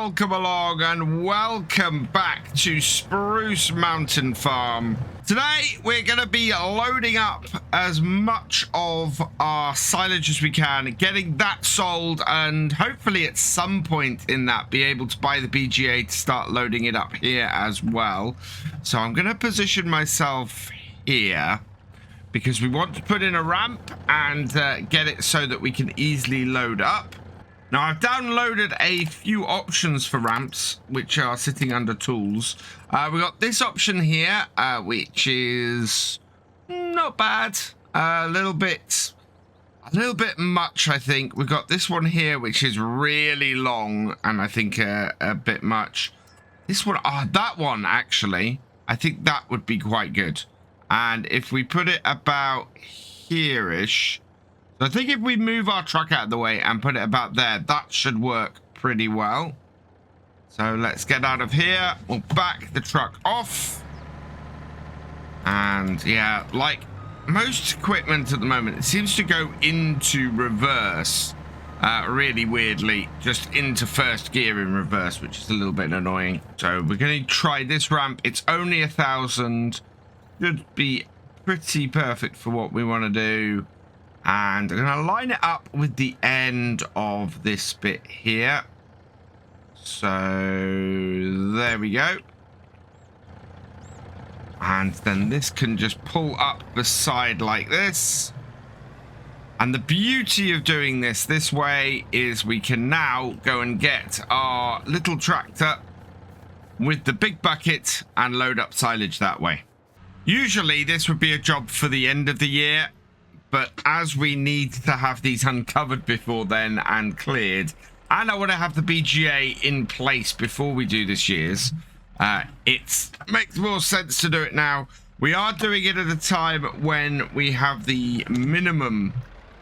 welcome along and welcome back to Spruce Mountain Farm. Today we're going to be loading up as much of our silage as we can, getting that sold, and hopefully at some point in that be able to buy the BGA to start loading it up here as well. So I'm going to position myself here because we want to put in a ramp and get it so that we can easily load up. Now, I've downloaded a few options for ramps, which are sitting under tools. We've got this option here, which is not bad. A little bit much, I think. We've got this one here, which is really long, and I think a bit much. This one, that one, actually, I think that would be quite good. And if we put it about here-ish, so I think if we move our truck out of the way and put it about there, that should work pretty well. So let's get out of here. We'll back the truck off. And yeah, like most equipment at the moment, it seems to go into reverse really weirdly, just into first gear in reverse, which is a little bit annoying. So we're going to try this ramp. It's only 1,000. Should be pretty perfect for what we want to do. And I'm going to line it up with the end of this bit here. So there we go. And then this can just pull up the side like this. And the beauty of doing this way is we can now go and get our little tractor with the big bucket and load up silage that way. Usually this would be a job for the end of the year. But as we need to have these uncovered before then and cleared, and I want to have the BGA in place before we do this year's, it makes more sense to do it now. We are doing it at a time when we have the minimum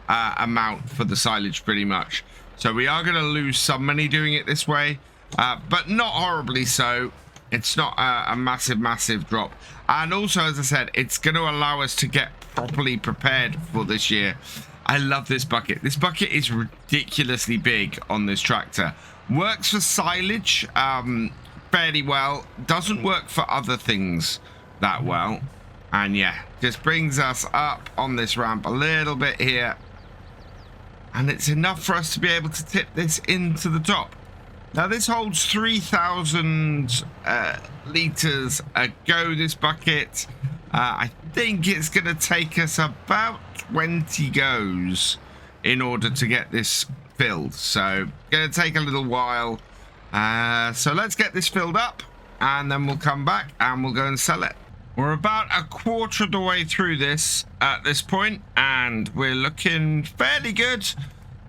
amount for the silage pretty much. So we are going to lose some money doing it this way, but not horribly so. It's not a massive drop. And also, as I said, it's going to allow us to get properly prepared for this year. I love this bucket. This bucket is ridiculously big on this tractor. Works for silage fairly well. Doesn't work for other things that well. And yeah, just brings us up on this ramp a little bit here. And it's enough for us to be able to tip this into the top. Now this holds 3,000 litres a go, this bucket. I think it's going to take us about 20 goes in order to get this filled. So going to take a little while. So let's get this filled up and then we'll come back and we'll go and sell it. We're about a quarter of the way through this at this point and we're looking fairly good.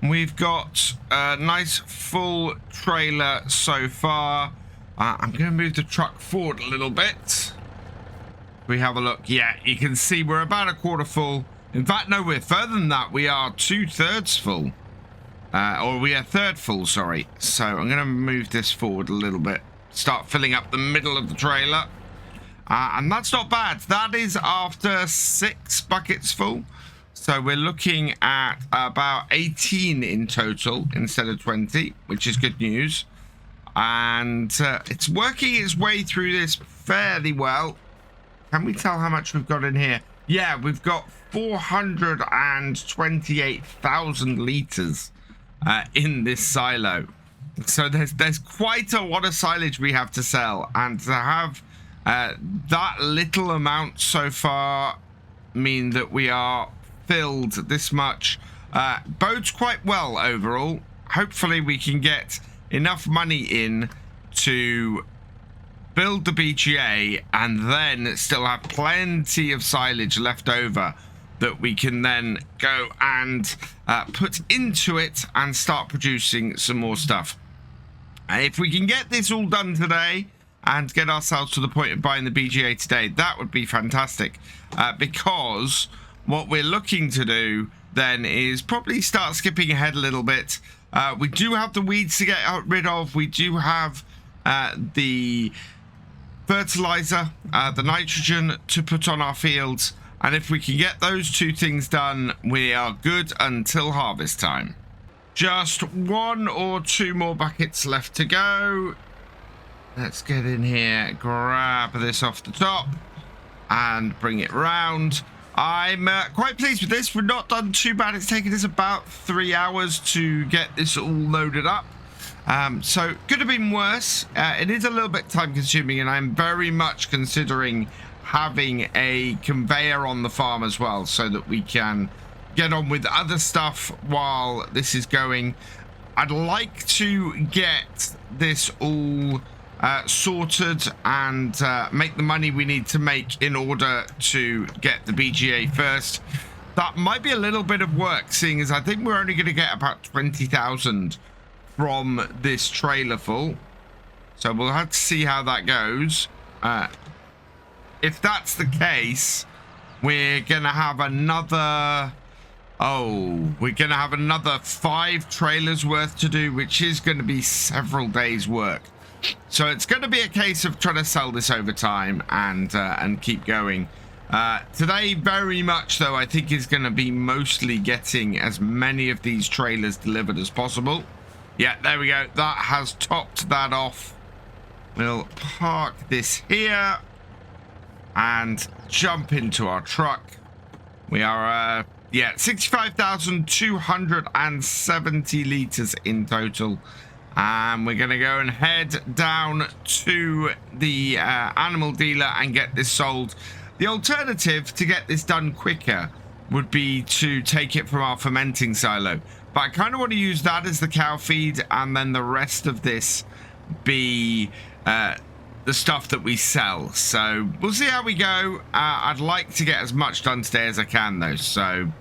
We've got a nice full trailer so far. I'm going to move the truck forward a little bit. We have a look. Yeah, you can see we're about a quarter full. In fact, no, we're further than that. We are 2/3 full. Or we are third full, sorry. So I'm going to move this forward a little bit. Start filling up the middle of the trailer. And that's not bad. That is after 6 buckets full. So we're looking at about 18 in total instead of 20, which is good news. And it's working its way through this fairly well. Can we tell how much we've got in here? Yeah, we've got 428,000 litres in this silo. So there's quite a lot of silage we have to sell. And to have that little amount so far mean that we are filled this much bodes quite well overall. Hopefully we can get enough money in to build the BGA and then still have plenty of silage left over that we can then go and put into it and start producing some more stuff. And if we can get this all done today and get ourselves to the point of buying the BGA today, that would be fantastic, because what we're looking to do then is probably start skipping ahead a little bit. We do have the weeds to get rid of. We do have the fertilizer, the nitrogen to put on our fields. And if we can get those two things done, we are good until harvest time. Just 1 or 2 more buckets left to go. Let's get in here, grab this off the top and bring it round. I'm quite pleased with this. We've not done too bad. It's taken us about 3 hours to get this all loaded up. So could have been worse. It is a little bit time consuming, and I'm very much considering having a conveyor on the farm as well, so that we can get on with other stuff while this is going. I'd like to get this all sorted and make the money we need to make in order to get the BGA first. That might be a little bit of work, seeing as I think we're only going to get about 20,000 from this trailer full. So we'll have to see how that goes. If that's the case, we're going to have another... Oh, we're going to have another 5 trailers worth to do, which is going to be several days' work. So it's going to be a case of trying to sell this over time and keep going. Today, very much, though, I think is going to be mostly getting as many of these trailers delivered as possible. Yeah, there we go. That has topped that off. We'll park this here and jump into our truck. We are... yeah, 65,270 litres in total. And we're going to go and head down to the animal dealer and get this sold. The alternative to get this done quicker would be to take it from our fermenting silo. But I kind of want to use that as the cow feed, and then the rest of this be the stuff that we sell. So we'll see how we go. I'd like to get as much done today as I can, though. So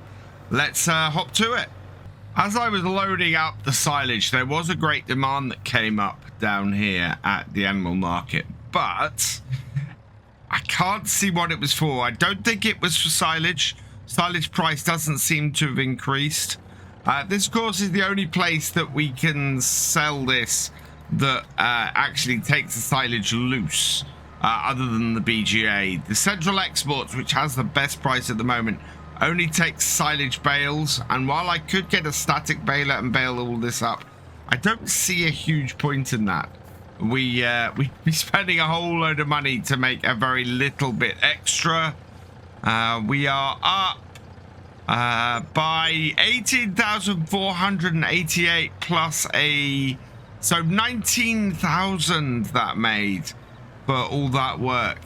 let's hop to it. As I was loading up the silage, there was a great demand that came up down here at the animal market, but I can't see what it was for. I don't think it was for silage. Silage price doesn't seem to have increased. This, of course, is the only place that we can sell this that actually takes the silage loose, other than the BGA. The Central Exports, which has the best price at the moment, only takes silage bales, and while I could get a static baler and bale all this up, I don't see a huge point in that. We'd be spending a whole load of money to make a very little bit extra. We are up by 18,488 plus so 19,000 that made for all that work.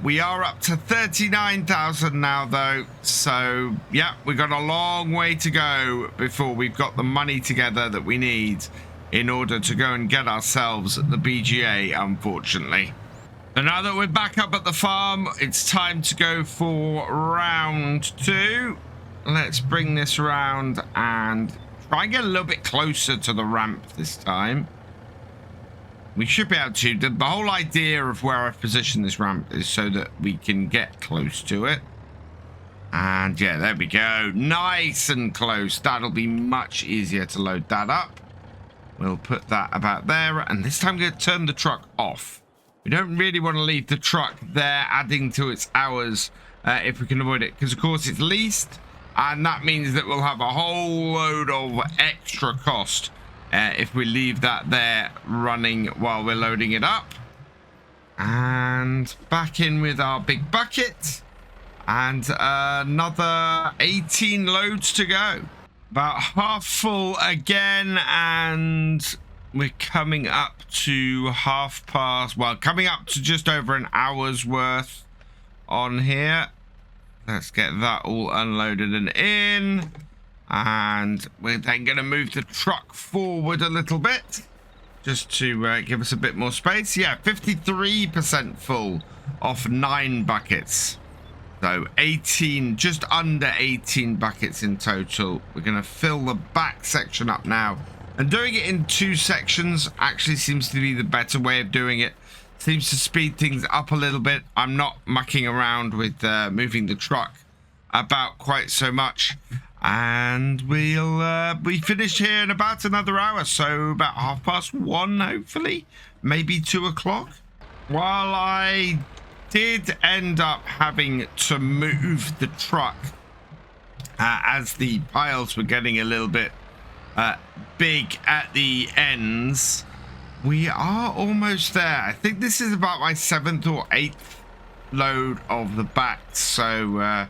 We are up to 39,000 now, though. So, yeah, we've got a long way to go before we've got the money together that we need in order to go and get ourselves the BGA, unfortunately. And now that we're back up at the farm, it's time to go for round 2. Let's bring this around and try and get a little bit closer to the ramp this time. We should be able to. The whole idea of where I've positioned this ramp is so that we can get close to it. And yeah, there we go. Nice and close. That'll be much easier to load that up. We'll put that about there. And this time I'm going to turn the truck off. We don't really want to leave the truck there adding to its hours if we can avoid it. Because, of course, it's leased. And that means that we'll have a whole load of extra cost if we leave that there running while we're loading it up. And back in with our big bucket. And another 18 loads to go. About half full again, and we're coming up to half past, well, coming up to just over an hour's worth on here. Let's get that all unloaded and in. And we're then going to move the truck forward a little bit just to give us a bit more space. Yeah, 53% full off 9 buckets. So 18, just under 18 buckets in total. We're going to fill the back section up now. And doing it in 2 sections actually seems to be the better way of doing it. Seems to speed things up a little bit. I'm not mucking around with moving the truck about quite so much. And we'll be finished here in about another hour. So about 1:30, hopefully. Maybe 2 o'clock. While I did end up having to move the truck as the piles were getting a little bit big at the ends. We are almost there. I think this is about my 7th or 8th load of the back. So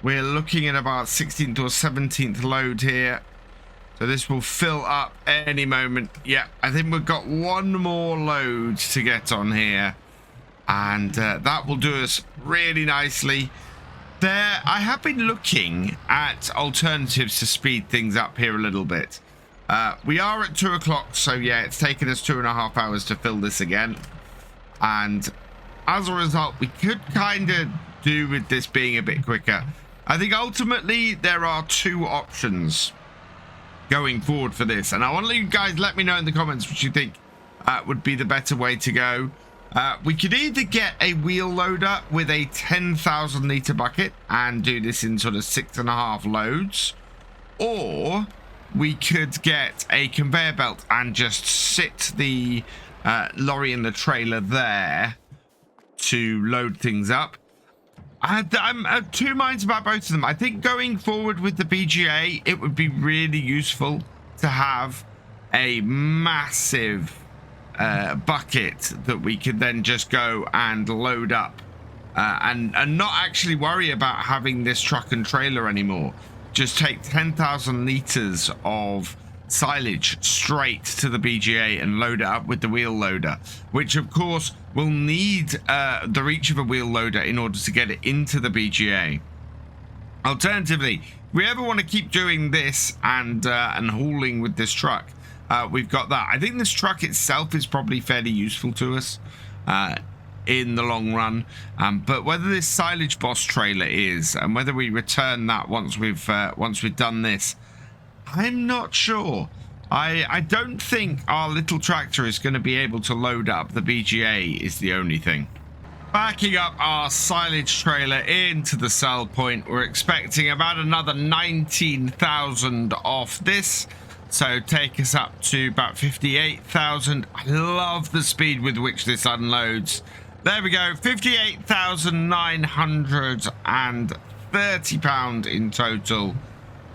we're looking at about 16th or 17th load here. So this will fill up any moment. Yeah, I think we've got one more load to get on here. And that will do us really nicely. There, I have been looking at alternatives to speed things up here a little bit. We are at 2 o'clock, so yeah, it's taken us 2.5 hours to fill this again. And as a result, we could kind of do with this being a bit quicker. I think ultimately there are 2 options going forward for this. And I want you guys let me know in the comments what you think would be the better way to go. We could either get a wheel loader with a 10,000 litre bucket and do this in sort of 6.5 loads. Or we could get a conveyor belt and just sit the lorry and the trailer there to load things up. I'm of 2 minds about both of them. I think going forward with the BGA, it would be really useful to have a massive bucket that we could then just go and load up and not actually worry about having this truck and trailer anymore. Just take 10,000 litres of silage straight to the BGA and load it up with the wheel loader, which of course will need the reach of a wheel loader in order to get it into the BGA. Alternatively, if we ever want to keep doing this and hauling with this truck, we've got that. I think this truck itself is probably fairly useful to us in the long run, but whether this silage boss trailer is and whether we return that once we've done this, I'm not sure. I don't think our little tractor is going to be able to load up the BGA is the only thing. Backing up our silage trailer into the sell point, we're expecting about another 19,000 off this. So take us up to about 58,000. I love the speed with which this unloads. There we go, 58,930 pound in total.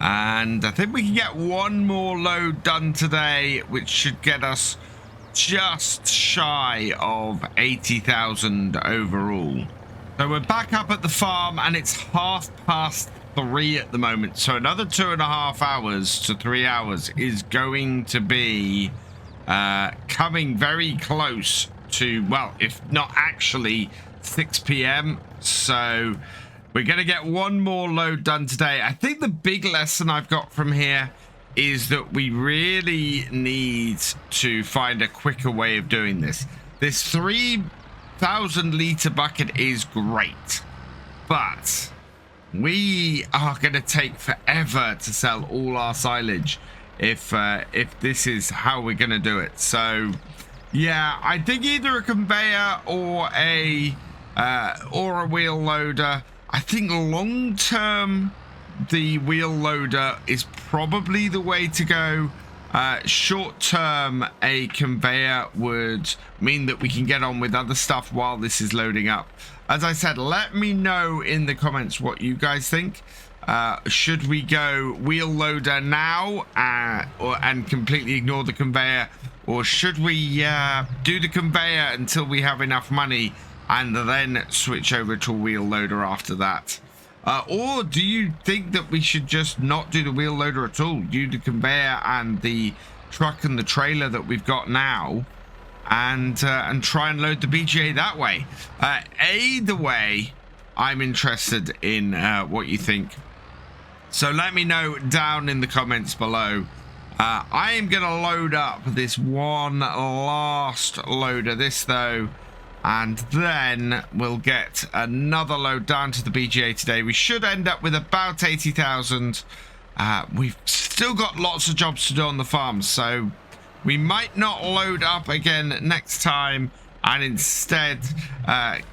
And I think we can get one more load done today, which should get us just shy of 80,000 overall. So we're back up at the farm and it's 3:30 at the moment. So another 2.5 hours to 3 hours is going to be coming very close to, well, if not actually 6 p.m. So we're going to get one more load done today. I think the big lesson I've got from here is that we really need to find a quicker way of doing this. This 3,000 litre bucket is great, but we are going to take forever to sell all our silage if this is how we're going to do it. So yeah, I think either a conveyor or a wheel loader. I think long term the wheel loader is probably the way to go. Short term, a conveyor would mean that we can get on with other stuff while this is loading up. As I said, let me know in the comments what you guys think. Should we go wheel loader now and completely ignore the conveyor, or should we do the conveyor until we have enough money and then switch over to a wheel loader after that? Or do you think that we should just not do the wheel loader at all, do the conveyor and the truck and the trailer that we've got now, and try and load the BGA that way? Either way, I'm interested in what you think. So let me know down in the comments below. I am going to load up this one last load of this though, and then we'll get another load down to the BGA today. We should end up with about 80,000. We've still got lots of jobs to do on the farm, so we might not load up again next time and instead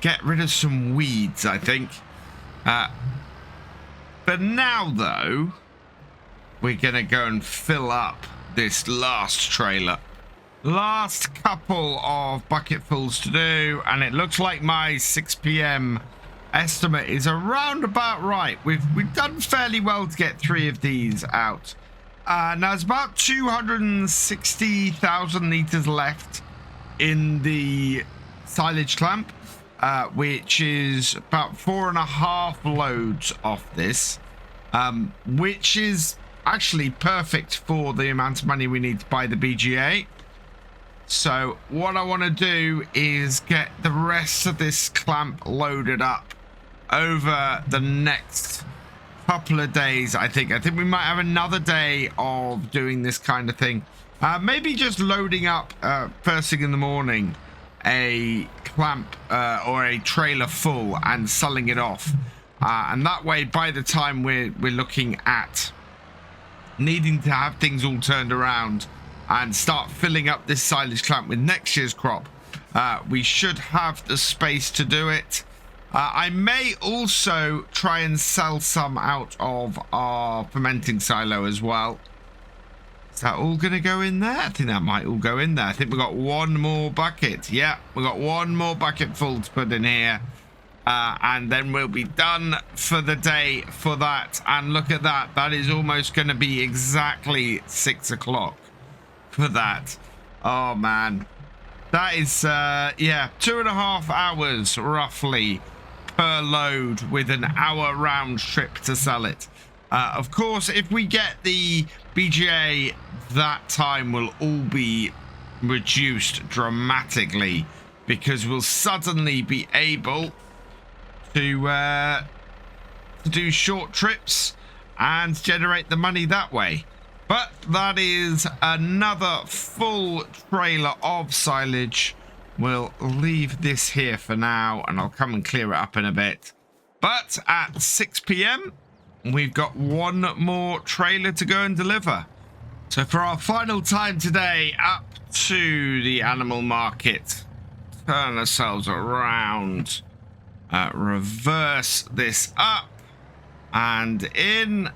get rid of some weeds, I think. For now though, we're gonna go and fill up this last trailer. Last couple of bucketfuls to do, and it looks like my 6 p.m. estimate is around about right. We've done fairly well to get 3 of these out. Now it's about 260,000 litres left in the silage clamp, which is about 4.5 loads off this, which is actually perfect for the amount of money we need to buy the BGA. So what I want to do is get the rest of this clamp loaded up over the next couple of days. I think we might have another day of doing this kind of thing. Maybe just loading up first thing in the morning a clamp or a trailer full and selling it off, and that way by the time we're looking at needing to have things all turned around and start filling up this silage clamp with next year's crop, we should have the space to do it. I may also try and sell some out of our fermenting silo as well. Is that all going to go in there? I think that might all go in there. I think we've got one more bucket. Yeah, we've got one more bucket full to put in here. And then we'll be done for the day for that. And look at that. That is almost going to be exactly 6 o'clock for that. Oh, man. That is, yeah, 2.5 hours roughly per load with an hour round trip to sell it. Of course, if we get the BGA, that time will all be reduced dramatically because we'll suddenly be able to do short trips and generate the money that way. But that is another full trailer of silage. We'll leave this here for now and I'll come and clear it up in a bit. But at 6 p.m, we've got one more trailer to go and deliver. So for our final time today, up to the animal market. Turn ourselves around. Reverse this up. And in.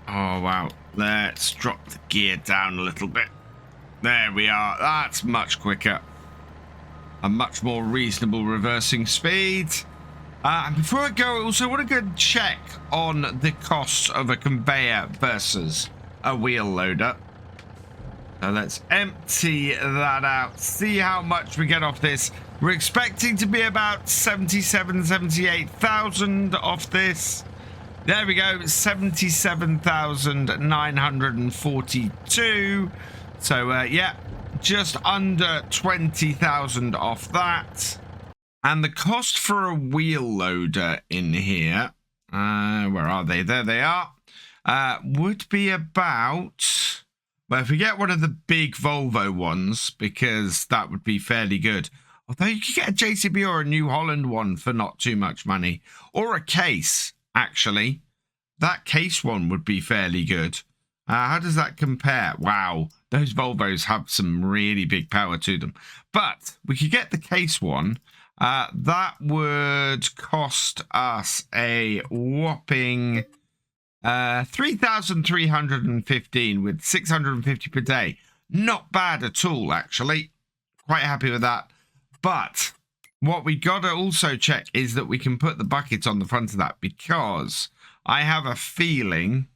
Oh, wow. Let's drop the gear down a little bit. There we are. That's much quicker. A much more reasonable reversing speed. And before I go, I also want to go and check on the costs of a conveyor versus a wheel loader. So let's empty that out. See how much we get off this. We're expecting to be about 78,000 off this. There we go, 77,942. So, yeah, just under 20,000 off that. And the cost for a wheel loader in here, where are they? There they are. Would be about, well, if we get one of the big Volvo ones, because that would be fairly good. Although you could get a JCB or a New Holland one for not too much money. Or a case, actually. That case one would be fairly good. How does that compare? Wow, those Volvos have some really big power to them. But we could get the case one. That would cost us a whopping 3,315 with 650 per day. Not bad at all, actually. Quite happy with that. But what we got to also check is that we can put the bucket on the front of that, because I have a feeling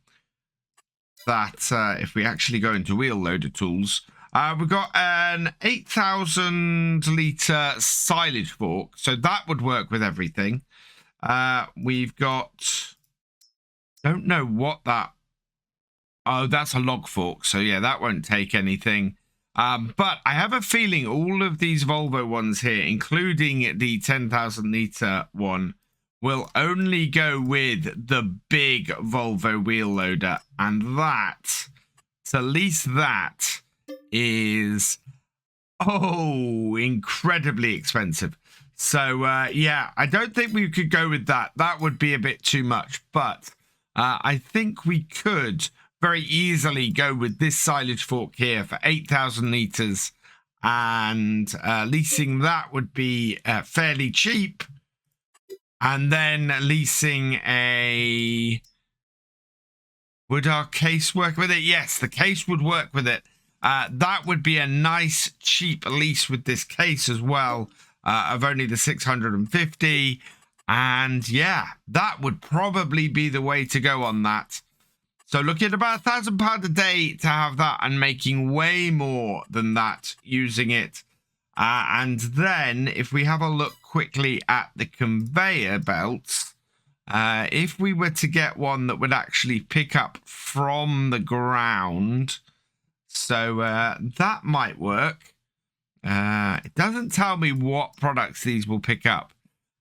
that if we actually go into wheel loader tools, we've got an 8,000 litre silage fork. So that would work with everything. We've got, don't know what that, oh, that's a log fork. So yeah, that won't take anything. But I have a feeling all of these Volvo ones here, including the 10,000 litre one, will only go with the big Volvo wheel loader. And that, to lease that, is, oh, incredibly expensive. So, yeah, I don't think we could go with that. That would be a bit too much. But I think we could very easily go with this silage fork here for 8,000 litres, and leasing that would be fairly cheap. And then leasing a, would our case work with it? Yes, the case would work with it. That would be a nice cheap lease with this case as well, of only the 650. And yeah, that would probably be the way to go on that. So looking at about £1,000 a day to have that, and making way more than that using it. And then if we have a look quickly at the conveyor belts, if we were to get one that would actually pick up from the ground, so that might work. It doesn't tell me what products these will pick up,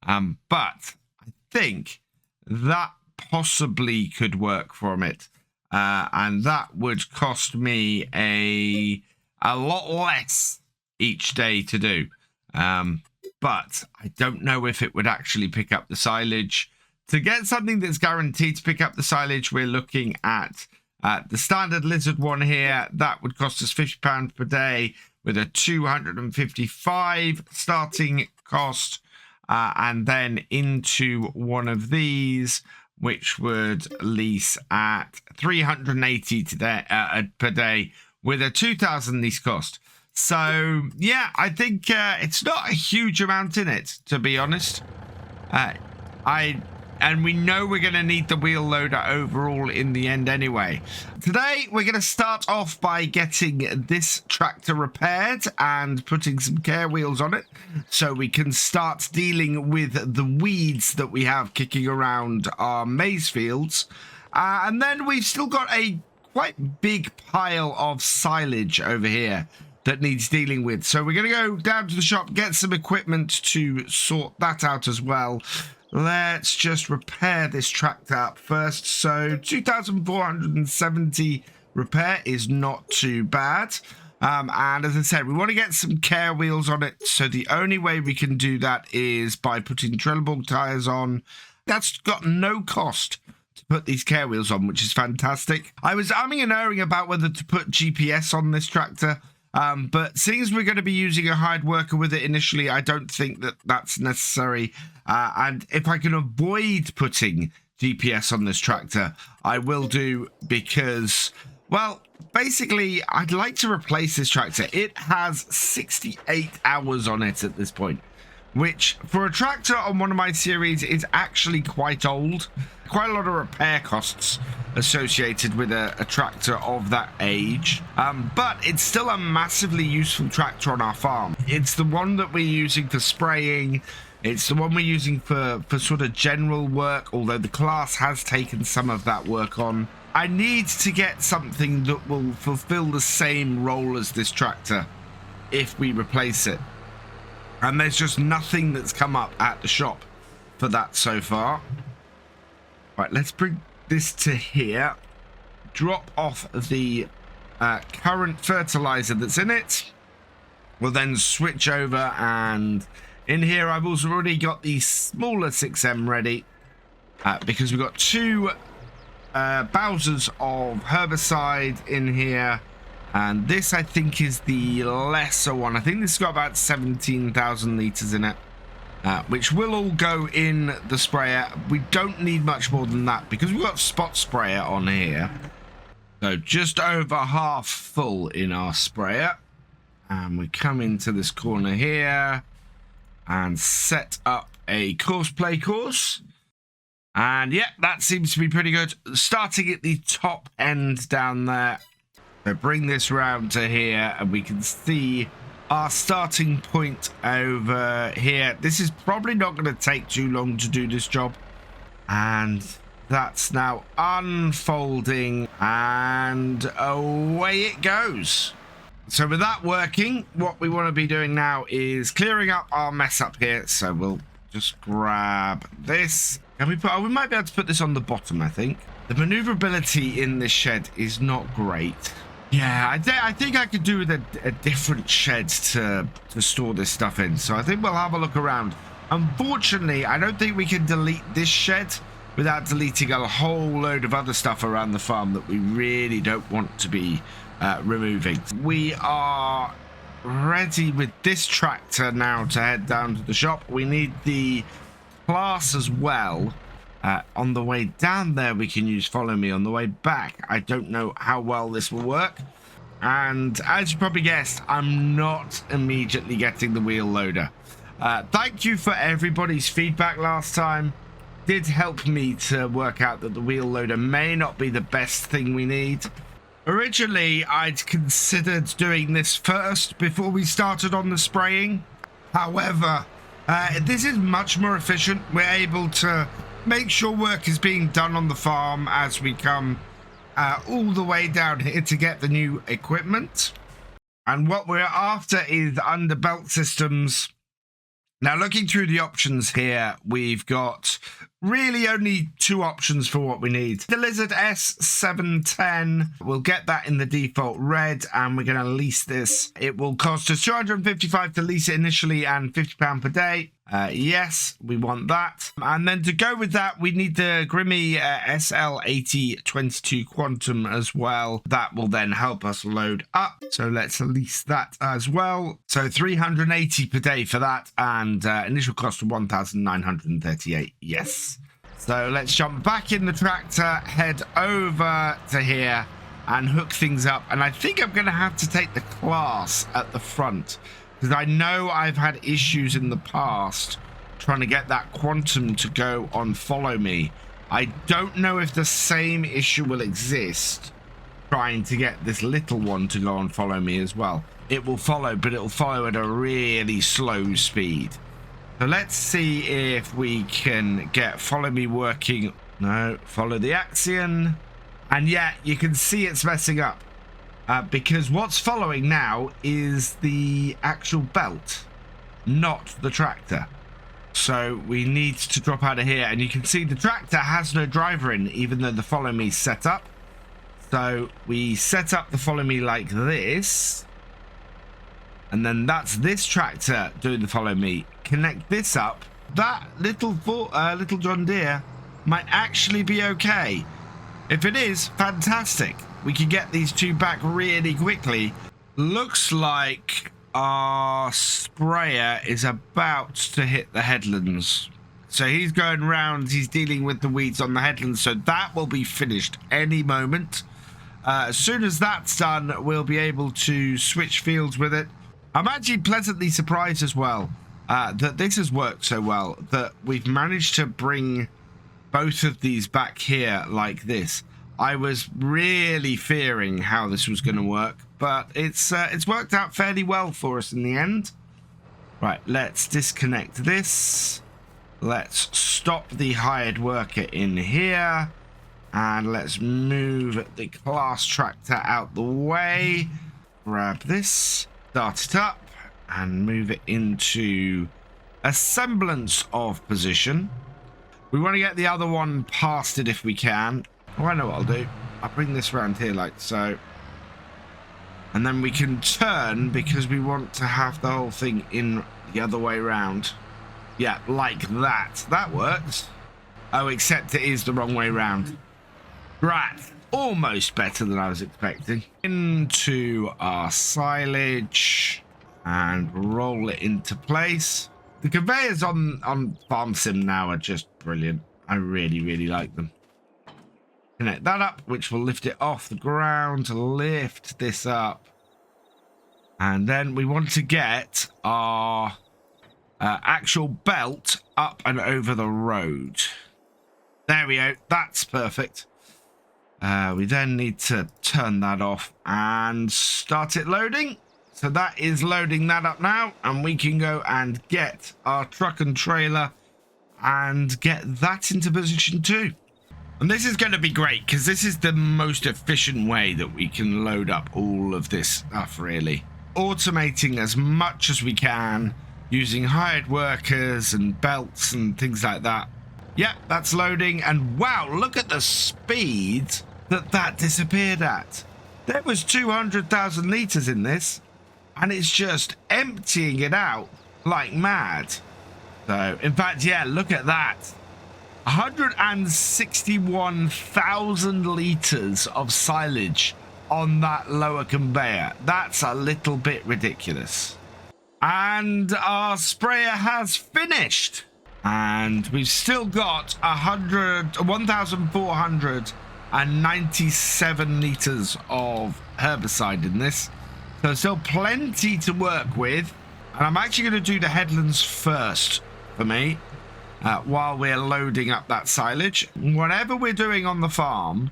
but I think that possibly could work from it, and that would cost me a lot less each day to do, but I don't know if it would actually pick up the silage. To get something that's guaranteed to pick up the silage, we're looking at the standard lizard one here. That would cost us £50 per day with a 255 starting cost, and then into one of these, which would lease at 380 today, per day with a 2,000 lease cost. So yeah, I think it's not a huge amount in it, to be honest. And we know we're going to need the wheel loader overall in the end anyway. Today, we're going to start off by getting this tractor repaired and putting some care wheels on it, so we can start dealing with the weeds that we have kicking around our maize fields. And then we've still got a quite big pile of silage over here that needs dealing with. So we're going to go down to the shop, get some equipment to sort that out as well. Let's just repair this tractor up first. So 2,470 repair is not too bad. And as I said, we want to get some care wheels on it. So the only way we can do that is by putting trelleborg tires on. That's got no cost to put these care wheels on, which is fantastic. I was umming and erring about whether to put GPS on this tractor. But seeing as we're going to be using a hired worker with it initially, I don't think that that's necessary. And if I can avoid putting GPS on this tractor, I will do, because, well, basically, I'd like to replace this tractor. It has 68 hours on it at this point, which for a tractor on one of my series is actually quite old. Quite a lot of repair costs associated with a tractor of that age, but it's still a massively useful tractor on our farm. It's the one that we're using for spraying. It's the one we're using for sort of general work, although the class has taken some of that work on. I need to get something that will fulfill the same role as this tractor if we replace it. And there's just nothing that's come up at the shop for that so far. Right, let's bring this to here. Drop off the current fertilizer that's in it. We'll then switch over, and in here I've also already got the smaller 6M ready because we've got two Bowsers of herbicide in here. And this, I think, is the lesser one. I think this has got about 17,000 litres in it, which will all go in the sprayer. We don't need much more than that because we've got spot sprayer on here. So just over half full in our sprayer. And we come into this corner here and set up a course play course. And yeah, that seems to be pretty good. Starting at the top end down there. So bring this round to here and we can see our starting point over here. This is probably not going to take too long to do this job. And that's now unfolding and away it goes. So with that working, what we want to be doing now is clearing up our mess up here. So we'll just grab this. And we might be able to put this on the bottom, I think. The maneuverability in this shed is not great. Yeah, I think I could do with a different shed to store this stuff in. So I think we'll have a look around. Unfortunately, I don't think we can delete this shed without deleting a whole load of other stuff around the farm that we really don't want to be removing. We are ready with this tractor now to head down to the shop. We need the class as well. On the way down there, we can use follow me. On the way back, I don't know how well this will work. And as you probably guessed, I'm not immediately getting the wheel loader. Thank you for everybody's feedback last time. did help me to work out that the wheel loader may not be the best thing we need. Originally, I'd considered doing this first before we started on the spraying. However, this is much more efficient. We're able to make sure work is being done on the farm as we come all the way down here to get the new equipment. And what we're after is underbelt systems. Now, looking through the options here, we've got really only 2 options for what we need. The Lizard S710, we'll get that in the default red, and we're going to lease this. It will cost us $255 to lease it initially and £50 per day. Yes, we want that. And then to go with that, we need the Grimmy SL8022 Quantum as well. That will then help us load up. So let's lease that as well. So $380 per day for that, and initial cost of $1,938. Yes. So let's jump back in the tractor, head over to here and hook things up. And I think I'm going to have to take the class at the front, because I know I've had issues in the past trying to get that Quantum to go on Follow Me. I don't know if the same issue will exist trying to get this little one to go on Follow Me as well. It will follow, but it will follow at a really slow speed. So let's see if we can get Follow Me working. No, follow the Axion. And yeah, you can see it's messing up. Because what's following now is the actual belt, not the tractor. So we need to drop out of here, and you can see the tractor has no driver in, even though the Follow Me set up. So we set up the Follow Me like this, and then that's this tractor doing the Follow Me. Connect this up. That little John Deere might actually be okay. If it is, fantastic. We can get these 2 back really quickly. Looks like our sprayer is about to hit the headlands. So he's going round, he's dealing with the weeds on the headlands, so that will be finished any moment. As soon as that's done, we'll be able to switch fields with it. I'm actually pleasantly surprised as well that this has worked so well, that we've managed to bring both of these back here like this. I was really fearing how this was going to work, but it's worked out fairly well for us in the end. Right, let's disconnect this. Let's stop the hired worker in here, and let's move the class tractor out the way. Grab this, start it up, and move it into a semblance of position. We want to get the other one past it if we can. Oh, I know what I'll do. I'll bring this around here like so. And then we can turn, because we want to have the whole thing in the other way around. Yeah, like that. That works. Oh, except it is the wrong way around. Right. Almost better than I was expecting. Into our silage and roll it into place. The conveyors on Farm Sim now are just brilliant. I really, really like them. Connect that up, which will lift it off the ground, lift this up. And then we want to get our actual belt up and over the road. There we go. That's perfect. We then need to turn that off and start it loading. So that is loading that up now, and we can go and get our truck and trailer and get that into position too. And this is going to be great, because this is the most efficient way that we can load up all of this stuff, really. Automating as much as we can, using hired workers and belts and things like that. Yep, that's loading, and wow, look at the speed that disappeared at. There was 200,000 litres in this, and it's just emptying it out like mad. So, in fact, yeah, look at that. 161,000 litres of silage on that lower conveyor. That's a little bit ridiculous. And our sprayer has finished. And we've still got 1,497 litres of herbicide in this. So still plenty to work with. And I'm actually going to do the headlands first for me. while we're loading up that silage. Whatever we're doing on the farm,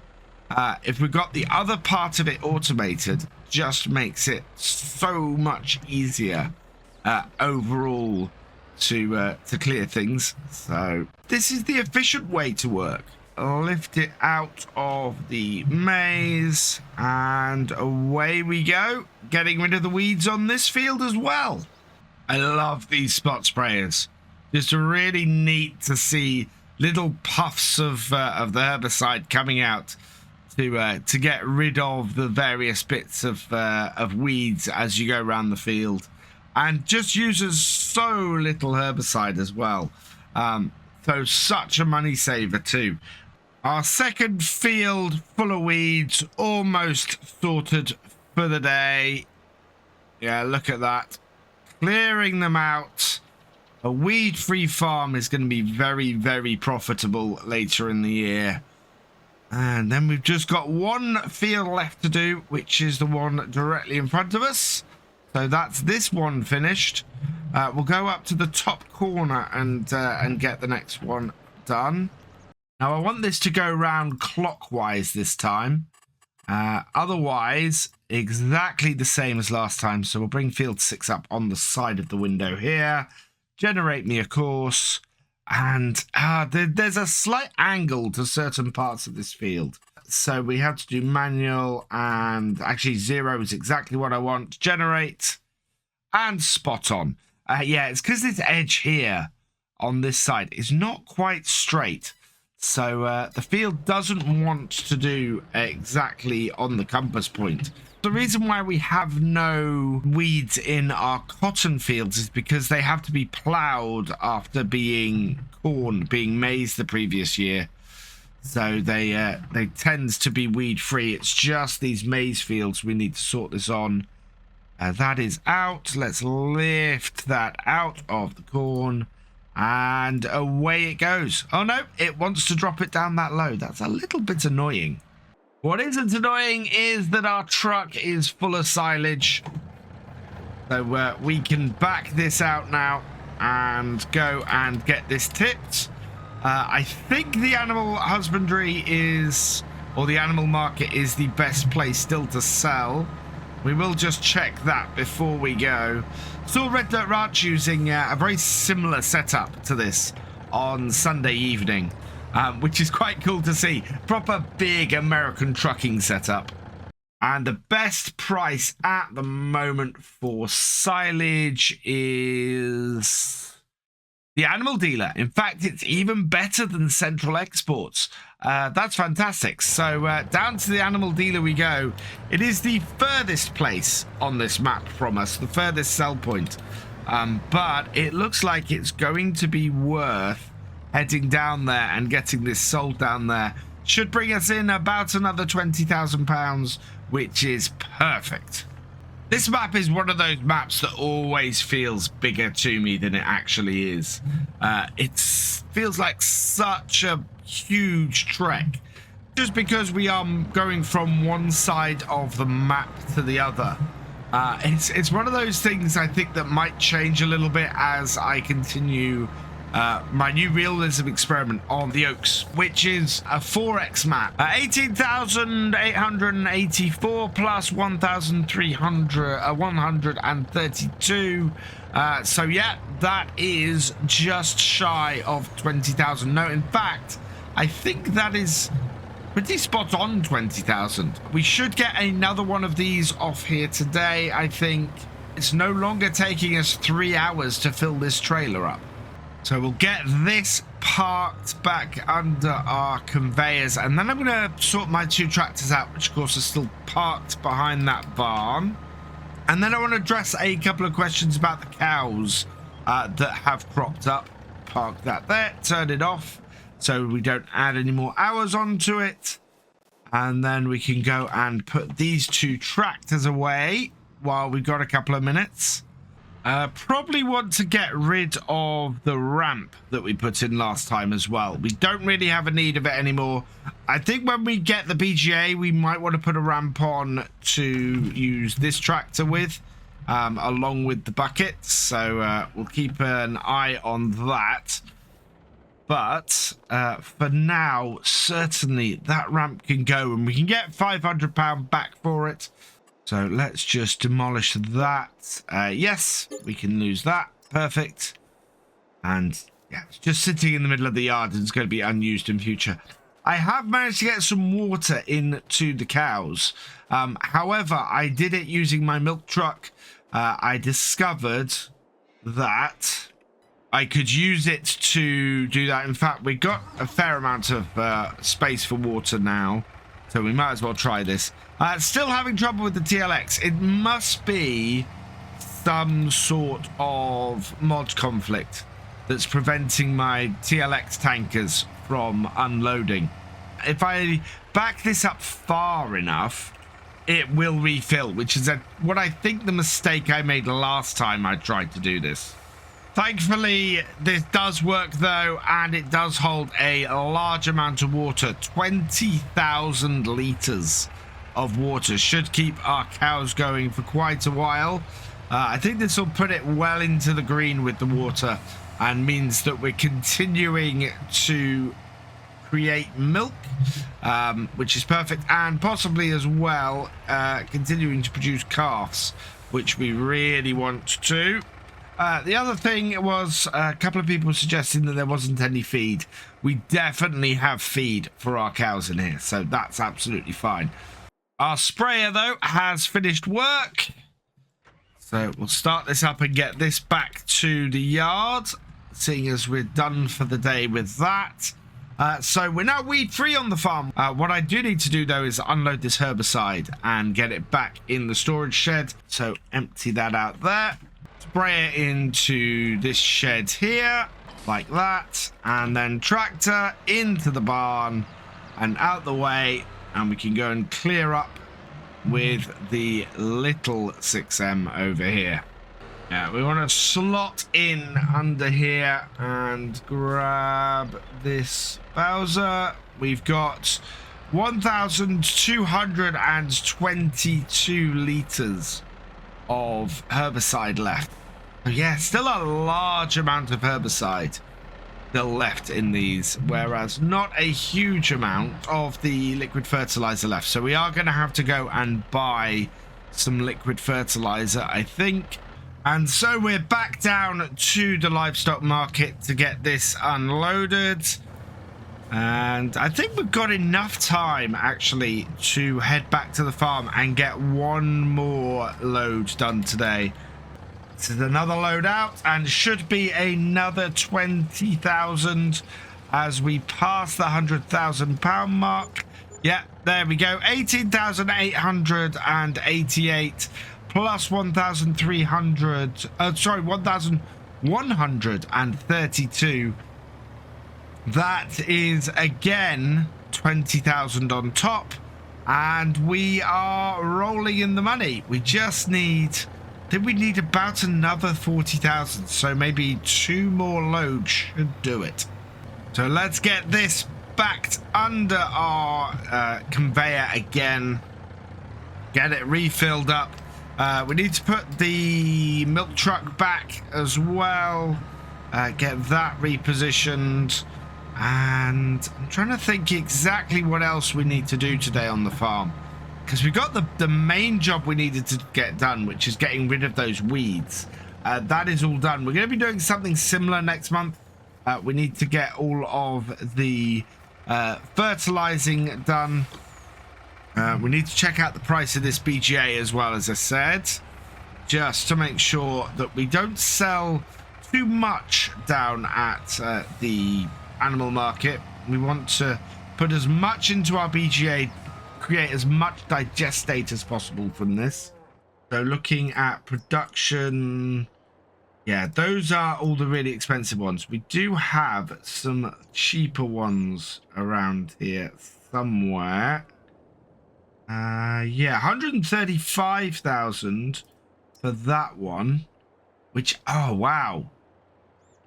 if we've got the other part of it automated, just makes it so much easier overall to clear things. So this is the efficient way to work. Lift it out of the maze and away we go, getting rid of the weeds on this field as well. I love these spot sprayers. Just really neat to see little puffs of the herbicide coming out to get rid of the various bits of weeds as you go around the field, and just uses so little herbicide as well. So such a money saver too. Our second field full of weeds, almost sorted for the day. Yeah, look at that. Clearing them out. A weed-free farm is going to be very, very profitable later in the year. And then we've just got one field left to do, which is the one directly in front of us. So that's this one finished. We'll go up to the top corner and get the next one done. Now I want this to go round clockwise this time. Otherwise, exactly the same as last time. So we'll bring field 6 up on the side of the window here. Generate me a course. And there's a slight angle to certain parts of this field. So we have to do manual, and actually 0 is exactly what I want. Generate and spot on. Yeah, it's because this edge here on this side is not quite straight. So the field doesn't want to do exactly on the compass point. The reason why we have no weeds in our cotton fields is because they have to be ploughed after being maize the previous year. So they tend to be weed free. It's just these maize fields we need to sort this on. That is out. Let's lift that out of the corn. And away it goes. Oh no, it wants to drop it down that low. That's a little bit annoying. What isn't annoying is that our truck is full of silage. So we can back this out now and go and get this tipped. I think the animal husbandry is, or the animal market is the best place still to sell. We will just check that before we go. Saw Red Dirt Ranch using a very similar setup to this on Sunday evening, which is quite cool to see. Proper big American trucking setup. And the best price at the moment for silage is the animal dealer. In fact, it's even better than Central Exports. That's fantastic. So down to the animal dealer we go. It is the furthest place on this map from us, the furthest sell point. But it looks like it's going to be worth heading down there and getting this sold down there. Should bring us in about another £20,000, which is perfect. This map is one of those maps that always feels bigger to me than it actually is. It feels like such a huge trek, just because we are going from one side of the map to the other. It's one of those things I think that might change a little bit as I continue my new realism experiment on the Oaks, which is a 4x map. 18,884 plus 1,132. So yeah, that is just shy of 20,000. No, in fact, I think that is pretty spot on 20,000. We should get another one of these off here today. I think it's no longer taking us 3 hours to fill this trailer up. So we'll get this parked back under our conveyors, and then I'm going to sort my 2 tractors out, which of course are still parked behind that barn. And then I want to address a couple of questions about the cows that have cropped up. Park that there, turn it off so we don't add any more hours onto it. And then we can go and put these 2 tractors away while we've got a couple of minutes. Probably want to get rid of the ramp that we put in last time as well. We don't really have a need of it anymore. I think when we get the BGA, we might want to put a ramp on to use this tractor with, along with the bucket. So we'll keep an eye on that. But for now, certainly that ramp can go and we can get £500 back for it. So let's just demolish that. Yes, we can lose that. Perfect. And yeah, it's just sitting in the middle of the yard and it's going to be unused in future. I have managed to get some water into the cows. However, I did it using my milk truck. I discovered that I could use it to do that. In fact, we got a fair amount of space for water now, so we might as well try this. Still having trouble with the TLX. It must be some sort of mod conflict that's preventing my TLX tankers from unloading. If I back this up far enough, it will refill, which is what I think the mistake I made last time I tried to do this. Thankfully, this does work though, and it does hold a large amount of water. 20,000 litres of water should keep our cows going for quite a while. I think this will put it well into the green with the water and means that we're continuing to create milk, which is perfect, and possibly as well continuing to produce calves, which we really want to. The other thing was a couple of people suggesting that there wasn't any feed. We definitely have feed for our cows in here, so that's absolutely fine. Our sprayer, though, has finished work. So we'll start this up and get this back to the yard, seeing as we're done for the day with that. So we're now weed free on the farm. What I do need to do, though, is unload this herbicide and get it back in the storage shed. So empty that out there. Spray it into this shed here, like that. And then tractor into the barn and out the way. And we can go and clear up with the little 6M over here. Yeah, we want to slot in under here and grab this Bowser. We've got 1,222 litres of herbicide left. So yeah, still a large amount of herbicide still left in these, whereas not a huge amount of the liquid fertilizer left. So we are going to have to go and buy some liquid fertilizer, I think. And so we're back down to the livestock market to get this unloaded. And I think we've got enough time, actually, to head back to the farm and get one more load done today. This is another load out and should be another 20,000 as we pass the £100,000 mark. Yeah, there we go. 18,888 plus 1,300. Sorry, 1,132. That is again 20,000 on top, and we are rolling in the money. We just need. We need about another 40,000, so maybe 2 more loads should do it. So let's get this backed under our conveyor again. Get it refilled up. We need to put the milk truck back as well. Get that repositioned. And I'm trying to think exactly what else we need to do today on the farm. Because we got the main job we needed to get done, which is getting rid of those weeds. That is all done. We're going to be doing something similar next month. We need to get all of the fertilizing done. We need to check out the price of this BGA as well, as I said, just to make sure that we don't sell too much down at the animal market. We want to put as much into our BGA, create as much digestate as possible from this. So looking at production, yeah, those are all the really expensive ones. We do have some cheaper ones around here somewhere. Yeah, 135,000 for that one, which, oh wow,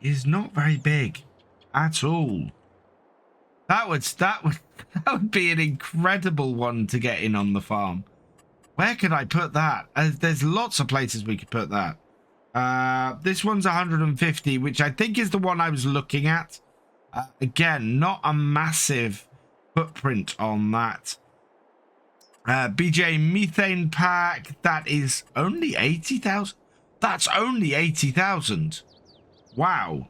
is not very big at all. That would be an incredible one to get in on the farm. Where could I put that? There's lots of places we could put that. This one's 150, which I think is the one I was looking at. Again, not a massive footprint on that. BJ methane pack, that is only 80,000. That's only 80,000. Wow.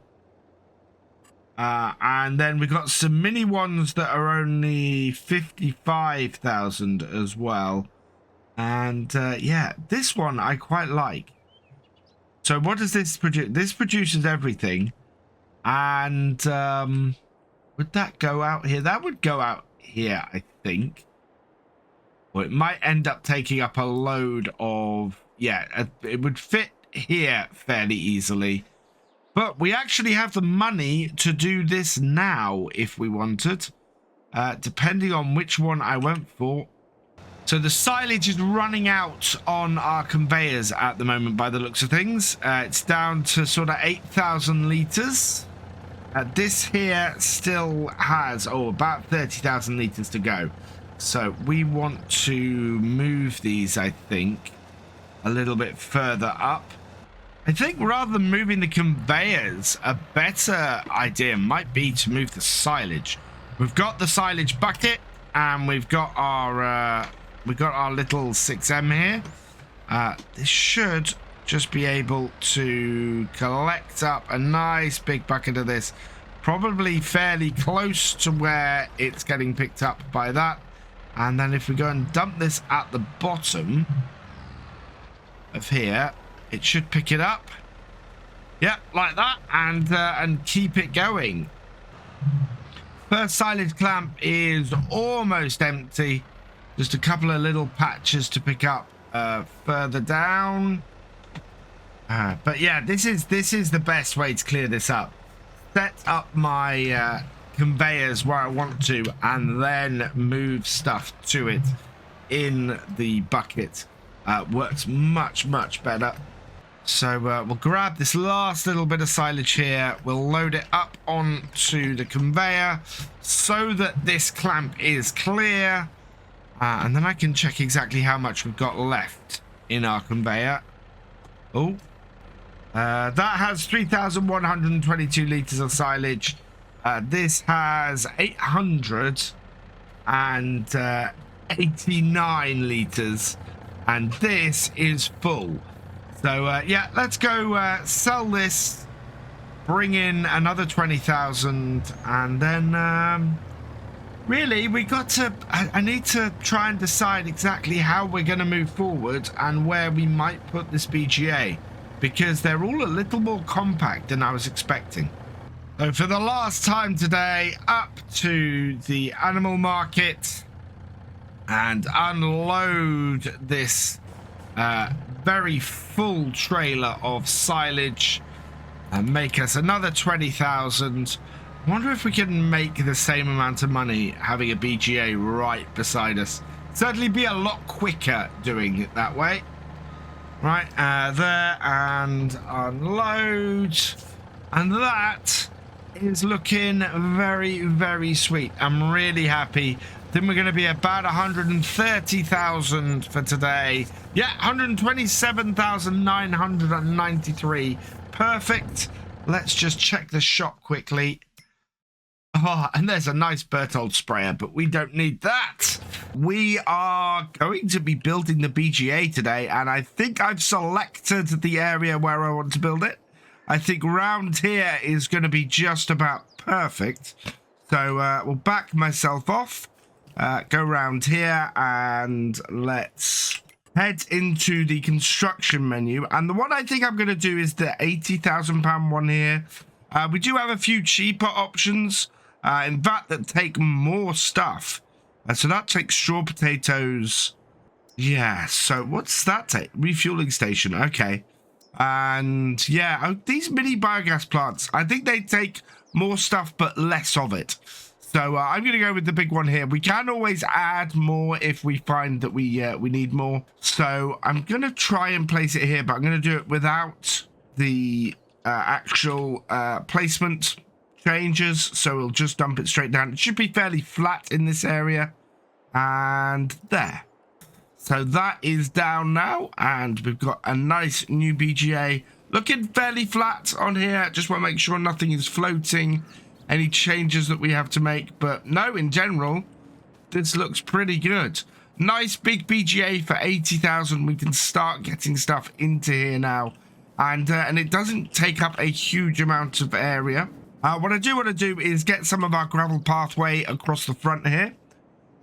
And then we've got some mini ones that are only 55,000 as well. And yeah, this one I quite like. So what does this produce? This produces everything. And would that go out here? That would go out here, I think. Or it might end up taking up a load of... Yeah, it would fit here fairly easily. But we actually have the money to do this now if we wanted. Depending on which one I went for. So the silage is running out on our conveyors at the moment by the looks of things. It's down to sort of 8,000 litres. This here still has, about 30,000 litres to go. So we want to move these, I think, a little bit further up. I think rather than moving the conveyors, a better idea might be to move the silage. We've got the silage bucket, and we've got our little 6M here. This should just be able to collect up a nice big bucket of this, probably fairly close to where it's getting picked up by that. And then if we go and dump this at the bottom of here, it should pick it up. Yep, like that, and keep it going. First silage clamp is almost empty. Just a couple of little patches to pick up further down. But yeah, this is the best way to clear this up. Set up my conveyors where I want to, and then move stuff to it in the bucket. Works much better. So we'll grab this last little bit of silage here. We'll load it up onto the conveyor so that this clamp is clear. And then I can check exactly how much we've got left in our conveyor. Oh, that has 3,122 litres of silage. This has 889 litres. And this is full. So, yeah, let's go sell this, bring in another 20,000, and then, really, we got to... I need to try and decide exactly how we're going to move forward and where we might put this BGA, because they're all a little more compact than I was expecting. So, for the last time today, up to the animal market and unload this very full trailer of silage and make us another 20,000. I wonder if we can make the same amount of money having a BGA right beside us. Certainly be a lot quicker doing it that way. Right, there, and unload. And that is looking very sweet. I'm really happy. Then we're going to be about 130,000 for today. Yeah, 127,993. Perfect. Let's just check the shop quickly. Oh, and there's a nice Berthold sprayer, but we don't need that. We are going to be building the BGA today, and I think I've selected the area where I want to build it. I think round here is going to be just about perfect. So we'll back myself off. Go round here and let's head into the construction menu. And the one I think I'm going to do is the £80,000 one here. We do have a few cheaper options, in fact, that take more stuff. So that takes straw potatoes. Yeah, so what's that take? Refueling station, okay. And yeah, these mini biogas plants, I think they take more stuff but less of it. So I'm going to go with the big one here. We can always add more if we find that we need more. So I'm going to try and place it here, but I'm going to do it without the actual placement changes. So we'll just dump it straight down. It should be fairly flat in this area. And there. So that is down now. And we've got a nice new BGA. Looking fairly flat on here. Just want to make sure nothing is floating. any changes that we have to make. But no, in general, this looks pretty good. Nice big BGA for 80,000. We can start getting stuff into here now. And it doesn't take up a huge amount of area. What I do want to do is get some of our gravel pathway across the front here.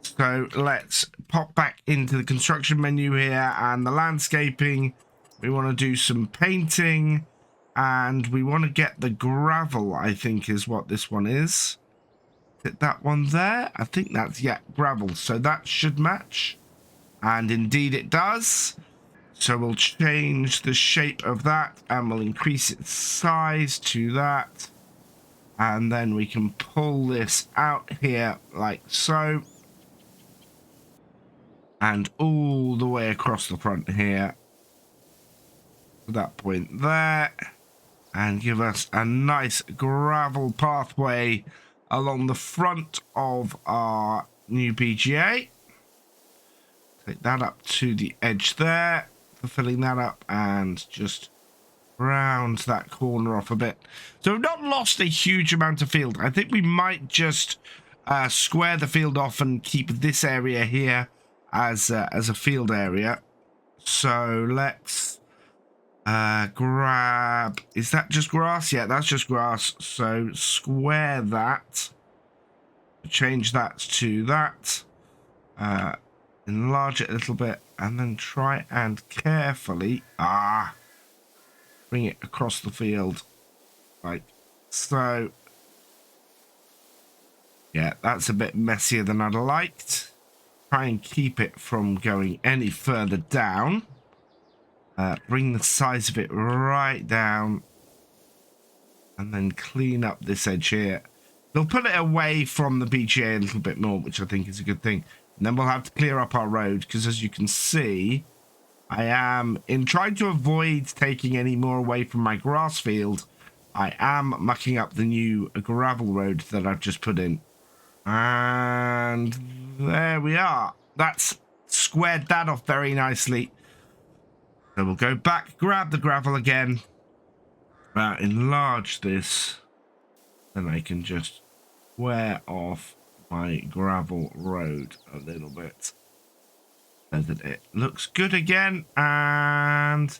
So let's pop back into the construction menu here and the landscaping. We want to do some painting and we want to get the gravel, I think is what this one is. Hit that one there. I think that's, yeah, gravel. So that should match. And indeed it does. So we'll change the shape of that and we'll increase its size to that. And then we can pull this out here like so. And all the way across the front here. To that point there. And give us a nice gravel pathway along the front of our new BGA. Take that up to the edge there. For filling that up and just round that corner off a bit. So we've not lost a huge amount of field. I think we might just square the field off and keep this area here as a field area. So let's grab, is that just grass? Yeah, that's just grass. So square that, change that to that, enlarge it a little bit, and then try and carefully bring it across the field like so. Yeah, that's a bit messier than I'd liked. Try and keep it from going any further down. Bring the size of it right down and then clean up this edge here. They'll put it away from the BGA a little bit more, which I think is a good thing. And then we'll have to clear up our road because, as you can see, I am, in trying to avoid taking any more away from my grass field, I am mucking up the new gravel road that I've just put in. And there we are. That's squared that off very nicely. So we'll go back, grab the gravel again, enlarge this, and I can just square off my gravel road a little bit so that it looks good again. And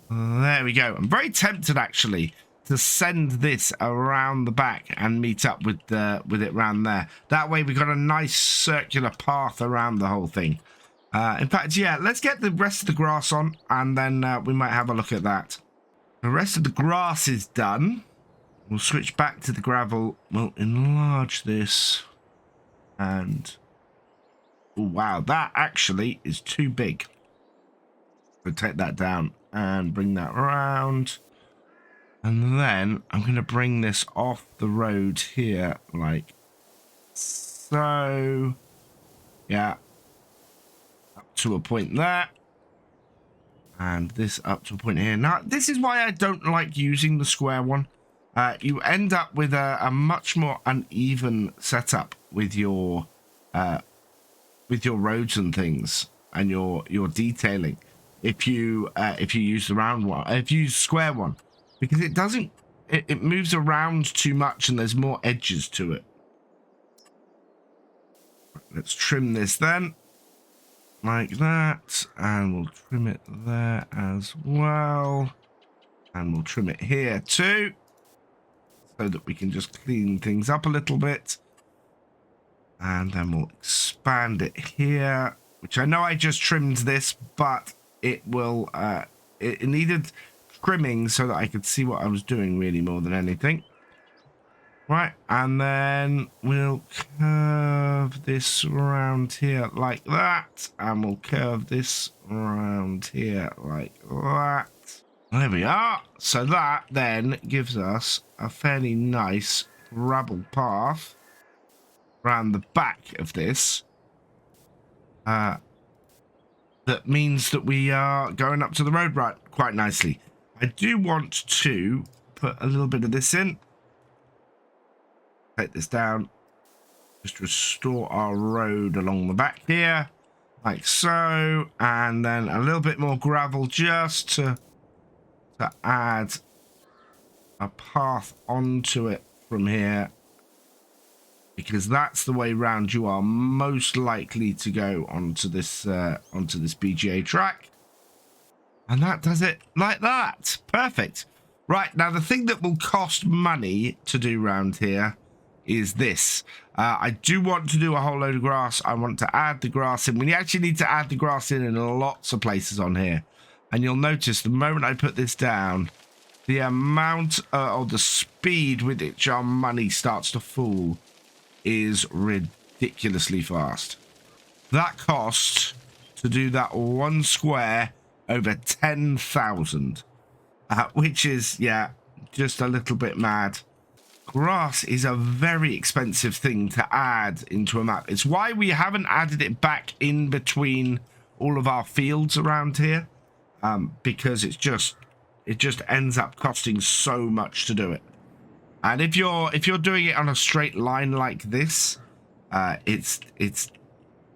there we go. I'm very tempted actually to send this around the back and meet up with it around there. That way we've got a nice circular path around the whole thing. In fact, yeah, let's get the rest of the grass on and then we might have a look at that. The rest of the grass is done. We'll switch back to the gravel. We'll enlarge this. And oh, wow, that actually is too big. We'll take that down and bring that around. And then I'm going to bring this off the road here like so. Yeah. Up to a point there. And this up to a point here. Now, this is why I don't like using the square one. You end up with a much more uneven setup with your roads and things and your detailing. If you use the round one, if you use square one, because it doesn't, it moves around too much and there's more edges to it. Let's trim this then, like that, and we'll trim it there as well, and we'll trim it here too. So that we can just clean things up a little bit. And then we'll expand it here, which I know I just trimmed this, but it will, it needed trimming so that I could see what I was doing really more than anything. Right, and then we'll curve this around here like that, and we'll curve this around here like that. There we are. So that then gives us a fairly nice gravel path around the back of this. That means that we are going up to the road right quite nicely. I do want to put a little bit of this in. Take this down. Just restore our road along the back here. Like so. And then a little bit more gravel just to add a path onto it from here, because that's the way round you are most likely to go onto this BGA track. And that does it like that. Perfect. Right, now the thing that will cost money to do round here is this. I do want to do a whole load of grass. I want to add the grass in. We actually need to add the grass in lots of places on here. And you'll notice the moment I put this down, the amount or the speed with which our money starts to fall is ridiculously fast. That cost to do that one square over 10,000, which is, yeah, just a little bit mad. Grass is a very expensive thing to add into a map. It's why we haven't added it back in between all of our fields around here, because it just ends up costing so much to do it. And if you're doing it on a straight line like this, it's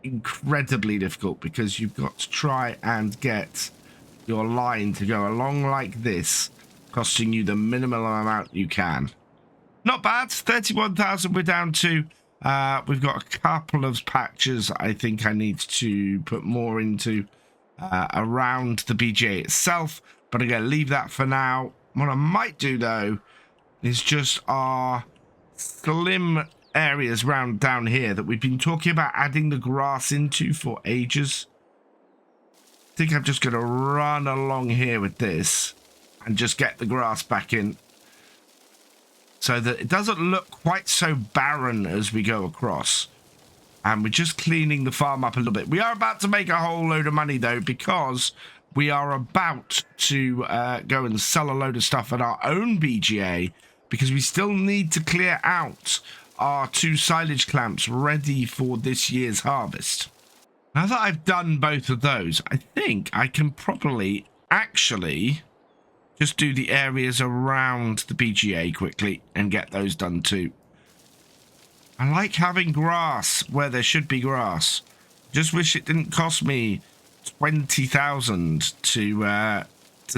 incredibly difficult, because you've got to try and get your line to go along like this, costing you the minimal amount you can. Not bad. 31,000 we're down to. We've got a couple of patches I think I need to put more into around the BGA itself, but I'm going to leave that for now. What I might do though is just our slim areas round down here that we've been talking about adding the grass into for ages. I think I'm just going to run along here with this and just get the grass back in, so that it doesn't look quite so barren as we go across. And we're just cleaning the farm up a little bit. We are about to make a whole load of money though, because we are about to go and sell a load of stuff at our own BGA, because we still need to clear out our 2 silage clamps ready for this year's harvest. Now that I've done both of those, I think I can probably actually just do the areas around the BGA quickly and get those done too. I like having grass where there should be grass. Just wish it didn't cost me 20,000 to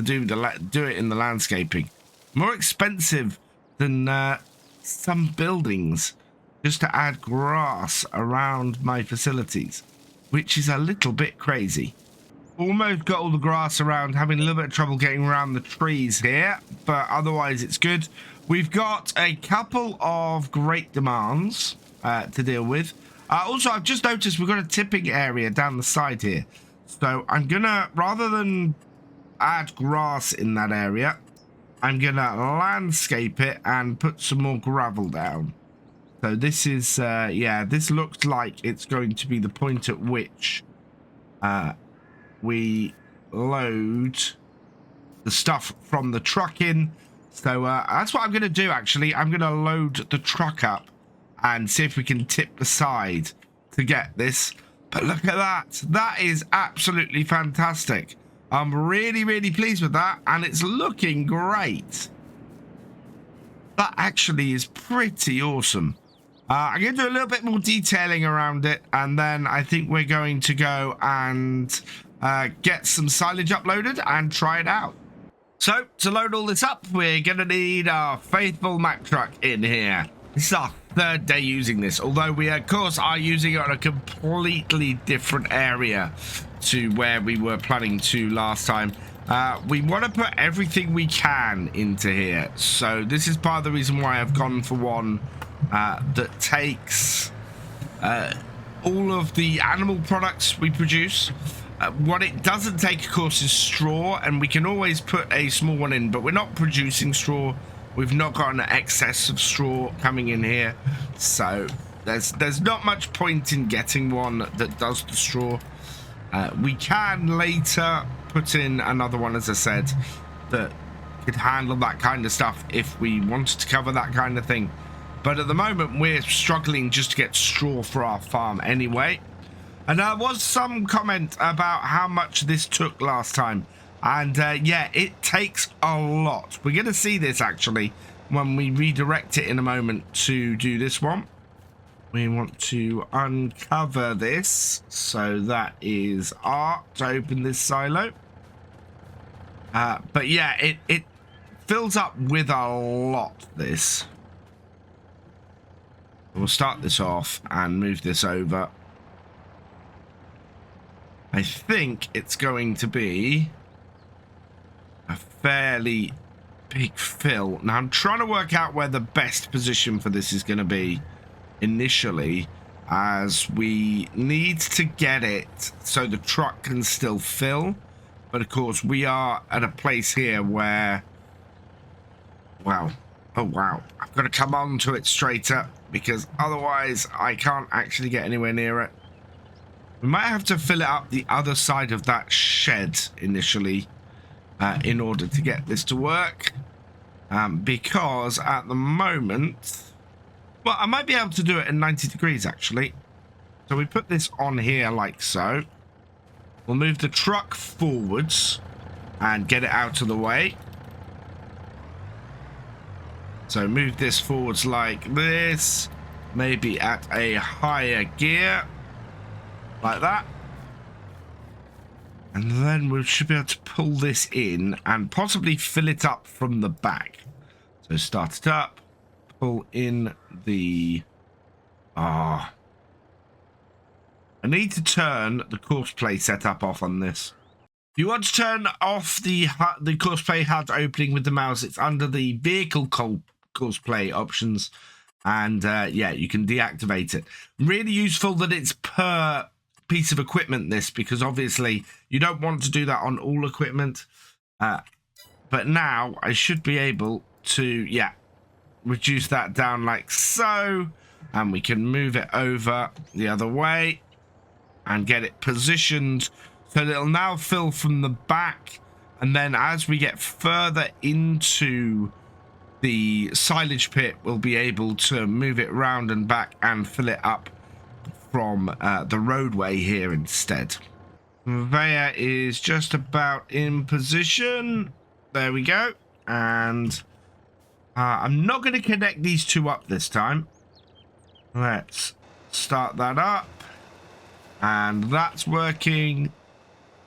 do it in the landscaping. More expensive than some buildings just to add grass around my facilities, which is a little bit crazy. Almost got all the grass around, having a little bit of trouble getting around the trees here, but otherwise it's good. We've got a couple of great demands to deal with. Also, I've just noticed we've got a tipping area down the side here. So I'm gonna, rather than add grass in that area, I'm gonna landscape it and put some more gravel down. So this is, yeah, this looks like it's going to be the point at which we load the stuff from the truck in. So that's what I'm going to do, actually. I'm going to load the truck up and see if we can tip the side to get this. But look at that. That is absolutely fantastic. I'm really, really pleased with that, and it's looking great. That actually is pretty awesome. I'm going to do a little bit more detailing around it, and then I think we're going to go and get some silage uploaded and try it out. So, to load all this up, we're going to need our faithful Mack truck in here. This is our 3rd day using this, although we, of course, are using it on a completely different area to where we were planning to last time. We want to put everything we can into here. So, this is part of the reason why I've gone for one that takes all of the animal products we produce. What it doesn't take, of course, is straw, and we can always put a small one in, but we're not producing straw. We've not got an excess of straw coming in here, so there's not much point in getting one that does the straw. We can later put in another one, as I said, that could handle that kind of stuff if we wanted to cover that kind of thing. But at the moment, we're struggling just to get straw for our farm anyway. And there was some comment about how much this took last time. And yeah, it takes a lot. We're going to see this actually when we redirect it in a moment to do this one. We want to uncover this. So that is Ark to open this silo. But yeah, it fills up with a lot, this. We'll start this off and move this over. I think it's going to be a fairly big fill. Now, I'm trying to work out where the best position for this is going to be initially, as we need to get it so the truck can still fill. But of course, we are at a place here where, wow, oh wow, I've got to come on to it straight up, because otherwise I can't actually get anywhere near it. We might have to fill it up the other side of that shed initially in order to get this to work, because at the moment, well, I might be able to do it in 90 degrees actually. So we put this on here like so. We'll move the truck forwards and get it out of the way. So move this forwards like this, maybe at a higher gear, like that. And then we should be able to pull this in and possibly fill it up from the back. So start it up, pull in the... I need to turn the course play setup off on this. If you want to turn off the course play HUD opening with the mouse, it's under the vehicle course play options, and yeah, you can deactivate it. Really useful that it's per piece of equipment, this, because obviously you don't want to do that on all equipment. But now I should be able to, yeah, reduce that down like so, and we can move it over the other way and get it positioned so that it'll now fill from the back. And then as we get further into the silage pit, we'll be able to move it round and back and fill it up from the roadway here instead. Conveyor is just about in position. There we go. And I'm not going to connect these two up this time. Let's start that up. And that's working.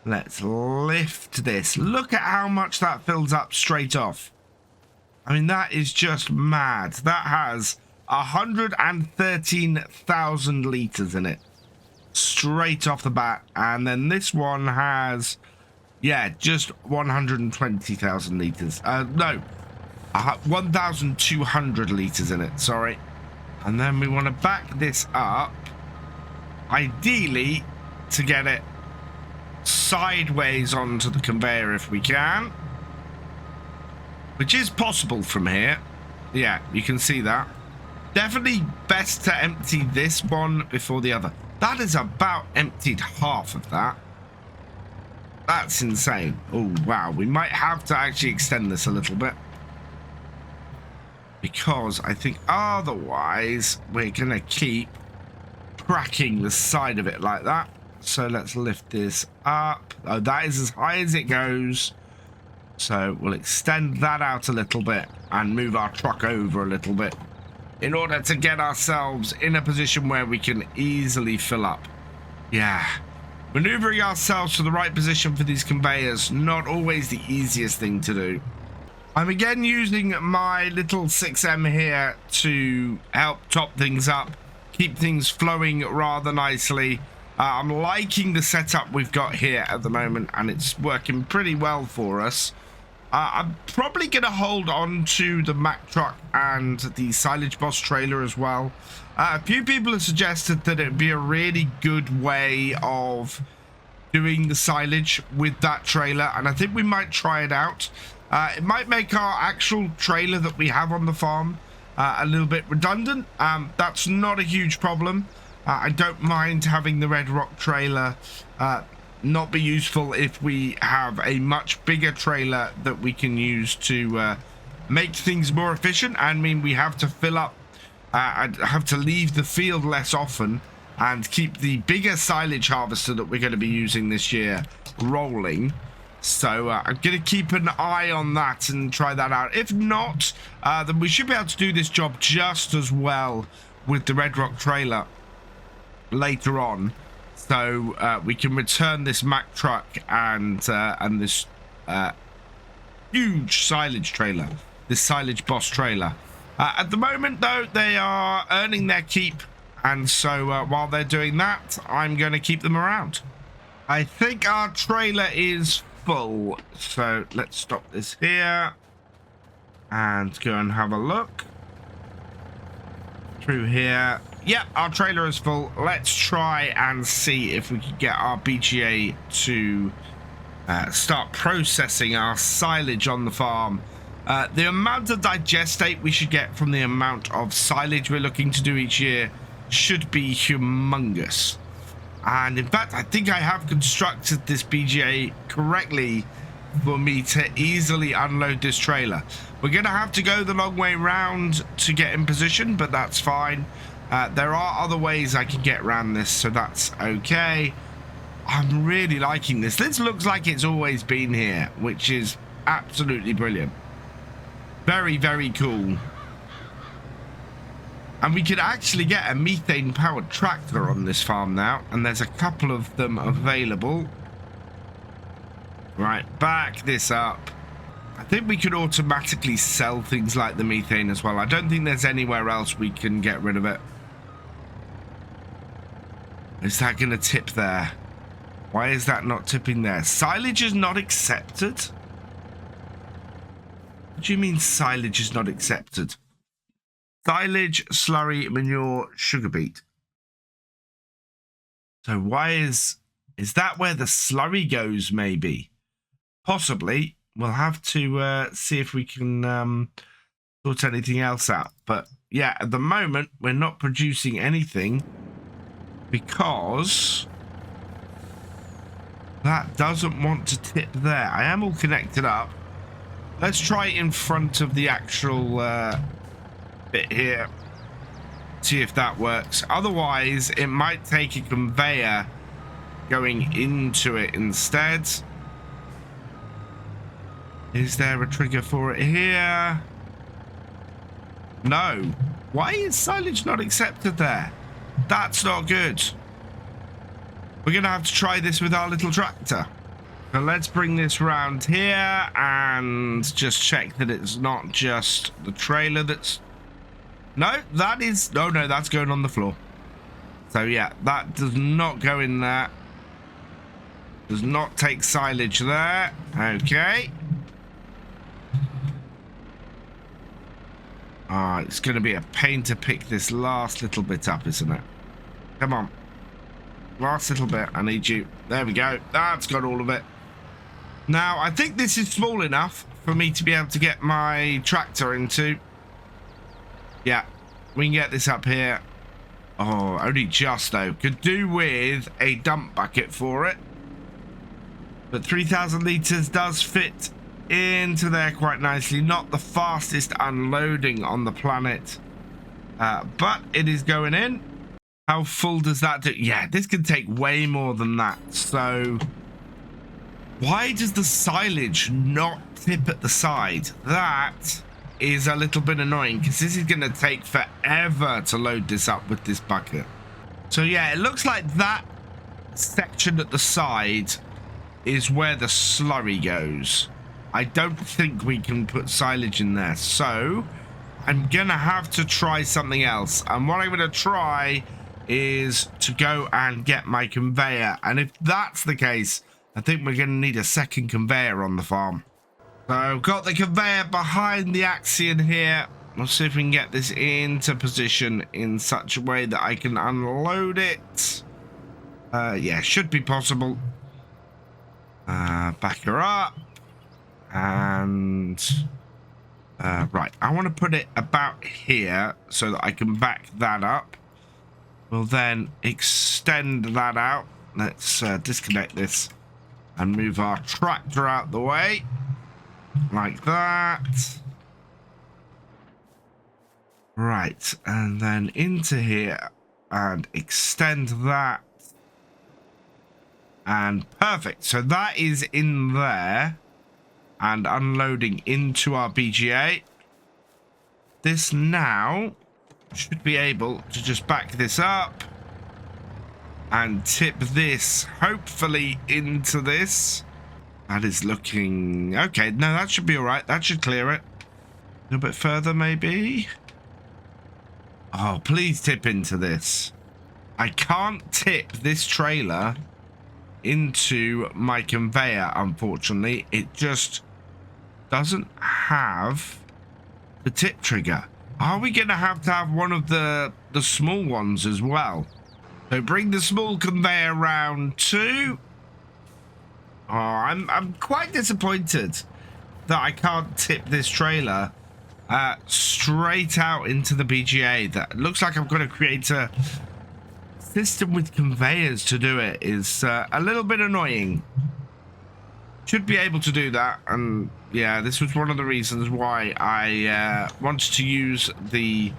Let's lift this. Look at how much that fills up straight off. I mean, that is just mad. That has 113,000 litres in it. Straight off the bat. And then this one has, yeah, just 120,000 litres. No, 1,200 litres in it, sorry. And then we want to back this up, ideally to get it sideways onto the conveyor if we can, which is possible from here. Yeah, you can see that. Definitely best to empty this one before the other. That is about emptied half of that. That's insane. Oh wow, we might have to actually extend this a little bit, because I think otherwise we're gonna keep cracking the side of it like that. So let's lift this up. Oh, that is as high as it goes. So we'll extend that out a little bit and move our truck over a little bit in order to get ourselves in a position where we can easily fill up. Yeah, maneuvering ourselves to the right position for these conveyors, not always the easiest thing to do. I'm again using my little 6M here to help top things up, keep things flowing rather nicely. I'm liking the setup we've got here at the moment, and it's working pretty well for us. I'm probably going to hold on to the Mack truck and the silage boss trailer as well. A few people have suggested that it'd be a really good way of doing the silage with that trailer, and I think we might try it out. It might make our actual trailer that we have on the farm a little bit redundant. That's not a huge problem. I don't mind having the Red Rock trailer not be useful if we have a much bigger trailer that we can use to make things more efficient. I mean, we have to fill up, I'd have to leave the field less often and keep the bigger silage harvester that we're going to be using this year rolling. So I'm going to keep an eye on that and try that out. If not, then we should be able to do this job just as well with the Red Rock trailer later on. So we can return this Mack truck and this huge silage trailer, this silage boss trailer, At the moment, though, they are earning their keep. And so while they're doing that, I'm going to keep them around. I think our trailer is full. So let's stop this here and go and have a look through here. Yep, our trailer is full. Let's try and see if we can get our BGA to start processing our silage on the farm. The amount of digestate we should get from the amount of silage we're looking to do each year should be humongous. And in fact, I think I have constructed this BGA correctly for me to easily unload this trailer. We're going to have to go the long way round to get in position, but that's fine. There are other ways I can get around this, so that's okay. I'm really liking this. This looks like it's always been here, which is absolutely brilliant. Very, very cool. And we could actually get a methane-powered tractor on this farm now, and there's a couple of them available. Right, back this up. I think we could automatically sell things like the methane as well. I don't think there's anywhere else we can get rid of it. Is that going to tip there? Why is that not tipping there? Silage is not accepted? What do you mean silage is not accepted? Silage, slurry, manure, sugar beet. So why is that where the slurry goes, maybe? Possibly. We'll have to see if we can sort anything else out. But yeah, at the moment, we're not producing anything because that doesn't want to tip there. I am all connected up. Let's try it in front of the actual bit here, see if that works. Otherwise it might take a conveyor going into it instead. Is there a trigger for it here? No. Why is silage not accepted there? That's not good. We're gonna have to try this with our little tractor. So let's bring this round here and just check that it's not just the trailer that's... No, that is... No, that's going on the floor. So yeah, that does not go in there. Does not take silage there. Okay. It's going to be a pain to pick this last little bit up, isn't it? Come on. Last little bit. I need you. There we go. That's got all of it. Now, I think this is small enough for me to be able to get my tractor into. Yeah, we can get this up here. Oh, only just though. Could do with a dump bucket for it. But 3,000 litres does fit into there quite nicely. Not the fastest unloading on the planet. But it is going in. How full does that do? Yeah, this can take way more than that. So why does the silage not tip at the side? That is a little bit annoying because this is going to take forever to load this up with this bucket. So yeah, it looks like that section at the side is where the slurry goes. I don't think we can put silage in there, so I'm gonna have to try something else. And what I'm gonna try is to go and get my conveyor, and if that's the case, I think we're gonna need a second conveyor on the farm. So I've got the conveyor behind the Axion here. We'll see if we can get this into position in such a way that I can unload it. Yeah, should be possible. Back her up. And right, I want to put it about here so that I can back that up. We'll then extend that out. Let's disconnect this and move our tractor out the way like that. Right, and then into here and extend that. And perfect. So that is in there and unloading into our BGA. This now should be able to just back this up and tip this hopefully into this. That is looking okay. No, that should be all right. That should clear it. A little bit further maybe. Oh, please tip into this. I can't tip this trailer into my conveyor, unfortunately. It just doesn't have the tip trigger. Are we going to have one of the small ones as well? So bring the small conveyor round too. Oh, I'm quite disappointed that I can't tip this trailer straight out into the BGA. That looks like I'm going to create a system with conveyors to do it. Is a little bit annoying. Should be able to do that, and yeah, this was one of the reasons why I wanted to use the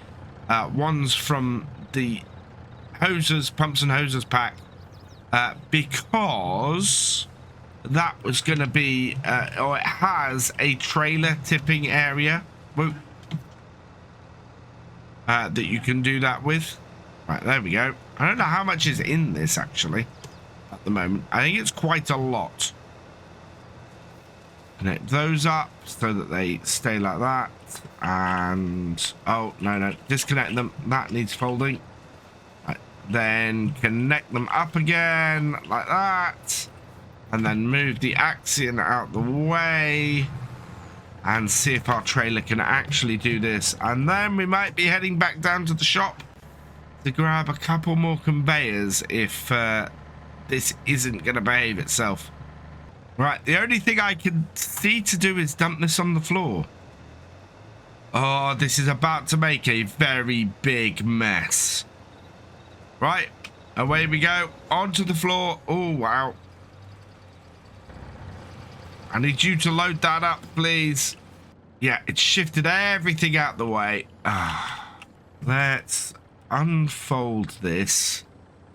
ones from the pumps and hoses pack, because that was going to be, or it has a trailer tipping area that you can do that with. Right, there we go. I don't know how much is in this actually at the moment. I think it's quite a lot. Connect those up so that they stay like that, and oh no, disconnect them. That needs folding. Right, then connect them up again like that, and then move the Axion out the way and see if our trailer can actually do this, and then we might be heading back down to the shop to grab a couple more conveyors if this isn't going to behave itself. Right, the only thing I can see to do is dump this on the floor. Oh, this is about to make a very big mess. Right, away we go. Onto the floor. Oh, wow. I need you to load that up, please. Yeah, it's shifted everything out the way. Let's unfold this.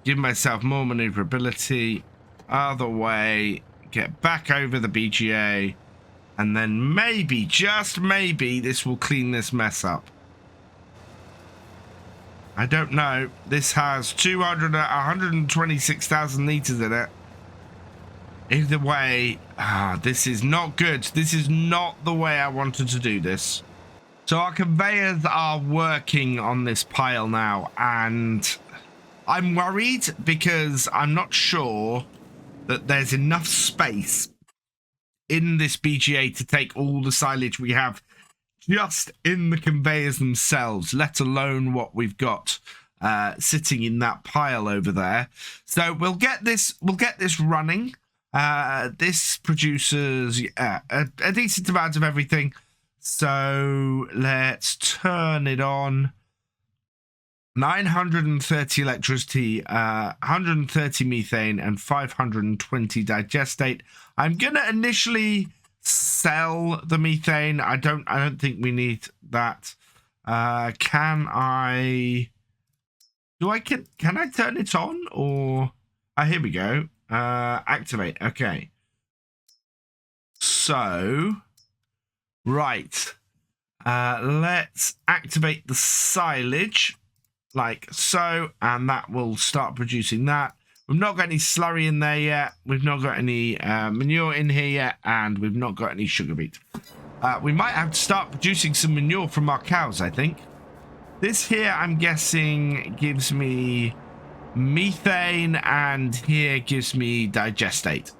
Give myself more maneuverability. Other way. Get back over the BGA, and then maybe, just maybe, this will clean this mess up. I don't know. This has 126,000 liters in it. Either way, this is not good. This is not the way I wanted to do this. So our conveyors are working on this pile now, and I'm worried because I'm not sure that there's enough space in this BGA to take all the silage we have just in the conveyors themselves, let alone what we've got sitting in that pile over there. So we'll get this running. This produces a decent amount of everything. So let's turn it on. 930 electricity, 130 methane, and 520 digestate. I'm gonna initially sell the methane. I don't think we need that. Can I turn it on, or here we go. Activate. Okay. So right. Let's activate the silage. Like so, and that will start producing that. We've not got any slurry in there yet. We've not got any manure in here yet, and we've not got any sugar beet. We might have to start producing some manure from our cows, I think. This here, I'm guessing, gives me methane, and here gives me digestate.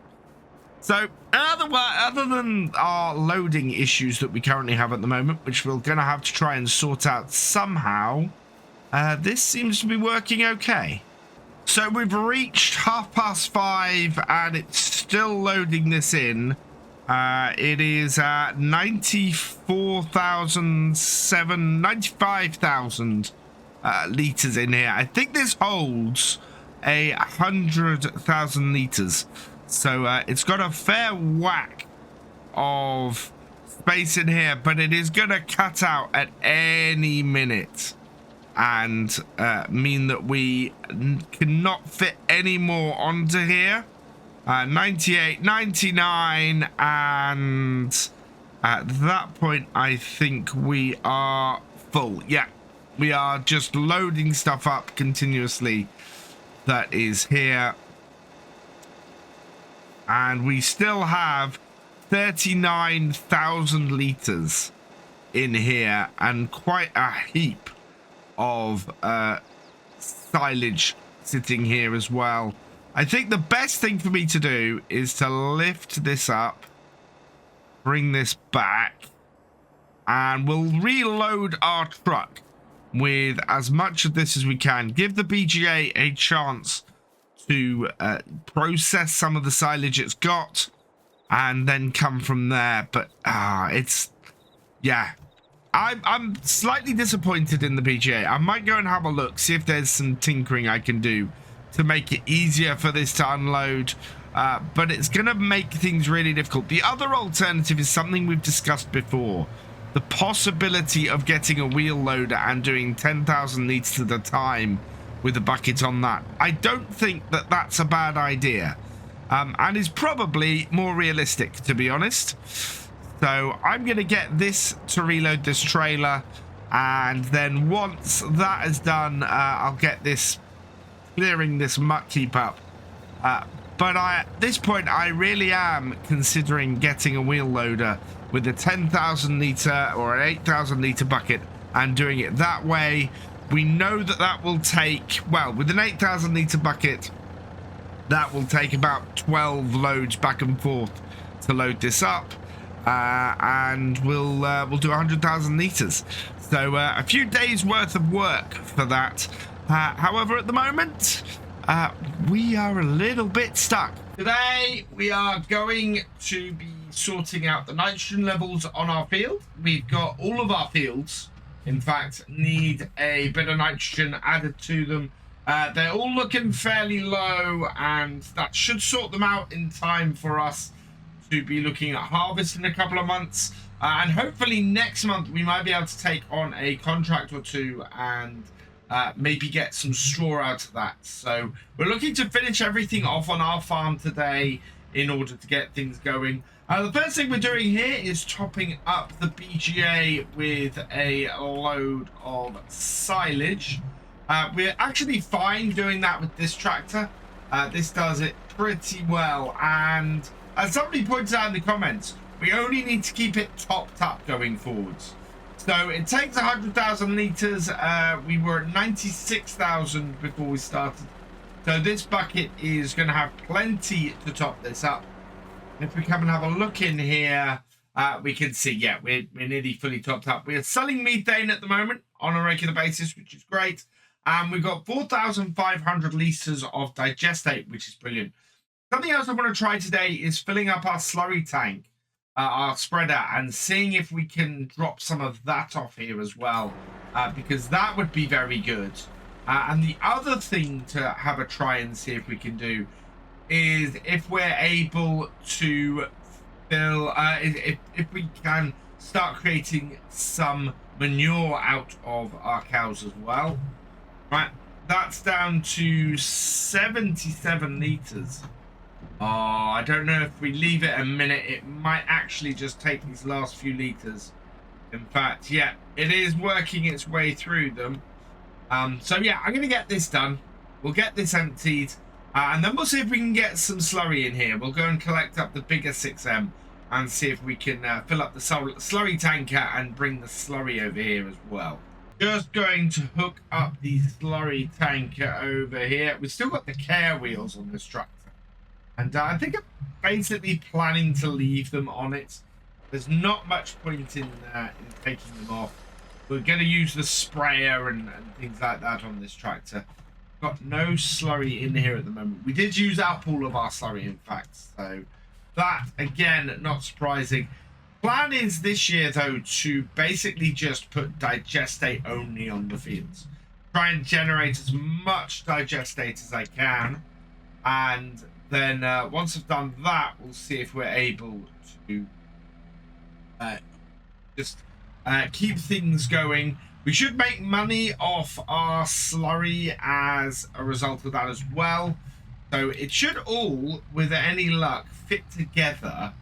So, other than our loading issues that we currently have at the moment, which we're going to have to try and sort out somehow, this seems to be working okay. So we've reached 5:30 and it's still loading this in. It is at 95,000 liters in here. I think this holds 100,000 liters. So it's got a fair whack of space in here, but it is going to cut out at any minute and mean that we cannot fit any more onto here. 98, 99, and at that point I think we are full. Yeah, we are just loading stuff up continuously that is here, and we still have 39,000 liters in here and quite a heap of silage sitting here as well. I think the best thing for me to do is to lift this up, bring this back, and we'll reload our truck with as much of this as we can. Give the BGA a chance to process some of the silage it's got, and then come from there. But yeah, I'm slightly disappointed in the BGA. I might go and have a look, see if there's some tinkering I can do to make it easier for this to unload, but it's gonna make things really difficult. The other alternative is something we've discussed before, the possibility of getting a wheel loader and doing 10,000 litres at a time with a bucket on that. I don't think that that's a bad idea, and is probably more realistic, to be honest. So I'm going to get this to reload this trailer, and then once that is done, I'll get this clearing this muck heap up. But at this point, I really am considering getting a wheel loader with a 10,000 litre or an 8,000 litre bucket and doing it that way. We know that that will take, well, with an 8,000 litre bucket, that will take about 12 loads back and forth to load this up. And we'll do 100,000 litres. So a few days worth of work for that. However, at the moment, we are a little bit stuck. Today, we are going to be sorting out the nitrogen levels on our field. We've got all of our fields, in fact, need a bit of nitrogen added to them. They're all looking fairly low, and that should sort them out in time for us to be looking at harvest in a couple of months. And hopefully next month we might be able to take on a contract or two and maybe get some straw out of that. So we're looking to finish everything off on our farm today in order to get things going. The first thing we're doing here is topping up the BGA with a load of silage. We're actually fine doing that with this tractor. This does it pretty well, and as somebody points out in the comments, we only need to keep it topped up going forwards. So it takes 100,000 litres. We were at 96,000 before we started. So this bucket is going to have plenty to top this up. If we come and have a look in here, we can see, yeah, we're nearly fully topped up. We are selling methane at the moment on a regular basis, which is great. And we've got 4,500 litres of digestate, which is brilliant. Something else I want to try today is filling up our slurry tank, our spreader, and seeing if we can drop some of that off here as well, because that would be very good. And the other thing to have a try and see if we can do is if we're able to fill, if we can start creating some manure out of our cows as well. Right, that's down to 77 litres. Oh, I don't know if we leave it a minute, it might actually just take these last few litres. In fact, yeah, it is working its way through them. So yeah, I'm going to get this done. We'll get this emptied, and then we'll see if we can get some slurry in here. We'll go and collect up the bigger 6M and see if we can fill up the slurry tanker and bring the slurry over here as well. Just going to hook up the slurry tanker over here. We've still got the care wheels on this tractor. And I think I'm basically planning to leave them on it. There's not much point in taking them off. We're going to use the sprayer and things like that on this tractor. Got no slurry in here at the moment. We did use up all of our slurry, in fact. So that, again, not surprising. Plan is this year, though, to basically just put digestate only on the fields. Try and generate as much digestate as I can. And then once I've done that, we'll see if we're able to just keep things going. We should make money off our slurry as a result of that as well. So it should all, with any luck, fit together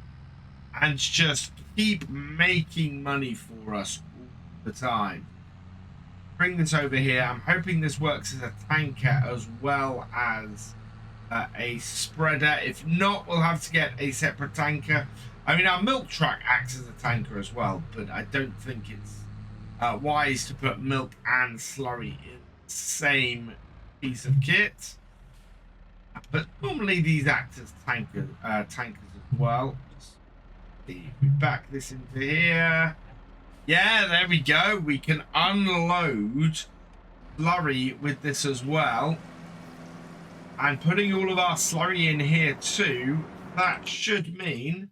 and just keep making money for us all the time. Bring this over here. I'm hoping this works as a tanker as well as a spreader. If not, we'll have to get a separate tanker. I mean, our milk truck acts as a tanker as well, but I don't think it's wise to put milk and slurry in the same piece of kit. But normally these act as tankers as well. Just see if we back this into here. Yeah, there we go. We can unload slurry with this as well. And putting all of our slurry in here too, that should mean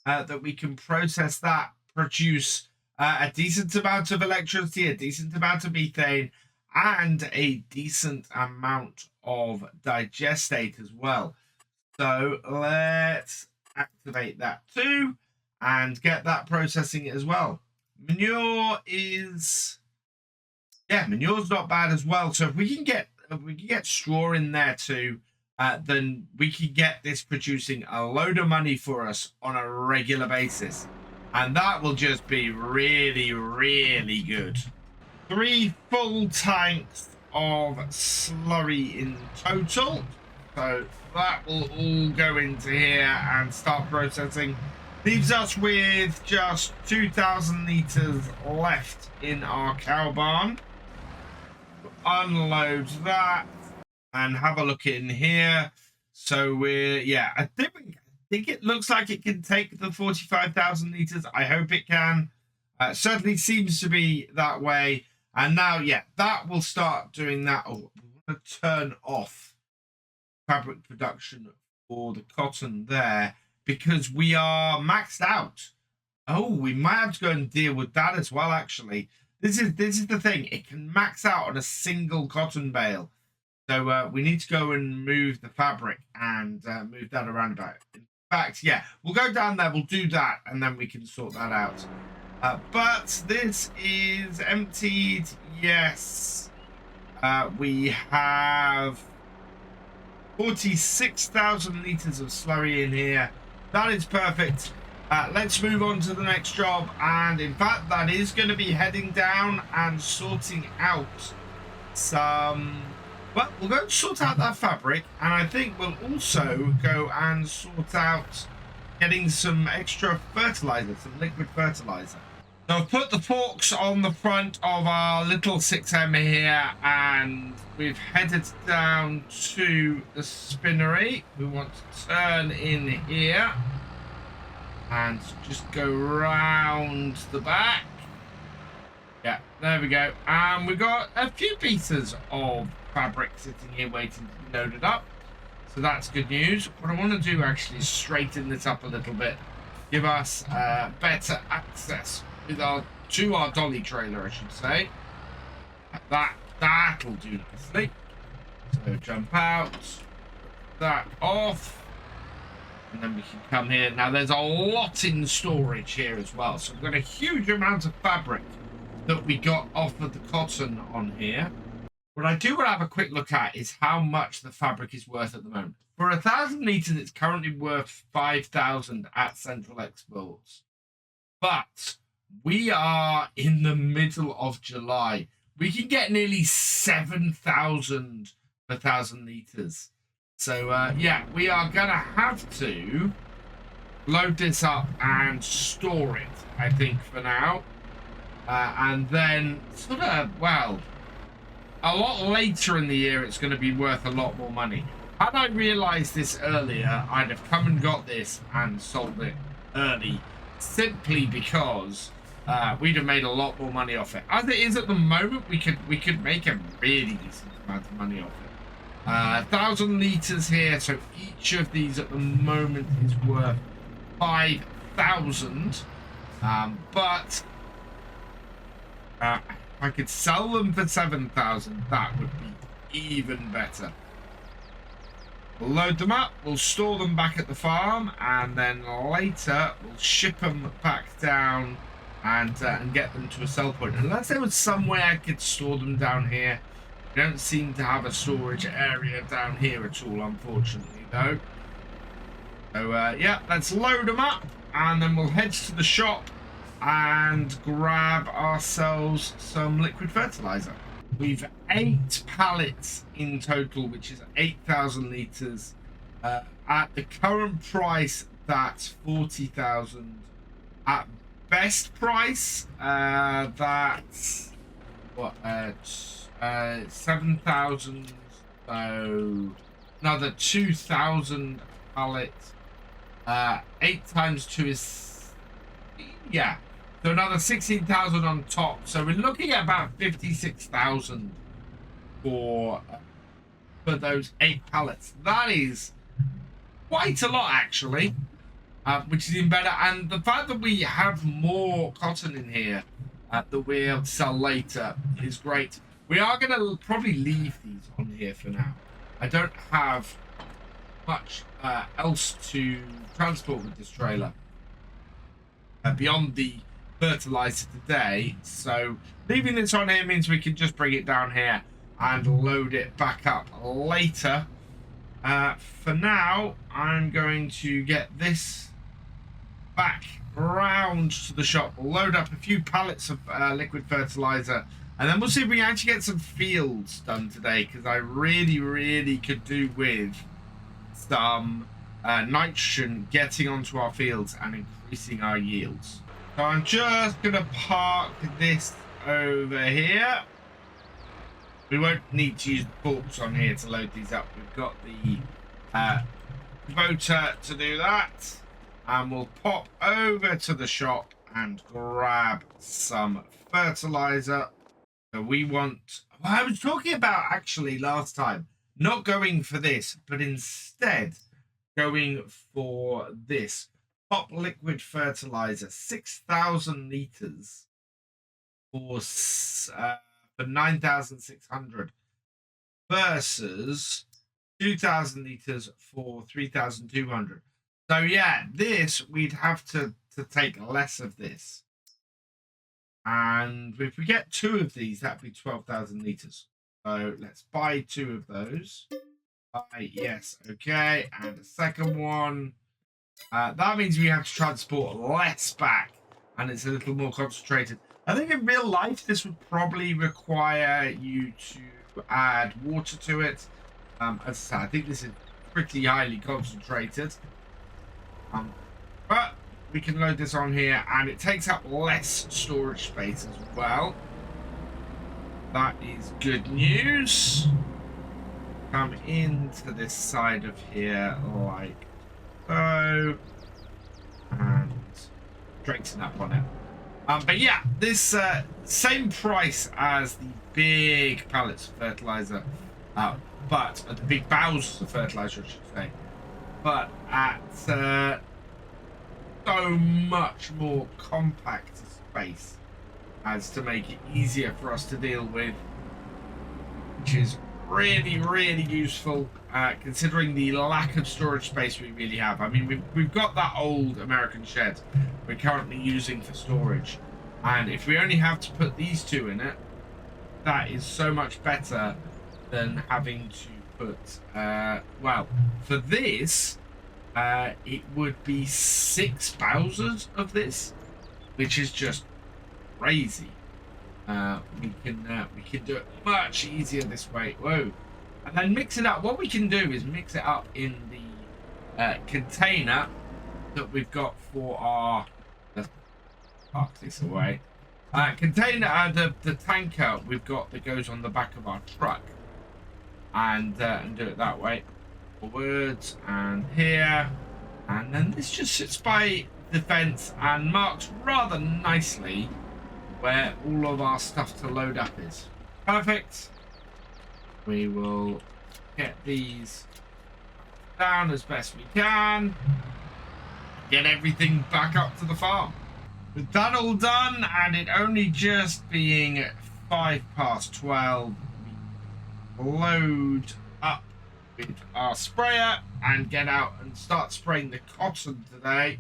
that we can process that, produce a decent amount of electricity, a decent amount of methane, and a decent amount of digestate as well. So let's activate that too and get that processing as well. Manure is, yeah, manure's not bad as well. So if we can get straw in there too, then we can get this producing a load of money for us on a regular basis. And that will just be really, really good. 3 full tanks of slurry in total. So that will all go into here and start processing. Leaves us with just 2,000 litres left in our cow barn. Unload that and have a look in here. So we're, yeah, I think it looks like it can take the 45,000 litres. I hope it can. Certainly seems to be that way. And now, yeah, that will start doing that. Oh, we want to turn off fabric production for the cotton there because we are maxed out. Oh, we might have to go and deal with that as well, actually. This is the thing. It can max out on a single cotton bale. So we need to go and move the fabric and move that around about. In fact, yeah, we'll go down there. We'll do that, and then we can sort that out. But this is emptied. Yes. We have 46,000 litres of slurry in here. That is perfect. Let's move on to the next job. And in fact, that is going to be heading down and sorting out some... Well, we'll go and sort out that fabric. And I think we'll also go and sort out getting some extra fertilizer, some liquid fertilizer. So I've put the forks on the front of our little 6M here, and we've headed down to the spinnery. We want to turn in here and just go round the back. Yeah, there we go. And we've got a few pieces of fabric sitting here waiting to be loaded up. So that's good news. What I want to do actually is straighten this up a little bit, give us better access with our dolly trailer, I should say. That'll do nicely. So jump out, that off, and then we can come here. Now there's a lot in storage here as well, so we've got a huge amount of fabric that we got off of the cotton on here. What I do want to have a quick look at is how much the fabric is worth at the moment. For 1,000 litres, it's currently worth 5,000 at Central Exports. But we are in the middle of July. We can get nearly 7,000 per 1,000 litres. So, yeah, we are going to have to load this up and store it, I think, for now. And then, sort of, well, a lot later in the year, it's going to be worth a lot more money. Had I realised this earlier, I'd have come and got this and sold it early, simply because we'd have made a lot more money off it. As it is at the moment, we could make a really decent amount of money off it. 1,000 litres here, so each of these at the moment is worth 5,000. But if I could sell them for 7,000, that would be even better. We'll load them up, we'll store them back at the farm, and then later we'll ship them back down and get them to a sell point. Unless there was somewhere I could store them down here. We don't seem to have a storage area down here at all, unfortunately, though. So, yeah, let's load them up, and then we'll head to the shop and grab ourselves some liquid fertilizer. We've 8 pallets in total, which is 8,000 litres. At the current price, that's 40,000. At best price. That's what 7,000. So another 2,000 pallets. 8 times 2 is, yeah. So another 16,000 on top. So we're looking at about 56,000 for those 8 pallets. That is quite a lot, actually, which is even better. And the fact that we have more cotton in here that we're able to sell later is great. We are going to probably leave these on here for now. I don't have much else to transport with this trailer beyond the fertilizer today, so leaving this on here means we can just bring it down here and load it back up later. For now, I'm going to get this back round to the shop, load up a few pallets of liquid fertilizer, and then we'll see if we can actually get some fields done today, because I really could do with some nitrogen getting onto our fields and increasing our yields. So I'm just going to park this over here. We won't need to use bolts on here to load these up. We've got the motor to do that. And we'll pop over to the shop and grab some fertilizer. So we want... Well, I was talking about actually last time, not going for this, but instead going for this. Top liquid fertilizer, 6,000 liters for 9,600 versus 2,000 liters for 3,200. So yeah, this we'd have to take less of this, and if we get 2 of these, that'd be 12,000 liters. So let's buy 2 of those. Buy, yes, okay, and a second one. That means we have to transport less back, and it's a little more concentrated. I think in real life, this would probably require you to add water to it. As I said, I think this is pretty highly concentrated. But we can load this on here, and it takes up less storage space as well. That is good news. Come into this side of here like so, and straighten up on it. But yeah, this same price as the big pallets of fertilizer, but the big bowls of fertilizer, I should say, but at so much more compact space as to make it easier for us to deal with, which is really useful, considering the lack of storage space we really have. I mean, we've got that old American shed we're currently using for storage, and if we only have to put these 2 in it, that is so much better than having to put well, for this it would be 6 Bowsers of this, which is just crazy. We can do it much easier this way. Whoa. And then mix it up. What we can do is mix it up in the container that we've got for our... Let's park this away. Container, the tanker we've got that goes on the back of our truck. And do it that way. Forwards and here. And then this just sits by the fence and marks rather nicely where all of our stuff to load up is. Perfect. We will get these down as best we can. Get everything back up to the farm. With that all done, and it only just being 12:05, we load up with our sprayer and get out and start spraying the cotton today.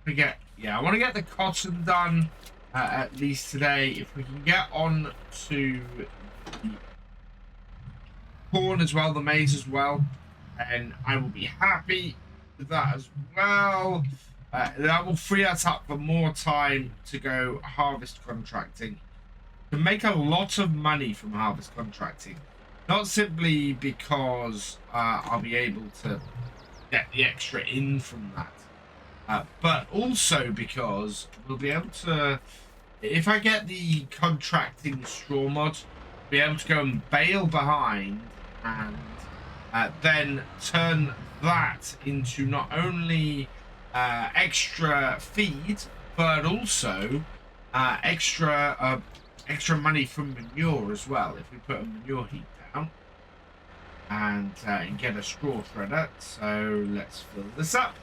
I want to get the cotton done at least today. If we can get on to the corn as well, the maize as well, and I will be happy with that as well. That will free us up for more time to go harvest contracting, to make a lot of money from harvest contracting. Not simply because I'll be able to get the extra in from that, but also because we'll be able to, if I get the contracting straw mod, be able to go and bale behind and then turn that into not only extra feed, but also extra money from manure as well. If we put a manure heap down and get a straw shredder. So let's fill this up.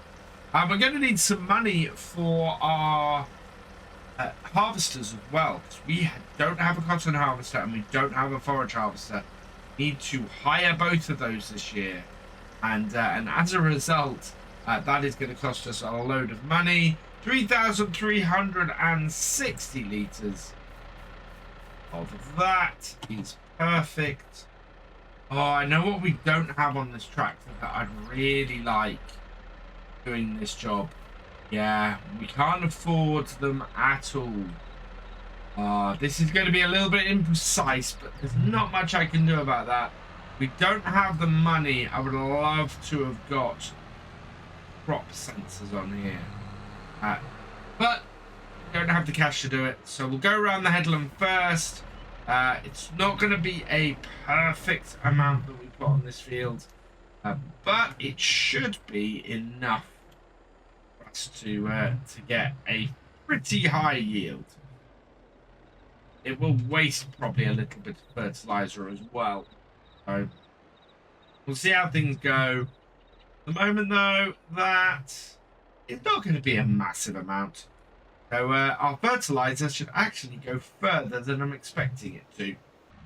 We're going to need some money for our harvesters as well, because we don't have a cotton harvester and we don't have a forage harvester. We need to hire both of those this year, and as a result, that is going to cost us a load of money. 3,360 litres of that is perfect. Oh, I know what we don't have on this tractor that I'd really like doing this job. Yeah, we can't afford them at all. This is going to be a little bit imprecise, but there's not much I can do about that. We don't have the money. I would love to have got crop sensors on here. But we don't have the cash to do it. So we'll go around the headland first. It's not going to be a perfect amount that we've got on this field, but it should be enough for us to get a pretty high yield. It will waste probably a little bit of fertilizer as well. So we'll see how things go. At the moment, though, that it's not going to be a massive amount. So our fertilizer should actually go further than I'm expecting it to.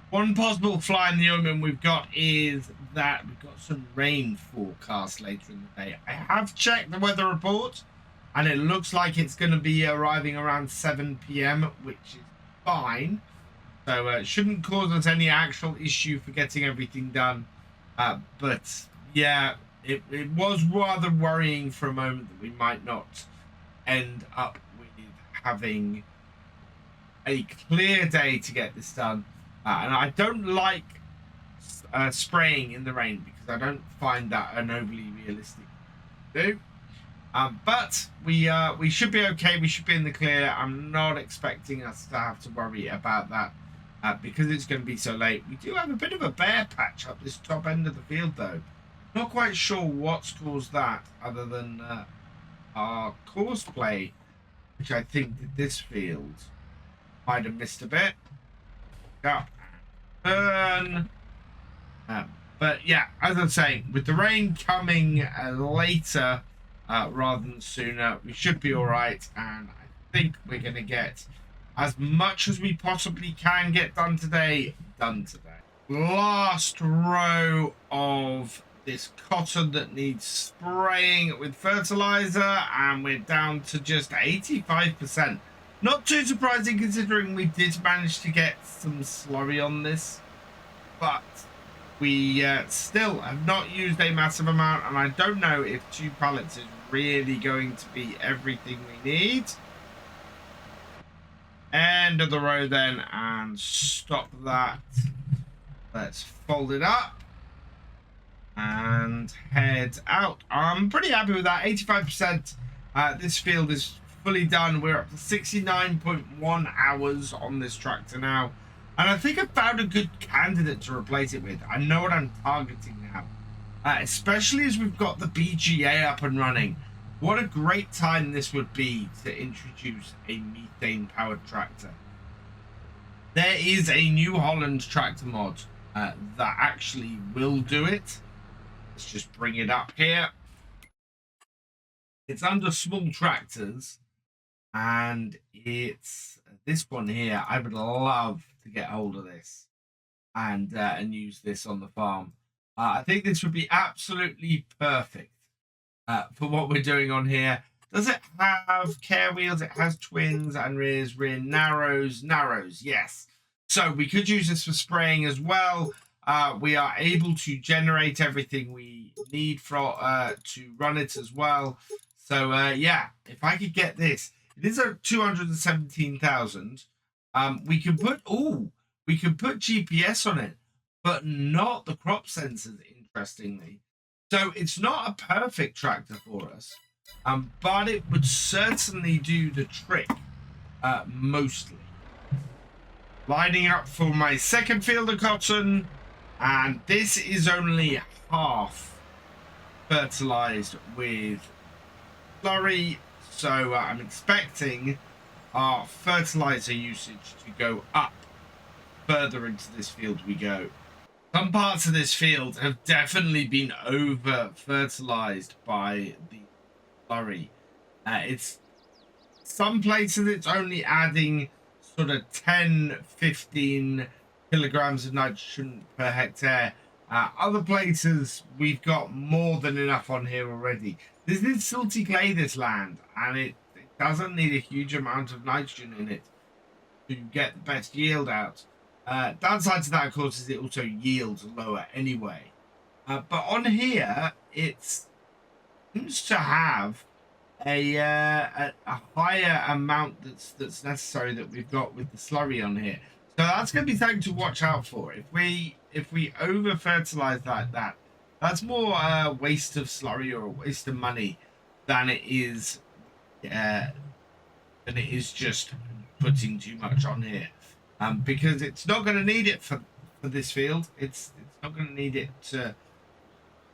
One possible fly in the ointment we've got is that we've got some rain forecast later in the day. I have checked the weather report, and it looks like it's going to be arriving around 7 p.m, which is fine. So it shouldn't cause us any actual issue for getting everything done. But yeah, it was rather worrying for a moment that we might not end up with having a clear day to get this done. And I don't like spraying in the rain, because I don't find that an overly realistic thing to do. But we should be okay. We should be in the clear. I'm not expecting us to have to worry about that because it's going to be so late. We do have a bit of a bare patch up this top end of the field, though. Not quite sure what's caused that, other than our course play, which I think that this field might have missed a bit. Up and turn. But yeah, as I'm saying, with the rain coming later rather than sooner, we should be all right. And I think we're going to get as much as we possibly can get done today. Last row of this cotton that needs spraying with fertilizer, and we're down to just 85%. Not too surprising, considering we did manage to get some slurry on this, but we still have not used a massive amount, and I don't know if 2 pallets is really going to be everything we need. End of the row then, and stop that. Let's fold it up and head out. I'm pretty happy with that. 85%. This field is fully done. We're up to 69.1 hours on this tractor now, and I think I found a good candidate to replace it with. I know what I'm targeting now, especially as we've got the BGA up and running. What a great time this would be to introduce a methane powered tractor. There is a New Holland tractor mod that actually will do it. Let's just bring it up here. It's under small tractors, and it's this one here. I would love to get hold of this and use this on the farm. I think this would be absolutely perfect for what we're doing on here. Does it have care wheels? It has twins and rear narrows. Yes. So we could use this for spraying as well. We are able to generate everything we need for to run it as well. So yeah, if I could get this, it is a 217,000. We can put GPS on it, but not the crop sensors, interestingly. So it's not a perfect tractor for us, but it would certainly do the trick, mostly. Lining up for my second field of cotton, and this is only half fertilized with slurry, so I'm expecting our fertilizer usage to go up. Further into this field we go. Some parts of this field have definitely been over fertilized by the slurry. It's some places it's only adding sort of 10-15 kilograms of nitrogen per hectare. Other places we've got more than enough on here already. This is silty clay, this land, and it doesn't need a huge amount of nitrogen in it to get the best yield out. Downside to that, of course, is it also yields lower anyway. But on here, it seems to have a higher amount that's necessary that we've got with the slurry on here. So that's going to be something to watch out for. If we over fertilize like that, that's more a waste of slurry or a waste of money than it is just putting too much on here. Because it's not going to need it for this field. It's not going to need it to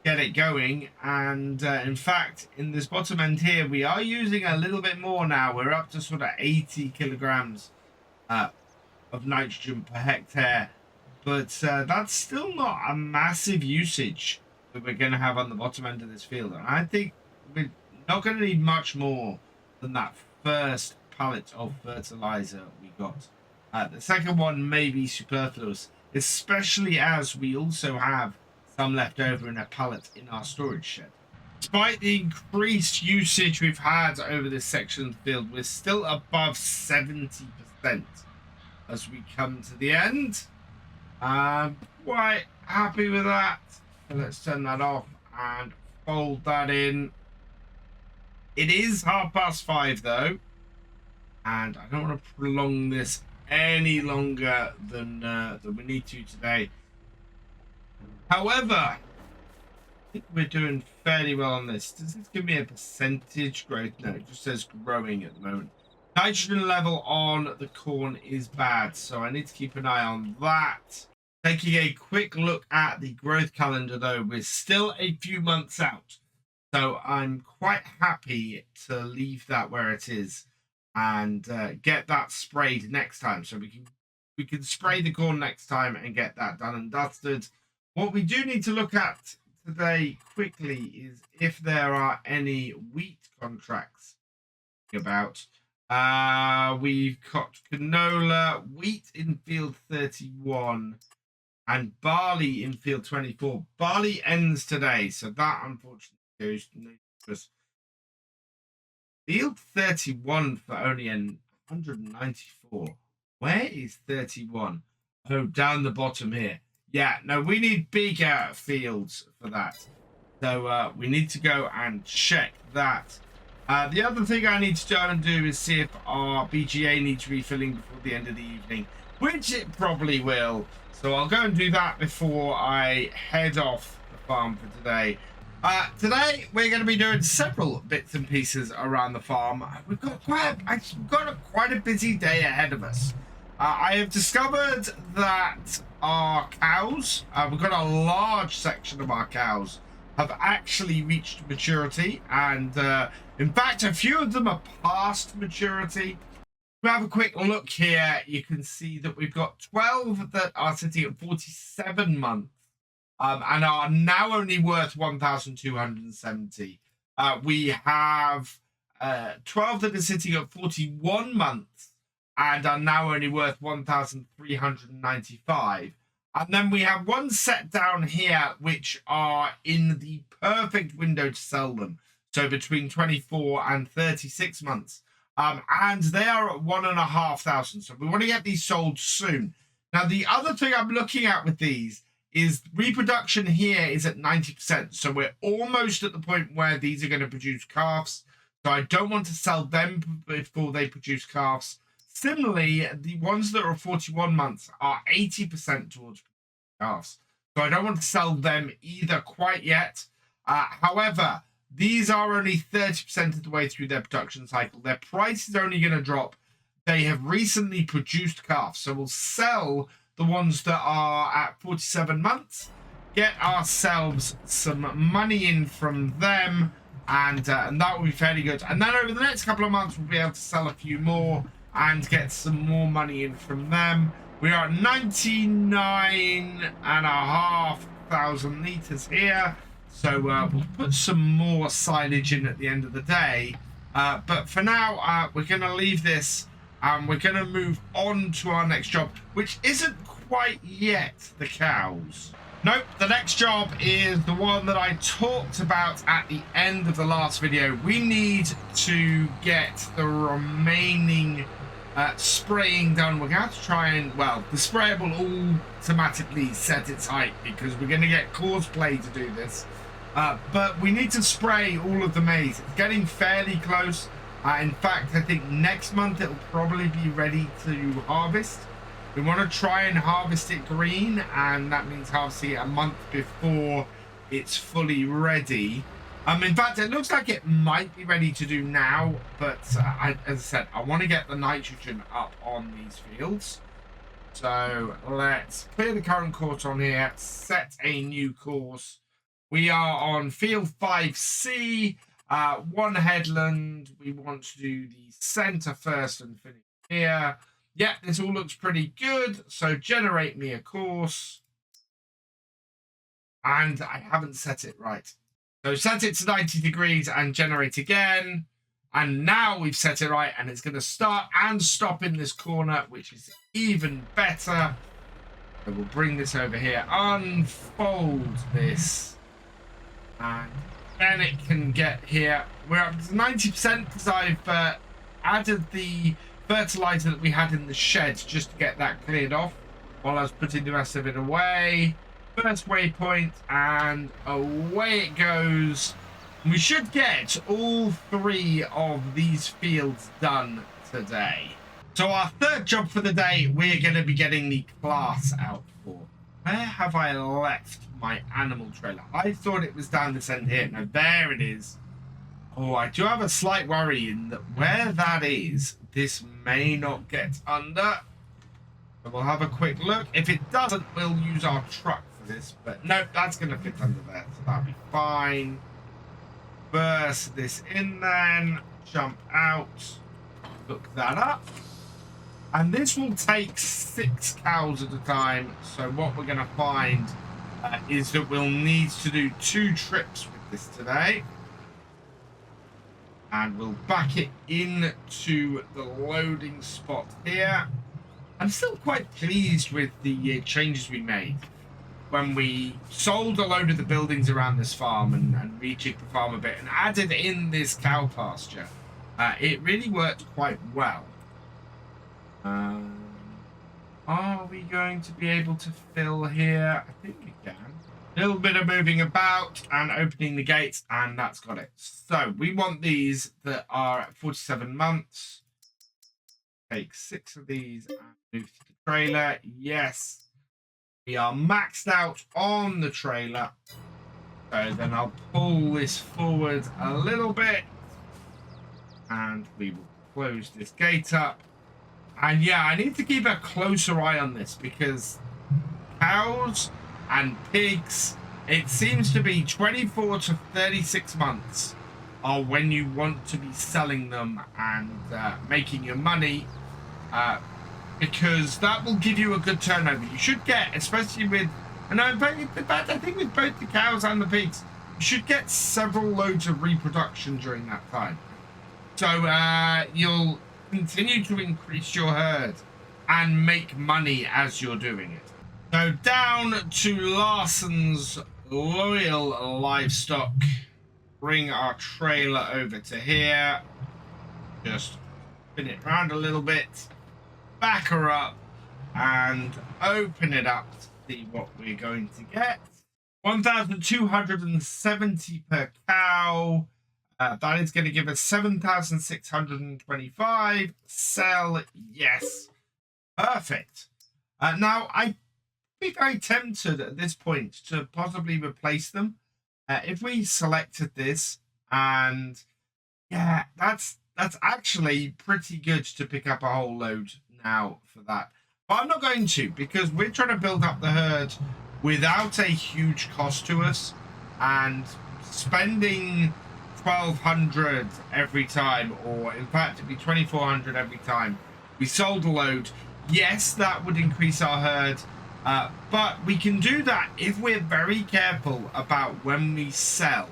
get it going. And in fact, in this bottom end here, we are using a little bit more now. We're up to sort of 80 kilograms of nitrogen per hectare. But that's still not a massive usage that we're going to have on the bottom end of this field. And I think we're not going to need much more than that first pallet of fertilizer we got. The second one may be superfluous, especially as we also have some left over in a pallet in our storage shed. Despite the increased usage we've had over this section of the field, we're still above 70% as we come to the end. I'm quite happy with that. So let's turn that off and fold that in. It is 5:30 though, and I don't want to prolong this any longer than we need to today. However, I think we're doing fairly well on this. Does this give me a percentage growth? No, it just says growing at the moment. Nitrogen level on the corn is bad, so I need to keep an eye on that. Taking a quick look at the growth calendar though, we're still a few months out, so I'm quite happy to leave that where it is and get that sprayed next time, so we can spray the corn next time and get that done and dusted. What we do need to look at today quickly is if there are any wheat contracts about. We've got canola, wheat in field 31 and barley in field 24. Barley ends today, so that unfortunately goes to field 31 for only 194. Where is 31? Oh, down the bottom here. Yeah, no, we need bigger fields for that. So we need to go and check that. The other thing I need to go and do is see if our BGA needs refilling before the end of the evening, which it probably will. So I'll go and do that before I head off the farm for today. Today we're going to be doing several bits and pieces around the farm. We've got quite a busy day ahead of us. I have discovered that our cows, we've got a large section of our cows have actually reached maturity, and in fact a few of them are past maturity. If we have a quick look here, you can see that we've got 12 that are sitting at 47 months and are now only worth 1,270. We have 12 that are sitting at 41 months and are now only worth 1,395. And then we have one set down here which are in the perfect window to sell them, so between 24 and 36 months. And they are at 1,500. So we want to get these sold soon. Now, the other thing I'm looking at with these is reproduction here is at 90%. So we're almost at the point where these are going to produce calves. So I don't want to sell them before they produce calves. Similarly, the ones that are 41 months are 80% towards calves. So I don't want to sell them either quite yet. However, These are only 30% of the way through their production cycle. Their price is only going to drop. They have recently produced calves, so we'll sell the ones that are at 47 months, get ourselves some money in from them, and that will be fairly good. And then over the next couple of months, we'll be able to sell a few more and get some more money in from them. We are at 99,500 litres here. So we'll put some more silage in at the end of the day. But for now, we're going to leave this and we're going to move on to our next job, which isn't quite yet the cows. Nope, the next job is the one that I talked about at the end of the last video. We need to get the remaining spraying done. We're going to have to try and, well, the sprayer will automatically set its height because we're going to get cosplay to do this. But we need to spray all of the maize. It's getting fairly close. In fact, I think next month it'll probably be ready to harvest. We want to try and harvest it green, and that means harvesting it a month before it's fully ready. In fact, it looks like it might be ready to do now, but as I said, I want to get the nitrogen up on these fields. So let's clear the current course on here, set a new course. We are on field 5C, one headland. We want to do the center first and finish here. Yeah, this all looks pretty good. So generate me a course. And I haven't set it right. So set it to 90 degrees and generate again. And now we've set it right, and it's going to start and stop in this corner, which is even better. So we'll bring this over here, unfold this, and then it can get here. We're up to 90% because I've added the fertilizer that we had in the shed just to get that cleared off while I was putting the rest of it away. First waypoint, and away it goes. We should get all 3 of these fields done today. So our third job for the day, we're going to be getting the class out for. Where have I left my animal trailer? I thought it was down this end here. No, there it is. Oh, I do have a slight worry in that where that is, this may not get under. So we'll have a quick look. If it doesn't, we'll use our truck for this. But no, that's going to fit under there. So that'll be fine. Burst this in then. Jump out. Hook that up. And this will take 6 cows at a time. So what we're going to find is that we'll need to do 2 trips with this today. And we'll back it into the loading spot here. I'm still quite pleased with the changes we made when we sold a load of the buildings around this farm and rejigged the farm a bit and added in this cow pasture. It really worked quite well. Are we going to be able to fill here? I think we can. A little bit of moving about and opening the gates, and that's got it. So we want these that are at 47 months. Take 6 of these and move to the trailer. Yes, we are maxed out on the trailer. So then I'll pull this forward a little bit, and we will close this gate up. And yeah, I need to keep a closer eye on this because cows and pigs, it seems to be 24 to 36 months are when you want to be selling them and making your money, because that will give you a good turnover. You should get, especially with, and in fact, I think with both the cows and the pigs, you should get several loads of reproduction during that time. So you'll continue to increase your herd and make money as you're doing it. So down to Larson's Loyal Livestock. Bring our trailer over to here. Just spin it around a little bit. Back her up and open it up to see what we're going to get. 1,270 per cow. That is going to give us 7,625. Sell, yes. Perfect. Now, I'd be very tempted at this point to possibly replace them. If we selected this And yeah, that's actually pretty good to pick up a whole load now for that. But I'm not going to, because we're trying to build up the herd without a huge cost to us, and spending 1,200 every time, or in fact it'd be 2,400 every time we sold a load. Yes, that would increase our herd, but we can do that if we're very careful about when we sell.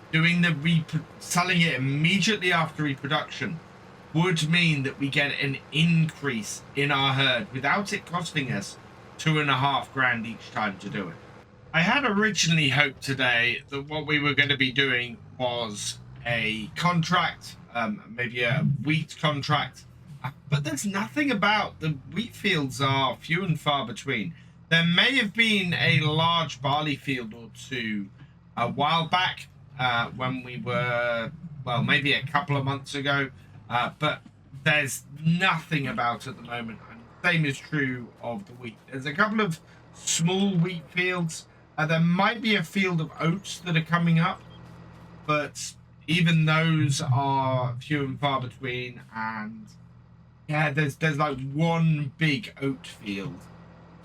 Doing the selling it immediately after reproduction would mean that we get an increase in our herd without it costing us $2.5 grand each time to do it. I had originally hoped today that what we were going to be doing was a contract, maybe a wheat contract, but there's nothing about the wheat fields are few and far between. There may have been a large barley field or two a while back, when we were, well, maybe a couple of months ago, but there's nothing about at the moment. And the same is true of the wheat. There's a couple of small wheat fields. There might be a field of oats that are coming up, but even those are few and far between. And yeah, there's like one big oat field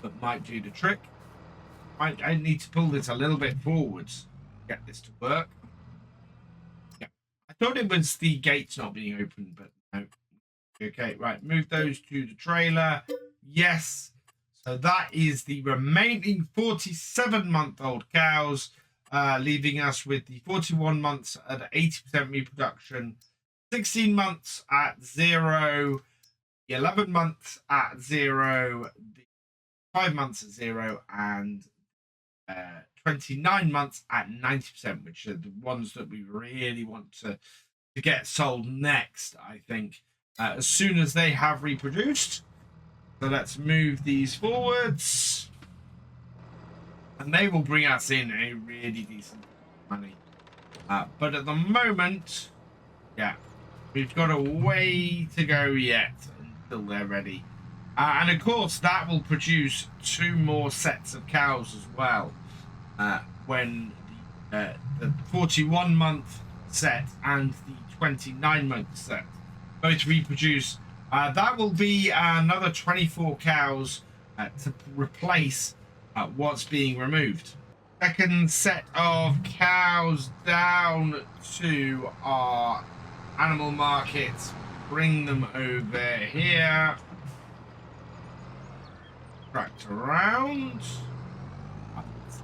that might do the trick. I need to pull this a little bit forwards to get this to work. I thought it was the gates not being open, but no. Okay, right. Move those to the trailer. Yes. So that is the remaining 47-month-old cows, leaving us with the 41 months at 80% reproduction, 16 months at 0, the 11 months at 0, the 5 months at 0, and 29 months at 90%, which are the ones that we really want to get sold next, I think, as soon as they have reproduced. So let's move these forwards, and they will bring us in a really decent money. But at the moment, yeah, we've got a way to go yet until they're ready. And of course, that will produce 2 more sets of cows as well. When the 41-month set and the 29-month set both reproduce, that will be another 24 cows to replace what's being removed. Second set of cows down to our animal markets. Bring them over here. Tract around.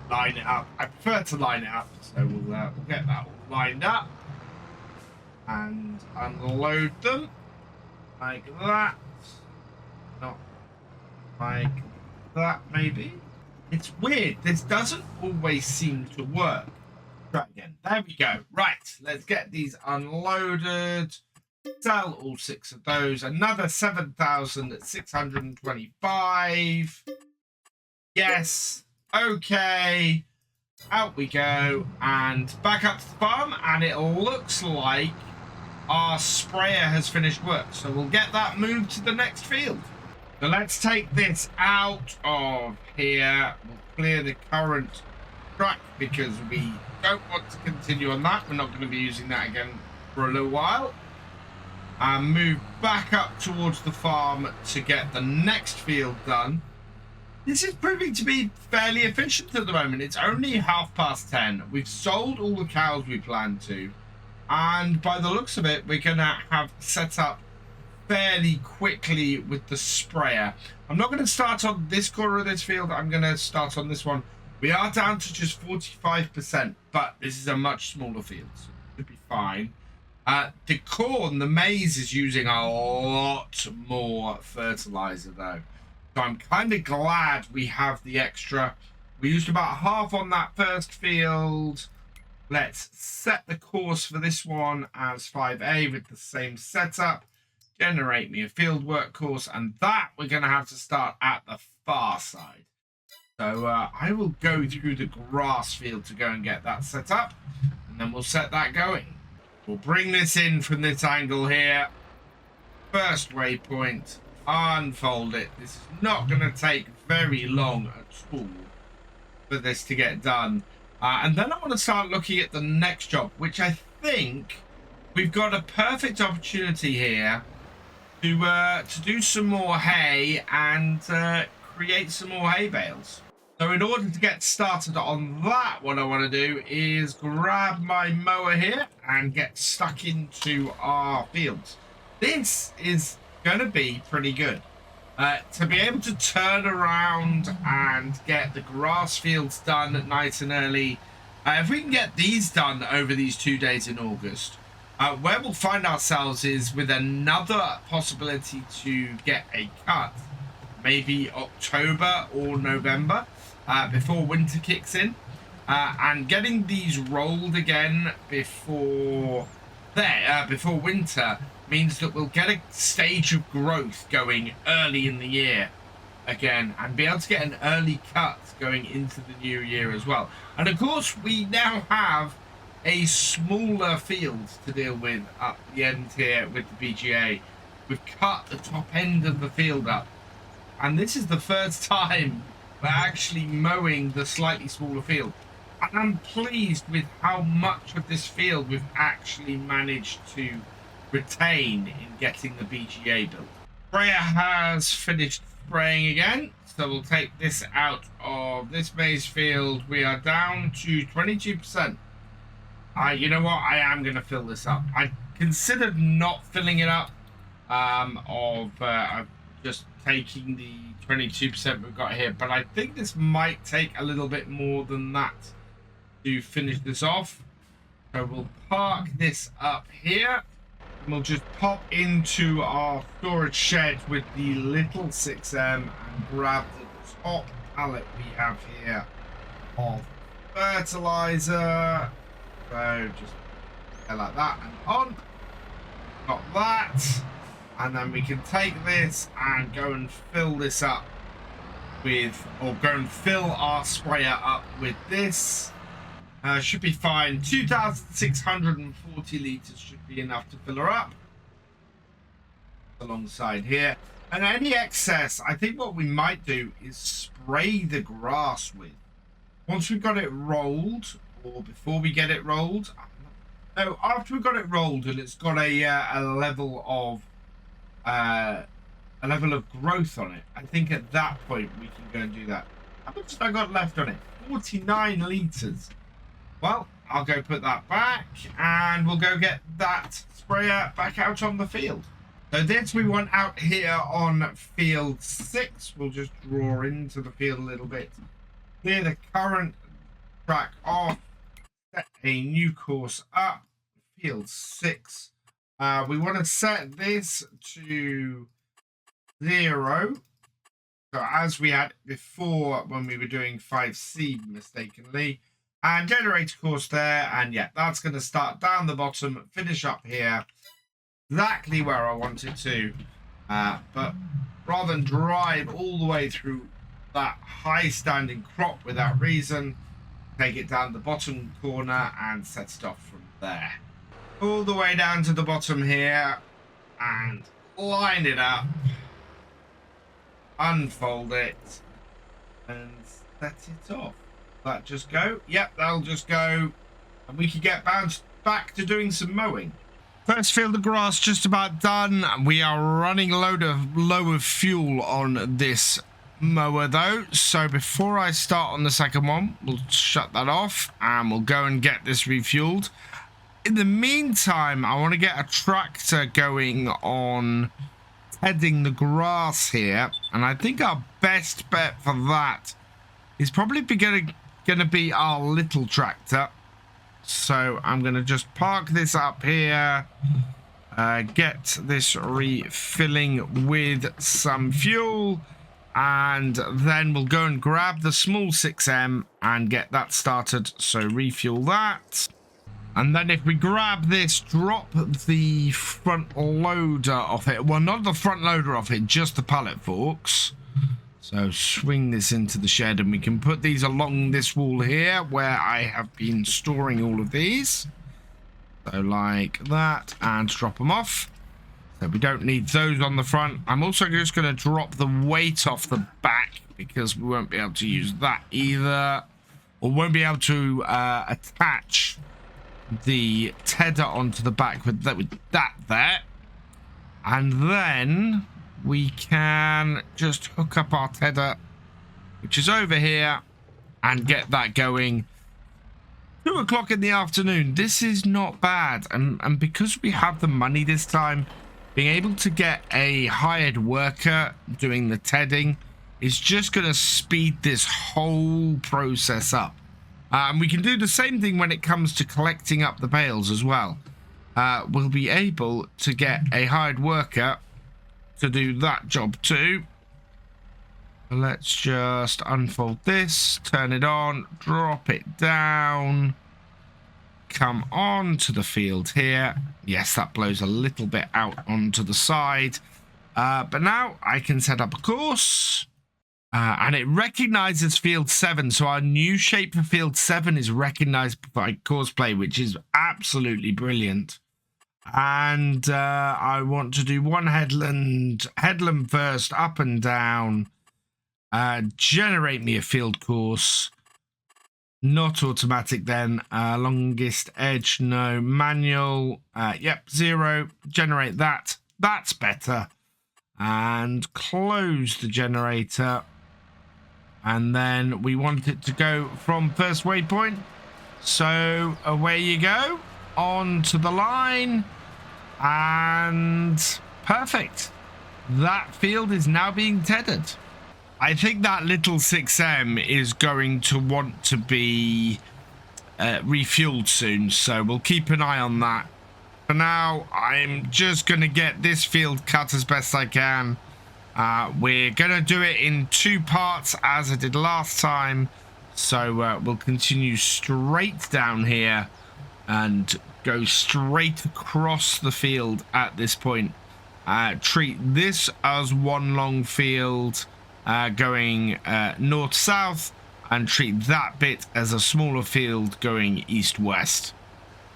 Line it up. I prefer to line it up, so we'll get that all lined up and unload them like that. Not like that, maybe. It's weird. This doesn't always seem to work. Try again. There we go. Right. Let's get these unloaded. Sell all 6 of those. Another 7,625. Yes. Okay, out we go, and back up to the farm, and it looks like our sprayer has finished work, so we'll get that moved to the next field. So let's take this out of here. We'll clear the current track because we don't want to continue on that. We're not going to be using that again for a little while. And move back up towards the farm to get the next field done. This is proving to be fairly efficient at the moment. It's only 10:30. We've sold all the cows we planned to. And by the looks of it, we're going to have set up fairly quickly with the sprayer. I'm not going to start on this corner of this field. I'm going to start on this one. We are down to just 45%, but this is a much smaller field, so it should be fine. The corn, the maize, is using a lot more fertilizer, though. So I'm kind of glad we have the extra. We used about half on that first field. Let's set the course for this one as 5A with the same setup. Generate me a field work course, and that we're going to have to start at the far side. So I will go through the grass field to go and get that set up, and then we'll set that going. We'll bring this in from this angle here. First waypoint. Unfold it. This is not going to take very long at all for this to get done. And then I want to start looking at the next job, which I think we've got a perfect opportunity here to do some more hay and create some more hay bales. So in order to get started on that, what I want to do is grab my mower here and get stuck into our fields. This is going to be pretty good. To be able to turn around and get the grass fields done nice and early. If we can get these done over these 2 days in August, where we'll find ourselves is with another possibility to get a cut, maybe October or November, before winter kicks in, and getting these rolled again before winter means that we'll get a stage of growth going early in the year again and be able to get an early cut going into the new year as well. And of course we now have a smaller field to deal with up the end here with the BGA. We've cut the top end of the field up, and this is the first time we're actually mowing the slightly smaller field. And I'm pleased with how much of this field we've actually managed to retain in getting the BGA built. Sprayer has finished spraying again, so we'll take this out of this maize field. We are down to 22%. You know what? I am going to fill this up. I considered not filling it up, of just taking the 22% we've got here, but I think this might take a little bit more than that to finish this off. So we'll park this up here, and we'll just pop into our storage shed with the little 6M and grab the top pallet we have here of fertilizer. So just go like that and on. Got that. And then we can take this and go and fill this up with, or go and fill our sprayer up with this. Should be fine. 2,640 litres should be enough to fill her up. Alongside here. And any excess, I think what we might do is spray the grass with. Once we've got it rolled, or before we get it rolled. No, after we've got it rolled and it's got a level of growth on it, I think at that point we can go and do that. How much have I got left on it? 49 litres. Well, I'll go put that back and we'll go get that sprayer back out on the field. So this we want out here on field 6. We'll just draw into the field a little bit. Clear the current track off. Set a new course up. Field 6. We want to set this to 0. So as we had before when we were doing 5C mistakenly. And generate a course there. And yeah, that's going to start down the bottom, finish up here. Exactly where I want it to. But rather than drive all the way through that high standing crop without reason, take it down the bottom corner and set it off from there. All the way down to the bottom here and line it up, unfold it and set it off. That just go? Yep, that'll just go, and we can get bounced back to doing some mowing. First field of grass just about done. We are running low of fuel on this mower though, so before I start on the second one, we'll shut that off and we'll go and get this refueled. In the meantime, I want to get a tractor going on heading the grass here, and I think our best bet for that is probably going to be our little tractor. So I'm going to just park this up here, get this refilling with some fuel, and then we'll go and grab the small 6M and get that started. So refuel that. And then if we grab this, drop the front loader off it. Well, not the front loader off it, just the pallet forks. So swing this into the shed and we can put these along this wall here where I have been storing all of these. So like that, and drop them off. So we don't need those on the front. I'm also just going to drop the weight off the back because we won't be able to use that either. or won't be able to attach the tedder onto the back with that there. And then we can just hook up our tedder, which is over here, and get that going. 2 o'clock in the afternoon. This is not bad. And because we have the money this time, being able to get a hired worker doing the tedding is just going to speed this whole process up. And we can do the same thing when it comes to collecting up the bales as well. We'll be able to get a hired worker to do that job too. Let's just unfold this, turn it on, drop it down, come on to the field here. Yes, that blows a little bit out onto the side. But now I can set up a course. And it recognizes field 7. So our new shape for field 7 is recognized by Courseplay, which is absolutely brilliant. And I want to do one headland first, up and down. Generate me a field course. Not automatic then. Longest edge, no. Manual, yep, 0. Generate that. That's better. And close the generator. And then we want it to go from first waypoint. So away you go. On to the line. And perfect. That field is now being tethered. I think that little 6M is going to want to be refueled soon. So we'll keep an eye on that. For now, I'm just going to get this field cut as best I can. We're going to do it in 2 parts as I did last time. So we'll continue straight down here and go straight across the field at this point. Treat this as one long field going north-south, and treat that bit as a smaller field going east-west.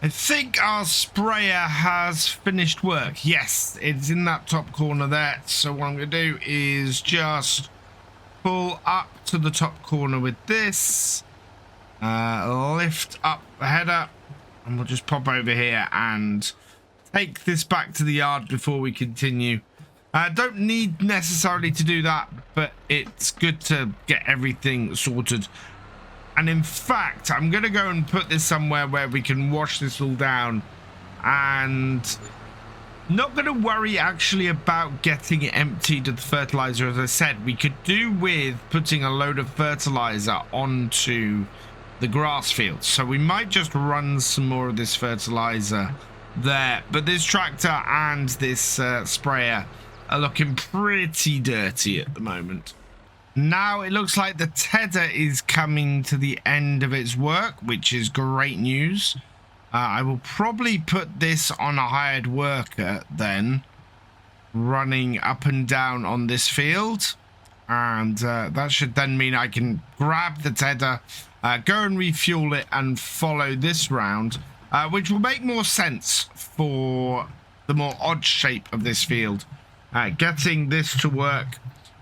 I think our sprayer has finished work. Yes, it's in that top corner there. So what I'm going to do is just pull up to the top corner with this. Lift up the header. And we'll just pop over here and take this back to the yard before we continue. Don't need necessarily to do that, but it's good to get everything sorted. And in fact, I'm going to go and put this somewhere where we can wash this all down. And not going to worry actually about getting it emptied of the fertilizer. As I said, we could do with putting a load of fertilizer onto the grass field. So we might just run some more of this fertilizer there. But this tractor and this sprayer are looking pretty dirty at the moment. Now it looks like the tedder is coming to the end of its work, which is great news. I will probably put this on a hired worker then, running up and down on this field. And that should then mean I can grab the tedder, go and refuel it and follow this round, which will make more sense for the more odd shape of this field. Getting this to work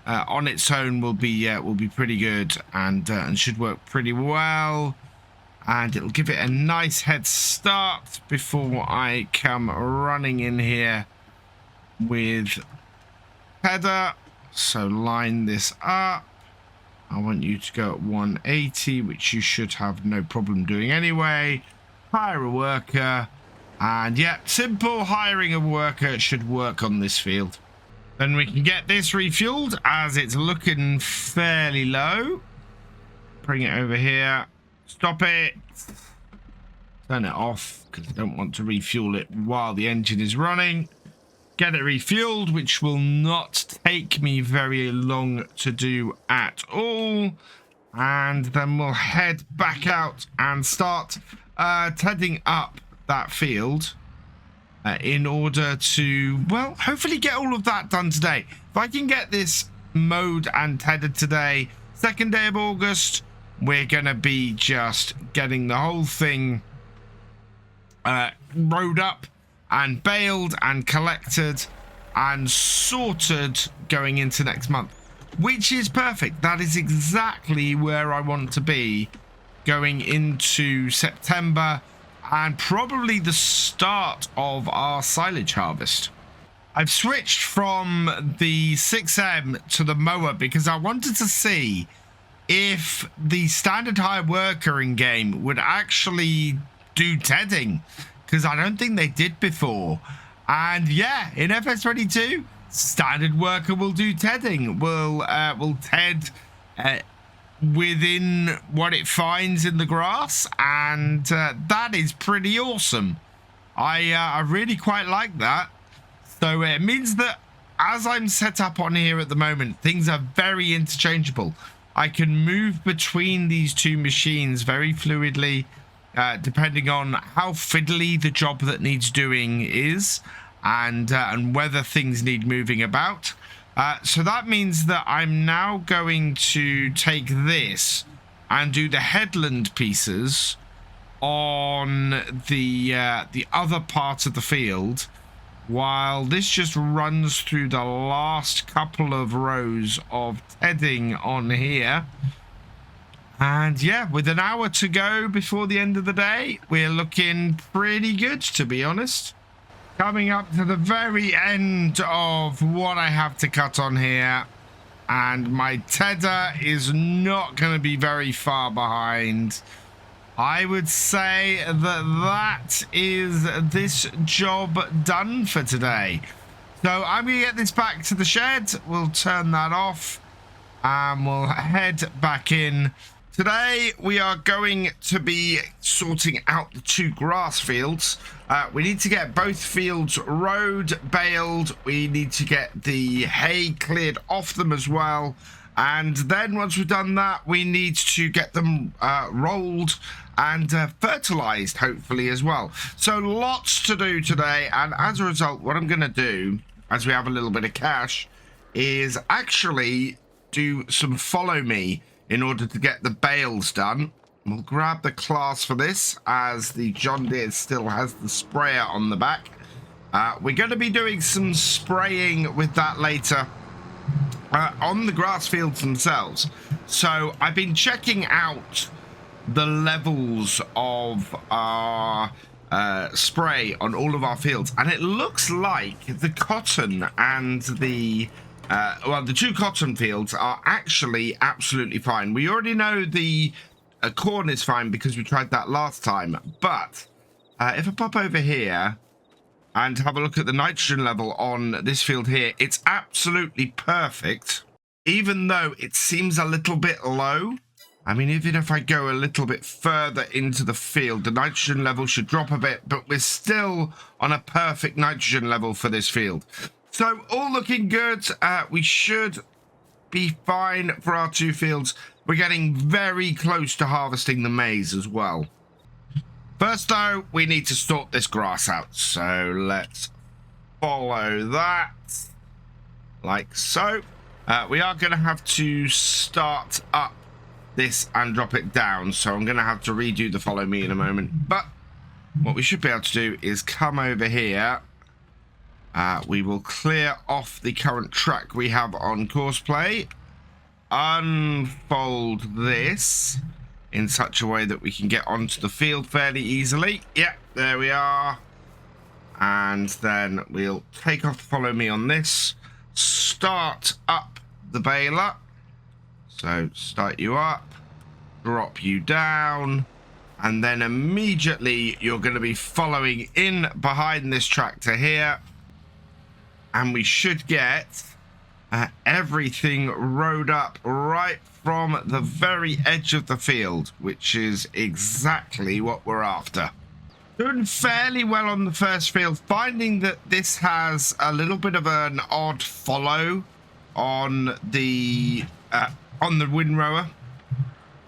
on its own will be pretty good and should work pretty well, and it'll give it a nice head start before I come running in here with header. So line this up. I want you to go at 180, which you should have no problem doing anyway. Hire a worker, and yeah, simple hiring a worker should work on this field. Then we can get this refueled as it's looking fairly low. Bring it over here. Stop it. Turn it off because I don't want to refuel it while the engine is running. Get it refueled, which will not take me very long to do at all. And then we'll head back out and start tedding up that field. In order to, well, hopefully get all of that done today. If I can get this mowed and tedded today, 2nd day of August, we're going to be just getting the whole thing rode up and baled and collected and sorted going into next month, which is perfect. That is exactly where I want to be going into September and probably the start of our silage harvest. I've switched from the 6M to the mower because I wanted to see if the standard hire worker in game would actually do tedding, because I don't think they did before. And yeah, in FS22, standard worker will do tedding. Will ted within what it finds in the grass, and that is pretty awesome. I really quite like that. So it means that as I'm set up on here at the moment, things are very interchangeable. I can move between these two machines very fluidly, depending on how fiddly the job that needs doing is, and whether things need moving about. So that means that I'm now going to take this and do the headland pieces on the other part of the field, while this just runs through the last couple of rows of tedding on here. And yeah, with an hour to go before the end of the day, we're looking pretty good, to be honest. Coming up to the very end of what I have to cut on here, and my tedder is not going to be very far behind. I would say that is this job done for today. So I'm going to get this back to the shed. We'll turn that off and we'll head back in. Today we are going to be sorting out the two grass fields. We need to get both fields rowed, baled. We need to get the hay cleared off them as well. And then once we've done that, we need to get them rolled and fertilized, hopefully, as well. So lots to do today. And as a result, what I'm going to do, as we have a little bit of cash, is actually do some follow me in order to get the bales done. We'll grab the class for this, as the John Deere still has the sprayer on the back. We're going to be doing some spraying with that later on the grass fields themselves. So I've been checking out the levels of our spray on all of our fields, and it looks like the cotton and the the two cotton fields are actually absolutely fine. We already know the corn is fine because we tried that last time, but if I pop over here and have a look at the nitrogen level on this field here, it's absolutely perfect, even though it seems a little bit low. I mean, even if I go a little bit further into the field, the nitrogen level should drop a bit, but we're still on a perfect nitrogen level for this field. So all looking good. We should be fine for our two fields. We're getting very close to harvesting the maize as well. First, though, we need to sort this grass out. So let's follow that like so. We are going to have to start up this and drop it down, so I'm going to have to redo the follow me in a moment. But what we should be able to do is come over here. We will clear off the current track we have on courseplay, unfold this in such a way that we can get onto the field fairly easily. Yeah, there we are. And then we'll take off the follow me on this, start up the baler. So start you up, drop you down, and then immediately you're going to be following in behind this tractor here, and we should get everything rowed up right from the very edge of the field, which is exactly what we're after. Doing fairly well on the first field, finding that this has a little bit of an odd follow on the windrower.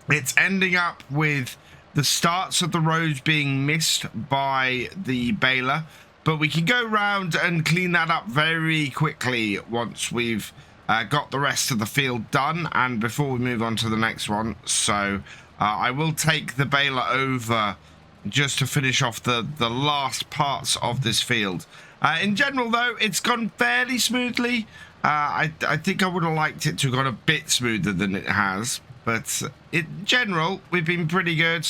It's ending up with the starts of the rows being missed by the baler, but we can go round and clean that up very quickly once we've got the rest of the field done and before we move on to the next one. So I will take the baler over just to finish off the last parts of this field. In general, though, it's gone fairly smoothly. I think I would have liked it to have gone a bit smoother than it has. But in general, we've been pretty good.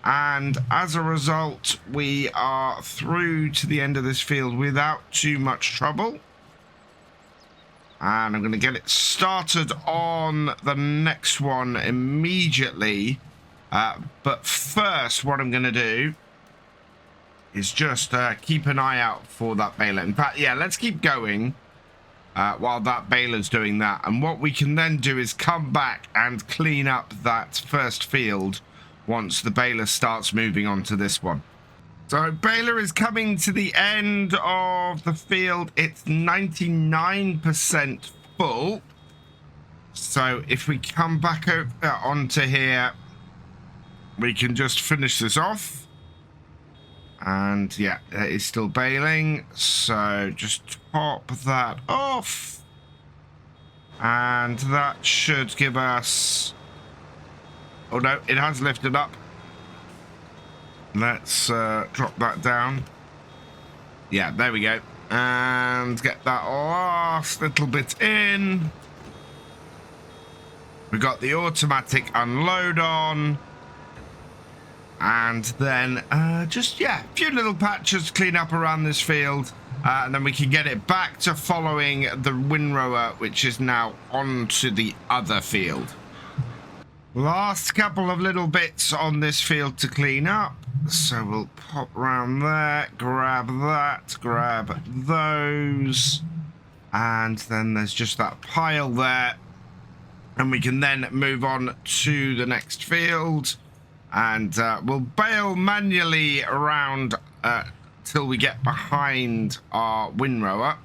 And as a result, we are through to the end of this field without too much trouble. And I'm going to get it started on the next one immediately. But first, what I'm going to do is just keep an eye out for that baler. In fact, yeah, let's keep going while that baler's doing that. And what we can then do is come back and clean up that first field once the baler starts moving on to this one. So baler is coming to the end of the field. It's 99% full. So if we come back over onto here, we can just finish this off. And yeah, it is still baling. So just top that off. And that should give us... Oh no, it has lifted up. Let's drop that down. Yeah, there we go. And get that last little bit in. We've got the automatic unload on. And then just, yeah, a few little patches to clean up around this field. And then we can get it back to following the windrower, which is now onto the other field. Last couple of little bits on this field to clean up. So we'll pop around there, grab that, grab those. And then there's just that pile there. And we can then move on to the next field. And we'll bale manually around till we get behind our windrower.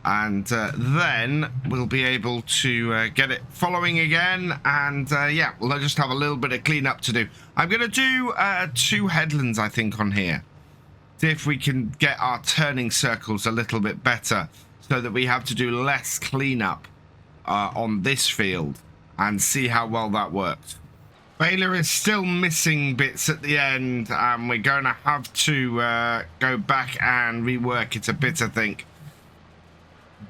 And then we'll be able to get it following again. And yeah, we'll just have a little bit of cleanup to do. I'm going to do 2 headlands, I think, on here. See if we can get our turning circles a little bit better so that we have to do less cleanup on this field and see how well that works. Baler is still missing bits at the end, and we're going to have to go back and rework it a bit, I think.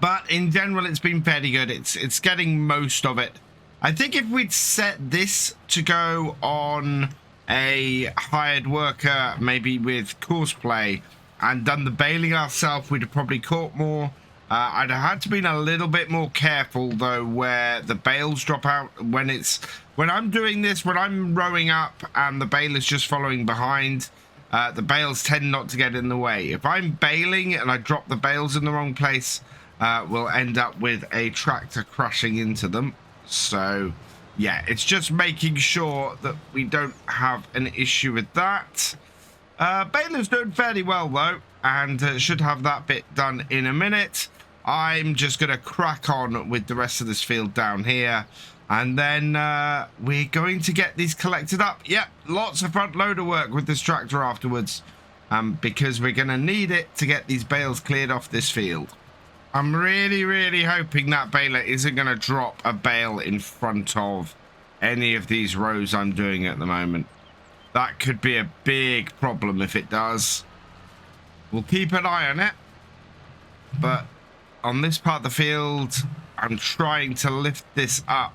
But in general, it's been fairly good. It's getting most of it. I think if we'd set this to go on a hired worker, maybe with courseplay, and done the baling ourselves, we'd have probably caught more. I'd have had to been a little bit more careful, though, where the bales drop out. When I'm doing this, when I'm rowing up and the bale is just following behind, the bales tend not to get in the way. If I'm baling and I drop the bales in the wrong place, we'll end up with a tractor crashing into them. So yeah, it's just making sure that we don't have an issue with that. Baler's doing fairly well though, and should have that bit done in a minute. I'm just going to crack on with the rest of this field down here, and then we're going to get these collected up. Yep, lots of front loader work with this tractor afterwards, because we're going to need it to get these bales cleared off this field. I'm really hoping that baler isn't going to drop a bale in front of any of these rows I'm doing at the moment. That could be a big problem if it does. We'll keep an eye on it. But on this part of the field, I'm trying to lift this up,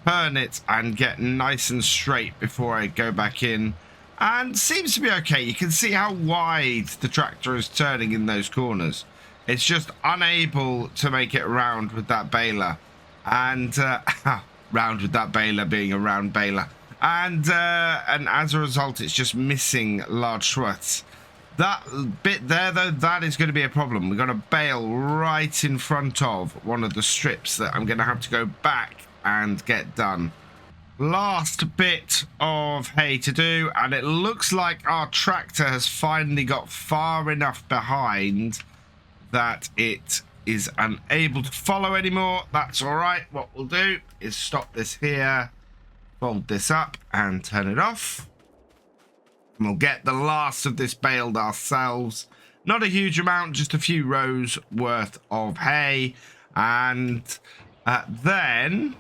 turn it, and get nice and straight before I go back in. And seems to be okay. You can see how wide the tractor is turning in those corners. It's just unable to make it round with that baler. And round with that baler being a round baler. And as a result, it's just missing large swaths. That bit there, though, that is going to be a problem. We're going to bale right in front of one of the strips that I'm going to have to go back and get done. Last bit of hay to do, and it looks like our tractor has finally got far enough behind that it is unable to follow anymore. That's all right. What we'll do is stop this here, fold this up, and turn it off. And we'll get the last of this baled ourselves. Not a huge amount, just a few rows worth of hay. And then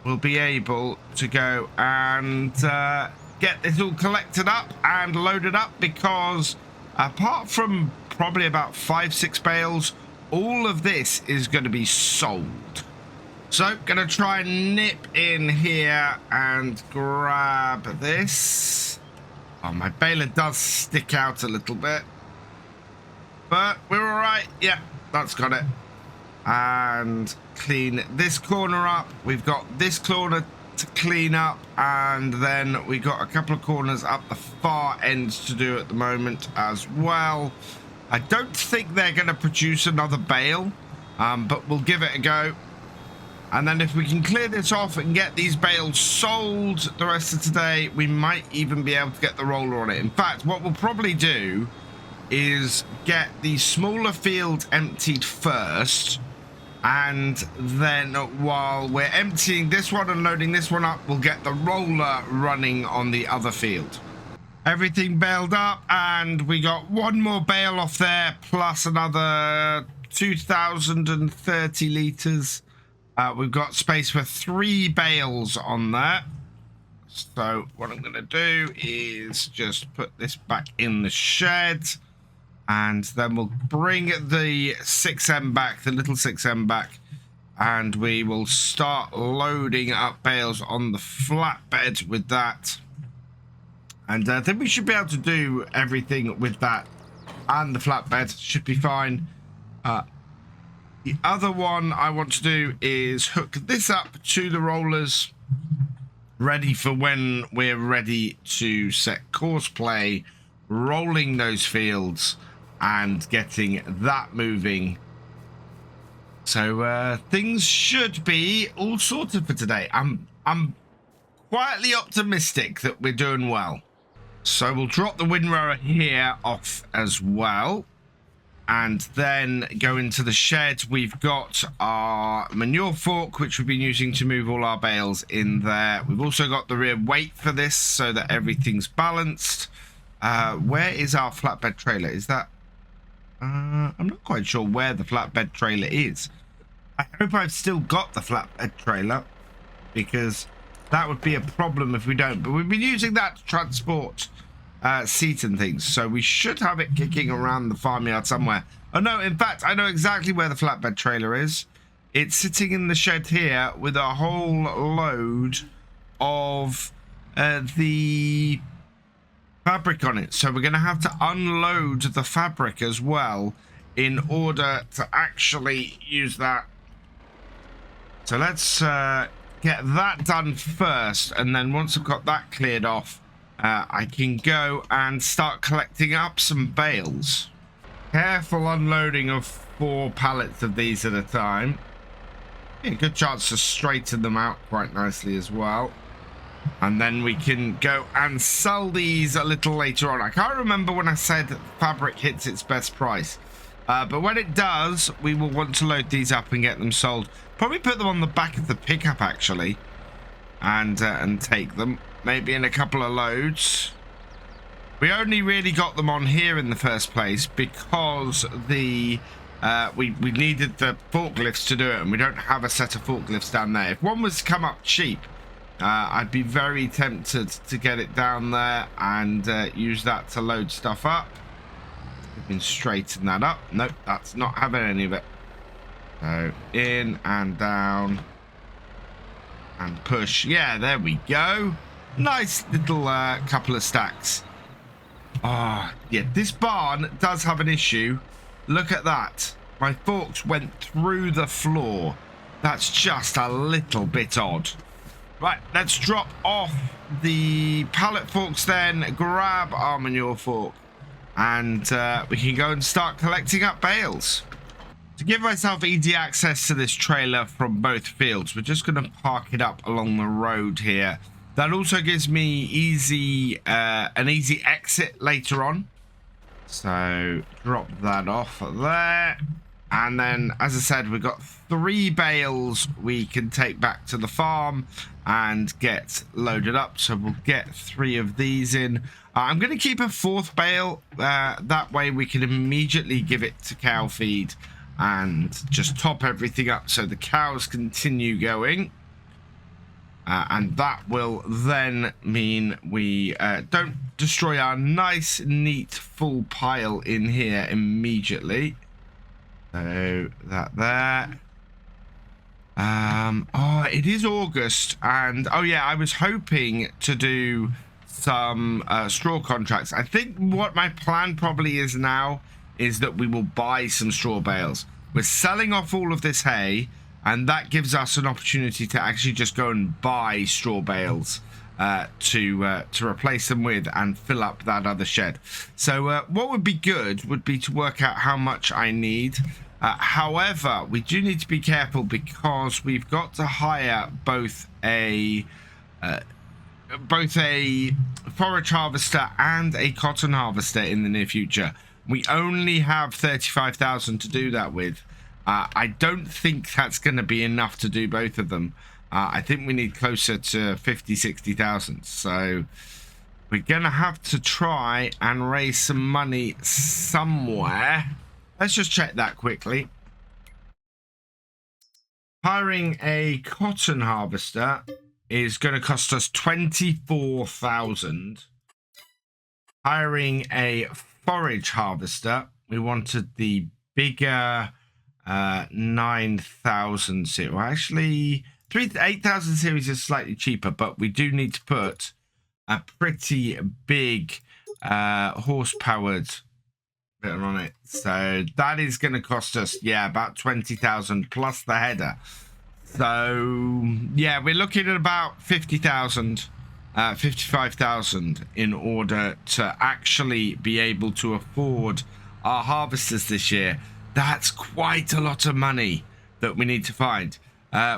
we'll be able to go and get this all collected up and loaded up, because apart from probably about 5-6 bales, all of this is going to be sold. So, gonna try and nip in here and grab this. Oh, my baler does stick out a little bit. But we're all right. Yeah, that's got it. And clean this corner up. We've got this corner to clean up. And then we got a couple of corners up the far end to do at the moment as well. I don't think they're going to produce another bale. But we'll give it a go. And then if we can clear this off and get these bales sold the rest of today, we might even be able to get the roller on it. In fact, what we'll probably do is get the smaller field emptied first, and then while we're emptying this one and loading this one up, we'll get the roller running on the other field. Everything baled up, and we got one more bale off there, plus another 2,030 litres. We've got space for 3 bales on there. So what I'm going to do is just put this back in the shed. And then we'll bring the 6M back, the little 6M back. And we will start loading up bales on the flatbed with that. And I think we should be able to do everything with that. And the flatbed should be fine. The other one I want to do is hook this up to the rollers, ready for when we're ready to set course play, rolling those fields and getting that moving. So things should be all sorted for today. I'm quietly optimistic that we're doing well. So we'll drop the windrower here off as well. And then go into the shed. We've got our manure fork, which we've been using to move all our bales in there. We've also got the rear weight for this so that everything's balanced. Where is our flatbed trailer? Is that... I'm not quite sure where the flatbed trailer is. I hope I've still got the flatbed trailer, because that would be a problem if we don't. But we've been using that to transport seat and things, so we should have it kicking around the farmyard somewhere. Oh no, in fact, I know exactly where the flatbed trailer is. It's sitting in the shed here with a whole load of the fabric on it. So we're going to have to unload the fabric as well in order to actually use that. So let's get that done first, and then once I've got that cleared off, I can go and start collecting up some bales. Careful unloading of 4 pallets of these at a time. Yeah, good chance to straighten them out quite nicely as well. And then we can go and sell these a little later on. I can't remember when I said fabric hits its best price. But when it does, we will want to load these up and get them sold. Probably put them on the back of the pickup, actually. And take them. Maybe in a couple of loads. We only really got them on here in the first place because the we needed the forklifts to do it, and we don't have a set of forklifts down there. If one was to come up cheap, I'd be very tempted to get it down there and use that to load stuff up. We can straighten that up. Nope, that's not having any of it. So in and down and push. Yeah, there we go. Nice little couple of stacks. Ah, yeah, this barn does have an issue. Look at that. My forks went through the floor. That's just a little bit odd. Right, let's drop off the pallet forks then, grab our manure fork, and we can go and start collecting up bales. To give myself easy access to this trailer from both fields, we're just going to park it up along the road here. That also gives me an easy exit later on. So drop that off there. And then, as I said, we've got 3 bales we can take back to the farm and get loaded up. So we'll get 3 of these in. I'm going to keep a 4th bale. That way we can immediately give it to cow feed and just top everything up so the cows continue going. And that will then mean we don't destroy our nice, neat, full pile in here immediately. So that there. it is August, and oh yeah, I was hoping to do some straw contracts. I think what my plan probably is now is that we will buy some straw bales. We're selling off all of this hay, and that gives us an opportunity to actually just go and buy straw bales to replace them with and fill up that other shed. So what would be good would be to work out how much I need. However, we do need to be careful because we've got to hire both a forage harvester and a cotton harvester in the near future. We only have 35,000 to do that with. I don't think that's going to be enough to do both of them. I think we need closer to 50,000-60,000. So we're going to have to try and raise some money somewhere. Let's just check that quickly. Hiring a cotton harvester is going to cost us 24,000. Hiring a forage harvester, we wanted the bigger 9,000 series. Well, actually, 8,000 series is slightly cheaper, but we do need to put a pretty big horse-powered bit on it. So that is going to cost us, yeah, about 20,000 plus the header. So, yeah, we're looking at about 50,000, 55,000 in order to actually be able to afford our harvesters this year. That's quite a lot of money that we need to find.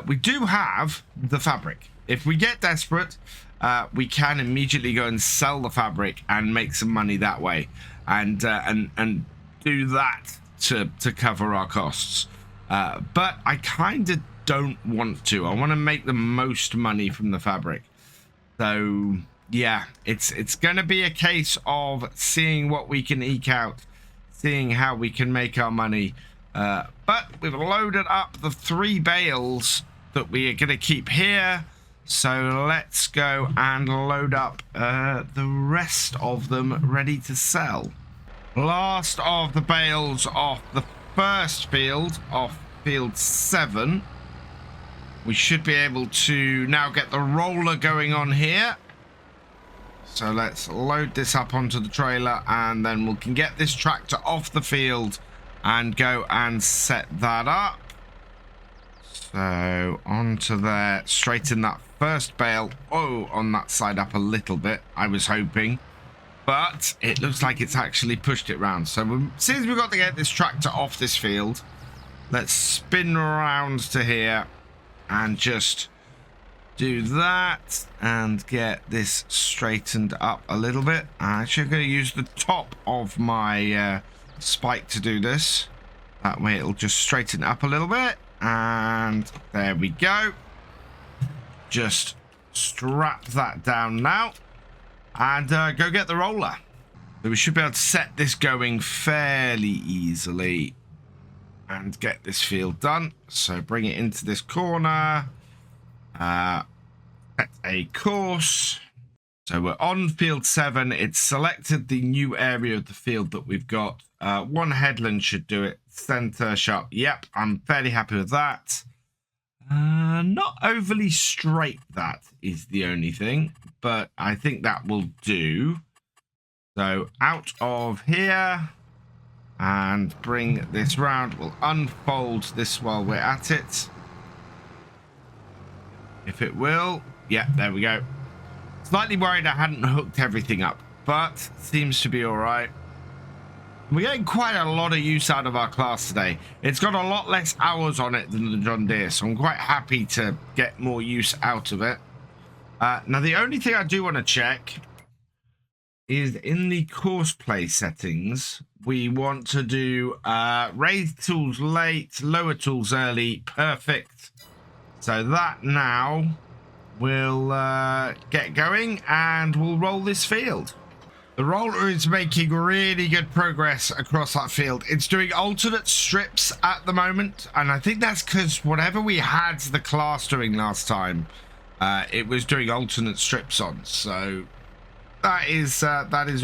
We do have the fabric. If we get desperate, we can immediately go and sell the fabric and make some money that way, and do that to cover our costs. But I kind of don't want to. I want to make the most money from the fabric. So yeah, it's going to be a case of seeing what we can eke out, seeing how we can make our money. But we've loaded up the 3 bales that we are going to keep here. So let's go and load up the rest of them ready to sell. Last of the bales off the first field, off field 7. We should be able to now get the roller going on here. So let's load this up onto the trailer, and then we can get this tractor off the field and go and set that up. So onto there, straighten that first bale. Oh, on that side up a little bit, I was hoping. But it looks like it's actually pushed it round. So since we've got to get this tractor off this field, let's spin around to here and just do that and get this straightened up a little bit. I'm actually going to use the top of my spike to do this. That way it'll just straighten up a little bit. And there we go. Just strap that down now and go get the roller. So we should be able to set this going fairly easily and get this field done. So bring it into this corner, set a course. So we're on field 7. It's selected the new area of the field that we've got. 1 headland should do it. Center sharp. Yep, I'm fairly happy with that. Not overly straight, that is the only thing, but I think that will do. So out of here and bring this round. We'll unfold this while we're at it. If it will. Yeah, there we go. Slightly worried I hadn't hooked everything up, but seems to be all right. We're getting quite a lot of use out of our class today. It's got a lot less hours on it than the John Deere, so I'm quite happy to get more use out of it. Now, the only thing I do want to check is in the course play settings, we want to do raise tools late, lower tools early. Perfect. So that now will get going and we'll roll this field. The roller is making really good progress across that field. It's doing alternate strips at the moment, and I think that's because whatever we had the class doing last time, it was doing alternate strips on. So that is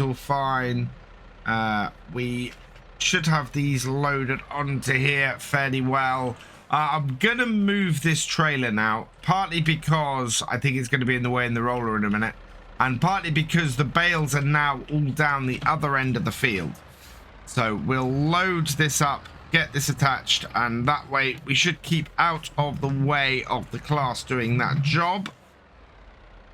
all fine. We should have these loaded onto here fairly well. I'm going to move this trailer now, partly because I think it's going to be in the way in the roller in a minute, and partly because the bales are now all down the other end of the field. So we'll load this up, get this attached, and that way we should keep out of the way of the class doing that job.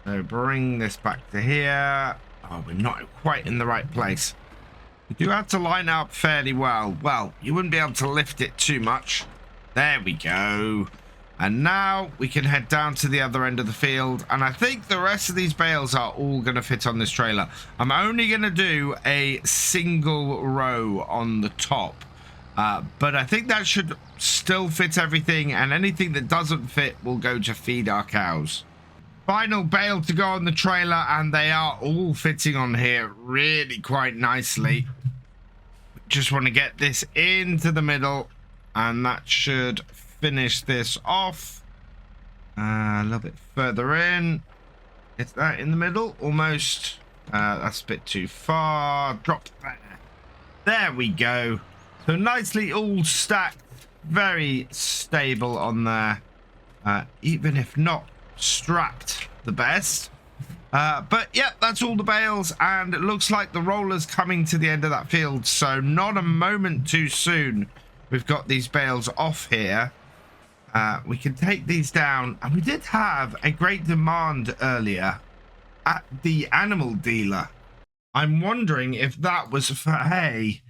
So bring this back to here. Oh, we're not quite in the right place. We do have to line up fairly well. Well, you wouldn't be able to lift it too much. There we go. And now we can head down to the other end of the field. And I think the rest of these bales are all going to fit on this trailer. I'm only going to do a single row on the top. But I think that should still fit everything. And anything that doesn't fit will go to feed our cows. Final bale to go on the trailer. And they are all fitting on here really quite nicely. Just want to get this into the middle. And that should finish this off. A little bit further in. Is that in the middle? Almost. That's a bit too far. Drop there. There we go. So nicely all stacked. Very stable on there. Even if not strapped the best. But yeah, that's all the bales. And it looks like the roller's coming to the end of that field. So not a moment too soon. We've got these bales off here. We can take these down. And we did have a great demand earlier at the animal dealer. I'm wondering if that was for hay.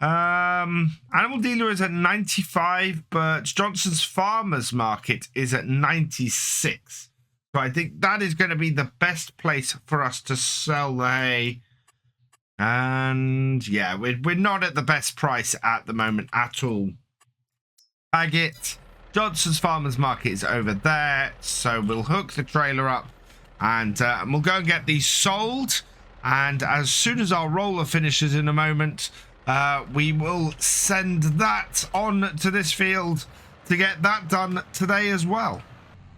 Animal dealer is at 95, but Johnson's Farmers Market is at 96. So I think that is going to be the best place for us to sell the hay. And yeah, we're not at the best price at the moment at all. Bag it. Johnson's Farmers Market is over there. So we'll hook the trailer up and we'll go and get these sold. And as soon as our roller finishes in a moment, we will send that on to this field to get that done today as well.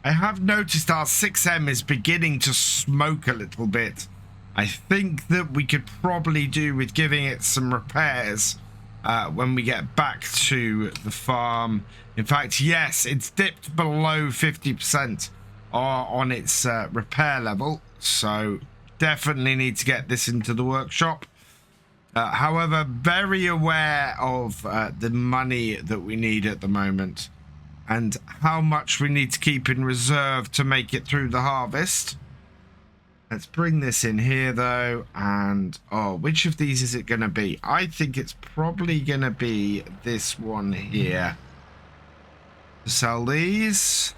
I have noticed our 6M is beginning to smoke a little bit. I think that we could probably do with giving it some repairs when we get back to the farm. In fact, yes, it's dipped below 50% on its repair level. So definitely need to get this into the workshop. However, very aware of the money that we need at the moment and how much we need to keep in reserve to make it through the harvest. Let's bring this in here, though, and, oh, which of these is it going to be? I think it's probably going to be this one here. Sell these.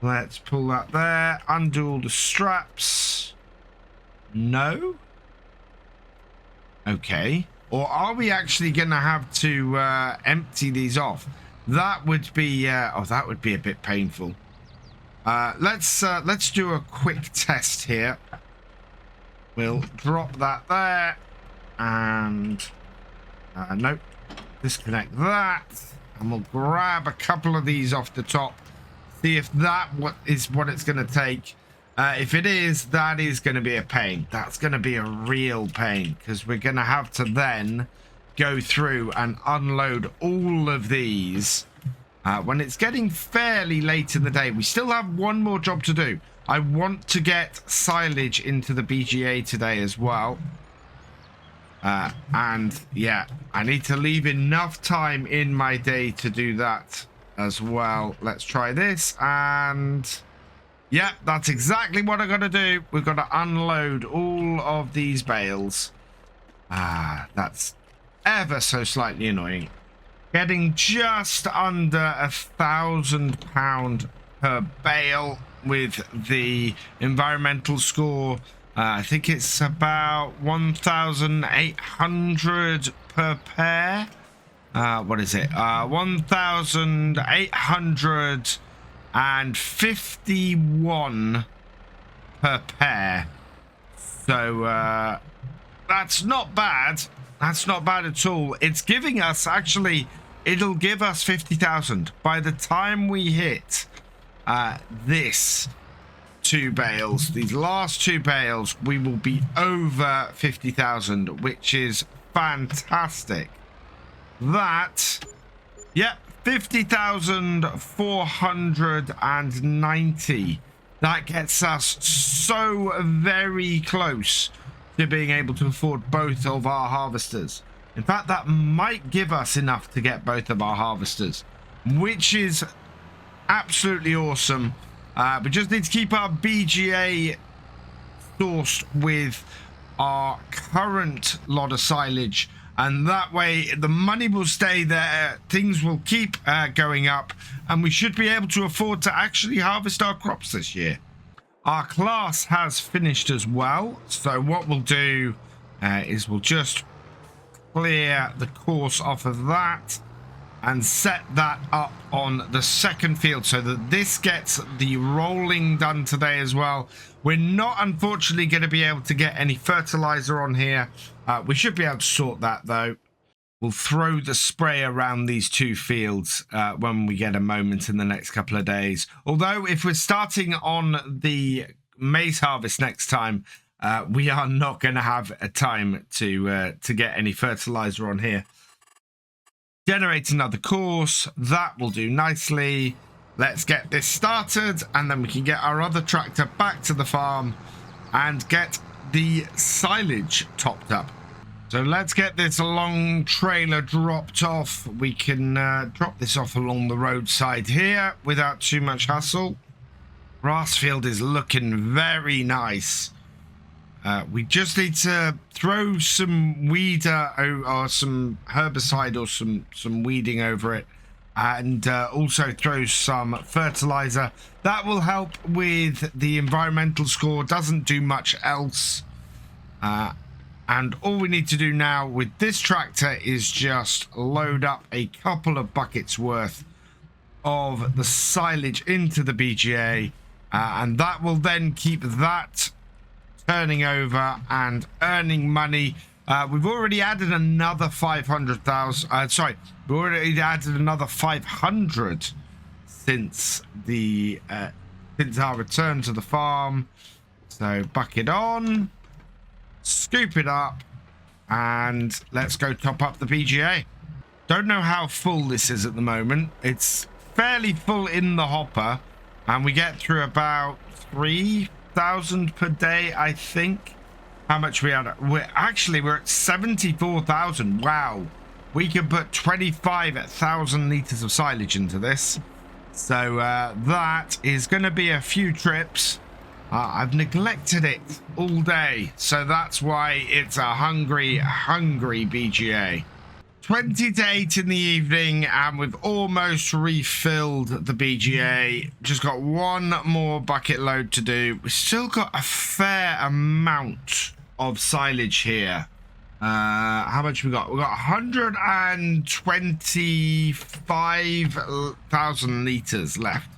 Let's pull that there. Undo all the straps. No? Okay. Or are we actually going to have to empty these off? That would be, oh, that would be a bit painful. Let's do a quick test here. We'll drop that there, and nope, disconnect that, and we'll grab a couple of these off the top. See if that is what it's going to take. If it is, that is going to be a pain. That's going to be a real pain because we're going to have to then go through and unload all of these. When it's getting fairly late in the day, we still have one more job to do. I want to get silage into the BGA today as well. And yeah, I need to leave enough time in my day to do that as well. Let's try this. And yeah, that's exactly what I got to do. We've got to unload all of these bales. That's ever so slightly annoying. Getting just under £1,000 per bale with the environmental score. I think it's about 1,800 per pair. What is it? 1,851 per pair. So that's not bad. That's not bad at all. It's giving us, actually, it'll give us 50,000 by the time we hit this 2 bales. These last 2 bales, we will be over 50,000, which is fantastic. That, yep, 50,490. That gets us so very close to being able to afford both of our harvesters. In fact, that might give us enough to get both of our harvesters, which is absolutely awesome. We just need to keep our BGA sourced with our current lot of silage, and that way the money will stay there, things will keep going up, and we should be able to afford to actually harvest our crops this year. Our class has finished as well, so what we'll do is we'll just clear the course off of that and set that up on the second field so that this gets the rolling done today as well. We're not unfortunately going to be able to get any fertilizer on here. We should be able to sort that though. We'll throw the spray around these two fields when we get a moment in the next couple of days. Although if we're starting on the maize harvest next time, we are not going to have a time to get any fertilizer on here. Generate another course. That will do nicely. Let's get this started, and then we can get our other tractor back to the farm and get the silage topped up. So let's get this long trailer dropped off. We can drop this off along the roadside here without too much hassle. Grass field is looking very nice. We just need to throw some weeder or some herbicide or some weeding over it, and also throw some fertilizer. That will help with the environmental score. Doesn't do much else. And all we need to do now with this tractor is just load up a couple of buckets worth of the silage into the BGA, and that will then keep that turning over and earning money. We've already added another 500,000. We've already added another 500 since the since our return to the farm. So bucket on, scoop it up, and let's go top up the BGA. Don't know how full this is at the moment. It's fairly full in the hopper, and we get through about 3,000 per day, I think. How much we had? We're at 74,000. Wow, we can put 25,000 liters of silage into this. So that is going to be a few trips. I've neglected it all day, so that's why it's a hungry BGA. 20 to 8 in the evening, and we've almost refilled the BGA. Just got one more bucket load to do. We've still got a fair amount of silage here. How much we got? We got 125,000 liters left.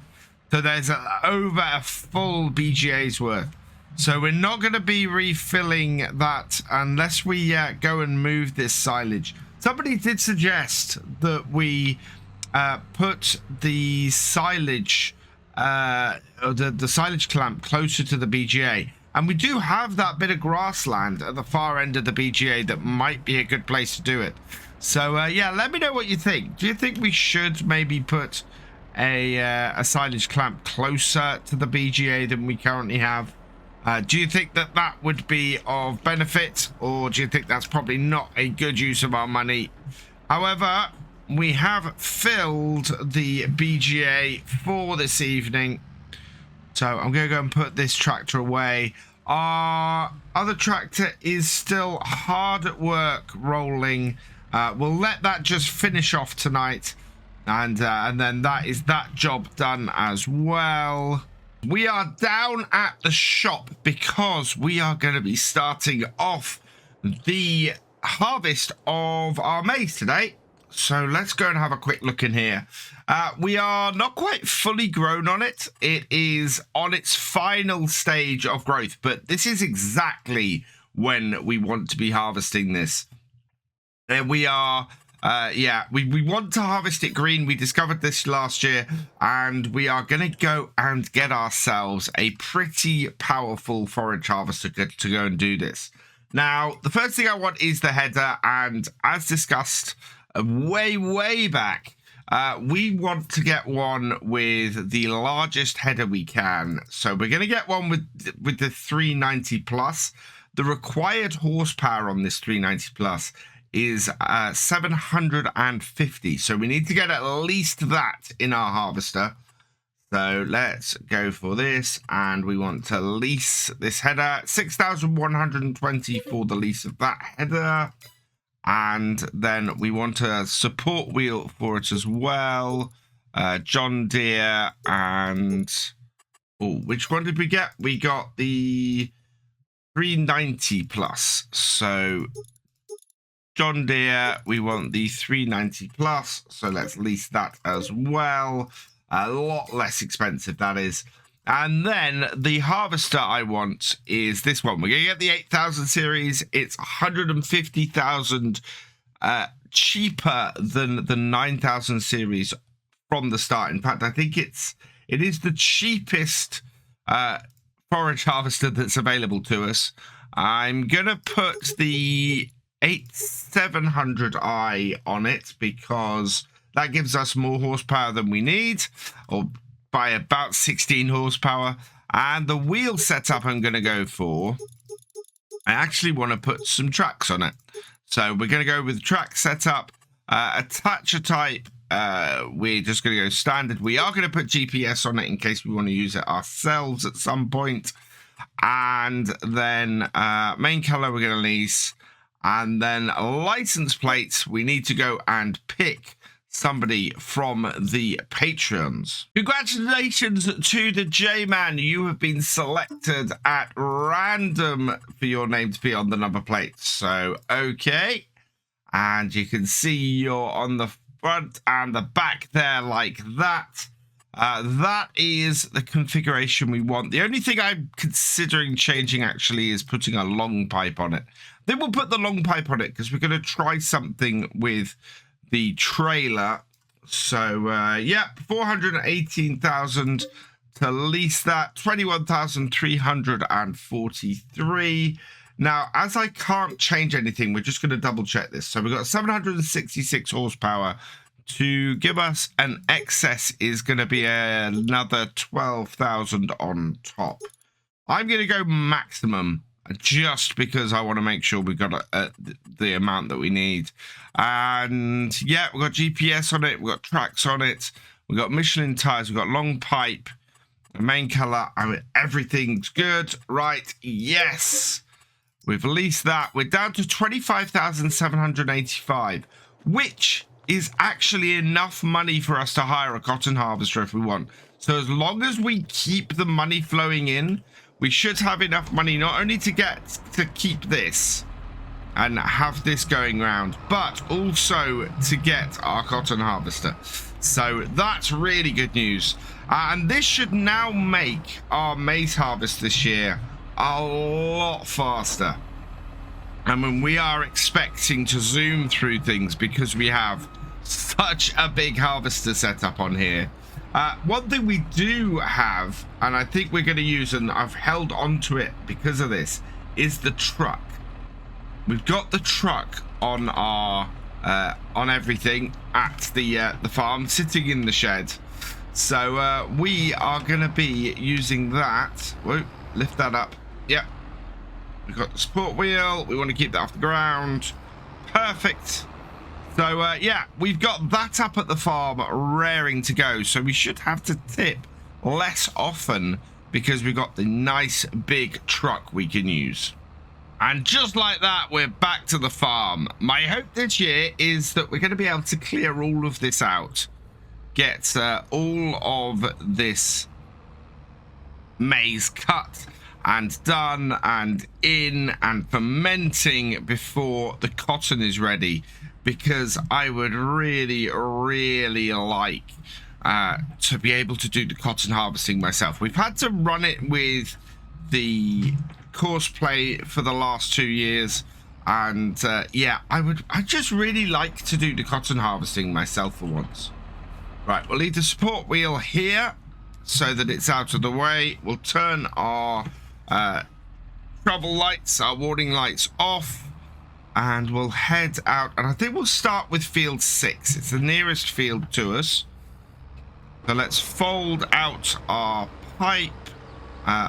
So there's over a full BGA's worth. So we're not going to be refilling that unless we go and move this silage. Somebody did suggest that we put the silage, the silage clamp closer to the BGA. And we do have that bit of grassland at the far end of the BGA that might be a good place to do it. So yeah, let me know what you think. Do you think we should maybe put a silage clamp closer to the BGA than we currently have? Do you think that that would be of benefit, or do you think that's probably not a good use of our money? However, we have filled the BGA for this evening, so I'm going to go and put this tractor away. Our other tractor is still hard at work rolling. We'll let that just finish off tonight, and then that is that job done as well. We are down at the shop because we are going to be starting off the harvest of our maize today. So let's go and have a quick look in here. We are not quite fully grown on it. It is on its final stage of growth, but this is exactly when we want to be harvesting this. We are... we want to harvest it green. We discovered this last year, and we are going to go and get ourselves a pretty powerful forage harvester to go and do this. Now, the first thing I want is the header, and as discussed way back, We want to get one with the largest header we can. So we're going to get one with the 390 plus. The required horsepower on this 390 plus is 750. So we need to get at least that in our harvester. So let's go for this, and we want to lease this header. 6,120 for the lease of that header. And then we want a support wheel for it as well. John Deere and... Oh, which one did we get? We got the 390 plus. So John Deere, we want the 390 plus. So let's lease that as well. A lot less expensive, that is. And then the harvester I want is this one. We're going to get the 8,000 series. It's 150,000 cheaper than the 9,000 series from the start. In fact, I think it is the cheapest forage harvester that's available to us. I'm going to put the 8700i on it because that gives us more horsepower than we need, or by about 16 horsepower. And the wheel setup I'm going to go for, I actually want to put some tracks on it. So we're going to go with track setup, attacher type. We're just going to go standard. We are going to put GPS on it in case we want to use it ourselves at some point. And then main color we're going to lease. And then license plates, we need to go and pick somebody from the patrons. Congratulations to the J-Man. You have been selected at random for your name to be on the number plate. So, okay. And you can see you're on the front and the back there like that. That is the configuration we want. The only thing I'm considering changing actually is putting a long pipe on it. Then we'll put the long pipe on it because we're going to try something with the trailer. So yeah, 418,000 to lease that, 21,343. Now, as I can't change anything, we're just going to double check this. So we've got 766 horsepower. To give us an excess is going to be another 12,000 on top. I'm going to go maximum, just because I want to make sure we've got the amount that we need. And yeah, we've got GPS on it, we've got tracks on it, we've got Michelin tires, we've got long pipe, main color, I mean, everything's good. Right, yes, we've leased that. We're down to 25,785, which is actually enough money for us to hire a cotton harvester if we want. So as long as we keep the money flowing in, we should have enough money not only to keep this and have this going round, but also to get our cotton harvester. So that's really good news. And this should now make our maize harvest this year a lot faster. I mean, we are expecting to zoom through things because we have such a big harvester setup on here. One thing we do have, and I think we're going to use, and I've held onto it because of this, is the truck. We've got the truck on our on everything at the farm, sitting in the shed. So we are going to be using that. Whoa, lift that up. Yep. We've got the support wheel. We want to keep that off the ground. Perfect. So, yeah, we've got that up at the farm raring to go. So we should have to tip less often because we've got the nice big truck we can use. And just like that, we're back to the farm. My hope this year is that we're going to be able to clear all of this out. Get all of this maize cut and done and in and fermenting before the cotton is ready. Because I would really, really like to be able to do the cotton harvesting myself. We've had to run it with the course play for the last 2 years. And yeah, I just really like to do the cotton harvesting myself for once. Right, we'll leave the support wheel here so that it's out of the way. We'll turn our trouble lights, our warning lights off. and we'll head out. And I think we'll start with field 6. It's the nearest field to us. So let's fold out our pipe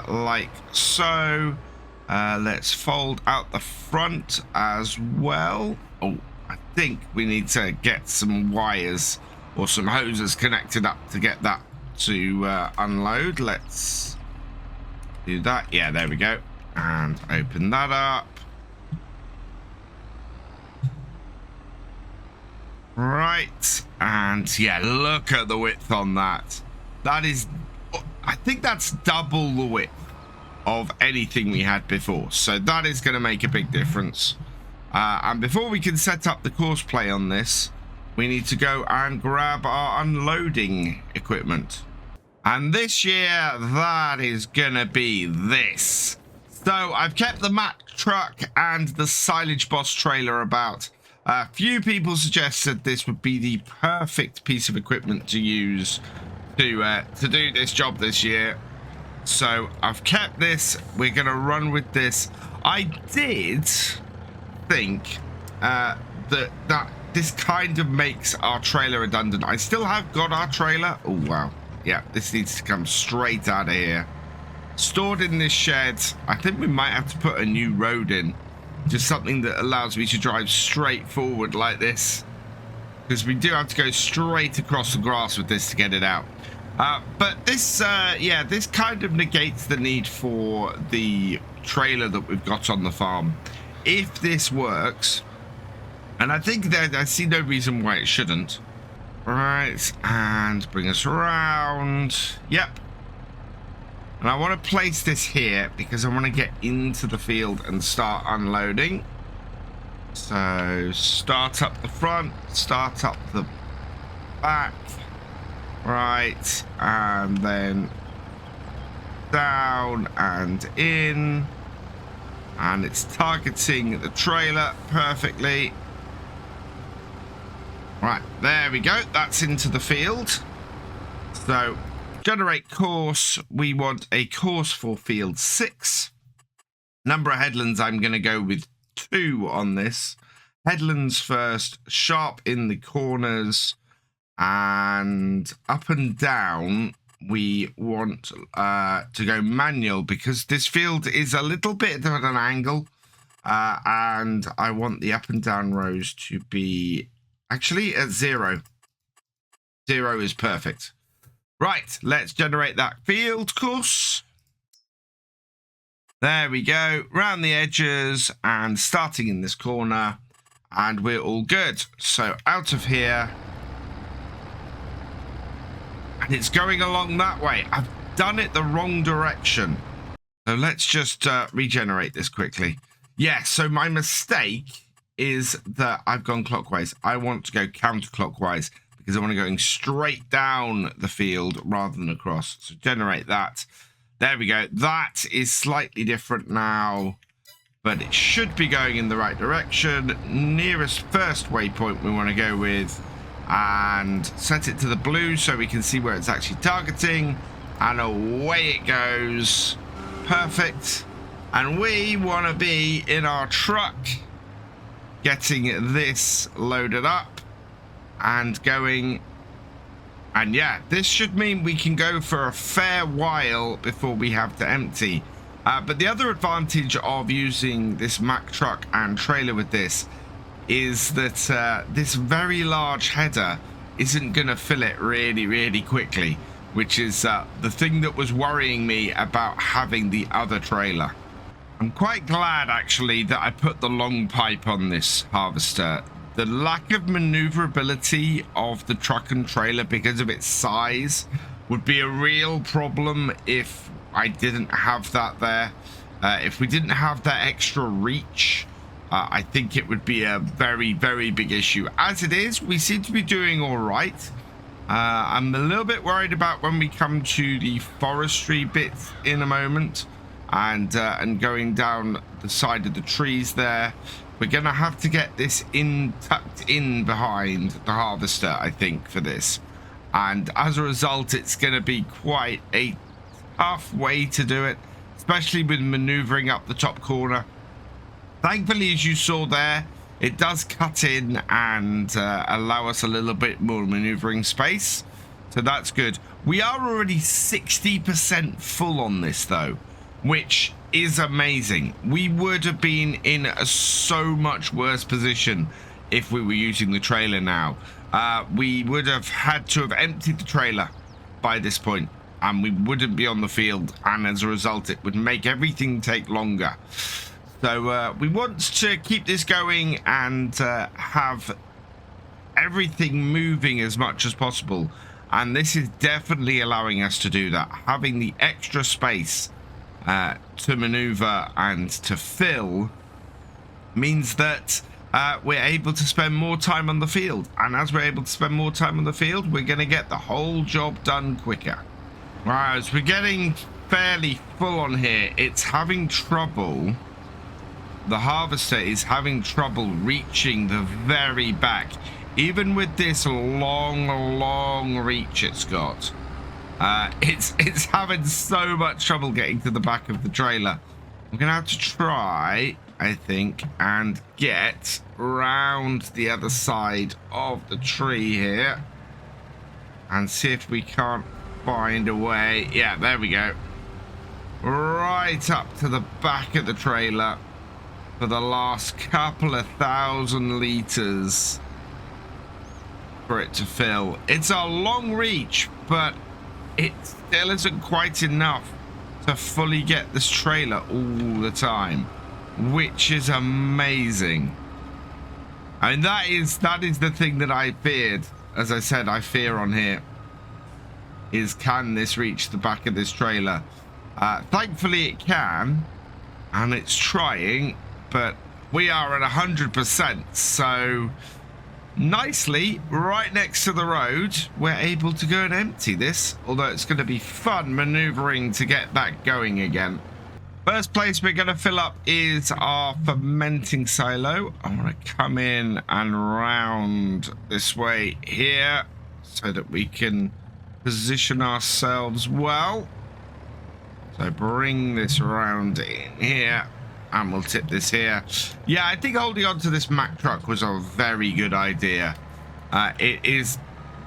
like so. Let's fold out the front as well. Oh, I think we need to get some wires or some hoses connected up to get that to unload. Let's do that. Yeah, there we go. And open that up. Right. And yeah, look at the width on that. That is, I think that's double the width of anything we had before. So that is going to make a big difference. And before we can set up the course play on this, we need to go and grab our unloading equipment. And this year, that is going to be this. So I've kept the Mack truck and the silage boss trailer about. A few people suggested this would be the perfect piece of equipment to use to do this job this year. So I've kept this. We're going to run with this. I did think that this kind of makes our trailer redundant. I still have got our trailer. Oh, wow. Yeah, this needs to come straight out of here. Stored in this shed. I think we might have to put a new road in. Just something that allows me to drive straight forward like this. Because we do have to go straight across the grass with this to get it out. But this, yeah, this kind of negates the need for the trailer that we've got on the farm. If this works, and I think that I see no reason why it shouldn't. Right, and bring us around. Yep. And I want to place this here because I want to get into the field and start unloading. So start up the front, start up the back. Right, and then down and in. And it's targeting the trailer perfectly. Right, there we go. That's into the field. So generate course. We want a course for field 6. Number of headlands, I'm going to go with 2 on this. Headlands first, sharp in the corners, and up and down we want to go manual because this field is a little bit at an angle, and I want the up and down rows to be actually at 0. 0 is perfect. Right, let's generate that field course. There we go, round the edges and starting in this corner, and we're all good. So out of here, and it's going along that way. I've done it the wrong direction. So let's just regenerate this quickly. Yeah, so my mistake is that I've gone clockwise. I want to go counterclockwise because I want to go straight down the field rather than across. So generate that. There we go. That is slightly different now, but it should be going in the right direction. Nearest first waypoint we want to go with, and set it to the blue so we can see where it's actually targeting, and away it goes. Perfect. And we want to be in our truck getting this loaded up and going. And yeah, this should mean we can go for a fair while before we have to empty. But the other advantage of using this Mack truck and trailer with this is that this very large header isn't going to fill it really quickly, which is the thing that was worrying me about having the other trailer. I'm quite glad actually that I put the long pipe on this harvester. The lack of maneuverability of the truck and trailer because of its size would be a real problem if I didn't have that there. If we didn't have that extra reach, I think it would be a very big issue. As it is, we seem to be doing all right. I'm a little bit worried about when we come to the forestry bit in a moment, and going down the side of the trees there. We're gonna have to get this tucked in behind the harvester, I think, for this. And as a result, it's gonna be quite a tough way to do it, especially with maneuvering up the top corner. Thankfully, as you saw there, it does cut in and allow us a little bit more maneuvering space. So that's good. We are already 60% full on this though, which is amazing. We would have been in a so much worse position if we were using the trailer now. We would have had to have emptied the trailer by this point, and we wouldn't be on the field, and as a result it would make everything take longer. So we want to keep this going and have everything moving as much as possible, and this is definitely allowing us to do that. Having the extra space to maneuver and to fill means that we're able to spend more time on the field, and as we're able to spend more time on the field, we're going to get the whole job done quicker. Whereas we're getting fairly full on here, it's having trouble. The harvester is having trouble reaching the very back, even with this long reach it's got. It's having so much trouble getting to the back of the trailer. I'm gonna have to try, I think, and get round the other side of the tree here and see if we can't find a way. Yeah, there we go. Right up to the back of the trailer for the last couple of 1,000 liters for it to fill. It's a long reach, but it still isn't quite enough to fully get this trailer all the time, which is amazing. I mean, that is the thing that I feared. As I said, I fear on here is, can this reach the back of this trailer? Thankfully it can, and it's trying, but we are at 100%, so nicely right next to the road we're able to go and empty this, although it's going to be fun maneuvering to get that going again. First place we're going to fill up is our fermenting silo. I want to come in and round this way here so that we can position ourselves well. So bring this around in here and we'll tip this here. Yeah, I think holding on to this Mack truck was a very good idea. It is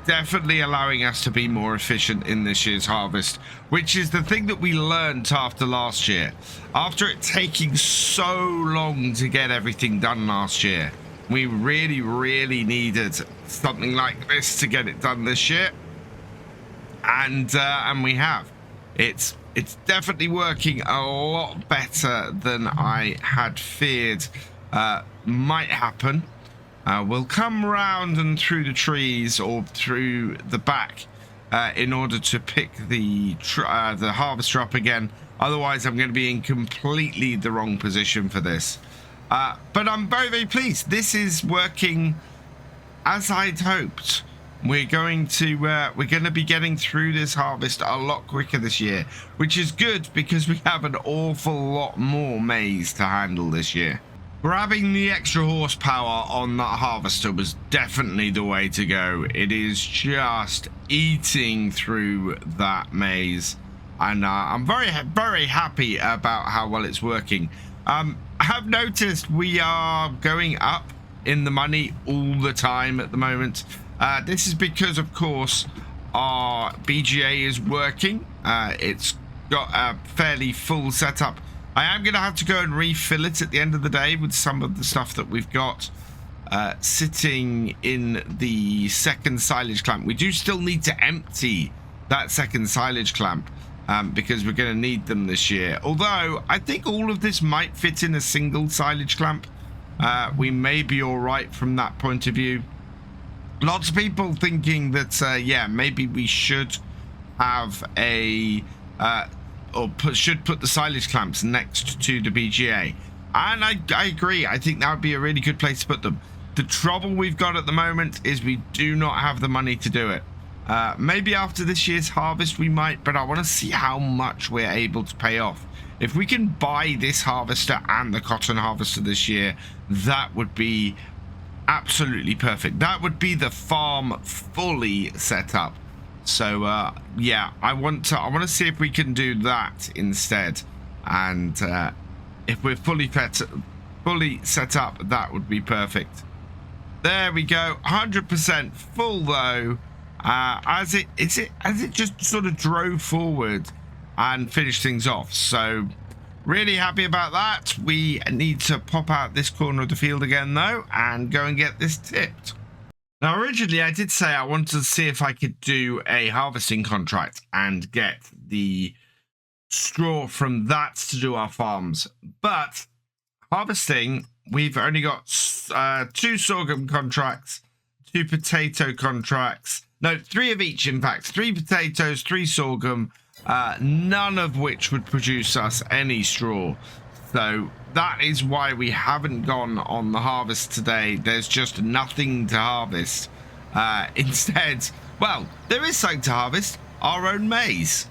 definitely allowing us to be more efficient in this year's harvest, which is the thing that we learned after last year. After it taking so long to get everything done last year, we really needed something like this to get it done this year, and we have. It's definitely working a lot better than I had feared might happen. We'll come round and through the trees or through the back in order to pick the harvester up again. Otherwise, I'm going to be in completely the wrong position for this. But I'm very pleased. This is working as I'd hoped. We're going to be getting through this harvest a lot quicker this year, which is good because we have an awful lot more maize to handle this year. Grabbing the extra horsepower on that harvester was definitely the way to go. It is just eating through that maize, and I'm very happy about how well it's working. I have noticed we are going up in the money all the time at the moment. This is because, of course, our BGA is working. It's got a fairly full setup. I am going to have to go and refill it at the end of the day with some of the stuff that we've got sitting in the second silage clamp. We do still need to empty that second silage clamp because we're going to need them this year. Although, I think all of this might fit in a single silage clamp. We may be all right from that point of view. Lots of people thinking that, yeah, maybe we should have a, should put the silage clamps next to the BGA. And I agree. I think that would be a really good place to put them. The trouble we've got at the moment is we do not have the money to do it. Maybe after this year's harvest we might, but I want to see how much we're able to pay off. If we can buy this harvester and the cotton harvester this year, that would be absolutely perfect. That would be the farm fully set up. So yeah, I want to see if we can do that instead. And if we're fully fully set up, that would be perfect. There we go. 100% full though. As it just sort of drove forward and finished things off. So really happy about that. We need to pop out this corner of the field again though and go and get this tipped. Now originally I did say I wanted to see if I could do a harvesting contract and get the straw from that to do our farms, but harvesting, we've only got 2 sorghum contracts, 2 potato contracts. No, 3 of each, in fact. 3 potatoes, 3 sorghum, none of which would produce us any straw. So that is why we haven't gone on the harvest today. There's just nothing to harvest. Instead, well, there is something to harvest, our own maize.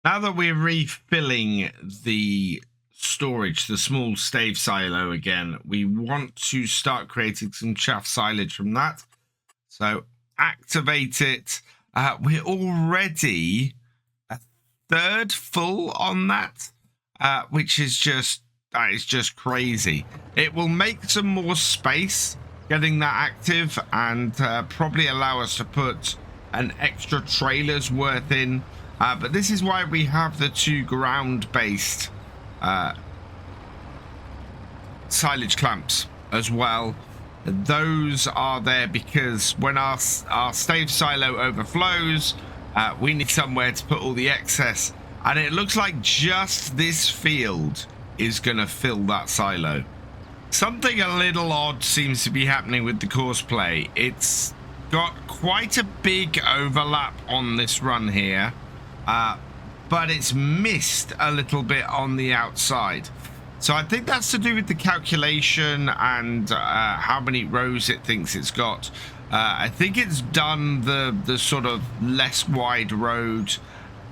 Now that we're refilling the storage, the small stave silo again, we want to start creating some chaff silage from that. So activate it. We're already a third full on that, which is just crazy. It will make some more space getting that active and probably allow us to put an extra trailer's worth in. But this is why we have the 2 ground-based silage clamps as well. Those are there because when our stave silo overflows, we need somewhere to put all the excess, and it looks like just this field is going to fill that silo. Something a little odd seems to be happening with the course play. It's got quite a big overlap on this run here, but it's missed a little bit on the outside. So I think that's to do with the calculation and how many rows it thinks it's got. I think it's done the sort of less wide road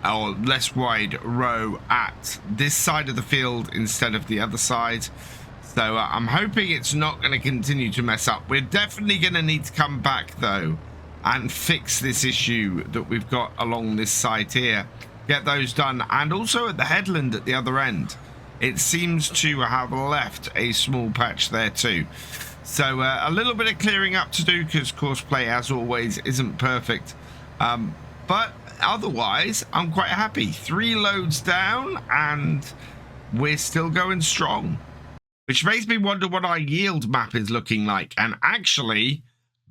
or less wide row at this side of the field instead of the other side. So I'm hoping it's not going to continue to mess up. We're definitely going to need to come back though and fix this issue that we've got along this side here. Get those done, and also at the headland at the other end. It seems to have left a small patch there too. So a little bit of clearing up to do because course play, as always, isn't perfect. But otherwise, I'm quite happy. 3 loads down and we're still going strong. Which makes me wonder what our yield map is looking like. And actually,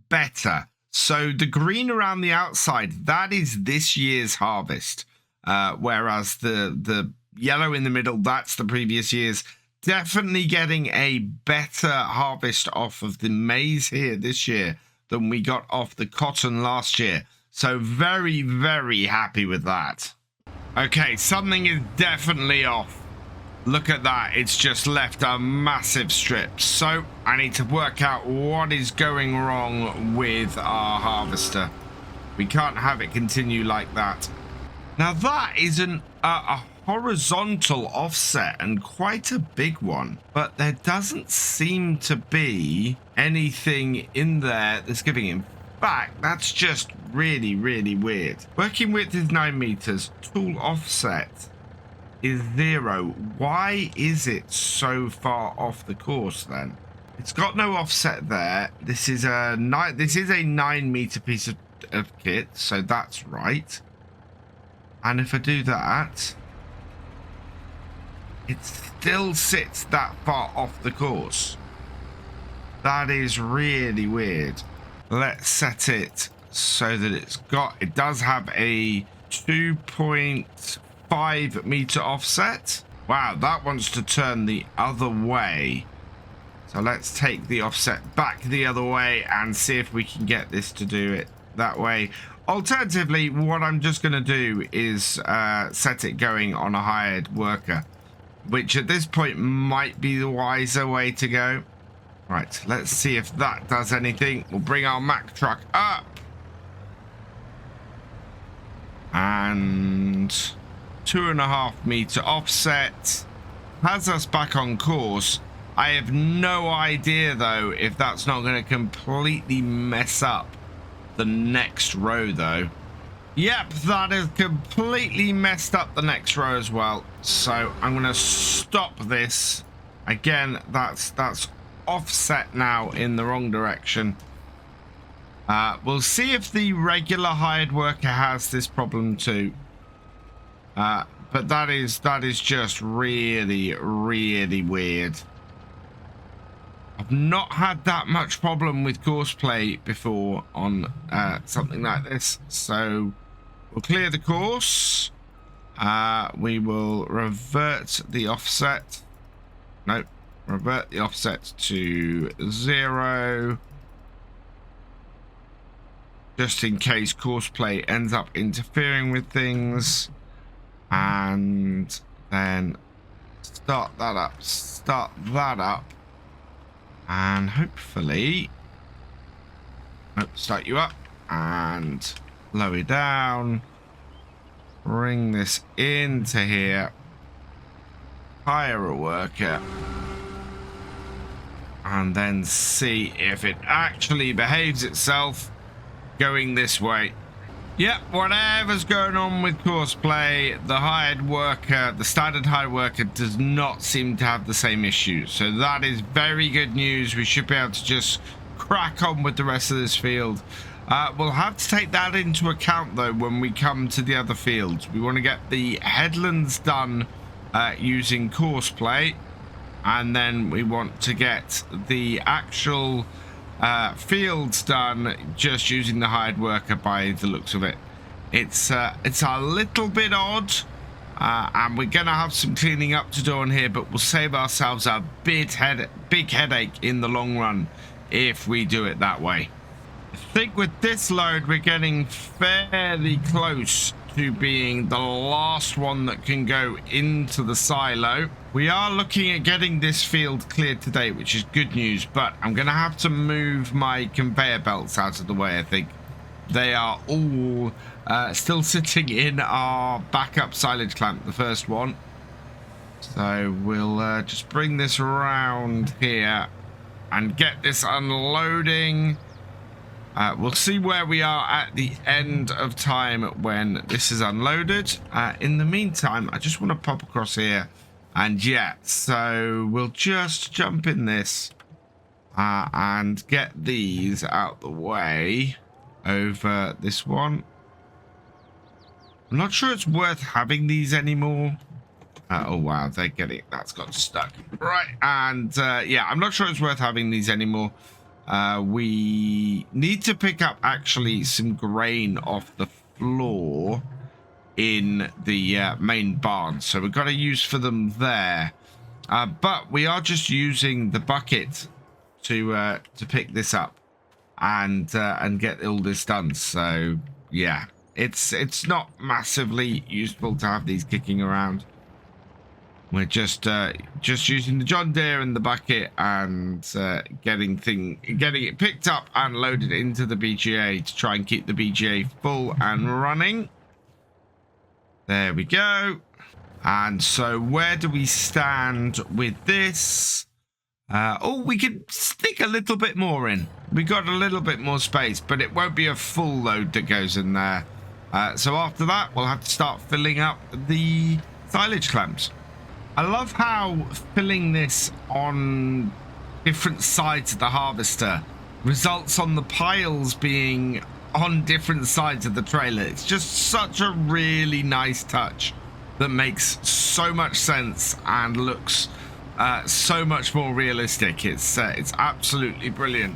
better. So the green around the outside, that is this year's harvest. Whereas the yellow in the middle, that's the previous year's. Definitely getting a better harvest off of the maize here this year than we got off the cotton last year. So very, very happy with that. Okay, something is definitely off. Look at that. It's just left a massive strip. So I need to work out what is going wrong with our harvester. We can't have it continue like that. Now that is a horizontal offset and quite a big one, but there doesn't seem to be anything in there that's giving him back. That's just really, really weird. Working width is 9 meters. Tool offset is 0. Why is it so far off the course then? It's got no offset there. This is a 9 meter piece of kit, so that's right. And if I do that, it still sits that far off the course. That is really weird. Let's set it so that it does have a 2.5 meter offset. Wow, that wants to turn the other way. So let's take the offset back the other way and see if we can get this to do it that way. Alternatively, what I'm just going to do is set it going on a hired worker, which at this point might be the wiser way to go. Right, let's see if that does anything. We'll bring our Mack truck up. And 2.5 meter offset has us back on course. I have no idea, though, if that's not going to completely mess up the next row, though. Yep, that has completely messed up the next row as well. So I'm going to stop this Again, that's offset now in the wrong direction. We'll see if the regular hired worker has this problem too. But that is just really, really weird. I've not had that much problem with courseplay before on something like this. So we'll clear the course. We will revert the offset. Nope. Revert the offset to 0. Just in case courseplay ends up interfering with things. And then start that up. And hopefully, start you up and lower down. Bring this into here. Hire a worker. And then see if it actually behaves itself going this way. Yep, whatever's going on with courseplay, the hired worker, the standard hired worker does not seem to have the same issues. So that is very good news. We should be able to just crack on with the rest of this field. We'll have to take that into account though when we come to the other fields. We want to get the headlands done using courseplay, and then we want to get the actual fields done just using the hired worker by the looks of it. It's a little bit odd, and we're gonna have some cleaning up to do on here, but we'll save ourselves a big headache in the long run if we do it that way. I think with this load we're getting fairly close to being the last one that can go into the silo. We are looking at getting this field cleared today, which is good news, but I'm going to have to move my conveyor belts out of the way. I think they are all still sitting in our backup silage clamp, the first one. So we'll just bring this around here and get this unloading. We'll see where we are at the end of time when this is unloaded. In the meantime, I just want to pop across here. And yeah, so we'll just jump in this and get these out the way over this one. I'm not sure it's worth having these anymore. Oh, wow, they're getting... That's got stuck. Right, and yeah, I'm not sure it's worth having these anymore. We need to pick up actually some grain off the floor in the main barn, so we've got to use for them there, but we are just using the bucket to pick this up and get all this done. So yeah, it's not massively useful to have these kicking around. We're just using the John Deere and the bucket and getting it picked up and loaded into the BGA to try and keep the BGA full and running. There we go. And so where do we stand with this? Oh, we could stick a little bit more in. We got a little bit more space, but it won't be a full load that goes in there. So after that, we'll have to start filling up the silage clamps. I love how filling this on different sides of the harvester results on the piles being on different sides of the trailer. It's just such a really nice touch that makes so much sense and looks so much more realistic. It's absolutely brilliant.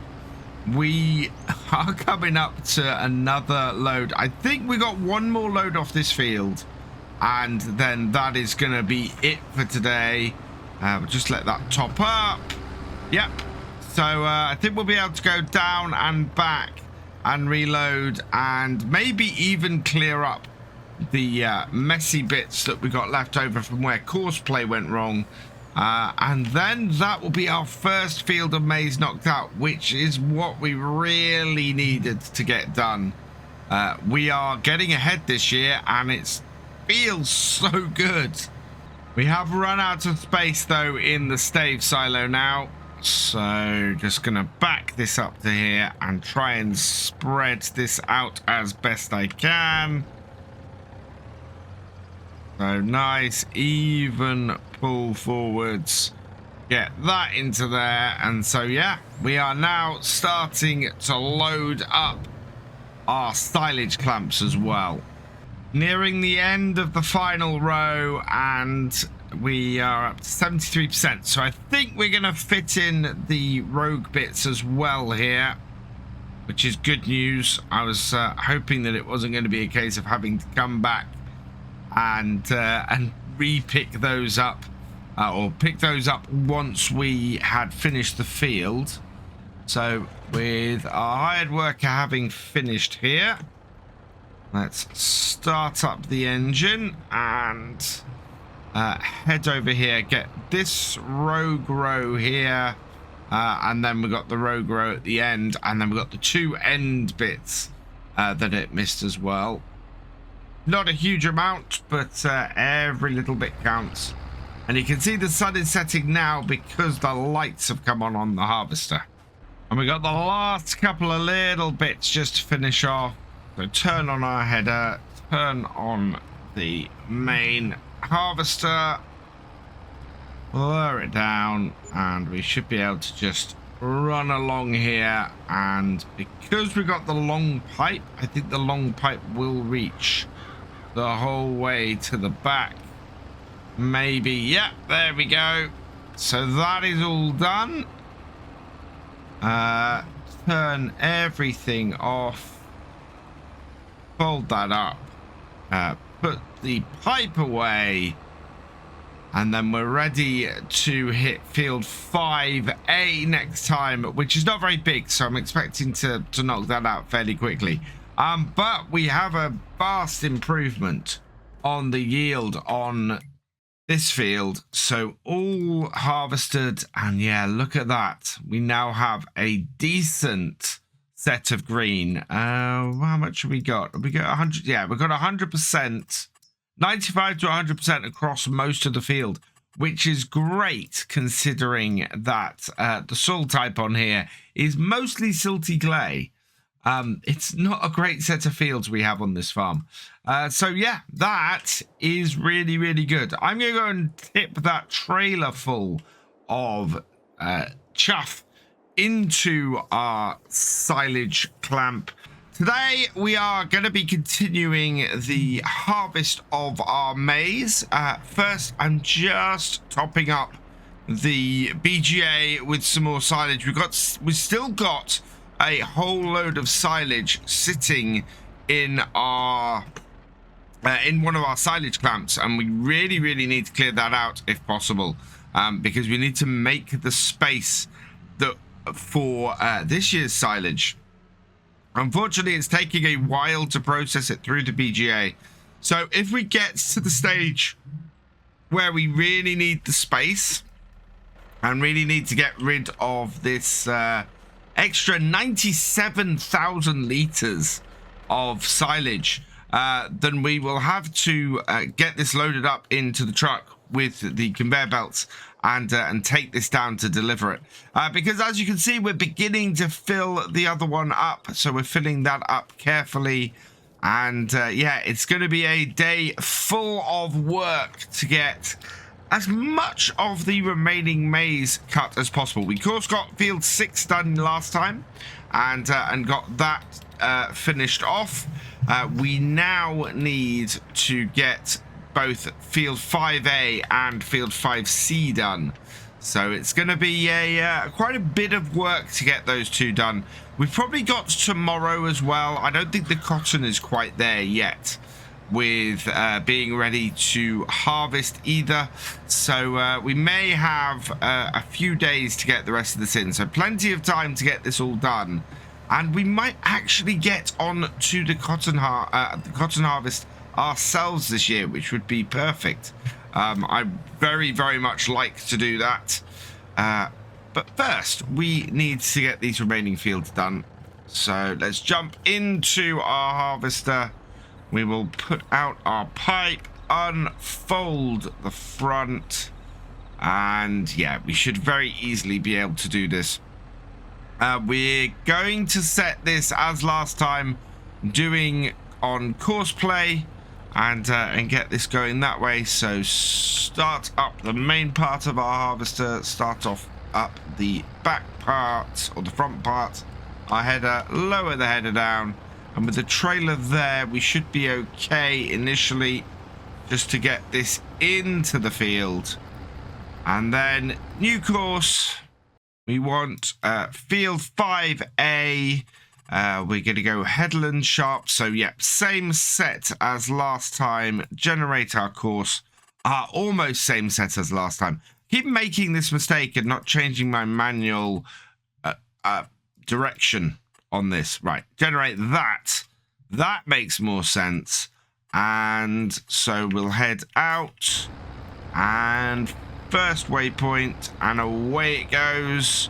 We are coming up to another load. I think we got one more load off this field, and then that is going to be it for today. We'll just let that top up. Yep. So I think we'll be able to go down and back and reload and maybe even clear up the messy bits that we got left over from where courseplay went wrong. And then that will be our first field of maize knocked out, which is what we really needed to get done. We are getting ahead this year, and it feels so good. We have run out of space, though, in the stave silo now. So just going to back this up to here and try and spread this out as best I can. So nice, even pull forwards. Get that into there. And so, yeah, we are now starting to load up our silage clamps as well. Nearing the end of the final row, and we are up to 73%. So I think we're going to fit in the rogue bits as well here, which is good news. I was hoping that it wasn't going to be a case of having to come back and re-pick those up, or pick those up once we had finished the field. So with our hired worker having finished here, let's start up the engine and head over here, get this rogue row here, and then we got the rogue row at the end, and then we got the two end bits that it missed as well. Not a huge amount, but every little bit counts. And you can see the sun is setting now because the lights have come on the harvester. And we got the last couple of little bits just to finish off. So turn on our header, turn on the main harvester, lower it down, and we should be able to just run along here. And because we got the long pipe, I think the long pipe will reach the whole way to the back. Maybe. Yep, there we go. So that is all done. Turn everything off. Fold that up. Put the pipe away. And then we're ready to hit field 5A next time, which is not very big, so I'm expecting to knock that out fairly quickly. But we have a vast improvement on the yield on this field. So all harvested, and yeah, look at that. We now have a decent set of green. How much have we got? We got 100. Yeah, we've got 100%, 95 to 100% across most of the field, which is great considering that the soil type on here is mostly silty clay. It's not a great set of fields we have on this farm. So yeah, that is really, really good. I'm going to go and tip that trailer full of chuff into our silage clamp. Today we are going to be continuing the harvest of our maize. First, I'm just topping up the BGA with some more silage. We've still got a whole load of silage sitting in our in one of our silage clamps, and we really need to clear that out if possible, because we need to make the space that for this year's silage. Unfortunately, it's taking a while to process it through the BGA. So if we get to the stage where we really need the space and really need to get rid of this extra 97,000 liters of silage, then we will have to get this loaded up into the truck with the conveyor belts and take this down to deliver it, because as you can see, we're beginning to fill the other one up. So we're filling that up carefully, and yeah, it's going to be a day full of work to get as much of the remaining maize cut as possible. We of course got field 6 done last time, and got that finished off. We now need to get both field 5A and field 5C done. So it's going to be quite a bit of work to get those two done. We've probably got tomorrow as well. I don't think the cotton is quite there yet with being ready to harvest either. So we may have a few days to get the rest of this in. So plenty of time to get this all done. And we might actually get on to the cotton harvest ourselves this year, which would be perfect. I very much like to do that, but first we need to get these remaining fields done. So let's jump into our harvester. We will put out our pipe, unfold the front, and yeah, we should very easily be able to do this. We're going to set this as last time, doing on course play. and get this going that way. So start up the main part of our harvester, start off up the back part or the front part, our header, lower the header down, and with the trailer there we should be okay initially, just to get this into the field. And then new course, we want field 5A. We're going to go headland sharp. So yep, same set as last time. Generate our course. Almost same set as last time. Keep making this mistake and not changing my manual direction on this. Right, generate that. That makes more sense. And so we'll head out and first waypoint, and away it goes.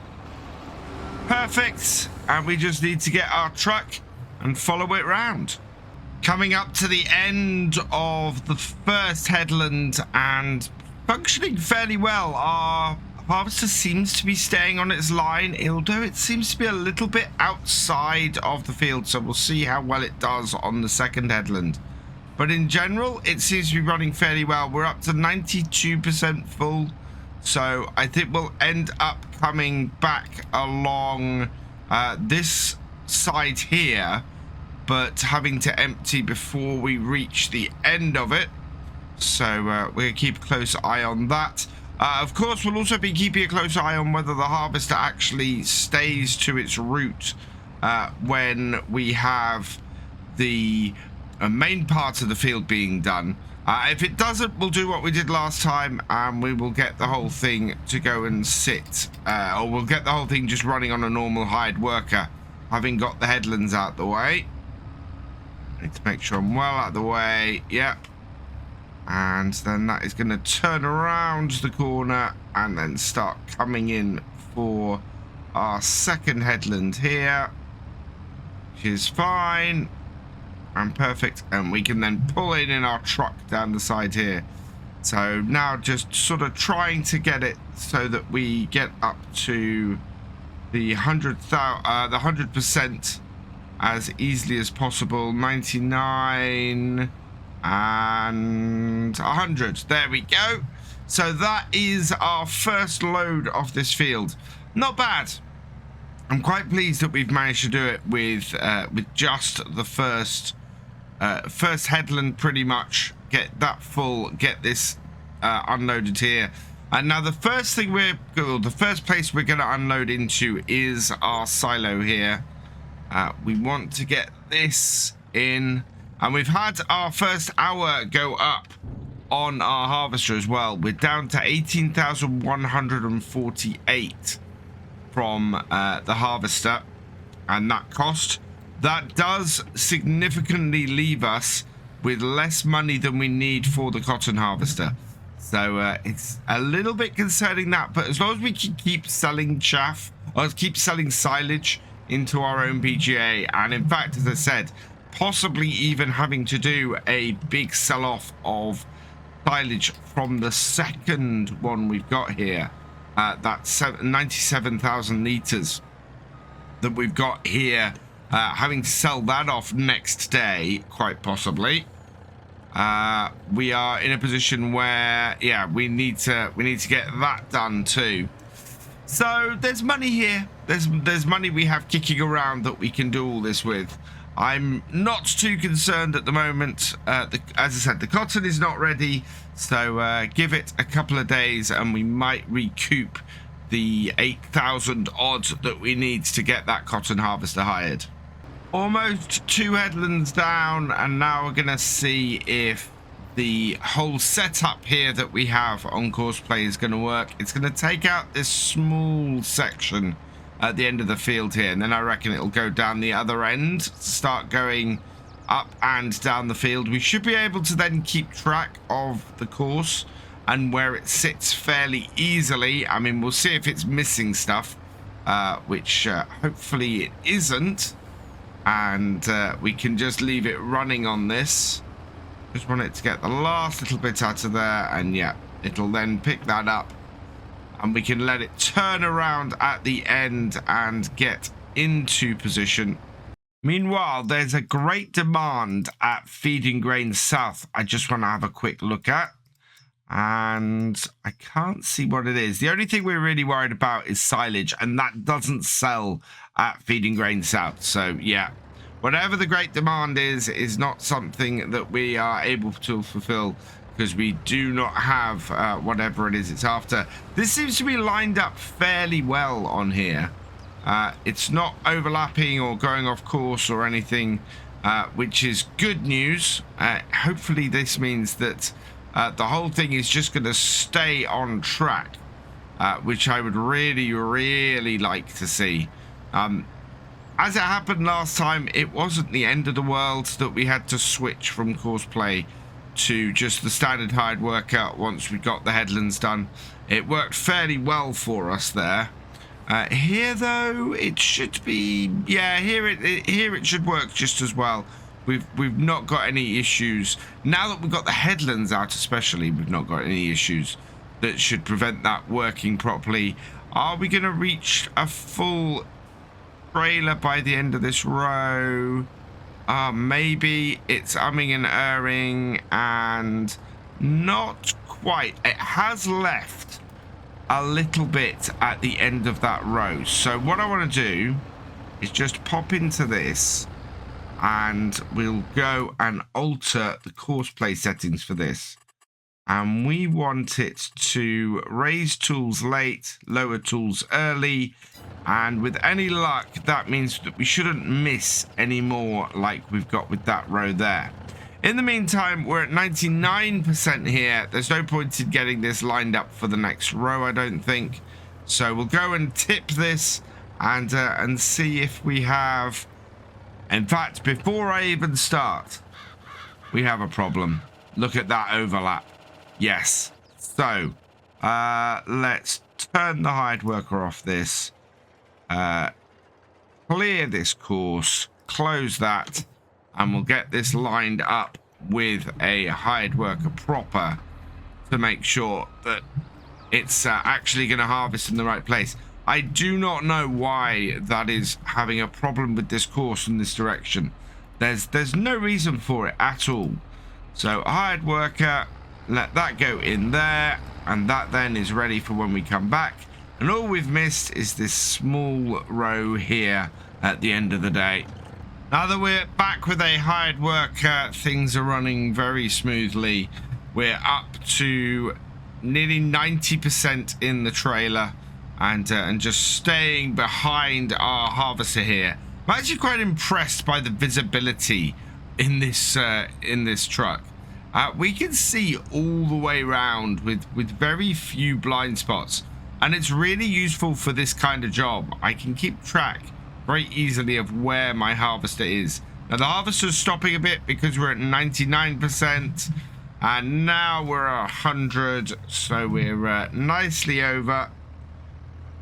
Perfect. And we just need to get our truck and follow it round. Coming up to the end of the first headland and functioning fairly well. Our harvester seems to be staying on its line, although it seems to be a little bit outside of the field. So we'll see how well it does on the second headland. But in general, it seems to be running fairly well. We're up to 92% full. So I think we'll end up coming back along this side here, but having to empty before we reach the end of it. So we're going to keep a close eye on that. Of course, we'll also be keeping a close eye on whether the harvester actually stays to its route when we have the main part of the field being done. If it doesn't, we'll do what we did last time, and we will get the whole thing to go and sit, or we'll get the whole thing just running on a normal hired worker, having got the headlands out the way. Need to make sure I'm well out the way. Yep. And then that is going to turn around the corner and then start coming in for our second headland here, which is fine and perfect, and we can then pull in our truck down the side here. So now just sort of trying to get it so that we get up to the 100% as easily as possible. 99 and 100. There we go. So that is our first load of this field. Not bad. I'm quite pleased that we've managed to do it with just the first headland, pretty much. Get that full, get this unloaded here. And now the first place we're going to unload into is our silo here. We want to get this in, and we've had our first hour go up on our harvester as well. We're down to 18,148 from the harvester and that cost. That does significantly leave us with less money than we need for the cotton harvester. So it's a little bit concerning that, but as long as we can keep selling chaff, or keep selling silage into our own PGA, and in fact, as I said, possibly even having to do a big sell-off of silage from the second one we've got here, that's 97,000 litres that we've got here, having to sell that off next day, quite possibly. We are in a position where, yeah, we need to get that done too. So there's money here. There's money we have kicking around that we can do all this with. I'm not too concerned at the moment. As I said, the cotton is not ready, so give it a couple of days and we might recoup the 8,000 odd that we need to get that cotton harvester hired. Almost 2 headlands down, and now we're gonna see if the whole setup here that we have on course play is gonna work. It's gonna take out this small section at the end of the field here, and then I reckon it'll go down the other end, start going up and down the field. We should be able to then keep track of the course and where it sits fairly easily. I mean, we'll see if it's missing stuff, which hopefully it isn't. And we can just leave it running on this. Just want it to get the last little bit out of there, and yeah, it'll then pick that up, and we can let it turn around at the end and get into position. Meanwhile, there's a great demand at Feeding Grain South. I just want to have a quick look at. And I can't see what it is. The only thing we're really worried about is silage, and that doesn't sell at Feeding Grain South. So, yeah, whatever the great demand is not something that we are able to fulfill because we do not have whatever it is it's after. This seems to be lined up fairly well on here. It's not overlapping or going off course or anything, which is good news. Hopefully this means that the whole thing is just going to stay on track, which I would really, really like to see. As it happened last time, it wasn't the end of the world that we had to switch from course play to just the standard hired workout once we got the headlands done. It worked fairly well for us there. Here though, it should be, yeah, here it should work just as well. We've not got any issues. Now that we've got the headlands out especially, we've not got any issues that should prevent that working properly. Are we going to reach a full trailer by the end of this row? Maybe. It's umming and erring and not quite. It has left a little bit at the end of that row. So what I want to do is just pop into this and we'll go and alter the course play settings for this. And we want it to raise tools late, lower tools early. And with any luck, that means that we shouldn't miss any more like we've got with that row there. In the meantime, we're at 99% here. There's no point in getting this lined up for the next row, I don't think. So we'll go and tip this and see if we have... In fact, before I even start, we have a problem. Look at that overlap. Yes. So, let's turn the hired worker off this. Clear this course. Close that. And we'll get this lined up with a hired worker proper to make sure that it's actually going to harvest in the right place. I do not know why that is having a problem with this course in this direction. There's no reason for it at all. So hired worker, let that go in there, and that then is ready for when we come back. And all we've missed is this small row here at the end of the day. Now that we're back with a hired worker, things are running very smoothly. We're up to nearly 90% in the trailer and just staying behind our harvester here. I'm actually quite impressed by the visibility in this truck. We can see all the way around with very few blind spots, and it's really useful for this kind of job. I can keep track very easily of where my harvester is. Now the harvester's stopping a bit because we're at 99%, and now we're at 100, so we're nicely over.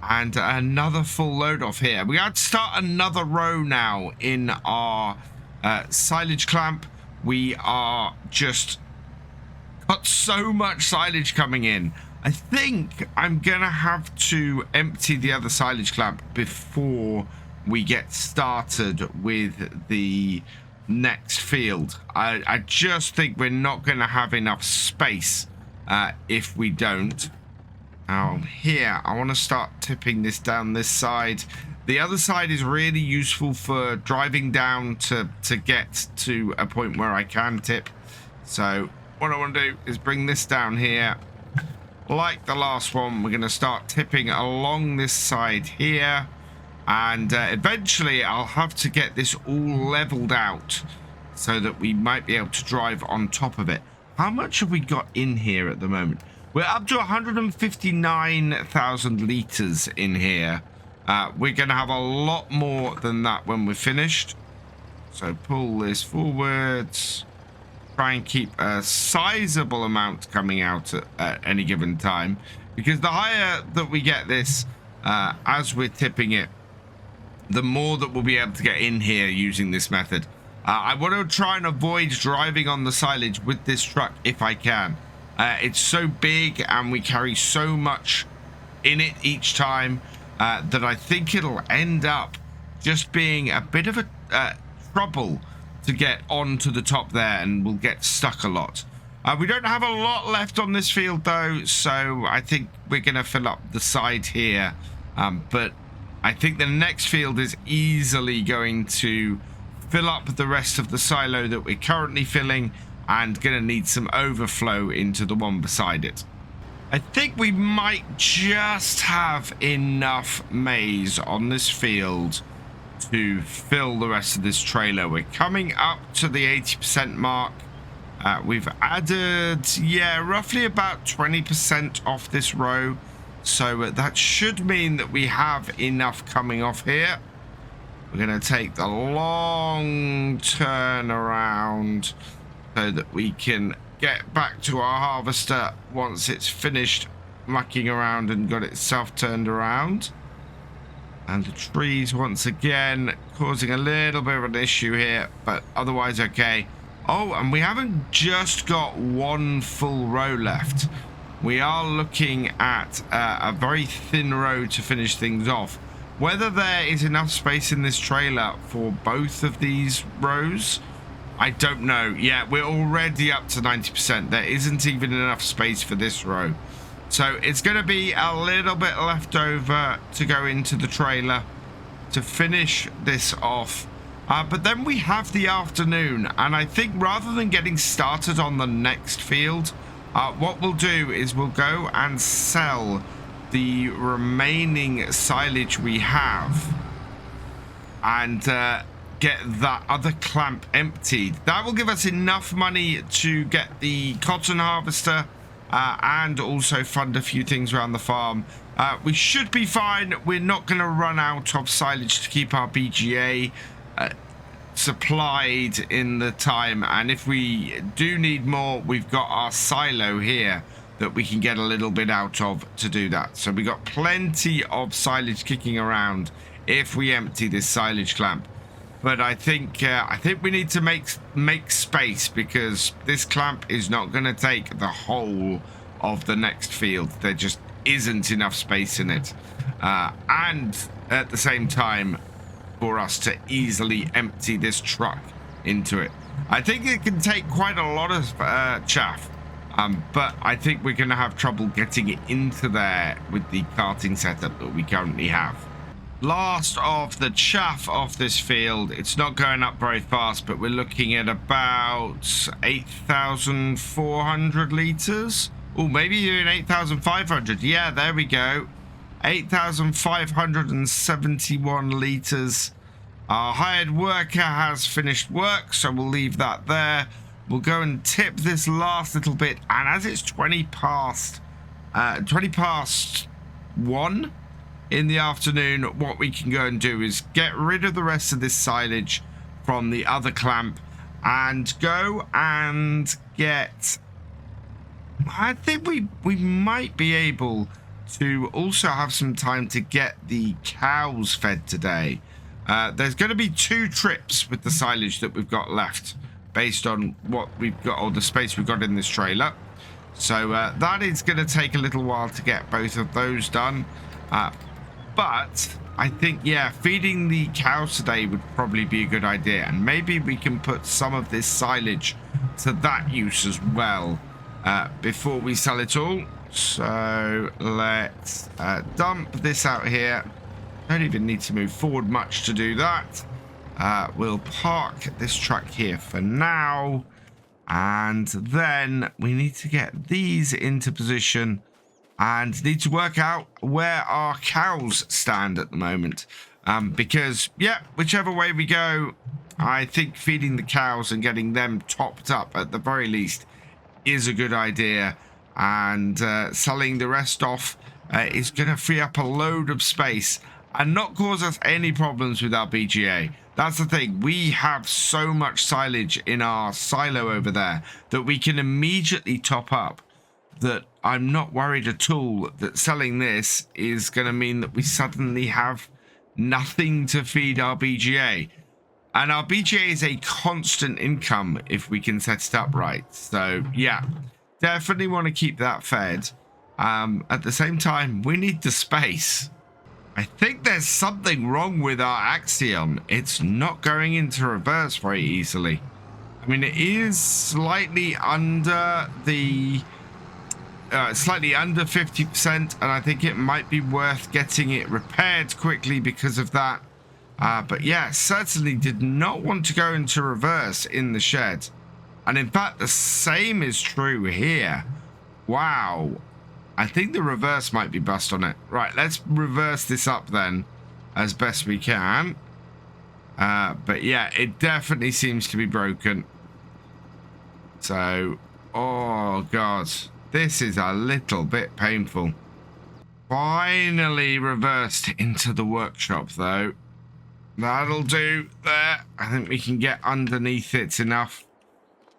And another full load off here. We had to start another row now in our silage clamp. We are just got so much silage coming in. I think I'm gonna have to empty the other silage clamp before we get started with the next field. I just think we're not gonna have enough space if we don't. Now here, I want to start tipping this down this side. The other side is really useful for driving down to get to a point where I can tip. So what I want to do is bring this down here. Like the last one, we're going to start tipping along this side here. And eventually I'll have to get this all leveled out so that we might be able to drive on top of it. How much have we got in here at the moment? We're up to 159,000 litres in here. We're going to have a lot more than that when we're finished. So pull this forwards. Try and keep a sizable amount coming out at any given time. Because the higher that we get this, as we're tipping it, the more that we'll be able to get in here using this method. I want to try and avoid driving on the silage with this truck if I can. It's so big and we carry so much in it each time that I think it'll end up just being a bit of a trouble to get onto the top there, and we'll get stuck a lot. We don't have a lot left on this field though, so I think we're going to fill up the side here. But I think the next field is easily going to fill up the rest of the silo that we're currently filling, and going to need some overflow into the one beside it. I think we might just have enough maize on this field to fill the rest of this trailer. We're coming up to the 80% mark. We've added, yeah, roughly about 20% off this row. So that should mean that we have enough coming off here. We're going to take the long turn around so that we can get back to our harvester once it's finished mucking around and got itself turned around. And the trees once again causing a little bit of an issue here, but otherwise okay. Oh, and we haven't just got one full row left. We are looking at a very thin row to finish things off. Whether there is enough space in this trailer for both of these rows, I don't know. Yeah, we're already up to 90%. There isn't even enough space for this row. So it's going to be a little bit left over to go into the trailer to finish this off. But then we have the afternoon, and I think rather than getting started on the next field, what we'll do is we'll go and sell the remaining silage we have and get that other clamp emptied. That will give us enough money to get the cotton harvester and also fund a few things around the farm. We should be fine. We're not going to run out of silage to keep our BGA supplied in the time, and if we do need more, we've got our silo here that we can get a little bit out of to do that. So we got plenty of silage kicking around if we empty this silage clamp. But I think we need to make space, because this clamp is not going to take the whole of the next field. There just isn't enough space in it, and at the same time for us to easily empty this truck into it. I think it can take quite a lot of chaff, but I think we're going to have trouble getting it into there with the carting setup that we currently have. Last of the chaff off this field. It's not going up very fast, but we're looking at about 8,400 litres. Oh, maybe even 8,500. Yeah, there we go. 8,571 litres. Our hired worker has finished work, so we'll leave that there. We'll go and tip this last little bit, and as it's 20 past 1 in the afternoon, what we can go and do is get rid of the rest of this silage from the other clamp and go and get, I think we might be able to also have some time to get the cows fed today. There's going to be 2 trips with the silage that we've got left based on what we've got, or the space we've got in this trailer. So that is going to take a little while to get both of those done. But I think, yeah, feeding the cows today would probably be a good idea. And maybe we can put some of this silage to that use as well before we sell it all. So let's dump this out here. Don't even need to move forward much to do that. We'll park this truck here for now. And then we need to get these into position and need to work out where our cows stand at the moment. Because, yeah, whichever way we go, I think feeding the cows and getting them topped up at the very least is a good idea. And selling the rest off is going to free up a load of space and not cause us any problems with our BGA. That's the thing. We have so much silage in our silo over there that we can immediately top up, that I'm not worried at all that selling this is going to mean that we suddenly have nothing to feed our BGA. And our BGA is a constant income if we can set it up right. So, yeah, definitely want to keep that fed. At the same time, we need the space. I think there's something wrong with our Axion. It's not going into reverse very easily. I mean, it is slightly under the... slightly under 50%, and I think it might be worth getting it repaired quickly because of that. But yeah, certainly did not want to go into reverse in the shed. And in fact, the same is true here. Wow. I think the reverse might be bust on it. Right, let's reverse this up then as best we can. But yeah, it definitely seems to be broken. So, oh God, this is a little bit painful. Finally reversed into the workshop though. That'll do there. I think we can get underneath it enough.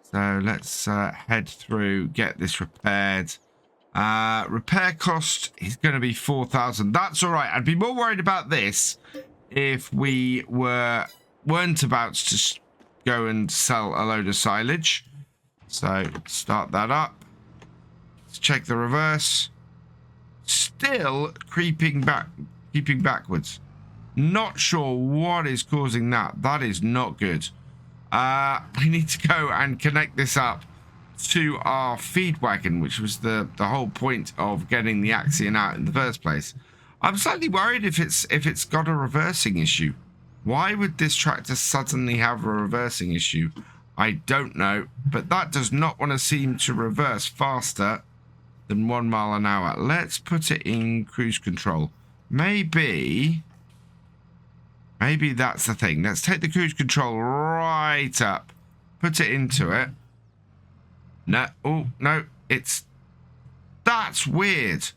So let's head through, get this repaired. Repair cost is going to be 4,000. That's all right. I'd be more worried about this if we weren't about to go and sell a load of silage. So start that up. Let's check the reverse. Still creeping backwards. Not sure what is causing that. That is not good. We need to go and connect this up to our feed wagon, which was the whole point of getting the Axion out in the first place. I'm slightly worried if it's got a reversing issue. Why would this tractor suddenly have a reversing issue? I don't know, but that does not want to seem to reverse faster than 1 mile an hour. Let's put it in cruise control. Maybe that's the thing. Let's take the cruise control right up. Put it into it. No, oh, no, that's weird.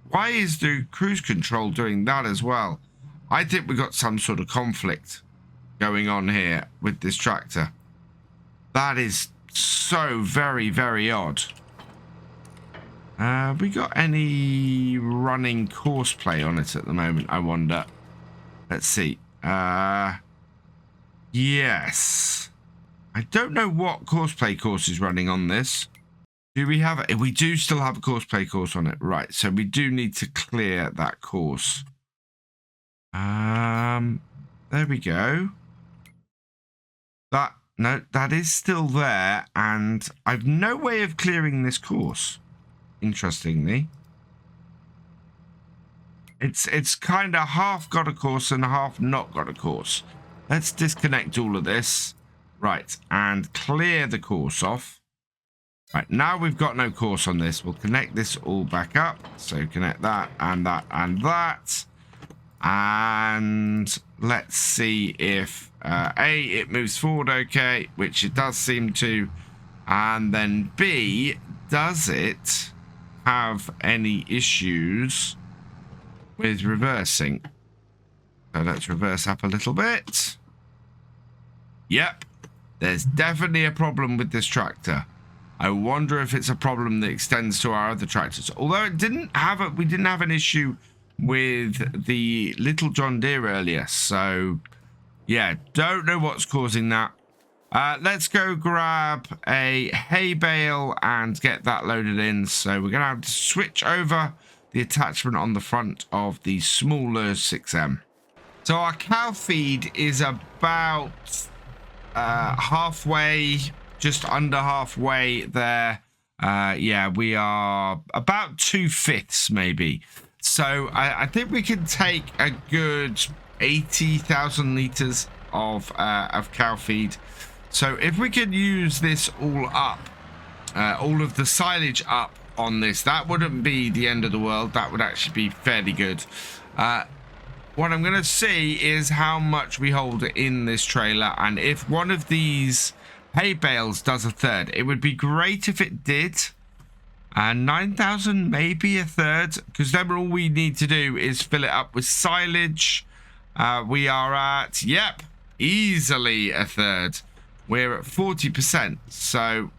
Why is the cruise control doing that as well? I think we got some sort of conflict going on here with this tractor. That is so very, very odd. We got any running course play on it at the moment, I wonder. Let's see. Yes. I don't know what courseplay course is running on this. Do we have it? We do still have a courseplay course on it. Right, so we do need to clear that course. There we go. That is still there, and I've no way of clearing this course. Interestingly. It's kind of half got a course and half not got a course. Let's disconnect all of this. Right, and clear the course off. Right, now we've got no course on this. We'll connect this all back up. So connect that and that and that. And let's see if A, it moves forward okay, which it does seem to. And then B, does it have any issues with reversing? So let's reverse up a little bit. Yep, there's definitely a problem with this tractor. I wonder if it's a problem that extends to our other tractors. Although we didn't have an issue with the little John Deere earlier. So yeah, don't know what's causing that. Let's go grab a hay bale and get that loaded in. So we're going to have to switch over the attachment on the front of the smaller 6M. So our cow feed is about halfway, just under halfway there. Yeah, we are about 2/5 maybe. So I think we can take a good 80,000 litres of cow feed. So if we could use this all up, all of the silage up on this, that wouldn't be the end of the world. That would actually be fairly good. What I'm going to see is how much we hold in this trailer, and if one of these hay bales does a third. It would be great if it did. 9,000, maybe a third, because then all we need to do is fill it up with silage. We are at, yep, easily a third. We're at 40%, so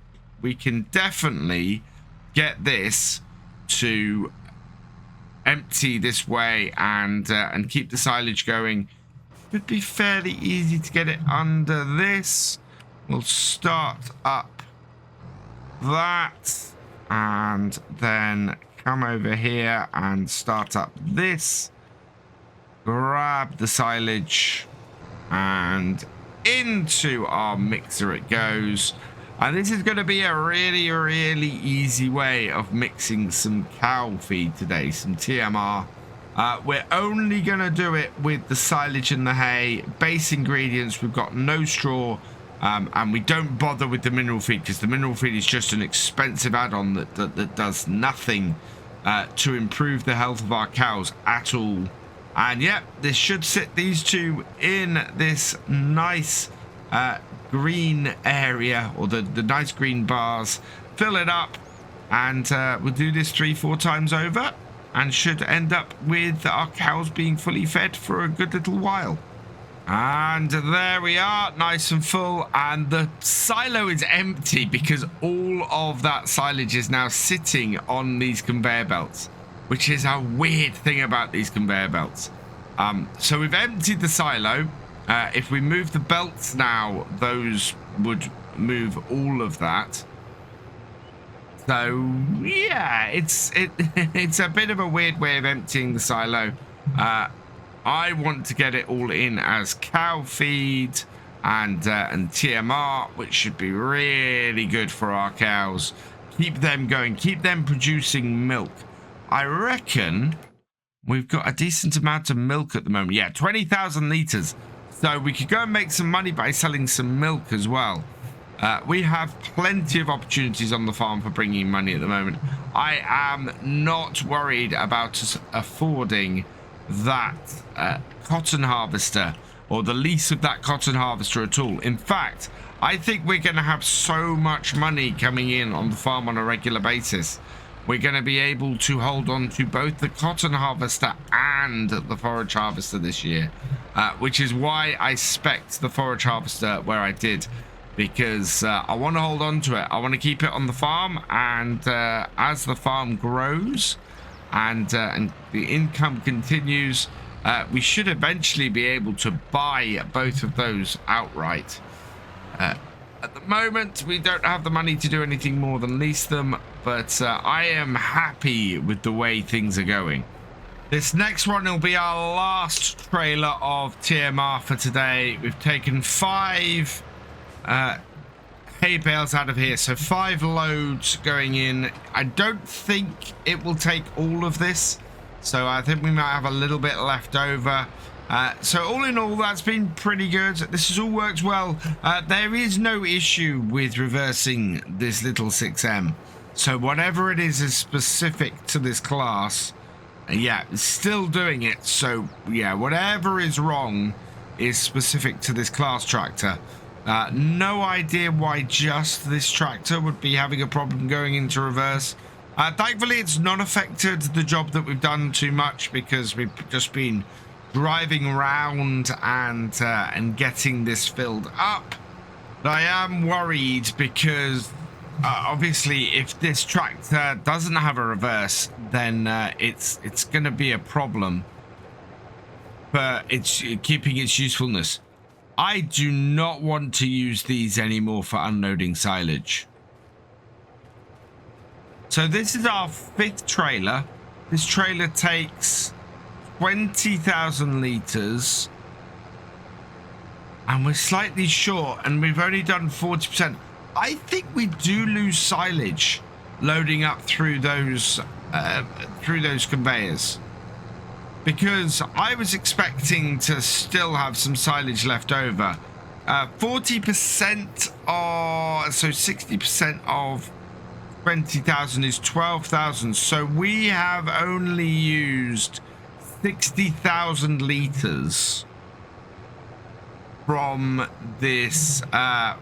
we can definitely get this to empty this way and keep the silage going. Should be fairly easy to get it under this. We'll start up that and then come over here and start up this. grab the silage, and into our mixer it goes. And this is going to be a really, really easy way of mixing some cow feed today, some TMR. We're only going to do it with the silage and the hay, base ingredients. We've got no straw, and we don't bother with the mineral feed because the mineral feed is just an expensive add-on that does nothing to improve the health of our cows at all. And yep, this should sit these two in this nice green area, or the nice green bars. Fill it up, and we'll do this 3-4 times over, and should end up with our cows being fully fed for a good little while. And there we are, nice and full, and the silo is empty because all of that silage is now sitting on these conveyor belts, which is a weird thing about these conveyor belts. So we've emptied the silo. If we move the belts now, those would move all of that. So yeah, it's a bit of a weird way of emptying the silo. I want to get it all in as cow feed and TMR, which should be really good for our cows. Keep them going, keep them producing milk. I reckon we've got a decent amount of milk at the moment. Yeah, 20,000 litres. So we could go and make some money by selling some milk as well. We have plenty of opportunities on the farm for bringing money at the moment. I am not worried about us affording that cotton harvester or the lease of that cotton harvester at all. In fact, I think we're going to have so much money coming in on the farm on a regular basis. We're going to be able to hold on to both the cotton harvester and the forage harvester this year, which is why I spec'd the forage harvester where I did, because I want to hold on to it. I want to keep it on the farm, and as the farm grows and the income continues, we should eventually be able to buy both of those outright. At the moment, we don't have the money to do anything more than lease them, but I am happy with the way things are going. This next one will be our last trailer of TMR for today. We've taken 5 hay bales out of here, so 5 loads going in. I don't think it will take all of this, so I think we might have a little bit left over. So all in all, that's been pretty good. This has all worked well. There is no issue with reversing this little 6M. So whatever it is specific to this class, yeah, it's still doing it. So yeah, whatever is wrong is specific to this class tractor. No idea why just this tractor would be having a problem going into reverse. Thankfully, it's not affected the job that we've done too much, because we've just been driving around and getting this filled up. But I am worried because obviously if this tractor doesn't have a reverse, then it's going to be a problem for its keeping its usefulness. I do not want to use these anymore for unloading silage. So this is our 5th trailer. This trailer takes 20,000 litres, and we're slightly short, and we've only done 40%. I think we do lose silage loading up through those conveyors, because I was expecting to still have some silage left over. 40% or so 60% of 20,000 is 12,000, so we have only used 60,000 litres from this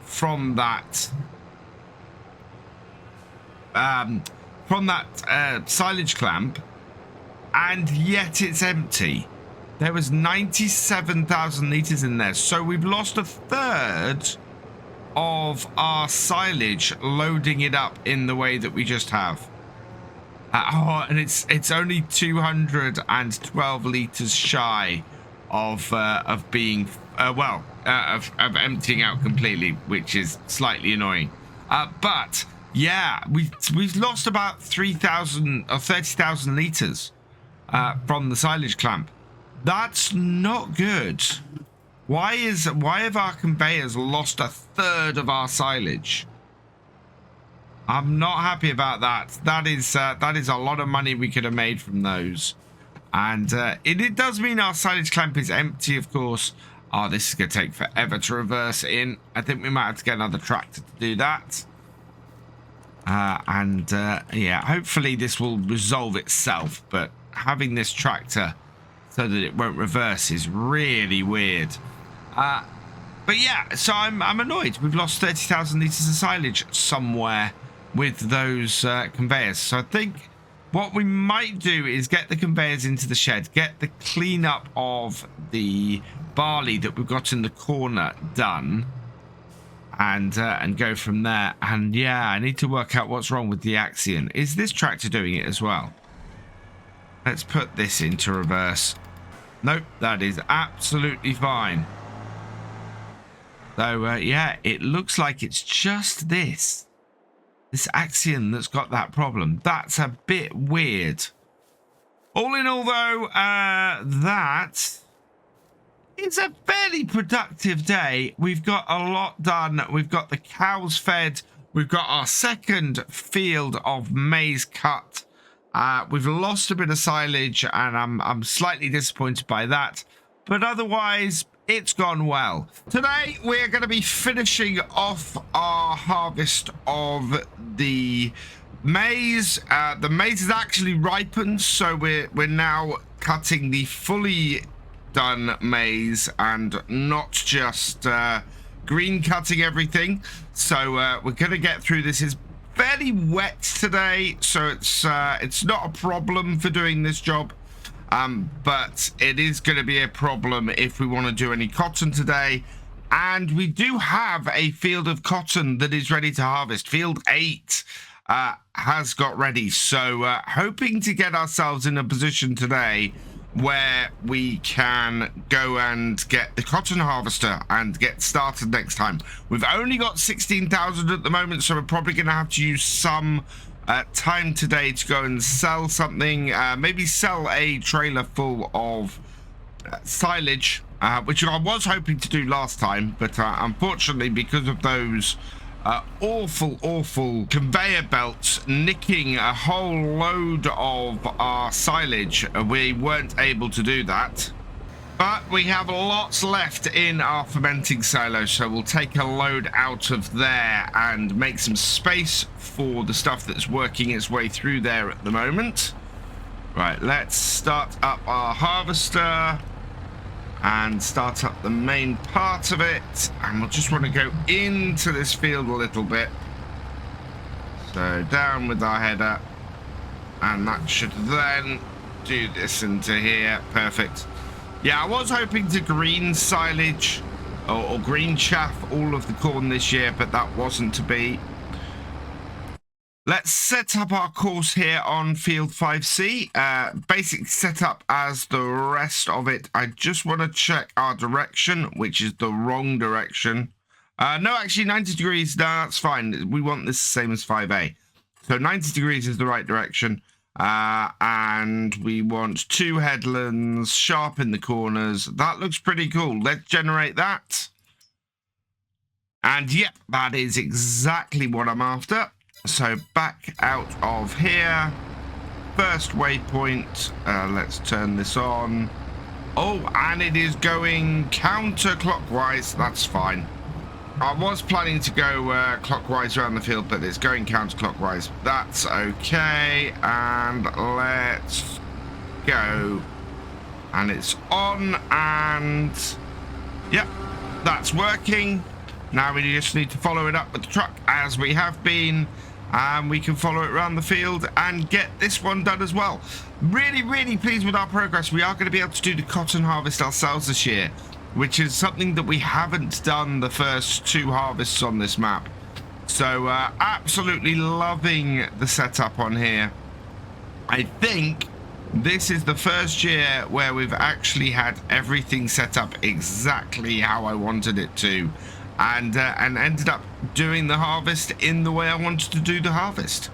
from that silage clamp, and yet it's empty. There was 97,000 litres in there, so we've lost a third of our silage loading it up in the way that we just have. And it's only 212 litres shy of being of emptying out completely, which is slightly annoying. But yeah, we've lost about 3,000 or 30,000 litres from the silage clamp, That's not good. Why have our conveyors lost a third of our silage? I'm not happy about that. That is a lot of money we could have made from those. And it does mean our silage clamp is empty, of course. Oh, this is going to take forever to reverse in. I think we might have to get another tractor to do that. Yeah, hopefully this will resolve itself. But having this tractor so that it won't reverse is really weird. But yeah, so I'm annoyed. We've lost 30,000 litres of silage somewhere with those conveyors. So I think what we might do is get the conveyors into the shed, get the cleanup of the barley that we've got in the corner done, and go from there. And yeah, I need to work out what's wrong with the Axion. Is this tractor doing it as well? Let's put this into reverse. Nope, that is absolutely fine. So yeah, it looks like it's just this Axion that's got that problem. That's a bit weird. All in all, though, that is a fairly productive day. We've got a lot done. We've got the cows fed. We've got our second field of maize cut. We've lost a bit of silage, and I'm slightly disappointed by that. But otherwise, it's gone well. Today, we're going to be finishing off our harvest of the maize. The maize is actually ripened, so we're now cutting the fully done maize and not just green cutting everything. So we're going to get through this. It's fairly wet today, so it's not a problem for doing this job. But it is going to be a problem if we want to do any cotton today. And we do have a field of cotton that is ready to harvest. Field 8 has got ready. So hoping to get ourselves in a position today where we can go and get the cotton harvester and get started next time. We've only got 16,000 at the moment, so we're probably going to have to use some time today to go and sell something, maybe sell a trailer full of silage, which I was hoping to do last time, but unfortunately, because of those awful conveyor belts nicking a whole load of our silage, we weren't able to do that. But we have lots left in our fermenting silo, so we'll take a load out of there and make some space for the stuff that's working its way through there at the moment. Right, let's start up our harvester and start up the main part of it. And we'll just want to go into this field a little bit. So down with our header. And that should then do this into here. Perfect. Yeah, I was hoping to green silage or green chaff all of the corn this year, but that wasn't to be. Let's set up our course here on field 5C. Basic setup as the rest of it. I just want to check our direction, which is the wrong direction. No, actually 90 degrees. No, that's fine. We want this the same as 5A. So 90 degrees is the right direction. And we want 2 headlands, sharp in the corners. That looks pretty cool. Let's generate that. And yep, that is exactly what I'm after. So back out of here. First waypoint. Let's turn this on. Oh, and it is going counterclockwise. That's fine. I was planning to go clockwise around the field, but it's going counterclockwise. That's okay. And let's go. And it's on, and yep, that's working. Now we just need to follow it up with the truck as we have been, and we can follow it around the field and get this one done as well. Really, really pleased with our progress. We are going to be able to do the cotton harvest ourselves this year, which is something that we haven't done the first 2 harvests on this map. So absolutely loving the setup on here. I think this is the first year where we've actually had everything set up exactly how I wanted it to, and ended up doing the harvest in the way I wanted to do the harvest.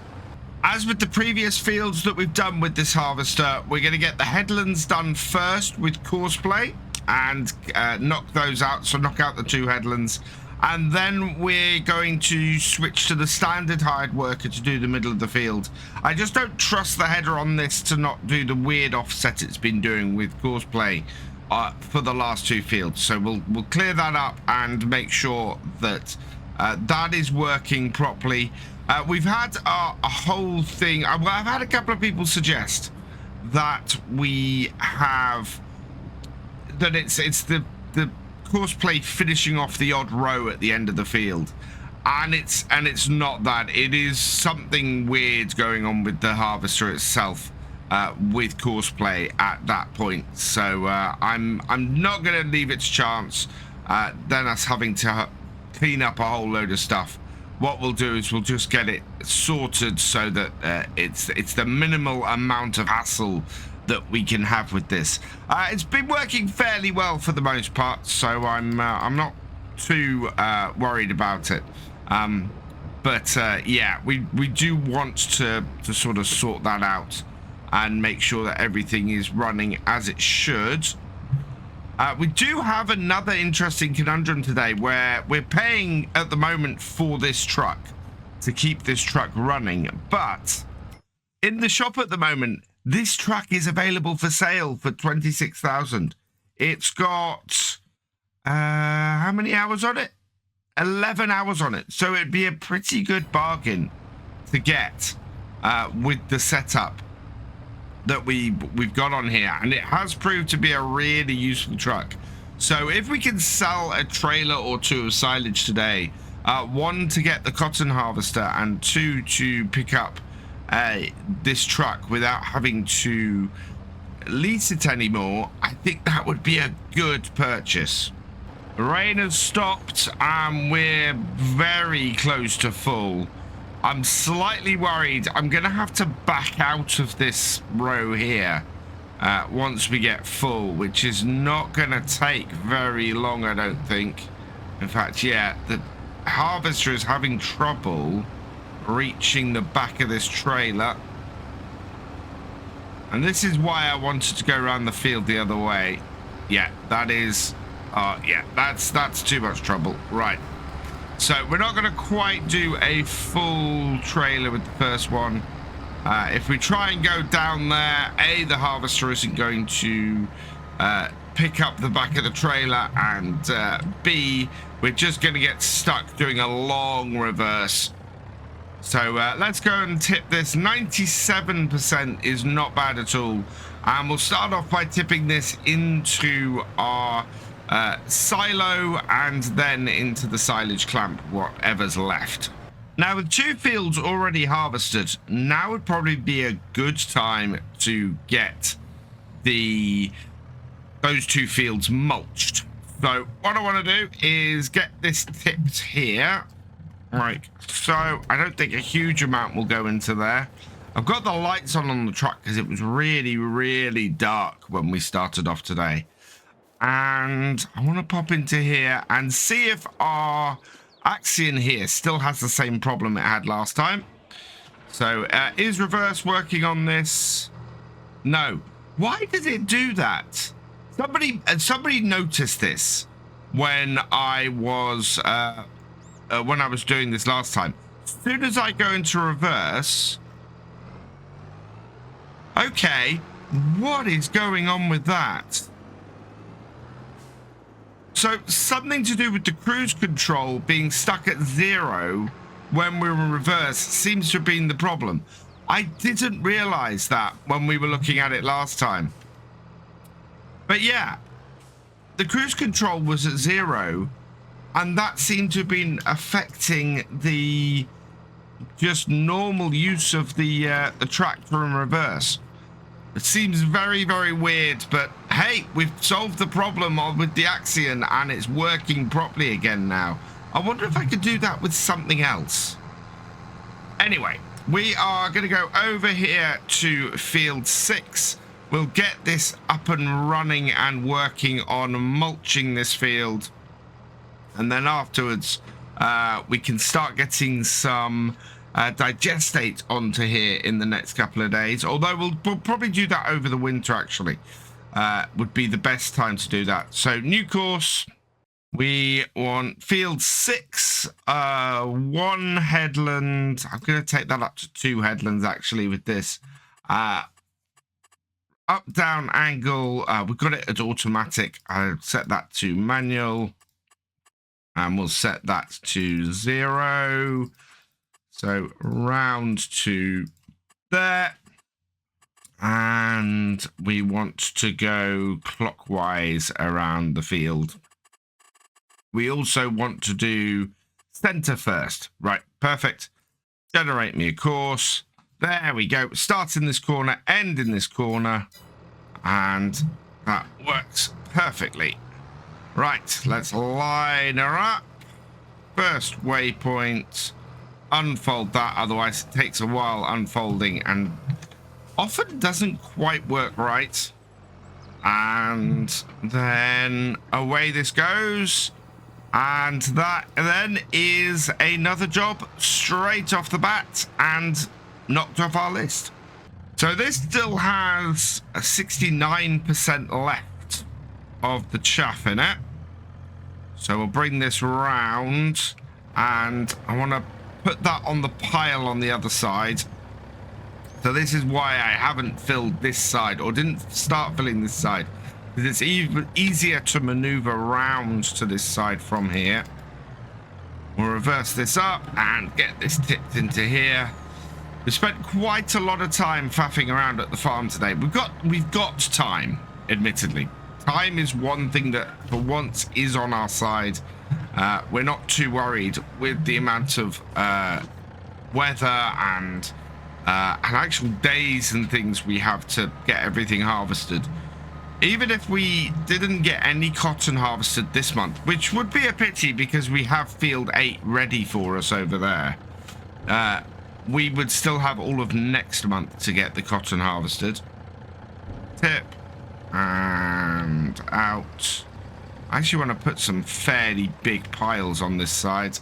As with the previous fields that we've done with this harvester, we're going to get the headlands done first with courseplay and knock those out. So knock out the 2 headlands. And then we're going to switch to the standard hired worker to do the middle of the field. I just don't trust the header on this to not do the weird offset it's been doing with courseplay for the last 2 fields. So we'll clear that up and make sure that that is working properly. We've had a whole thing. I've had a couple of people suggest that we have that it's the courseplay finishing off the odd row at the end of the field, and it's not that. It is something weird going on with the harvester itself with courseplay at that point. So I'm not going to leave its chance. Then us having to clean up a whole load of stuff. What we'll do is we'll just get it sorted so that it's the minimal amount of hassle that we can have with this. It's been working fairly well for the most part, so I'm not too worried about it. But yeah, we do want to sort of sort that out and make sure that everything is running as it should. We do have another interesting conundrum today where we're paying at the moment for this truck to keep this truck running, but in the shop at the moment, this truck is available for sale for 26,000. It's got how many hours on it? 11 hours on it. So it'd be a pretty good bargain to get with the setup that we've got on here, and it has proved to be a really useful truck. So if we can sell a trailer or 2 of silage today, 1 to get the cotton harvester and 2 to pick up this truck without having to lease it anymore, I think that would be a good purchase. The rain has stopped and we're very close to full. I'm slightly worried. I'm going to have to back out of this row here once we get full, which is not going to take very long, I don't think. In fact, yeah, the harvester is having trouble reaching the back of this trailer. And this is why I wanted to go around the field the other way. Yeah, that is... yeah, that's too much trouble. Right. So we're not going to quite do a full trailer with the first one. If we try and go down there, A, the harvester isn't going to pick up the back of the trailer, and B, we're just going to get stuck doing a long reverse. So let's go and tip this. 97% is not bad at all. And we'll start off by tipping this into our silo and then into the silage clamp, whatever's left. Now with 2 fields already harvested, now would probably be a good time to get those 2 fields mulched. So what I want to do is get this tipped here. Right, so I don't think a huge amount will go into there. I've got the lights on the truck because it was really, really dark when we started off today. And I want to pop into here and see if our Axion here still has the same problem it had last time. So is reverse working on this? No. Why did it do that? Somebody noticed this when I was doing this last time. As soon as I go into reverse, okay, what is going on with that? So something to do with the cruise control being stuck at 0 when we were in reverse seems to have been the problem. I didn't realize that when we were looking at it last time. But yeah, the cruise control was at 0, and that seemed to have been affecting the just normal use of the tractor in reverse. It seems very, very weird, but hey, we've solved the problem with the Axion and it's working properly again now. I wonder if I could do that with something else. Anyway, we are going to go over here to field 6. We'll get this up and running and working on mulching this field. And then afterwards, we can start getting some digestate onto here in the next couple of days. Although we'll probably do that over the winter, actually. Would be the best time to do that. So new course. We want field 6, 1 headland. I'm going to take that up to 2 headlands, actually, with this. Up, down, angle. We've got it at automatic. I'll set that to manual. And we'll set that to 0. So round to there. And we want to go clockwise around the field. We also want to do center first. Right, perfect. Generate me a course. There we go. Start in this corner, end in this corner. And that works perfectly. Right, let's line her up. First waypoint. Unfold that, otherwise it takes a while unfolding and often doesn't quite work right. And then away this goes. And that then is another job straight off the bat and knocked off our list. So this still has a 69% left of the chaff in it. So we'll bring this round and I want to put that on the pile on the other side. So this is why I haven't filled this side or didn't start filling this side. It's even easier to maneuver around to this side from here. We'll reverse this up and get this tipped into here. We spent quite a lot of time faffing around at the farm today. We've got time, admittedly. Time is one thing that for once is on our side. We're not too worried with the amount of weather and actual days and things we have to get everything harvested. Even if we didn't get any cotton harvested this month, which would be a pity because we have field 8 ready for us over there, we would still have all of next month to get the cotton harvested. Tip and out. I actually want to put some fairly big piles on this side.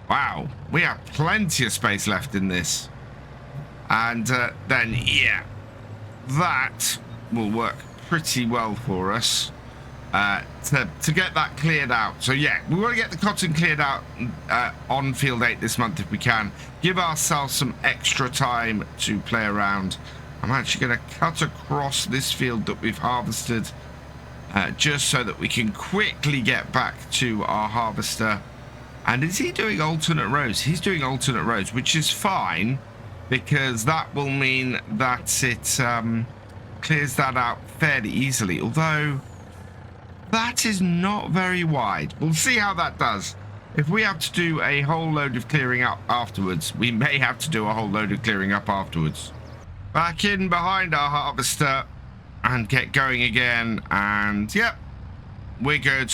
Wow, we have plenty of space left in this. And then, yeah, that will work pretty well for us to get that cleared out. So yeah, we want to get the cotton cleared out on field 8 this month if we can. Give ourselves some extra time to play around. I'm actually going to cut across this field that we've harvested just so that we can quickly get back to our harvester. And is he doing alternate rows? He's doing alternate rows, which is fine because that will mean that it clears that out fairly easily, although that is not very wide. We'll see how that does. If we have to do a whole load of clearing up afterwards, we may have to do a whole load of clearing up afterwards. Back in behind our harvester and get going again, and yep, we're good.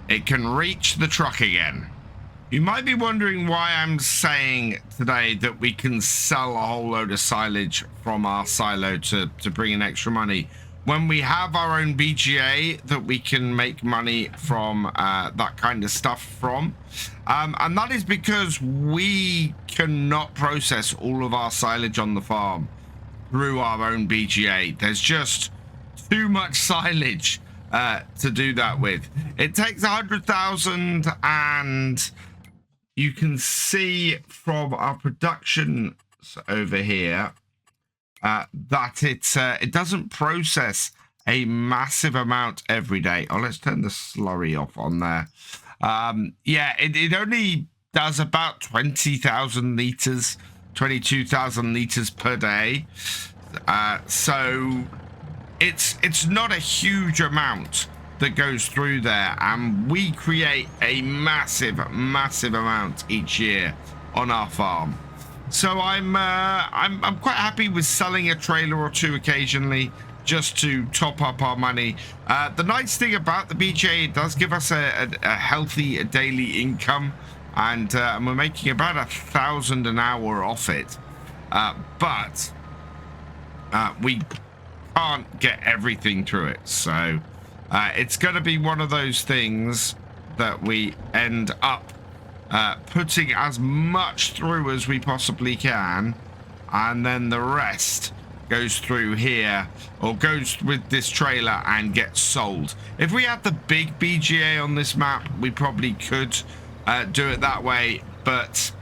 It can reach the truck again. You might be wondering why I'm saying today that we can sell a whole load of silage from our silo to bring in extra money when we have our own BGA that we can make money from that kind of stuff from. And that is because we cannot process all of our silage on the farm through our own BGA. There's just too much silage to do that with. It takes 100,000, and you can see from our production over here that it doesn't process a massive amount every day. Oh, let's turn the slurry off on there. Yeah, it only does about 20,000 liters, 22,000 liters per day. So it's not a huge amount that goes through there, and we create a massive amount each year on our farm. So I'm quite happy with selling a trailer or two occasionally just to top up our money. The nice thing about the BGA, it does give us a healthy daily income, and we're making about 1,000 an hour off it. But we can't get everything through it, so it's going to be one of those things that we end up putting as much through as we possibly can, and then the rest goes through here or goes with this trailer and gets sold. If we had the big BGA on this map, we probably could do it that way, but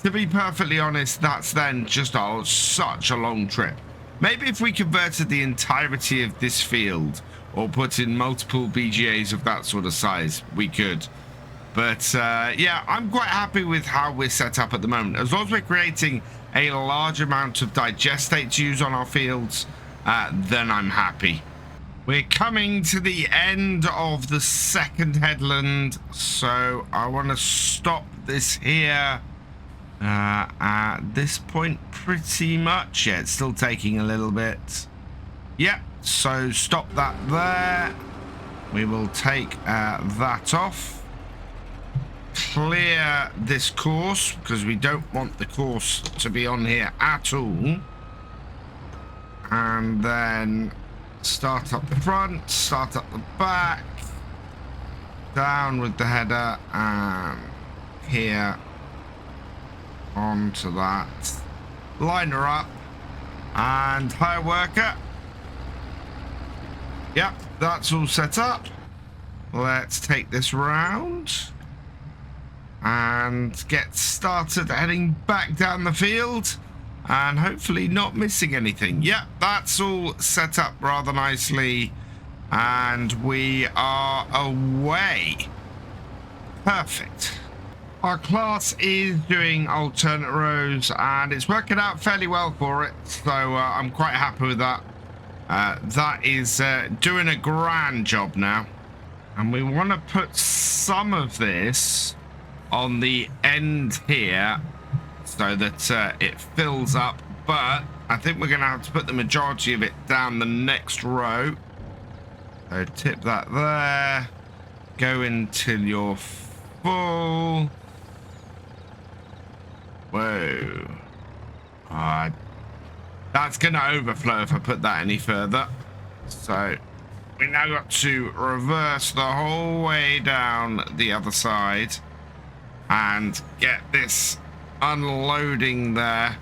to be perfectly honest, that's then just such a long trip. Maybe if we converted the entirety of this field or put in multiple BGAs of that sort of size, we could. But yeah, I'm quite happy with how we're set up at the moment. As long as we're creating a large amount of digestate to use on our fields, then I'm happy. We're coming to the end of the second headland, so I want to stop this here at this point pretty much. Yeah, it's still taking a little bit. Yep, so stop that there. We will take that off. Clear this course because we don't want the course to be on here at all. And then start up the front, start up the back, down with the header, and here onto that. Line her up and hire worker. Yep, that's all set up. Let's take this round and get started heading back down the field and hopefully not missing anything. Yep, that's all set up rather nicely and we are away. Perfect. Our class is doing alternate rows and it's working out fairly well for it, so I'm quite happy with that. That is doing a grand job now, and we want to put some of this on the end here so that it fills up, but I think we're going to have to put the majority of it down the next row. So tip that there, go until you're full. Whoa. That's going to overflow if I put that any further. So we now got to reverse the whole way down the other side and get this unloading there.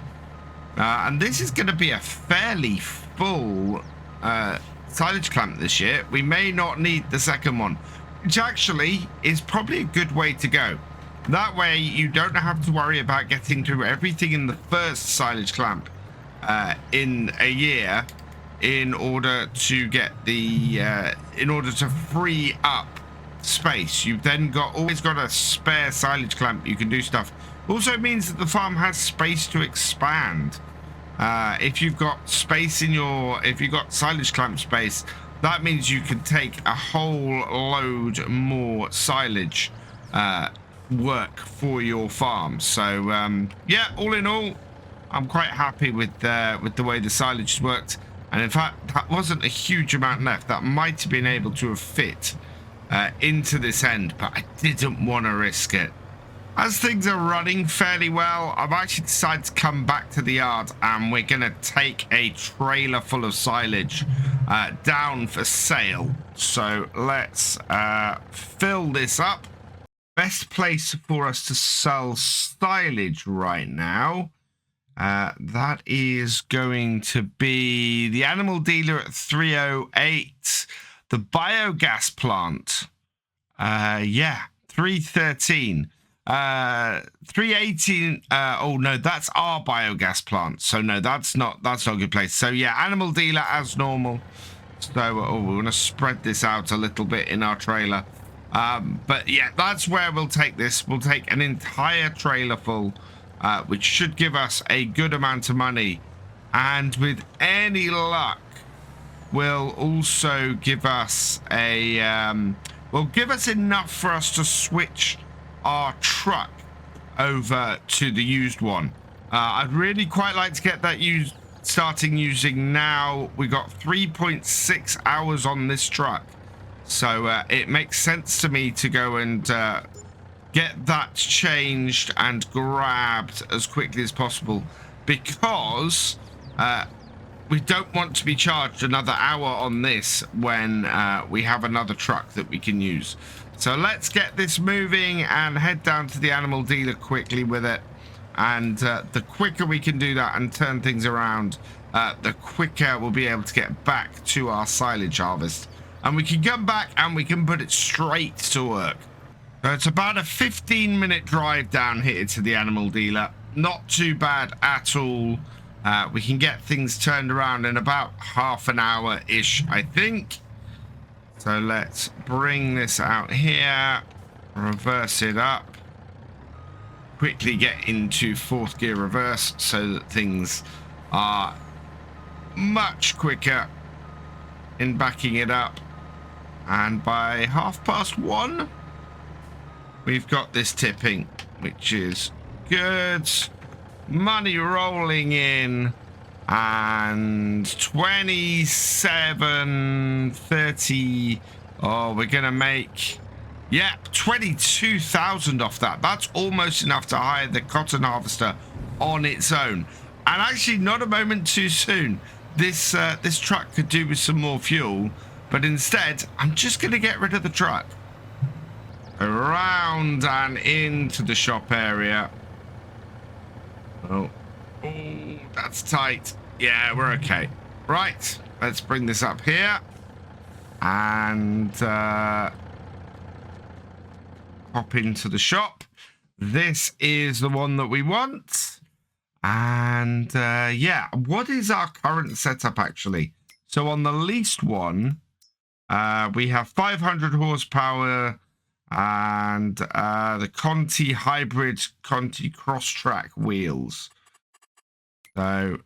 And this is going to be a fairly full silage clamp this year. We may not need the second one, which actually is probably a good way to go. That way you don't have to worry about getting through everything in the first silage clamp in a year in order to get the in order to free up space. You've then always got a spare silage clamp. You can do stuff. Also means that the farm has space to expand. If you've got space in if you've got silage clamp space, that means you can take a whole load more silage work for your farm. So yeah, all in all, I'm quite happy with the way the silage worked. And in fact, that wasn't a huge amount left. That might have been able to have fit into this end, but I didn't want to risk it. As things are running fairly well, I've actually decided to come back to the yard and we're going to take a trailer full of silage down for sale. So let's fill this up. Best place for us to sell silage right now, that is going to be the animal dealer at 308, the biogas plant, yeah, 313. 318. Oh no, that's our biogas plant. So no, that's not a good place. So yeah, animal dealer as normal. So we're gonna spread this out a little bit in our trailer. But yeah, that's where we'll take this. We'll take an entire trailer full, which should give us a good amount of money, and with any luck, will also give us will give us enough for us to switch our truck over to the used one. I'd really quite like to get that starting using now. We got 3.6 hours on this truck, so it makes sense to me to go and get that changed and grabbed as quickly as possible, because we don't want to be charged another hour on this when we have another truck that we can use. So let's get this moving and head down to the animal dealer quickly with it. And the quicker we can do that and turn things around, the quicker we'll be able to get back to our silage harvest. And we can come back and we can put it straight to work. So it's about a 15-minute drive down here to the animal dealer. Not too bad at all. We can get things turned around in about half an hour-ish, I think. So let's bring this out here, reverse it up, quickly get into 4th gear reverse so that things are much quicker in backing it up. And by 1:30, we've got this tipping, which is good. Money rolling in, and 27.30. Oh, we're gonna make, yeah, 22,000 off that. That's almost enough to hire the cotton harvester on its own. And actually, not a moment too soon. This this truck could do with some more fuel, but instead, I'm just gonna get rid of the truck. Around and into the shop area. Oh, that's tight. Yeah, we're okay. Right, let's bring this up here. And pop into the shop. This is the one that we want. And yeah, what is our current setup actually? So on the least one, we have 500 horsepower and the Conti hybrid Conti cross-track wheels. So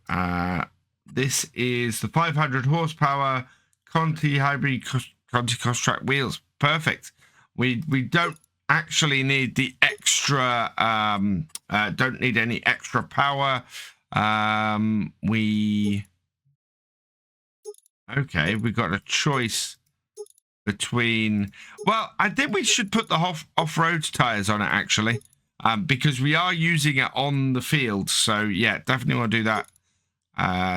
this is the 500 horsepower Conti hybrid Conti cross-track wheels. Perfect. We don't actually need the extra, don't need any extra power. Okay, we got a choice between, well, I think we should put the off-road tires on it actually, because we are using it on the field. So yeah, definitely want to do that.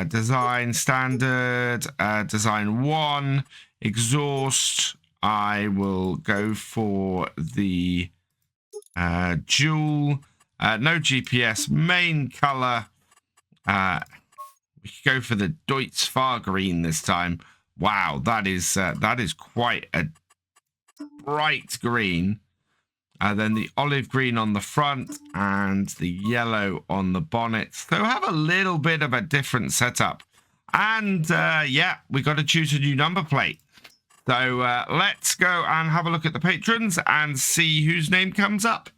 Design standard, design 1, exhaust. I will go for the dual, no GPS, main color. We could go for the Deutz Far Green this time. Wow, that is quite a bright green. Then the olive green on the front and the yellow on the bonnet. So have a little bit of a different setup. And yeah, we got to choose a new number plate. So let's go and have a look at the patrons and see whose name comes up.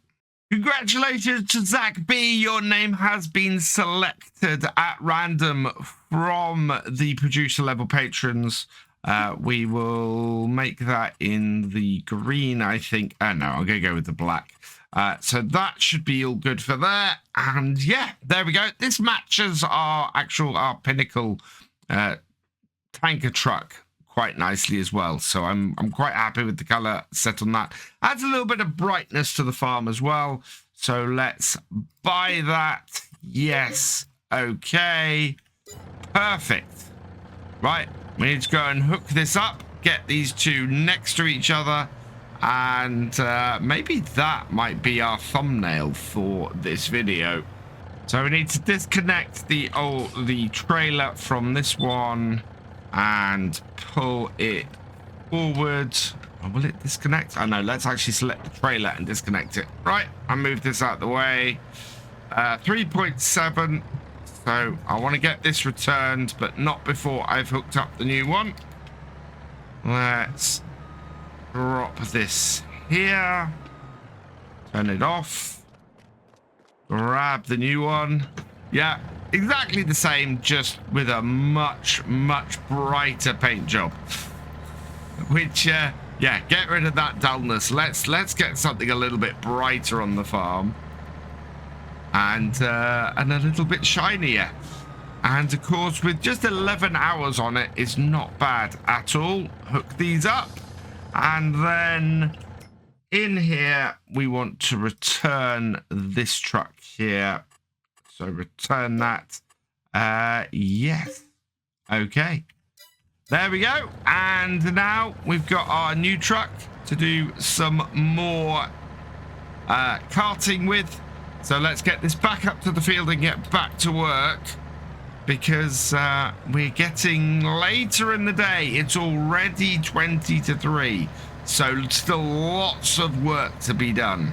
Congratulations to Zach B. Your name has been selected at random from the producer level patrons. We will make that in the green, I think. No, I'm going to go with the black. So that should be all good for there. And yeah, there we go. This matches our pinnacle tanker truck quite nicely as well. So I'm quite happy with the color set on that. Adds a little bit of brightness to the farm as well. So let's buy that. Yes. Okay. Perfect. Right. We need to go and hook this up. Get these two next to each other. And maybe that might be our thumbnail for this video. So we need to disconnect the trailer from this one and pull it forward. Oh, will it disconnect? Oh no, let's actually select the trailer and disconnect it. Right, I moved this out of the way. 3.7. So I want to get this returned, but not before I've hooked up the new one. Let's drop this here. Turn it off. Grab the new one. Yeah, exactly the same, just with a much, much brighter paint job. Which, yeah, get rid of that dullness. Let's get something a little bit brighter on the farm. And a little bit shinier. And of course, with just 11 hours on it, it's not bad at all. Hook these up. And then in here, we want to return this truck here. So return that. Yes. Okay. There we go. And now we've got our new truck to do some more carting with. So let's get this back up to the field and get back to work, because we're getting later in the day. It's already 20 to 3. So still lots of work to be done.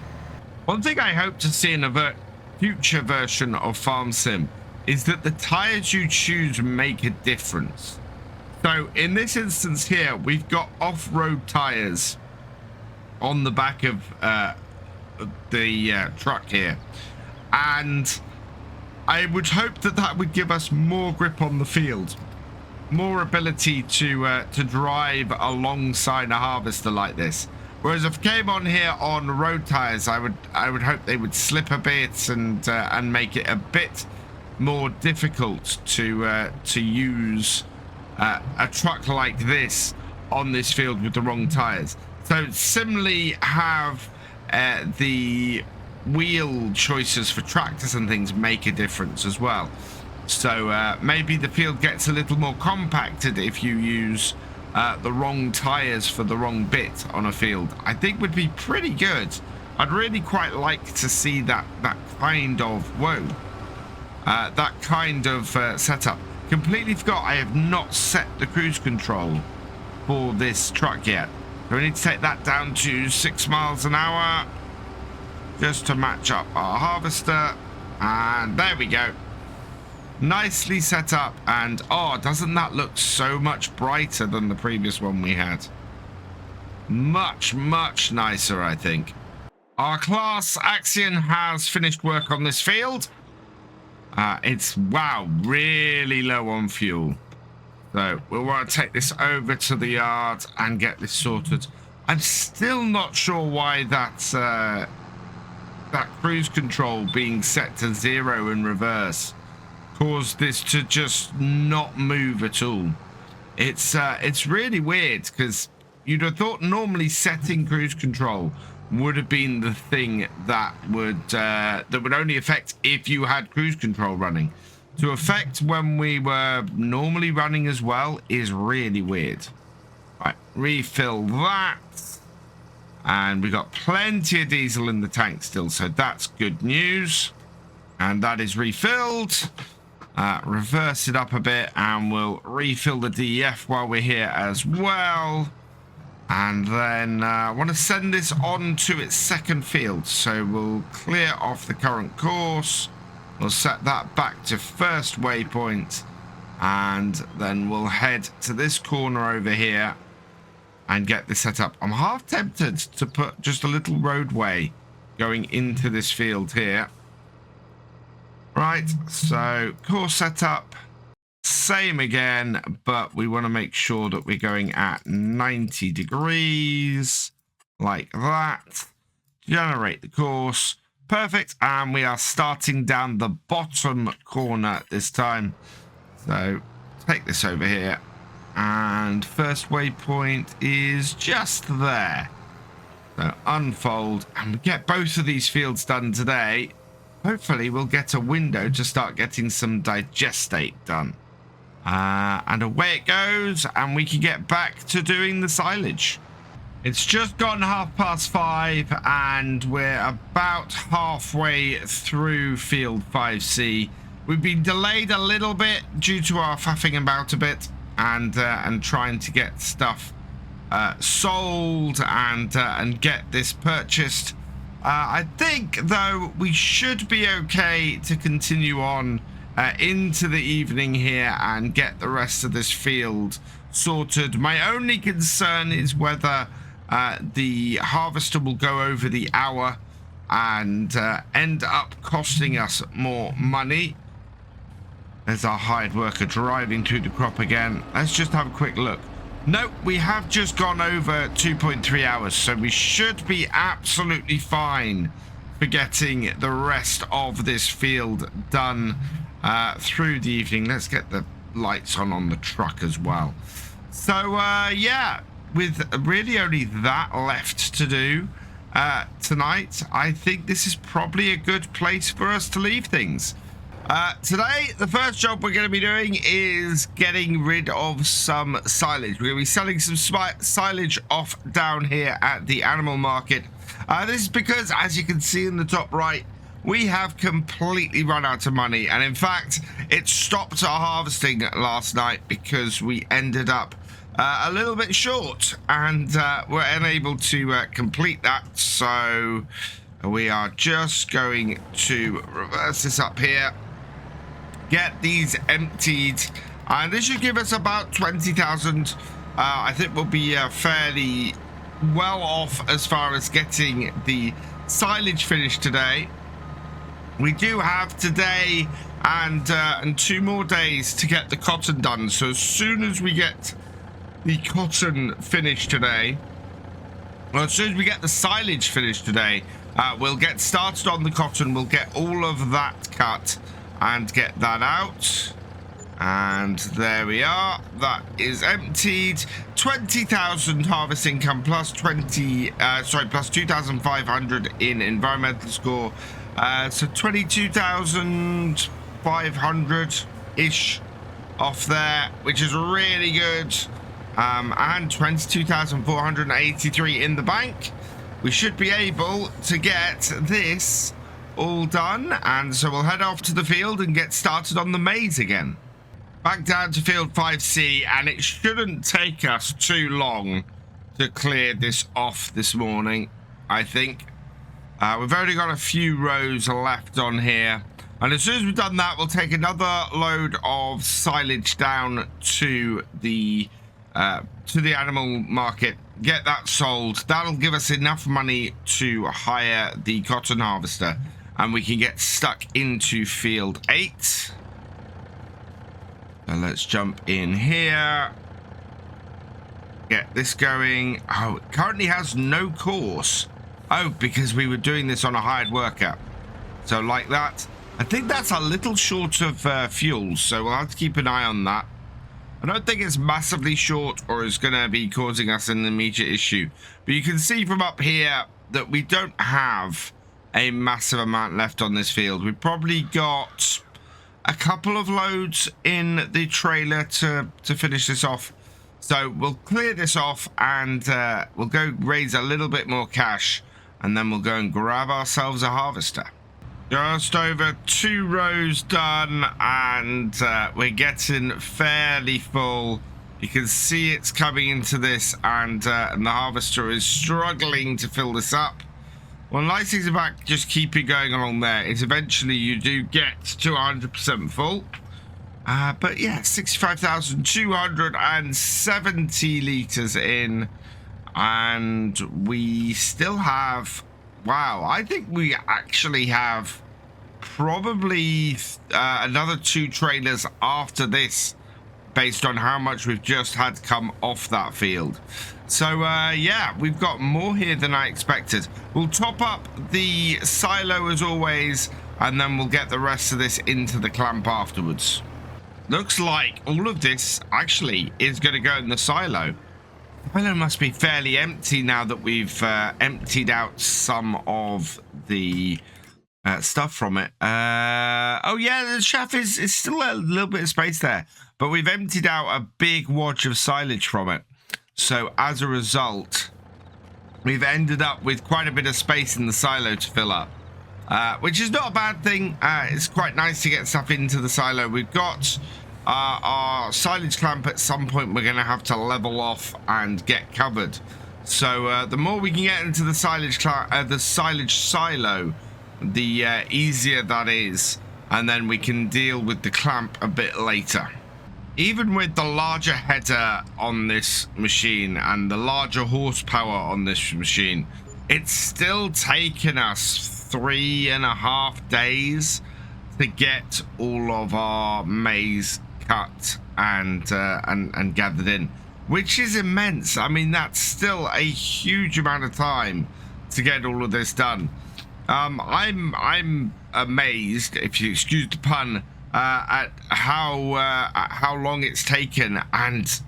One thing I hope to see in a future version of Farm Sim is that the tires you choose make a difference. So in this instance here, we've got off-road tires on the back of the truck here. And I would hope that that would give us more grip on the field, more ability to drive alongside a harvester like this. Whereas if I came on here on road tires, I would hope they would slip a bit and make it a bit more difficult to use a truck like this on this field with the wrong tires. So similarly, have the wheel choices for tractors and things make a difference as well. So maybe the field gets a little more compacted if you use the wrong tires for the wrong bit on a field. I think would be pretty good. I'd really quite like to see that kind of that kind of setup. Completely forgot I have not set the cruise control for this truck yet. So we need to take that down to 6 miles an hour just to match up our harvester. And there we go. Nicely set up. And oh, doesn't that look so much brighter than the previous one we had? Much, much nicer, I think. Our class Axion has finished work on this field. It's, wow, really low on fuel. So we'll want to take this over to the yard and get this sorted. I'm still not sure why that's, that cruise control being set to 0 in reverse caused this to just not move at all. It's really weird, because you'd have thought normally setting cruise control would have been the thing that would only affect if you had cruise control running. To affect when we were normally running as well is really weird. Right, refill that. And we got plenty of diesel in the tank still, so that's good news. And that is refilled. Reverse it up a bit and we'll refill the DEF while we're here as well. And then I want to send this on to its second field. So we'll clear off the current course. We'll set that back to first waypoint. And then we'll head to this corner over here and get this set up. I'm half tempted to put just a little roadway going into this field here. Right, so course setup. Same again, but we want to make sure that we're going at 90 degrees, like that. Generate the course. Perfect, and we are starting down the bottom corner this time. So take this over here, and first waypoint is just there. So unfold, and we get both of these fields done today. Hopefully we'll get a window to start getting some digestate done. And away it goes, and we can get back to doing the silage. It's just gone 5:30, and we're about halfway through field 5C. We've been delayed a little bit due to our faffing about a bit and trying to get stuff sold and get this purchased. I think though we should be okay to continue on into the evening here and get the rest of this field sorted. My only concern is whether the harvester will go over the hour and end up costing us more money. There's our hired worker driving through the crop again. Let's just have a quick look. Nope, we have just gone over 2.3 hours, so we should be absolutely fine for getting the rest of this field done through the evening. Let's get the lights on the truck as well. So yeah, with really only that left to do tonight, I think this is probably a good place for us to leave things. Today, the first job we're going to be doing is getting rid of some silage. We're going to be selling some silage off down here at the animal market. This is because, as you can see in the top right, we have completely run out of money. And in fact, it stopped our harvesting last night because we ended up a little bit short and were unable to complete that. So we are just going to reverse this up here. Get these emptied, and this should give us about 20,000. I think we'll be fairly well off as far as getting the silage finished today. We do have today and 2 more days to get the cotton done. So as soon as we get the cotton finished today, well, as soon as we get the silage finished today, we'll get started on the cotton. We'll get all of that cut and get that out. And there we are. That is emptied. 20,000 harvest income plus plus 2,500 in environmental score. So 22,500 ish off there, which is really good. And 22,483 in the bank. We should be able to get this all done, and so we'll head off to the field and get started on the maize again. Back down to field 5C, and it shouldn't take us too long to clear this off this morning, I think. We've only got a few rows left on here, and as soon as we've done that, we'll take another load of silage down to the animal market, get that sold. That'll give us enough money to hire the cotton harvester, and we can get stuck into field 8. So let's jump in here, get this going. Oh, it currently has no course. Oh, because we were doing this on a hired worker. So like that. I think that's a little short of fuel, so we'll have to keep an eye on that. I don't think it's massively short or is going to be causing us an immediate issue. But you can see from up here that we don't have a massive amount left on this field. We've probably got a couple of loads in the trailer to finish this off. So we'll clear this off and we'll go raise a little bit more cash, and then we'll go and grab ourselves a harvester. Just over 2 rows done, and we're getting fairly full. You can see it's coming into this, and the harvester is struggling to fill this up. Well, nice things about just keeping going along there is eventually you do get to 100% full. But yeah, 65,270 litres in, and we still have... Wow, I think we actually have probably another 2 trailers after this, based on how much we've just had come off that field. So yeah, we've got more here than I expected. We'll top up the silo as always, and then we'll get the rest of this into the clamp afterwards. Looks like all of this actually is going to go in the silo. The silo must be fairly empty now that we've emptied out some of the stuff from it. Oh yeah, the chaff is still a little bit of space there, but we've emptied out a big wad of silage from it. So as a result, we've ended up with quite a bit of space in the silo to fill up, which is not a bad thing. It's quite nice to get stuff into the silo. We've got our silage clamp at some point we're going to have to level off and get covered. So the more we can get into the silage silo, the easier that is, and then we can deal with the clamp a bit later. Even with the larger header on this machine and the larger horsepower on this machine, it's still taken us 3.5 days to get all of our maize cut and gathered in, which is immense. I mean, that's still a huge amount of time to get all of this done. I'm amazed, if you excuse the pun, at how long it's taken, and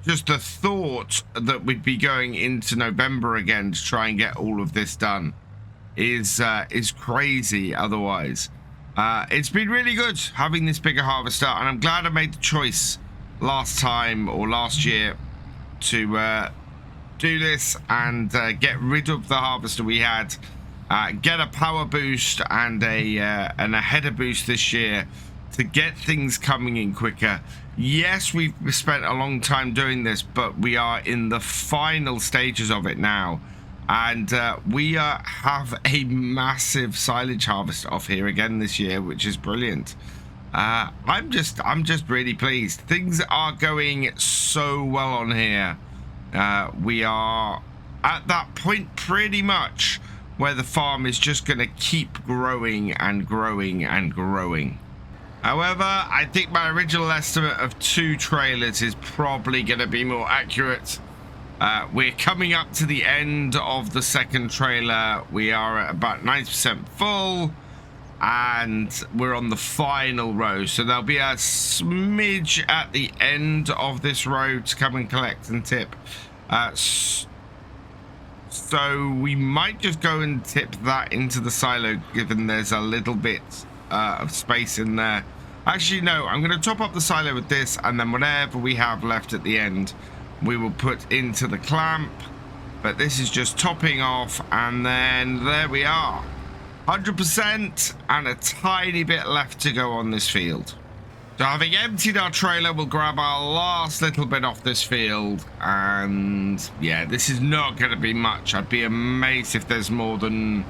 just the thought that we'd be going into November again to try and get all of this done is crazy otherwise. It's been really good having this bigger harvester, and I'm glad I made the choice last time or last year to do this and get rid of the harvester we had, get a power boost and a header boost this year to get things coming in quicker. Yes, we've spent a long time doing this, but we are in the final stages of it now. And we have a massive silage harvest off here again this year, which is brilliant. I'm just really pleased. Things are going so well on here. We are at that point pretty much where the farm is just going to keep growing and growing and growing. However, I think my original estimate of 2 trailers is probably going to be more accurate. We're coming up to the end of the second trailer. We are at about 90% full, and we're on the final row. So there'll be a smidge at the end of this row to come and collect and tip. So we might just go and tip that into the silo, given there's a little bit of space in there. Actually, no, I'm going to top up the silo with this, and then whatever we have left at the end, we will put into the clamp. But this is just topping off, and then there we are. 100% and a tiny bit left to go on this field. So having emptied our trailer, we'll grab our last little bit off this field. And yeah, this is not going to be much. I'd be amazed if there's more than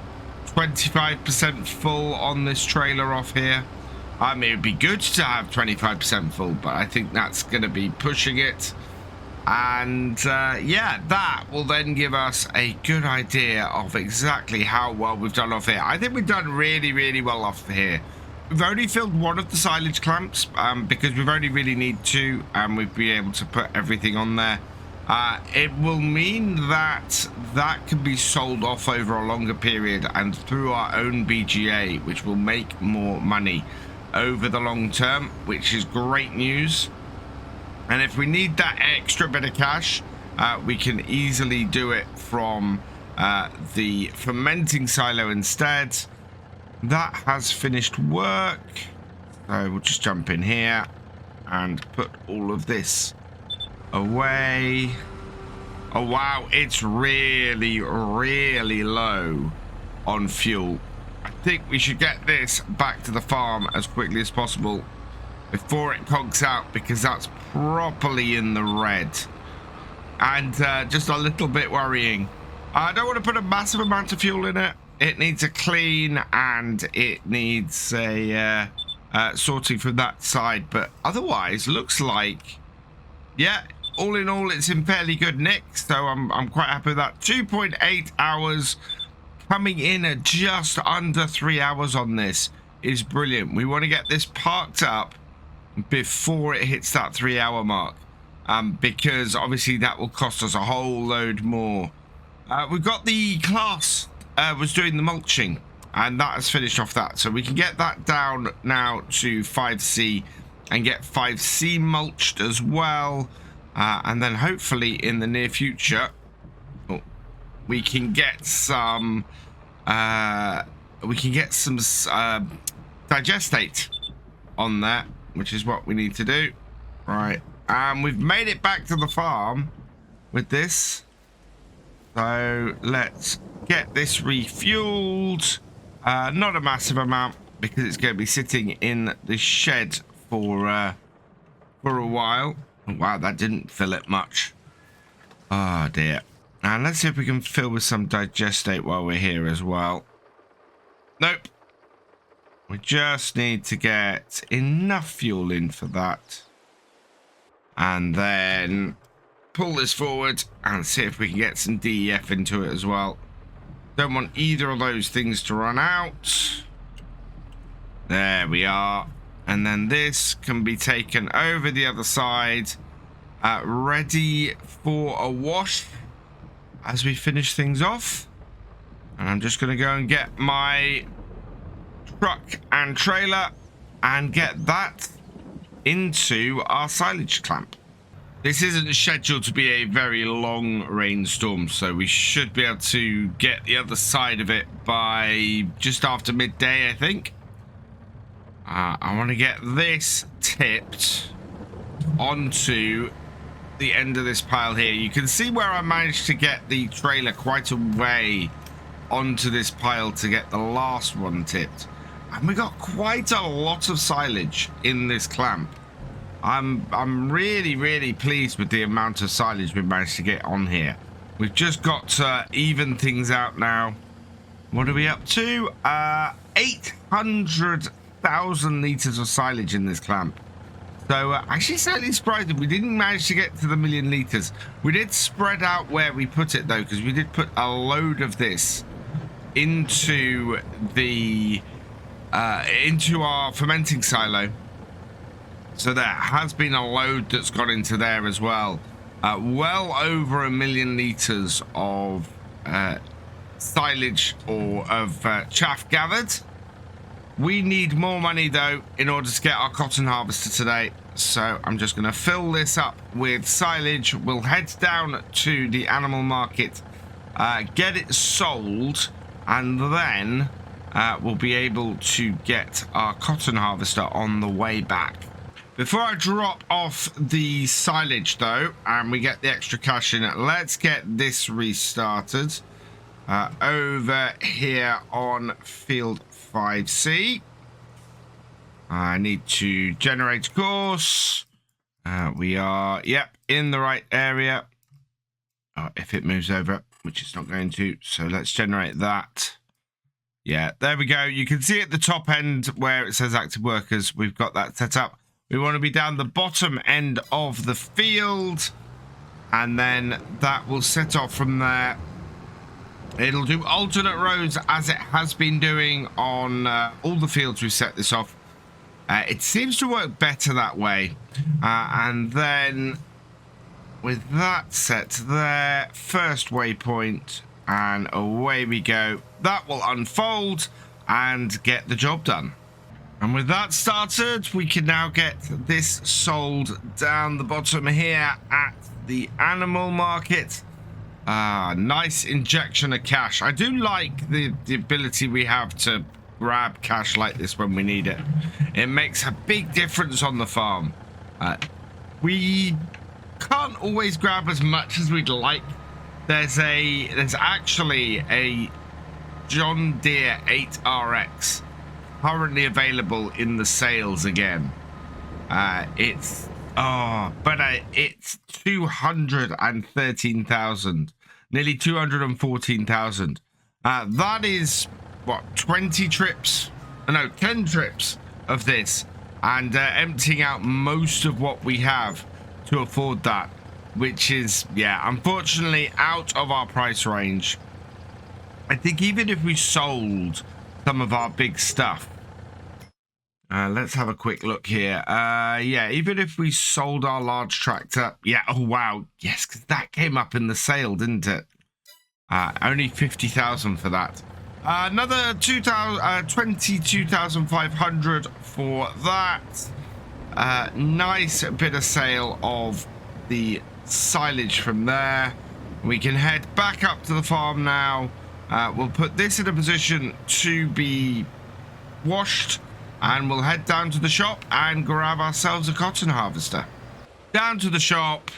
25% full on this trailer off here. I mean, it'd be good to have 25% full, but I think that's going to be pushing it. And yeah, that will then give us a good idea of exactly how well we've done off here. I think we've done really, really well off here. We've only filled one of the silage clamps because we've only really need 2, and we've been able to put everything on there. It will mean that that can be sold off over a longer period and through our own BGA, which will make more money over the long term, which is great news. And if we need that extra bit of cash, we can easily do it from the fermenting silo instead. That has finished work. So we'll just jump in here and put all of this away. Oh, wow. It's really, really low on fuel. I think we should get this back to the farm as quickly as possible before it conks out, because that's properly in the red. And just a little bit worrying. I don't want to put a massive amount of fuel in it. It needs a clean, and it needs a sorting from that side. But otherwise, looks like, yeah, all in all, it's in fairly good nick. So I'm quite happy with that. 2.8 hours, coming in at just under 3 hours on this is brilliant. We want to get this parked up before it hits that 3 hour mark, because obviously that will cost us a whole load more. We've got the class was doing the mulching, and that has finished off that, so we can get that down now to 5C and get 5C mulched as well, and then hopefully in the near future we can get some digestate on that, which is what we need to do. Right, and we've made it back to the farm with this, so let's get this refueled. Not a massive amount, because it's going to be sitting in the shed for a while. Oh, wow, that didn't fill it much. Oh dear. And let's see if we can fill with some digestate while we're here as well. Nope. We just need to get enough fuel in for that. And then pull this forward and see if we can get some DEF into it as well. Don't want either of those things to run out. There we are. And then this can be taken over the other side, ready for a wash as we finish things off. And I'm just going to go and get my truck and trailer and get that into our silage clamp. This isn't scheduled to be a very long rainstorm, so we should be able to get the other side of it by just after midday, I think. I want to get this tipped onto the end of this pile here. You can see where I managed to get the trailer quite a way onto this pile to get the last one tipped. And we got quite a lot of silage in this clamp. I'm really pleased with the amount of silage we managed to get on here. We've just got to even things out now. What are we up to? 800,000 litres of silage in this clamp. So actually slightly surprised that we didn't manage to get to the 1,000,000 litres. We did spread out where we put it though, because we did put a load of this into the into our fermenting silo. So there has been a load that's got into there as well. Well over 1,000,000 litres of silage or of chaff gathered. We need more money though in order to get our cotton harvester today. So I'm just going to fill this up with silage. We'll head down to the animal market, get it sold, and then we'll be able to get our cotton harvester on the way back. Before I drop off the silage though, and we get the extra cash in it, let's get this restarted. Over here on field 5C. I need to generate course. We are, yep, in the right area. If it moves over, which it's not going to. So let's generate that. Yeah, there we go. You can see at the top end where it says active workers, we've got that set up. We want to be down the bottom end of the field. And then that will set off from there. It'll do alternate rows as it has been doing on all the fields we've set this off. It seems to work better that way. And then with that set there, first waypoint, and away we go. That will unfold and get the job done. And with that started, we can now get this sold down the bottom here at the animal market. Nice injection of cash. I do like the ability we have to grab cash like this when we need it. It makes a big difference on the farm. We can't always grab as much as we'd like. There's actually a John Deere 8RX currently available in the sales again. It's 213,000, nearly 214,000. That is what, 10 trips of this, and emptying out most of what we have to afford that, which is, yeah, unfortunately out of our price range. I think even if we sold some of our big stuff, let's have a quick look here. Yeah, even if we sold our large tractor, yeah, oh wow, yes, because that came up in the sale, didn't it? Only 50,000 for that. Another 22,500 for that. Nice bit of sale of the silage from there. We can head back up to the farm now. We'll put this in a position to be washed, and we'll head down to the shop and grab ourselves a cotton harvester. Down to the shop,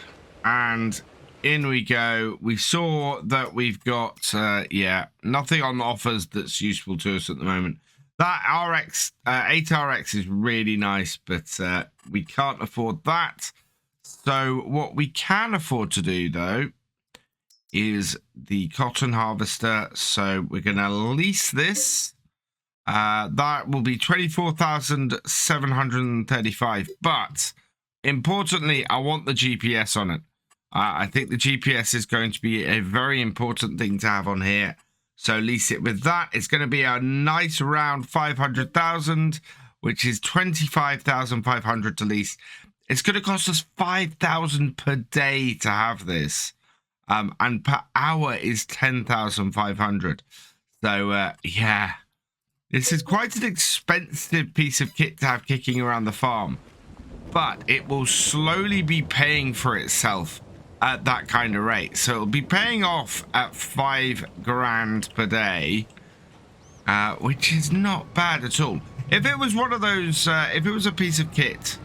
and in we go. We saw that we've got, yeah, nothing on the offers that's useful to us at the moment. That RX, 8RX is really nice, but we can't afford that. So what we can afford to do, though, is the cotton harvester. So we're going to lease this. That will be 24,735. But importantly, I want the GPS on it. I think the GPS is going to be a very important thing to have on here. So lease it with that. It's going to be a nice round 500,000, which is 25,500 to lease. It's going to cost us 5,000 per day to have this. And per hour is 10,500. So, yeah, this is quite an expensive piece of kit to have kicking around the farm. But it will slowly be paying for itself at that kind of rate. So it'll be paying off at 5 grand per day, which is not bad at all. If it was one of those, if it was a piece of kit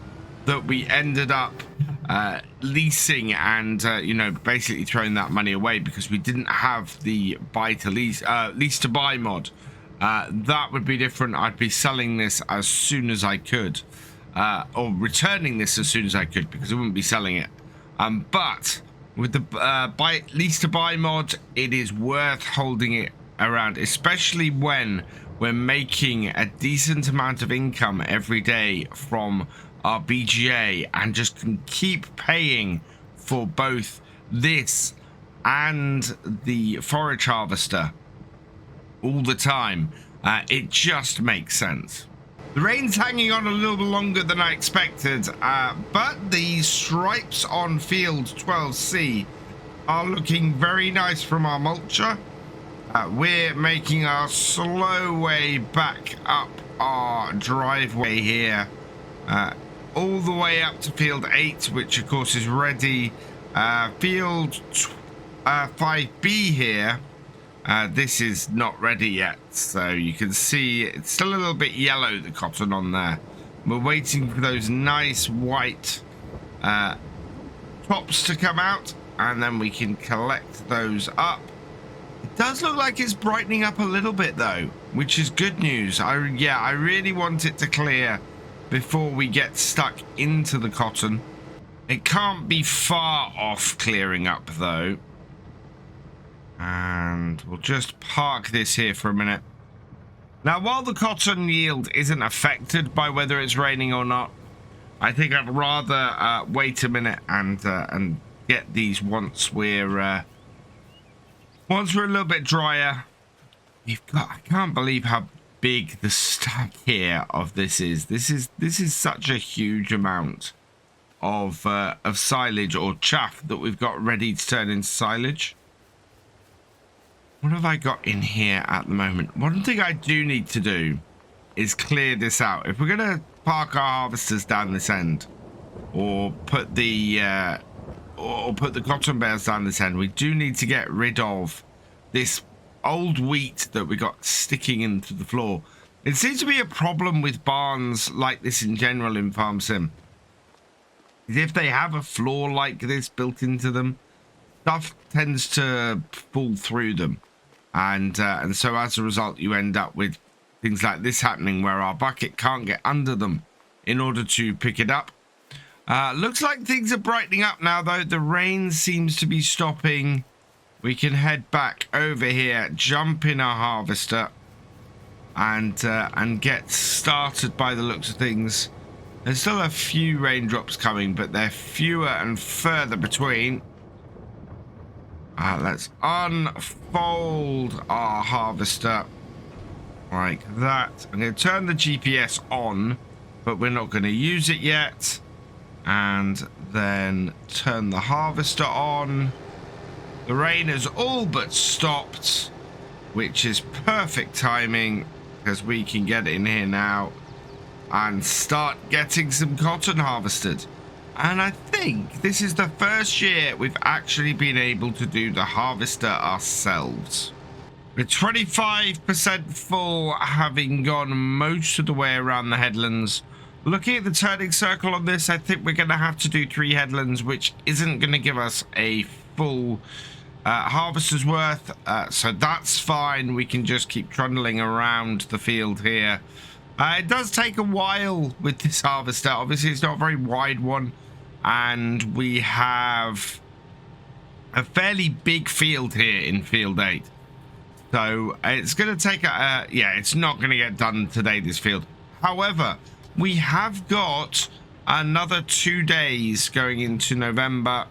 that we ended up leasing and, you know, basically throwing that money away because we didn't have the lease to buy mod, that would be different. I'd be selling this as soon as I could, or returning this as soon as I could, because I wouldn't be selling it. But with the lease to buy mod, it is worth holding it around, especially when we're making a decent amount of income every day from our BGA and just can keep paying for both this and the forage harvester all the time. It just makes sense. The rain's hanging on a little longer than I expected, but the stripes on field 12C are looking very nice from our mulcher. We're making our slow way back up our driveway here, all the way up to field 8, which of course is ready. Field 5B here, this is not ready yet, so you can see it's still a little bit yellow, the cotton on there. We're waiting for those nice white tops to come out, and then we can collect those up. It does look like it's brightening up a little bit though, which is good news. I really want it to clear before we get stuck into the cotton. It can't be far off clearing up though. And we'll just park this here for a minute. Now, while the cotton yield isn't affected by whether it's raining or not, I think I'd rather wait a minute and get these once we're a little bit drier. I can't believe how big the stack here of this is. This is such a huge amount of silage or chaff that we've got ready to turn into silage. What have I got in here at the moment? One thing I do need to do is clear this out. If we're going to park our harvesters down this end, or put the cotton bales down this end, we do need to get rid of this old wheat that we got sticking into the floor. It seems to be a problem with barns like this in general in Farm Sim. If they have a floor like this built into them, stuff tends to fall through them. And so as a result, you end up with things like this happening where our bucket can't get under them in order to pick it up. Looks like things are brightening up now, though. The rain seems to be stopping. We can head back over here, jump in our harvester, and get started by the looks of things. There's still a few raindrops coming, but they're fewer and further between. Let's unfold our harvester like that. I'm going to turn the GPS on, but we're not going to use it yet. And then turn the harvester on. The rain has all but stopped, which is perfect timing because we can get in here now and start getting some cotton harvested. And I think this is the first year we've actually been able to do the harvester ourselves. We're 25% full, having gone most of the way around the headlands. Looking at the turning circle on this, I think we're going to have to do 3 headlands, which isn't going to give us a full harvester's worth. So that's fine. We can just keep trundling around the field here. It does take a while with this harvester. Obviously, it's not a very wide one. And we have a fairly big field here in field 8. So it's going to take it's not going to get done today, this field. However, we have got another 2 days going into November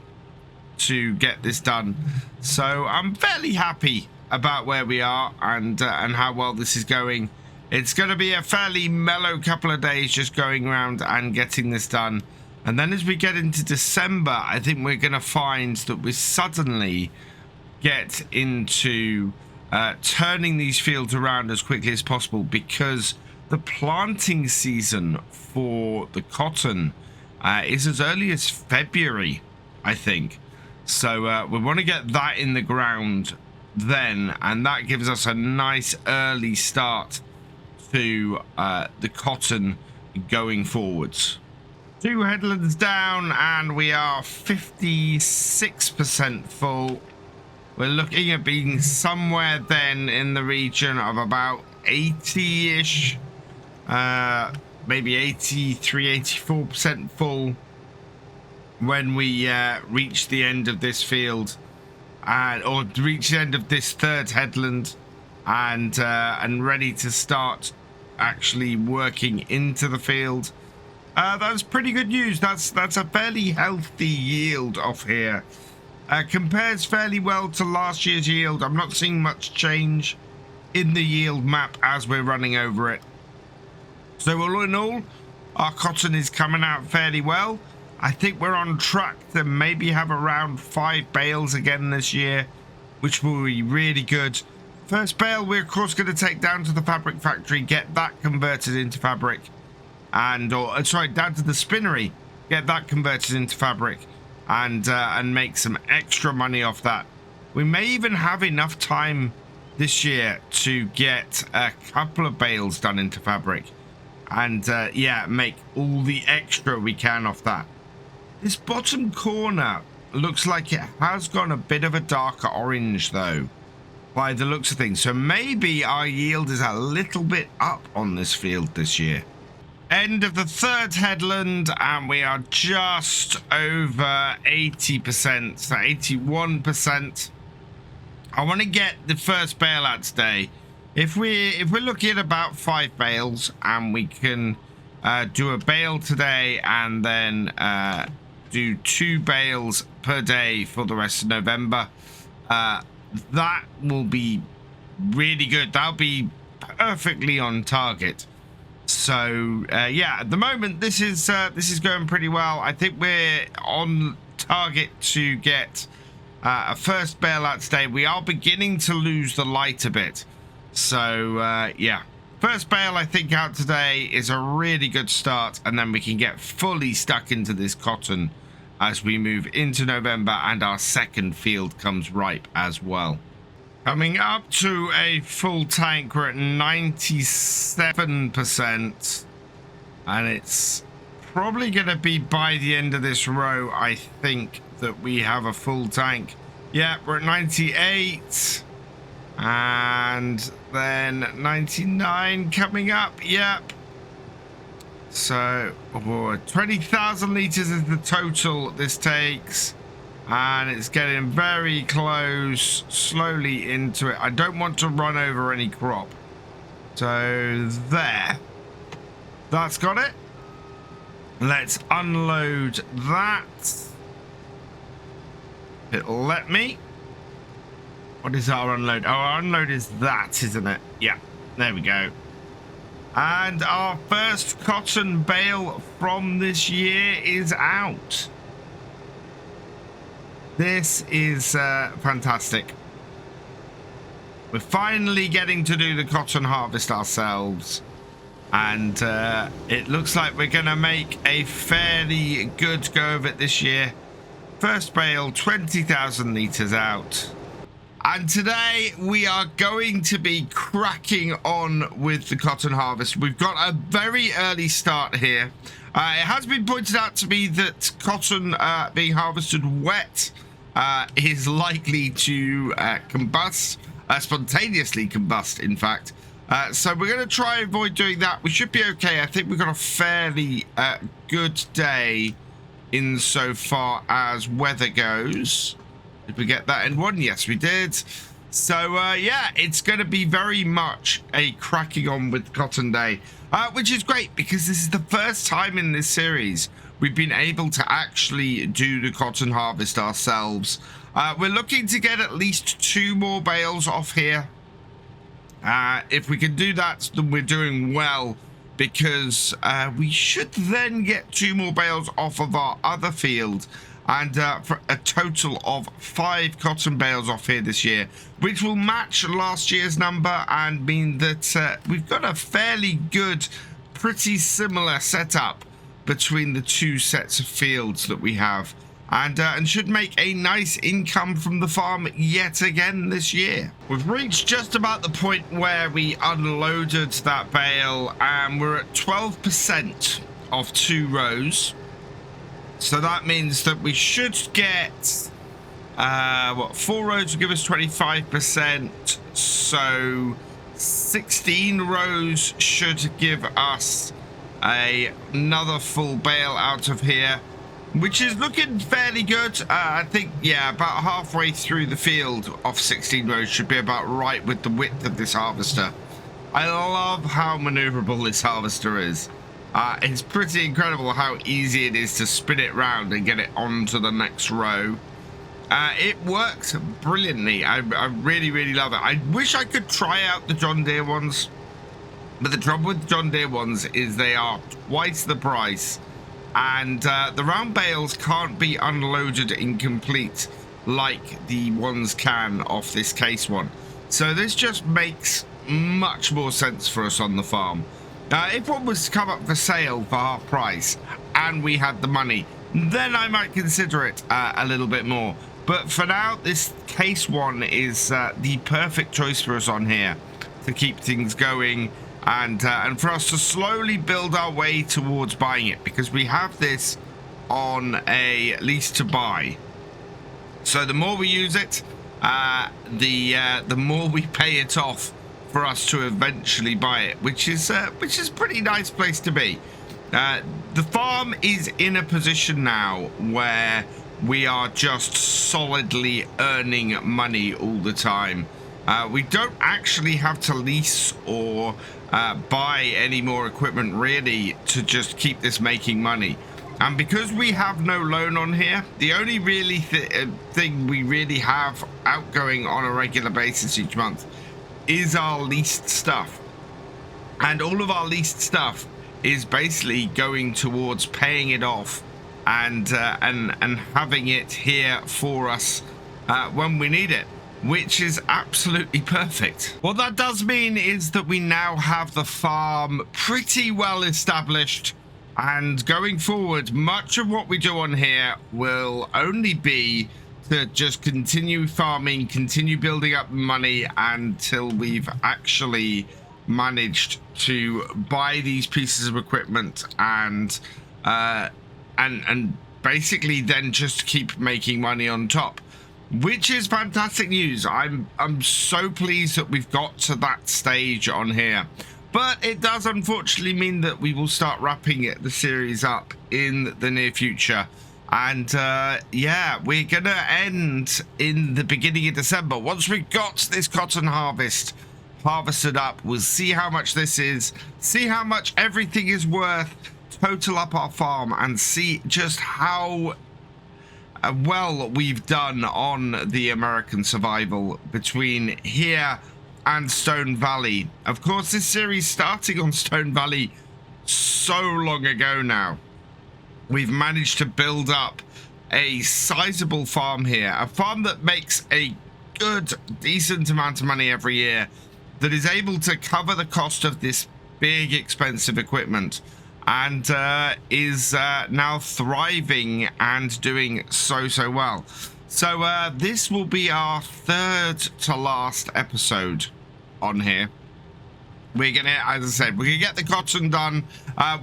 to get this done. So I'm fairly happy about where we are and how well this is going. It's going to be a fairly mellow couple of days just going around and getting this done. And then as we get into December, I think we're going to find that we suddenly get into turning these fields around as quickly as possible, because the planting season for the cotton is as early as February, I think. So we want to get that in the ground then, and that gives us a nice early start to the cotton going forwards. 2 headlands down and we are 56% full. We're looking at being somewhere then in the region of about 80-ish, maybe 83, 84% full when we reach the end of this field, or reach the end of this 3rd headland, and ready to start actually working into the field. That's pretty good news. That's a fairly healthy yield off here. Compares fairly well to last year's yield. I'm not seeing much change in the yield map as we're running over it. So all in all, our cotton is coming out fairly well. I think we're on track to maybe have around 5 bales again this year, which will be really good. First bale we're of course going to take down to the fabric factory, get that converted into fabric, down to the spinnery, get that converted into fabric, and make some extra money off that. We may even have enough time this year to get a couple of bales done into fabric, and yeah, make all the extra we can off that. This bottom corner looks like it has gone a bit of a darker orange though, by the looks of things. So maybe our yield is a little bit up on this field this year. End of the 3rd headland and we are just over 80%, so 81%. I want to get the first bale out today. If we're looking at about 5 bales and we can do a bale today and then do 2 bales per day for the rest of November, that will be really good. That'll be perfectly on target. So yeah, at the moment this is going pretty well. I think we're on target to get a first bale out today. We are beginning to lose the light a bit, so yeah, first bale I think out today is a really good start, and then we can get fully stuck into this cotton as we move into November and our 2nd field comes ripe as well. Coming up to a full tank, we're at 97%, and it's probably going to be by the end of this row, I think, that we have a full tank. Yeah, we're at 98, and then 99 coming up. Yep. So 20,000 litres is the total this takes, and it's getting very close slowly into it. I don't want to run over any crop. So there, that's got it. Let's unload that. It'll let me. What is our unload? Oh, our unload is that, isn't it? Yeah, there we go. And our first cotton bale from this year is out. This is fantastic. We're finally getting to do the cotton harvest ourselves, and it looks like we're going to make a fairly good go of it this year. First bale, 20,000 litres out. And today we are going to be cracking on with the cotton harvest. We've got a very early start here. It has been pointed out to me that cotton being harvested wet is likely to combust, spontaneously combust, in fact. So we're going to try and avoid doing that. We should be okay. I think we've got a fairly good day insofar as weather goes. Did we get that in one? Yes, we did. So yeah, it's going to be very much a cracking on with cotton day, which is great because this is the first time in this series we've been able to actually do the cotton harvest ourselves. We're looking to get at least 2 more bales off here. If we can do that, then we're doing well, because we should then get 2 more bales off of our other field, and for a total of 5 cotton bales off here this year, which will match last year's number and mean that we've got a fairly good, pretty similar setup between the 2 sets of fields that we have and should make a nice income from the farm yet again this year. We've reached just about the point where we unloaded that bale, and we're at 12% of 2 rows. So that means that we should get 4 rows will give us 25%, so 16 rows should give us another full bale out of here, which is looking fairly good. I think, yeah, about halfway through the field off 16 rows should be about right with the width of this harvester. I love how maneuverable this harvester is. It's pretty incredible how easy it is to spin it round and get it onto the next row. It works brilliantly. I really, really love it. I wish I could try out the John Deere ones, but the trouble with John Deere ones is they are twice the price, and the round bales can't be unloaded incomplete like the ones can off this case one. So this just makes much more sense for us on the farm. If one was to come up for sale for half price and we had the money, then I might consider it a little bit more. But for now, this case one is the perfect choice for us on here to keep things going and for us to slowly build our way towards buying it, because we have this on a lease to buy. So the more we use it, the more we pay it off for us to eventually buy it, which is a pretty nice place to be. The farm is in a position now where we are just solidly earning money all the time. We don't actually have to lease or buy any more equipment really to just keep this making money. And because we have no loan on here, the only really thing we really have outgoing on a regular basis each month is our leased stuff. And all of our leased stuff is basically going towards paying it off and having it here for us when we need it, which is absolutely perfect. What that does mean is that we now have the farm pretty well established, and going forward, much of what we do on here will only be to just continue farming, continue building up money until we've actually managed to buy these pieces of equipment and basically then just keep making money on top, which is fantastic news. I'm so pleased that we've got to that stage on here. But it does unfortunately mean that we will start wrapping the series up in the near future. And yeah, we're gonna end in the beginning of December. Once we've got this cotton harvested up, we'll see how much this is, see how much everything is worth, total up our farm, and see just how well we've done on the American survival between here and Stone Valley. Of course, this series starting on Stone Valley so long ago now. We've managed to build up a sizable farm here, a farm that makes a good, decent amount of money every year, that is able to cover the cost of this big, expensive equipment, and is now thriving and doing so well. So this will be our third to last episode on here. We're gonna, as I said, we're gonna get the cotton done.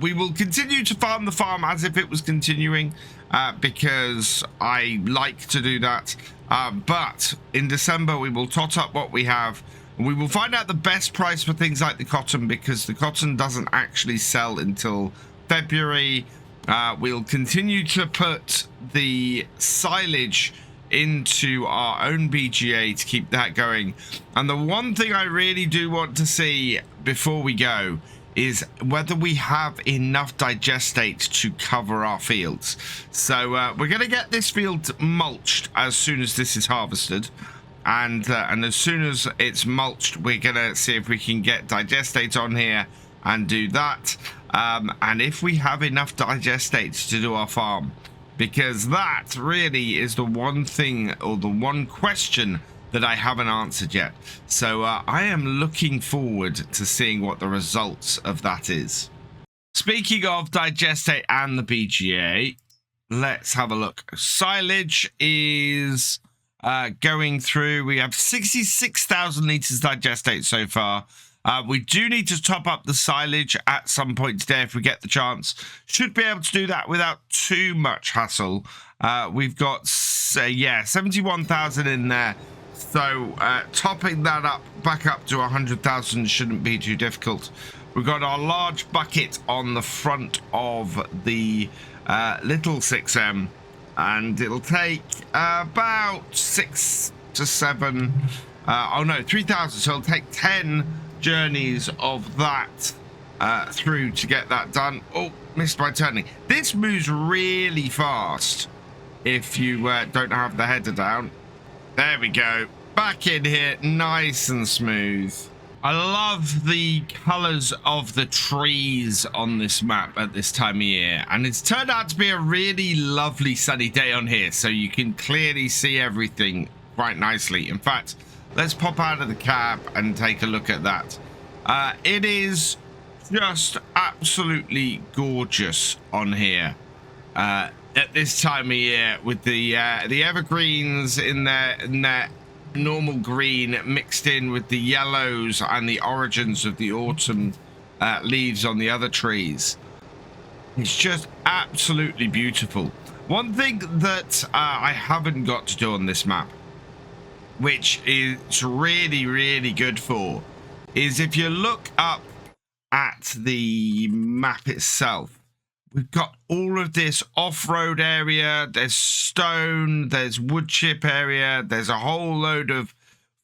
We will continue to farm the farm as if it was continuing, because I like to do that. But in December, we will tot up what we have. We will find out the best price for things like the cotton, because the cotton doesn't actually sell until February. We'll continue to put the silage into our own BGA to keep that going. And the one thing I really do want to see before we go is whether we have enough digestate to cover our fields. So we're going to get this field mulched as soon as this is harvested. And as soon as it's mulched, we're going to see if we can get digestate on here and do that. And if we have enough digestate to do our farm, because that really is the one thing, or the one question that I haven't answered yet. So I am looking forward to seeing what the results of that is. Speaking of digestate and the BGA, let's have a look. Silage is going through. We have 66,000 litres digestate so far. We do need to top up the silage at some point today if we get the chance. Should be able to do that without too much hassle. We've got, 71,000 in there. So topping that up back up to 100,000 shouldn't be too difficult. We've got our large bucket on the front of the little 6M, and it'll take about 6 to 7, 3,000. So it'll take 10 journeys of that through to get that done. Oh, missed my turning. This moves really fast if you don't have the header down. There we go. Back in here, nice and smooth. I love the colors of the trees on this map at this time of year, and it's turned out to be a really lovely sunny day on here, so you can clearly see everything quite nicely. In fact, let's pop out of the cab and take a look at that. It is just absolutely gorgeous on here at this time of year, with the evergreens in their normal green mixed in with the yellows and the origins of the autumn leaves on the other trees. It's just absolutely beautiful. One thing that I haven't got to do on this map, which is really, really good for, is if you look up at the map itself, we've got all of this off-road area, there's stone, there's wood chip area, there's a whole load of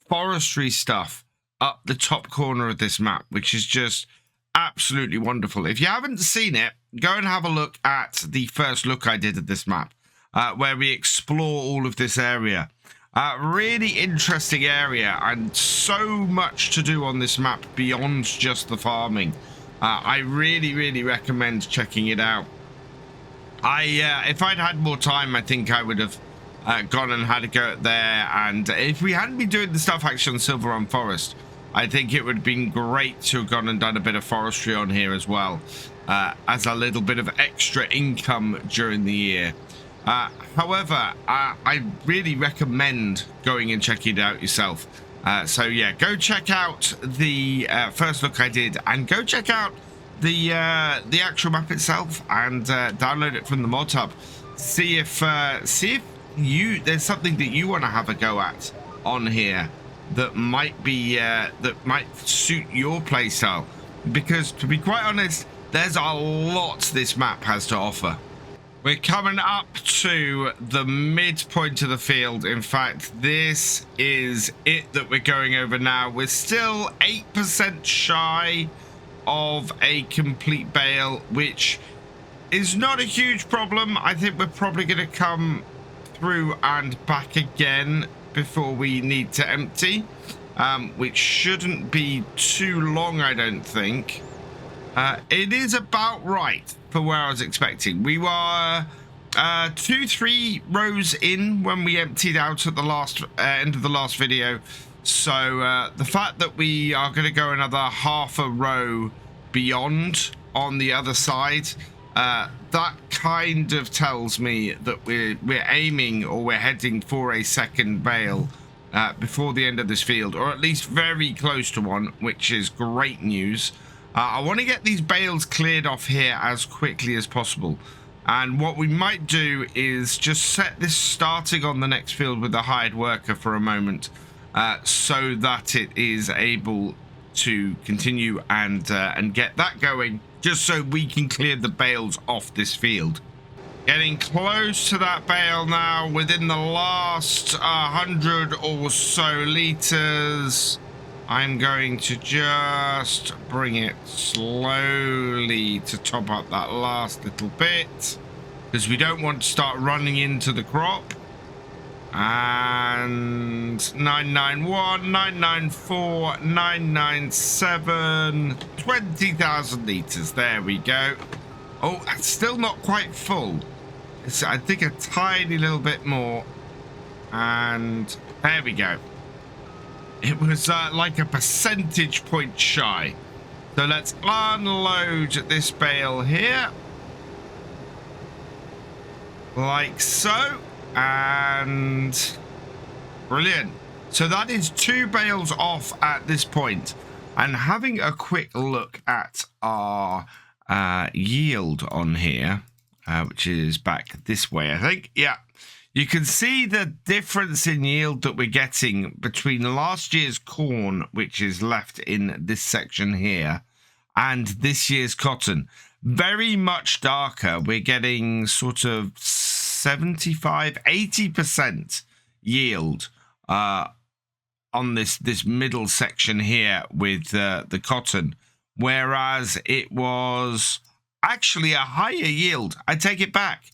forestry stuff up the top corner of this map, which is just absolutely wonderful. If you haven't seen it, go and have a look at the first look I did at this map, where we explore all of this area. Really interesting area, and so much to do on this map beyond just the farming. I really, really recommend checking it out. If I'd had more time, I think I would have gone and had a go at there. And if we hadn't been doing the stuff actually on Silver Run Forest, I think it would have been great to have gone and done a bit of forestry on here as well, as a little bit of extra income during the year. However, I really recommend going and checking it out yourself. So yeah, go check out the first look I did, and go check out the actual map itself, and download it from the mod hub. See if there's something that you want to have a go at on here that might be that might suit your playstyle, because to be quite honest, there's a lot this map has to offer. We're coming up to the midpoint of the field. In fact, this is it that we're going over now. We're still 8% shy of a complete bale, which is not a huge problem. I think we're probably going to come through and back again before we need to empty, which shouldn't be too long, I don't think. It is about right for where I was expecting. We were 2-3 rows in when we emptied out at the last end of the last video. So the fact that we are going to go another half a row beyond on the other side, that kind of tells me that we're aiming, or we're heading for a second bale before the end of this field, or at least very close to one, which is great news. I want to get these bales cleared off here as quickly as possible. And what we might do is just set this starting on the next field with a hired worker for a moment, so that it is able to continue and get that going, just so we can clear the bales off this field. Getting close to that bale now, within the last 100 or so litres. I'm going to just bring it slowly to top up that last little bit, because we don't want to start running into the crop. And 991, 994, 997, 20,000 litres. There we go. Oh, that's still not quite full. It's, I think, a tiny little bit more. And there we go. It was like a percentage point shy. So let's unload this bale here. like so, and brilliant. So that is 2 bales off at this point. And having a quick look at our yield on here, which is back this way, I think. Yeah, you can see the difference in yield that we're getting between last year's corn, which is left in this section here, and this year's cotton. Very much darker. We're getting sort of 75–80% yield on this middle section here with the cotton, whereas it was actually a higher yield. I take it back.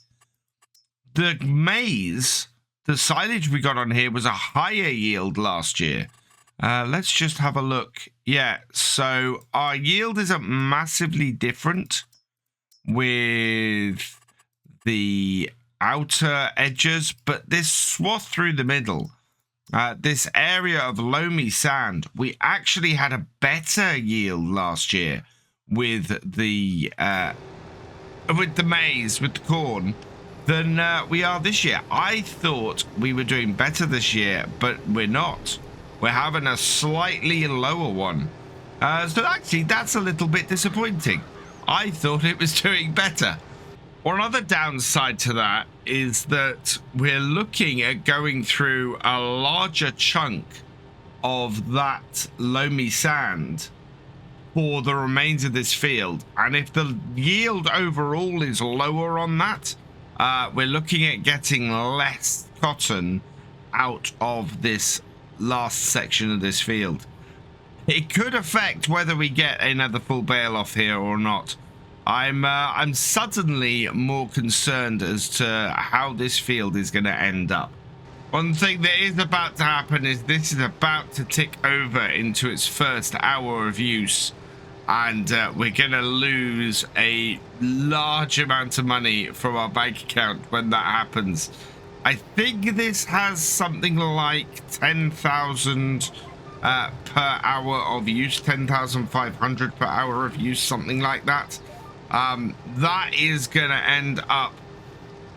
The maize, the silage we got on here was a higher yield last year. Let's just have a look. Yeah, so our yield isn't massively different with the outer edges, but this swath through the middle, this area of loamy sand, we actually had a better yield last year with the maize, with the corn, than we are this year. I thought we were doing better this year, but we're not. We're having a slightly lower one. So actually, that's a little bit disappointing. I thought it was doing better. One other downside to that is that we're looking at going through a larger chunk of that loamy sand for the remains of this field. And if the yield overall is lower on that, we're looking at getting less cotton out of this last section of this field. It could affect whether we get another full bale off here or not. I'm suddenly more concerned as to how this field is going to end up. One thing that is about to happen is this is about to tick over into its first hour of use, and we're going to lose a large amount of money from our bank account when that happens. I think this has something like 10,000 per hour of use, 10,500 per hour of use, something like that. That is going to end up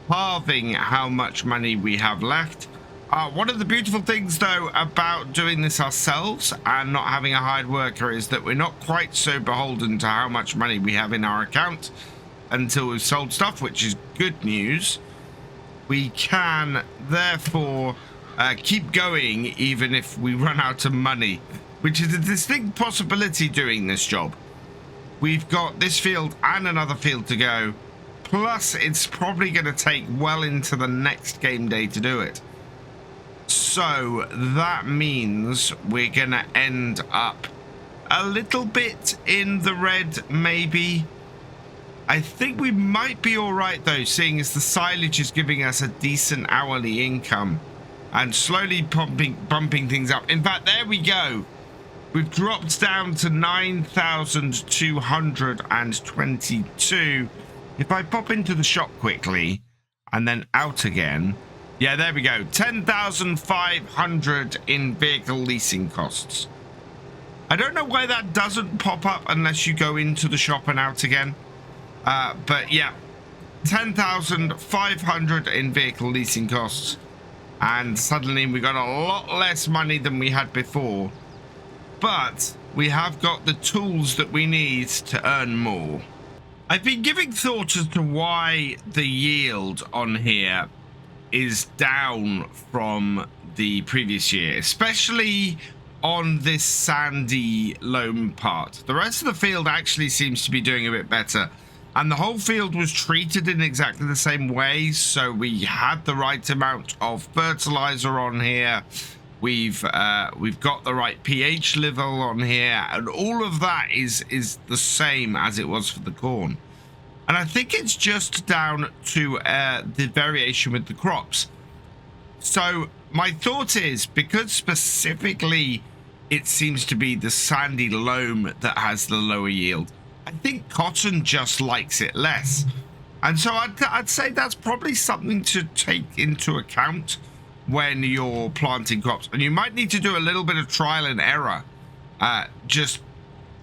halving how much money we have left. One of the beautiful things, though, about doing this ourselves and not having a hired worker is that we're not quite so beholden to how much money we have in our account until we've sold stuff, which is good news. We can, therefore, keep going even if we run out of money, which is a distinct possibility doing this job. We've got this field and another field to go, plus it's probably going to take well into the next game day to do it. So that means we're going to end up a little bit in the red, maybe. I think we might be all right, though, seeing as the silage is giving us a decent hourly income and slowly bumping things up. In fact, there we go. We've dropped down to 9,222. If I pop into the shop quickly and then out again, yeah, there we go. 10,500 in vehicle leasing costs. I don't know why that doesn't pop up unless you go into the shop and out again. But yeah, 10,500 in vehicle leasing costs. And suddenly we got a lot less money than we had before. But we have got the tools that we need to earn more. I've been giving thought as to why the yield on here is down from the previous year, especially on this sandy loam part. The rest of the field actually seems to be doing a bit better. And the whole field was treated in exactly the same way. So we had the right amount of fertilizer on here. We've got the right pH level on here, and all of that is the same as it was for the corn. And I think it's just down to the variation with the crops. So my thought is, because specifically it seems to be the sandy loam that has the lower yield, I think cotton just likes it less. And so I'd say that's probably something to take into account when you're planting crops. And you might need to do a little bit of trial and error, just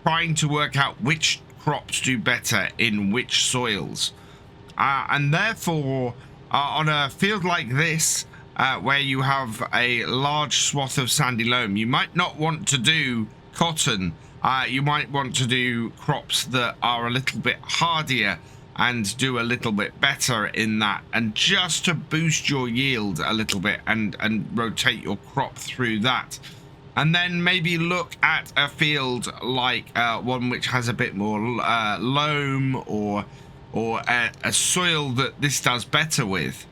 trying to work out which crops do better in which soils. And therefore, on a field like this, where you have a large swath of sandy loam, you might not want to do cotton. You might want to do crops that are a little bit hardier and do a little bit better in that, and just to boost your yield a little bit and rotate your crop through that. And then maybe look at a field like one which has a bit more loam, or a soil that this does better with,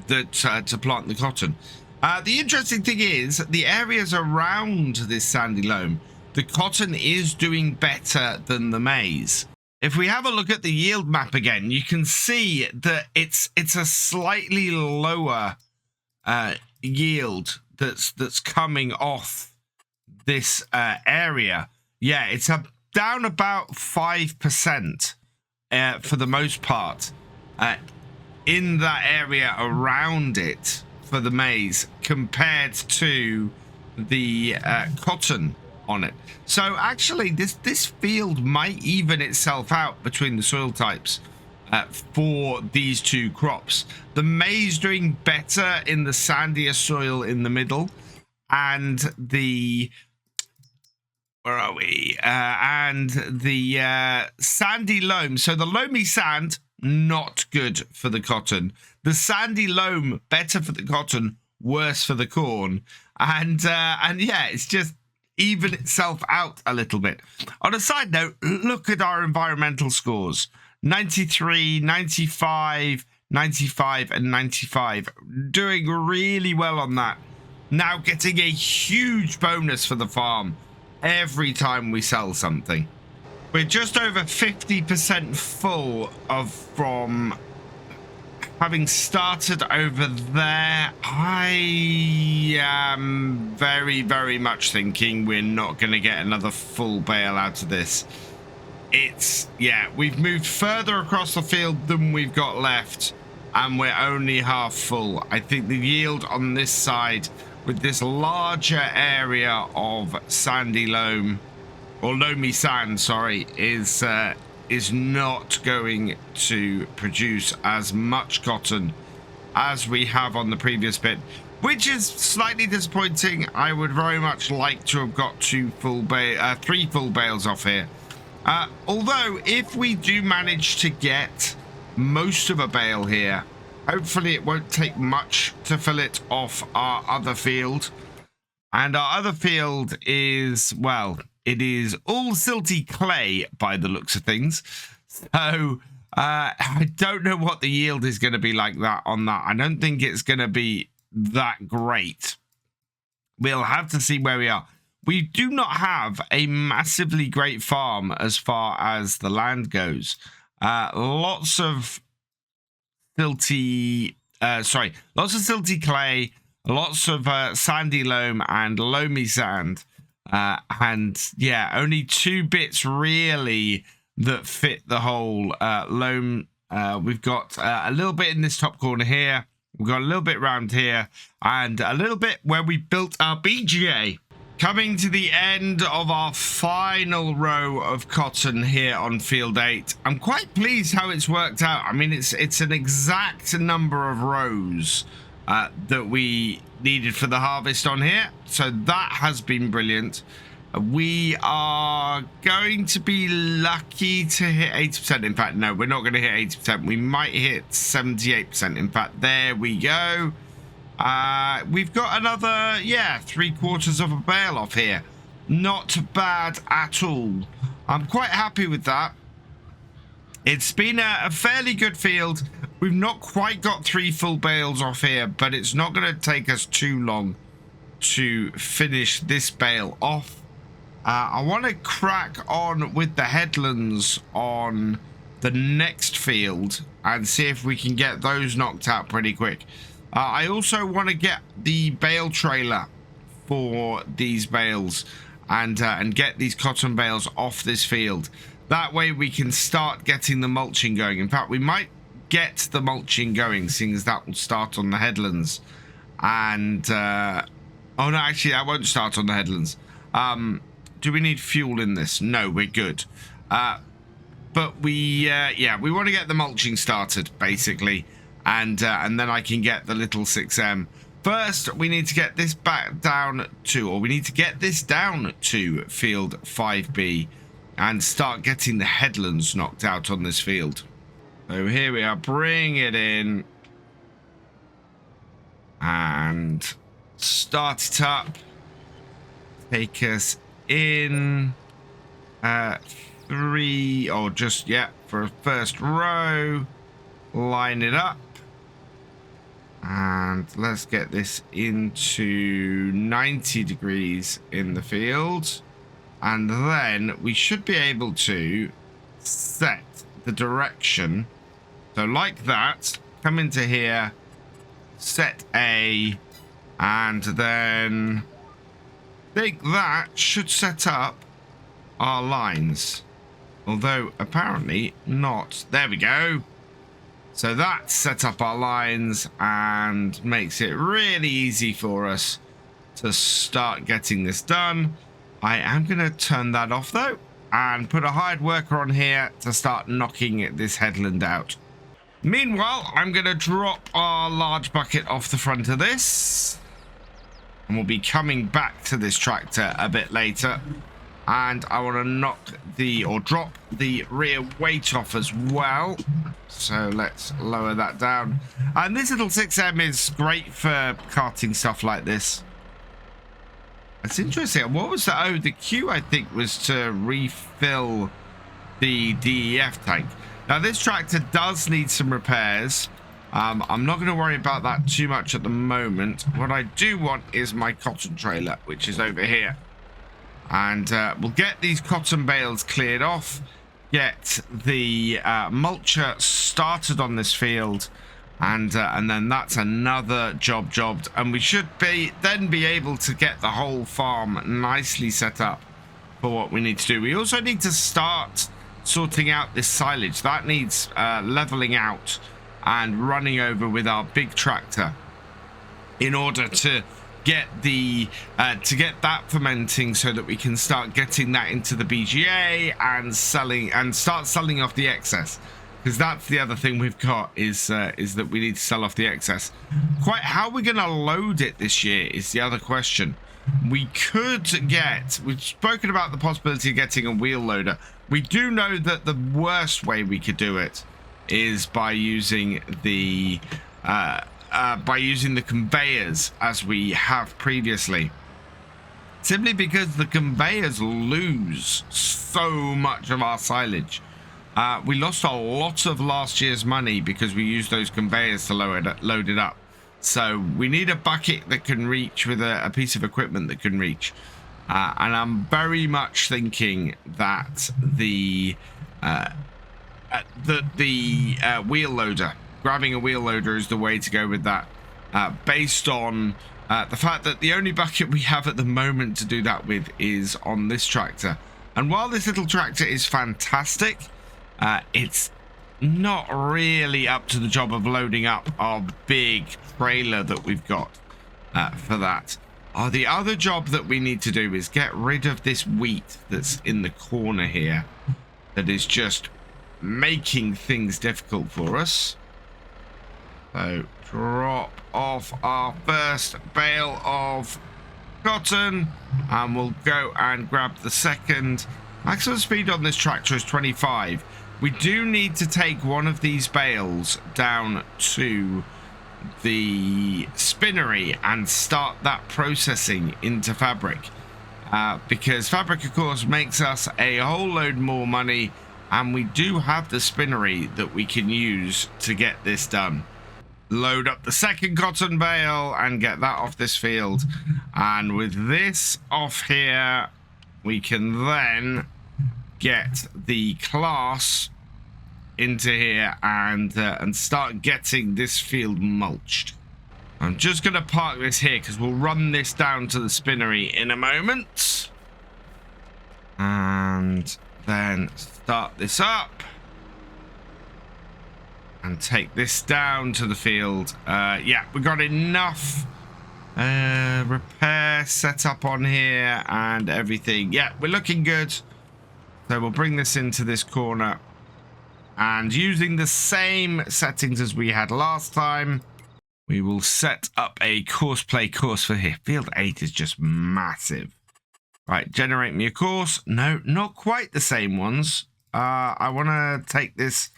that to plant the cotton. The interesting thing is, the areas around this sandy loam, the cotton is doing better than the maize. If we have a look at the yield map again, you can see that it's a slightly lower yield that's coming off this area. Yeah, it's down about 5% for the most part in that area around it for the maize, compared to the cotton on it. So actually this field might even itself out between the soil types for these two crops. The maize doing better in the sandier soil in the middle, and the where are we? And the sandy loam. So the loamy sand, not good for the cotton. The sandy loam, better for the cotton, worse for the corn. And yeah, it's just even itself out a little bit. On a side note, look at our environmental scores. 93, 95, 95, and 95. Doing really well on that. Now getting a huge bonus for the farm every time we sell something. We're just over 50% full from having started over there. I am very, very much thinking we're not going to get another full bale out of this. Yeah, we've moved further across the field than we've got left, and we're only half full. I think the yield on this side, with this larger area of sandy loam, or loamy sand, sorry, is not going to produce as much cotton as we have on the previous bit, which is slightly disappointing. I would very much like to have got 3 full bales off here. Although if we do manage to get most of a bale here, hopefully it won't take much to fill it off our other field. And our other field is, well, it is all silty clay by the looks of things. So I don't know what the yield is going to be like that on that. I don't think it's going to be that great. We'll have to see where we are. We do not have a massively great farm as far as the land goes. Lots of silty clay, lots of sandy loam and loamy sand. And yeah, only 2 bits really that fit the whole loam. We've got a little bit in this top corner here. We've got a little bit around here, and a little bit where we built our BGA. Coming to the end of our final row of cotton here on field 8. I'm quite pleased how it's worked out. I mean, it's an exact number of rows that we needed for the harvest on here, so that has been brilliant. We are going to be lucky to hit 80%. In fact, no, we're not going to hit 80%. We might hit 78%. In fact, there we go. We've got another, yeah, 3/4 of a bale off here. Not bad at all. I'm quite happy with that. It's been a fairly good field. We've not quite got 3 full bales off here, but it's not going to take us too long to finish this bale off. I want to crack on with the headlands on the next field and see if we can get those knocked out pretty quick. I also want to get the bale trailer for these bales and get these cotton bales off this field. That way we can start getting the mulching going. In fact, we might get the mulching going, seeing as that will start on the headlands. And oh no, actually that won't start on the headlands. Do we need fuel in this? No, we're good. But we yeah, we want to get the mulching started basically. and then I can get the little 6M. First, we need to get this back down to, or we need to get this down to field 5B and start getting the headlands knocked out on this field. So here we are, bring it in and start it up. Take us in 3, or just, yeah, for a first row. Line it up. And let's get this into 90 degrees in the field. And then we should be able to set the direction. So like that, come into here, set A, and then I think that should set up our lines. Although apparently not. There we go. So that sets up our lines and makes it really easy for us to start getting this done. I am going to turn that off though and put a hired worker on here to start knocking this headland out. Meanwhile, I'm going to drop our large bucket off the front of this. And we'll be coming back to this tractor a bit later. And I want to knock or drop the rear weight off as well. So let's lower that down. And this little 6M is great for carting stuff like this. It's interesting. What was that? Oh, the Q, I think, was to refill the DEF tank. Now, this tractor does need some repairs. I'm not going to worry about that too much at the moment. What I do want is my cotton trailer, which is over here. And we'll get these cotton bales cleared off, get the mulcher started on this field, and then that's another jobbed. And we should then be able to get the whole farm nicely set up for what we need to do. We also need to start sorting out this silage. That needs leveling out and running over with our big tractor in order to get that fermenting, so that we can start getting that into the BGA and start selling off the excess, because that's the other thing we've got is that we need to sell off the excess. Quite how we're going to load it this year is the other question. We've spoken about the possibility of getting a wheel loader. We do know that the worst way we could do it is by using the conveyors as we have previously, simply because the conveyors lose so much of our silage. We lost a lot of last year's money because we used those conveyors to load it up. So we need a bucket that can reach, with a piece of equipment that can reach. And I'm very much thinking that the wheel loader, grabbing a wheel loader, is the way to go with that, based on the fact that the only bucket we have at the moment to do that with is on this tractor. And while this little tractor is fantastic, it's not really up to the job of loading up our big trailer that we've got for that. The other job that we need to do is get rid of this wheat that's in the corner here that is just making things difficult for us. So drop off our first bale of cotton and we'll go and grab the second. Maximum speed on this tractor is 25. We do need to take one of these bales down to the spinnery and start that processing into fabric, because fabric of course makes us a whole load more money, and we do have the spinnery that we can use to get this done. Load up the second cotton bale and get that off this field, and with this off here we can then get the class into here and start getting this field mulched. I'm just going to park this here because we'll run this down to the spinnery in a moment. And then start this up. And take this down to the field. Yeah, we've got enough repair set up on here and everything. Yeah, we're looking good. So we'll bring this into this corner. And using the same settings as we had last time, we will set up a course play course for here. Field 8 is just massive. Right, generate me a course. No, not quite the same ones. I want to take this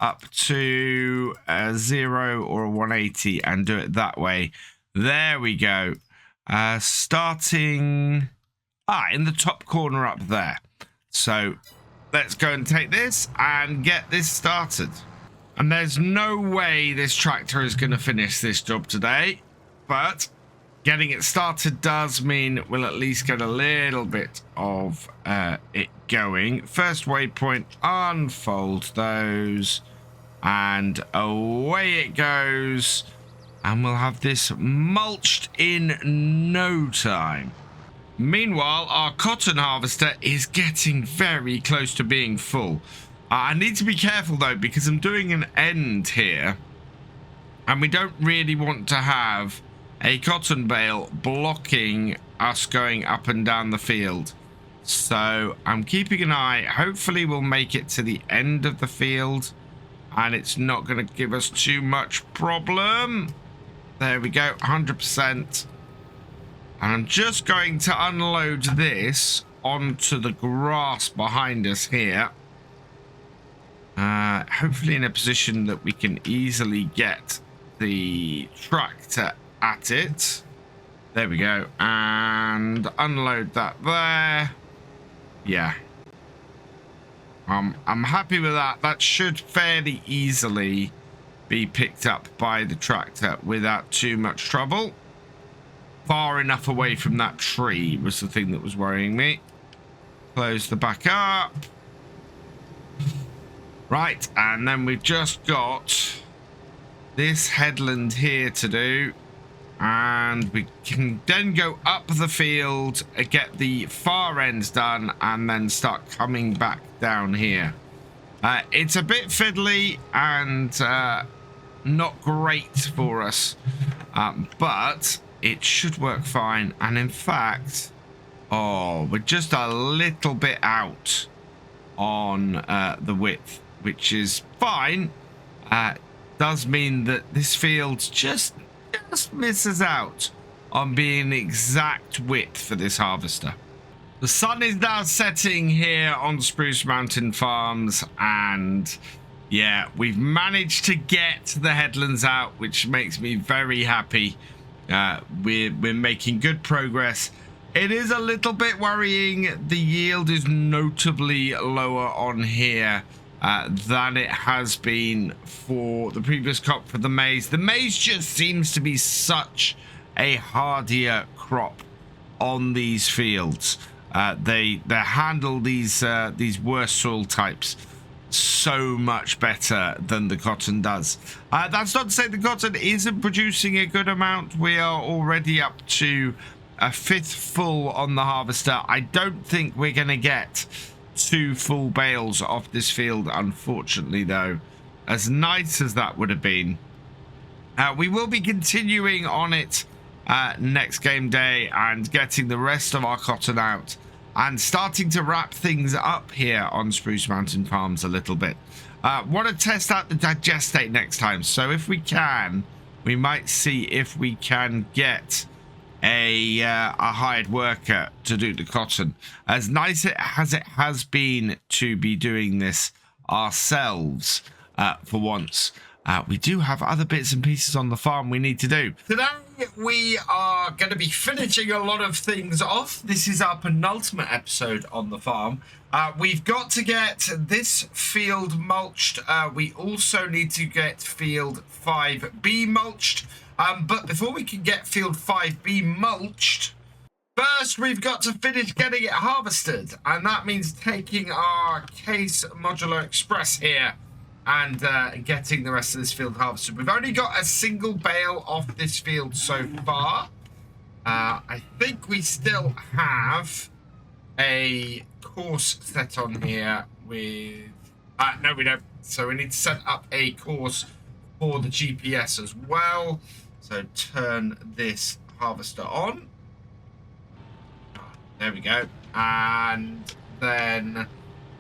up to a 0 or a 180 and do it that way. There we go. Starting in the top corner up there. So let's go and take this and get this started. And there's no way this tractor is going to finish this job today, but getting it started does mean we'll at least get a little bit of it going. First waypoint, unfold those, and away it goes. And we'll have this mulched in no time. Meanwhile, our cotton harvester is getting very close to being full. I need to be careful though, because I'm doing an end here, and we don't really want to have a cotton bale blocking us going up and down the field. So I'm keeping an eye. Hopefully we'll make it to the end of the field and it's not going to give us too much problem. There we go, 100%. And I'm just going to unload this onto the grass behind us here. Hopefully in a position that we can easily get the tractor at it. There we go. And unload that there. Yeah. I'm happy with that. That should fairly easily be picked up by the tractor without too much trouble. Far enough away from that tree was the thing that was worrying me. Close the back up. Right, and then we've just got this headland here to do. And we can then go up the field, get the far ends done, and then start coming back down here. It's a bit fiddly and not great for us, but it should work fine. And in fact, we're just a little bit out on the width, which is fine. Does mean that this field just misses out on being exact width for this harvester. The sun is now setting here on Spruce Mountain Farms, and yeah, we've managed to get the headlands out, which makes me very happy. We're making good progress. It is a little bit worrying. The yield is notably lower on here than it has been for the previous crop for the maize. The maize just seems to be such a hardier crop on these fields. They handle these worse soil types so much better than the cotton does. That's not to say the cotton isn't producing a good amount. We are already up to a 5th full on the harvester. I don't think we're going to get 2 full bales off this field, unfortunately, though. As nice as that would have been. We will be continuing on it next game day and getting the rest of our cotton out and starting to wrap things up here on Spruce Mountain Farms a little bit. Want to test out the digestate next time, so if we can, we might see if we can get a hired worker to do the cotton. As nice as it has been to be doing this ourselves for once, we do have other bits and pieces on the farm we need to do. Today we are going to be finishing a lot of things off. This is our penultimate episode on the farm. We've got to get this field mulched. We also need to get field 5B mulched. But before we can get field 5B mulched, first we've got to finish getting it harvested. And that means taking our Case Modular Express here and getting the rest of this field harvested. We've only got a single bale off this field so far. I think we still have a course set on here with... no, we don't. So we need to set up a course for the GPS as well. So turn this harvester on. There we go. And then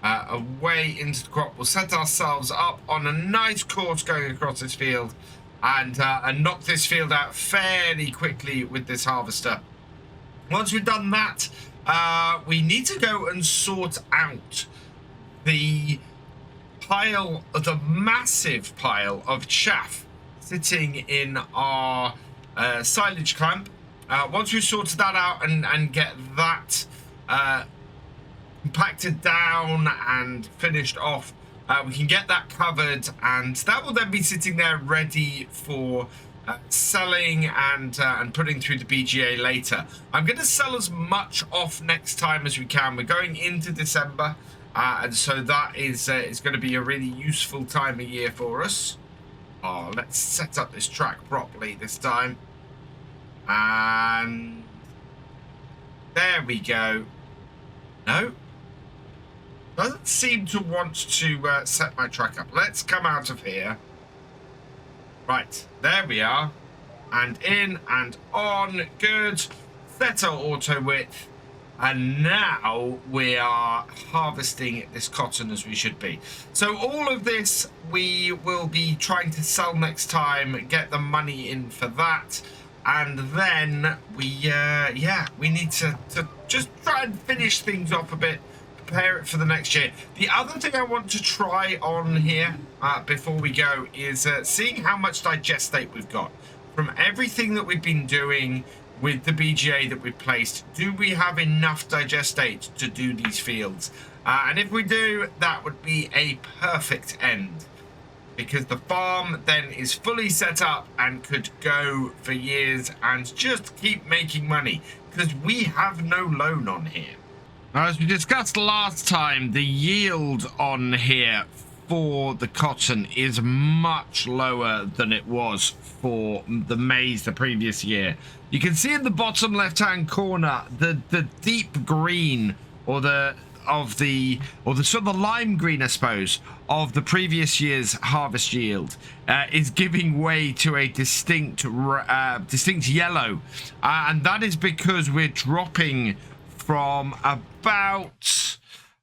away into the crop. We'll set ourselves up on a nice course going across this field and knock this field out fairly quickly with this harvester. Once we've done that, we need to go and sort out the pile, the massive pile of chaff sitting in our silage clamp. Once we've sorted that out and get that compacted down and finished off, we can get that covered, and that will then be sitting there ready for selling and putting through the BGA later. I'm going to sell as much off next time as we can. We're going into December, and so that is going to be a really useful time of year for us. Oh, let's set up this track properly this time. And there we go. No, doesn't seem to want to set my track up. Let's come out of here. Right, there we are. And in and on. Good. Set our auto width. And now we are harvesting this cotton as we should be. So all of this we will be trying to sell next time, get the money in for that. And then we need to just try and finish things off a bit, prepare it for the next year. The other thing I want to try on here before we go is seeing how much digestate we've got. From everything that we've been doing with the BGA that we've placed, do we have enough digestate to do these fields? And if we do, that would be a perfect end, because the farm then is fully set up and could go for years and just keep making money, because we have no loan on here. Now, as we discussed last time, the yield on here for the cotton is much lower than it was for the maize the previous year. You can see in the bottom left-hand corner the deep green, or the sort of the lime green, I suppose, of the previous year's harvest yield is giving way to a distinct yellow, and that is because we're dropping from about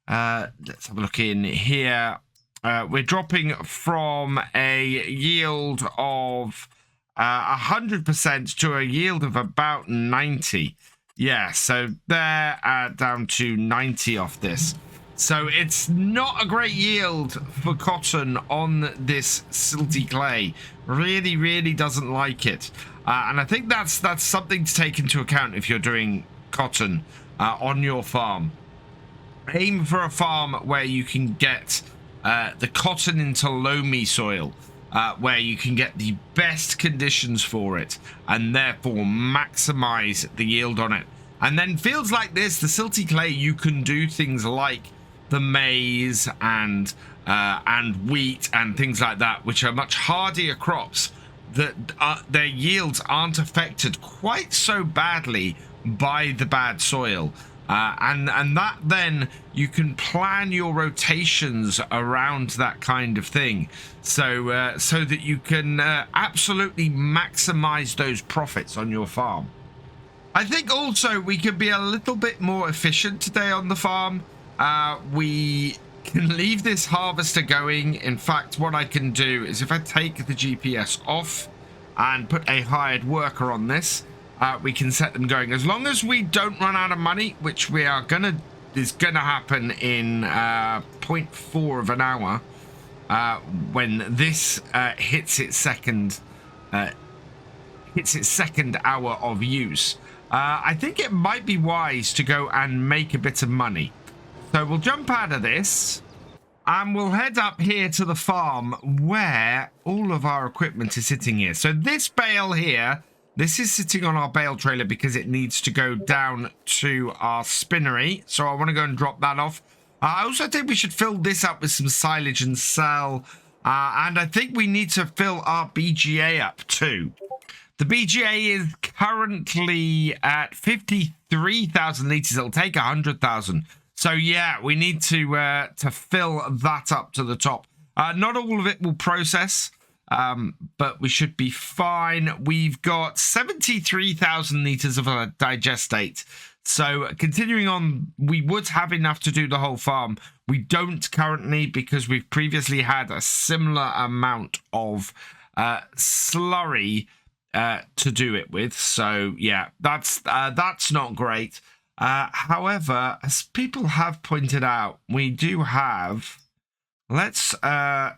let's have a look in here. We're dropping from a yield of 100% to a yield of about 90. Yeah, so they're down to 90 off this. So it's not a great yield for cotton on this silty clay. Really, really doesn't like it. And I think that's something to take into account if you're doing cotton on your farm. Aim for a farm where you can get the cotton into loamy soil, where you can get the best conditions for it and therefore maximize the yield on it. And then fields like this, the silty clay, you can do things like the maize and wheat and things like that, which are much hardier crops that their yields aren't affected quite so badly by the bad soil. And that then you can plan your rotations around that kind of thing, so that you can absolutely maximize those profits on your farm. I think also we could be a little bit more efficient today on the farm. We can leave this harvester going. In fact, what I can do is if I take the GPS off and put a hired worker on this, we can set them going. As long as we don't run out of money, which we are is gonna happen in 0.4 of an hour, when this hits its second hour of use. I think it might be wise to go and make a bit of money. So we'll jump out of this and we'll head up here to the farm where all of our equipment is sitting here. So this bale here, this is sitting on our bale trailer because it needs to go down to our spinnery. So I want to go and drop that off. I also think we should fill this up with some silage and sell. And I think we need to fill our BGA up too. The BGA is currently at 53,000 litres. It'll take 100,000. So yeah, we need to fill that up to the top. Not all of it will process, but we should be fine. We've got 73,000 litres of digestate. So continuing on, we would have enough to do the whole farm. We don't currently, because we've previously had a similar amount of slurry to do it with. So yeah, that's not great. However, as people have pointed out, we do have, no,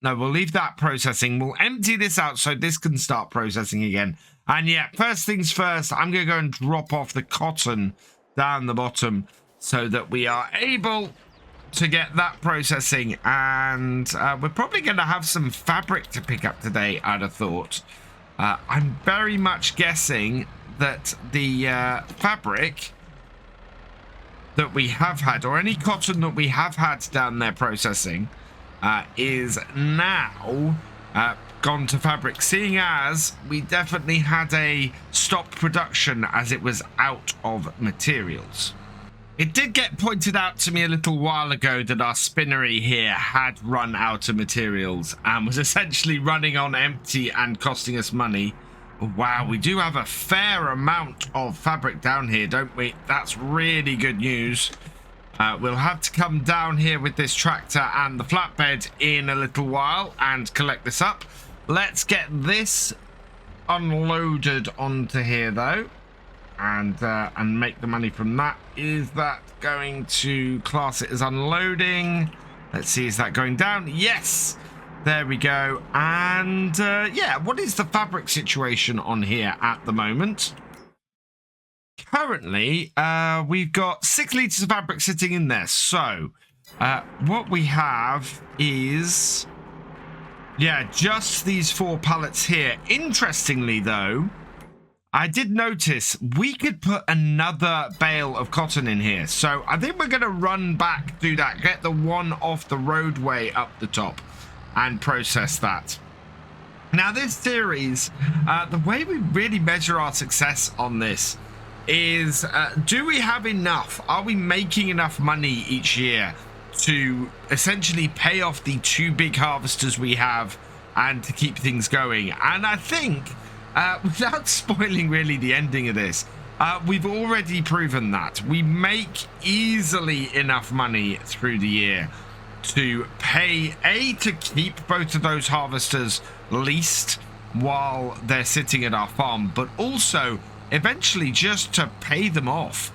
we'll leave that processing. We'll empty this out so this can start processing again. And yeah, first things first, I'm going to go and drop off the cotton down the bottom so that we are able to get that processing. And we're probably going to have some fabric to pick up today, I'd have thought. I'm very much guessing that the fabric that we have had, or any cotton that we have had down there processing, is now gone to fabric, seeing as we definitely had a stopped production as it was out of materials. It did get pointed out to me a little while ago that our spinnery here had run out of materials and was essentially running on empty and costing us money. Wow, we do have a fair amount of fabric down here, don't we? That's really good news. We'll have to come down here with this tractor and the flatbed in a little while and collect this up. Let's get this unloaded onto here though, and make the money from that. Is that going to class it as unloading? Let's see, is that going down? Yes, there we go. And yeah, what is the fabric situation on here at the moment? Currently, we've got 6 litres of fabric sitting in there. So, what we have is, yeah, just these 4 pallets here. Interestingly, though, I did notice we could put another bale of cotton in here. So, I think we're going to run back, do that, get the one off the roadway up the top and process that. Now, this series, the way we really measure our success on this is, do we have enough? Are we making enough money each year to essentially pay off the 2 big harvesters we have and to keep things going? And I think, without spoiling really the ending of this, we've already proven that we make easily enough money through the year to pay, to keep both of those harvesters leased while they're sitting at our farm, but also eventually just to pay them off,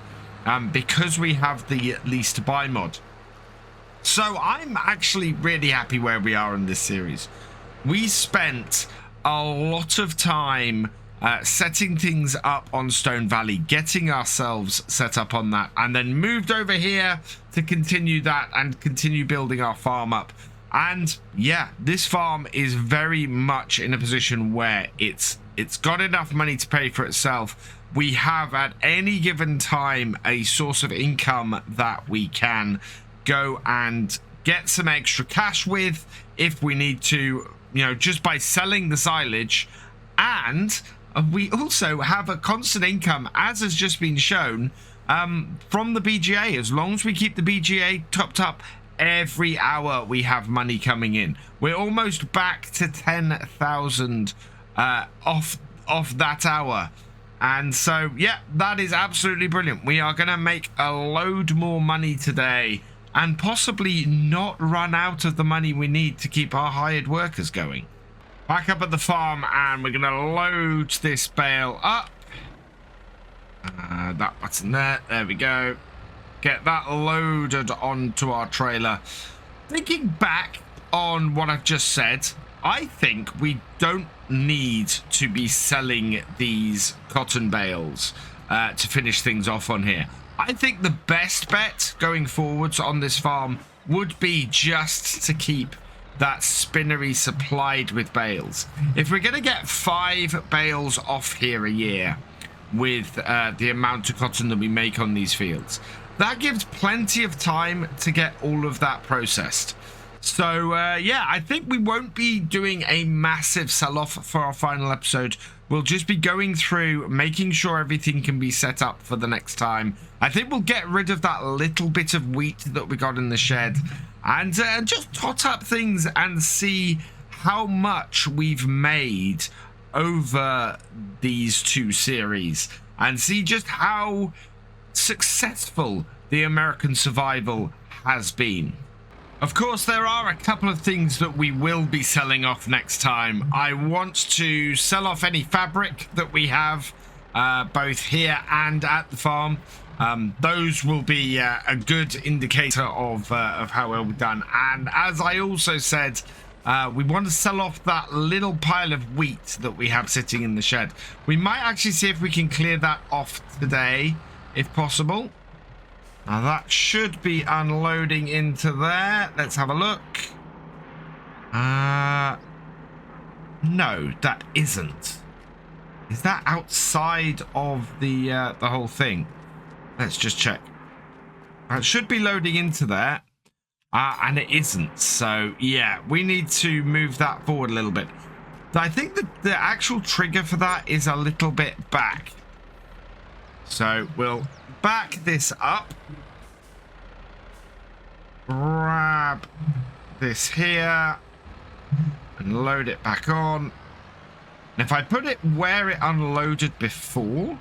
because we have the lease to buy mod. So I'm actually really happy where we are in this series. We spent a lot of time setting things up on Stone Valley, getting ourselves set up on that, and then moved over here to continue that and continue building our farm up. And yeah, this farm is very much in a position where it's got enough money to pay for itself. We have at any given time a source of income that we can go and get some extra cash with if we need to, you know, just by selling the silage. And we also have a constant income, as has just been shown, from the BGA. As long as we keep the BGA topped up, every hour we have money coming in. We're almost back to 10,000 off that hour. And so, yeah, that is absolutely brilliant. We are going to make a load more money today and possibly not run out of the money we need to keep our hired workers going. Back up at the farm, and we're going to load this bale up. That button there. There we go. Get that loaded onto our trailer. Thinking back on what I've just said, I think we don't need to be selling these cotton bales to finish things off on here. I think the best bet going forwards on this farm would be just to keep that spinnery supplied with bales. If we're going to get 5 bales off here a year with the amount of cotton that we make on these fields, that gives plenty of time to get all of that processed. So, yeah, I think we won't be doing a massive sell-off for our final episode. We'll just be going through, making sure everything can be set up for the next time. I think we'll get rid of that little bit of wheat that we got in the shed and just tot up things and see how much we've made over these 2 series. and see just how successful the American survival has been. Of course, there are a couple of things that we will be selling off next time. I want to sell off any fabric that we have, both here and at the farm. Those will be a good indicator of how well we've done. And as I also said, we want to sell off that little pile of wheat that we have sitting in the shed. We might actually see if we can clear that off today, if possible. Now that should be unloading into there. Let's have a look. No, that isn't. Is that outside of the whole thing? Let's just check. It should be loading into there. And it isn't. So, yeah, we need to move that forward a little bit. I think that the actual trigger for that is a little bit back. So, we'll back this up. Grab this here. And load it back on. And if I put it where it unloaded before,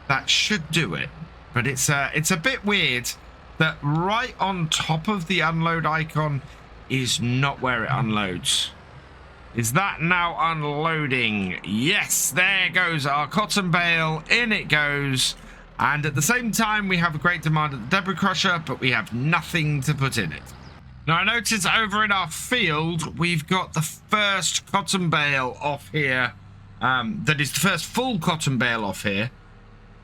that should do it. But it's a bit weird that right on top of the unload icon is not where it unloads. Is that now unloading? Yes, there goes our cotton bale. In it goes. And at the same time, we have a great demand at the debris crusher, but we have nothing to put in it. Now, I notice over in our field, we've got the first cotton bale off here. That is the first full cotton bale off here.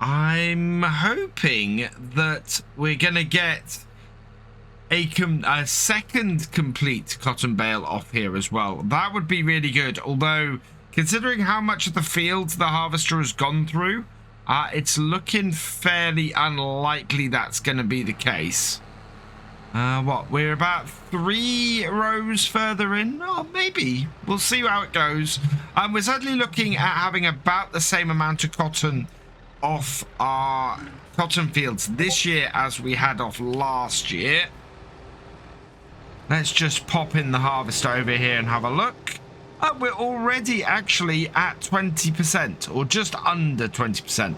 I'm hoping that we're going to get a second complete cotton bale off here as well. That would be really good. Although, considering how much of the field the harvester has gone through, it's looking fairly unlikely that's going to be the case. We're about 3 rows further in? Oh, maybe. We'll see how it goes. We're certainly looking at having about the same amount of cotton off our cotton fields this year as we had off last year. Let's just pop in the harvester over here and have a look. We're already actually at 20%, or just under 20%.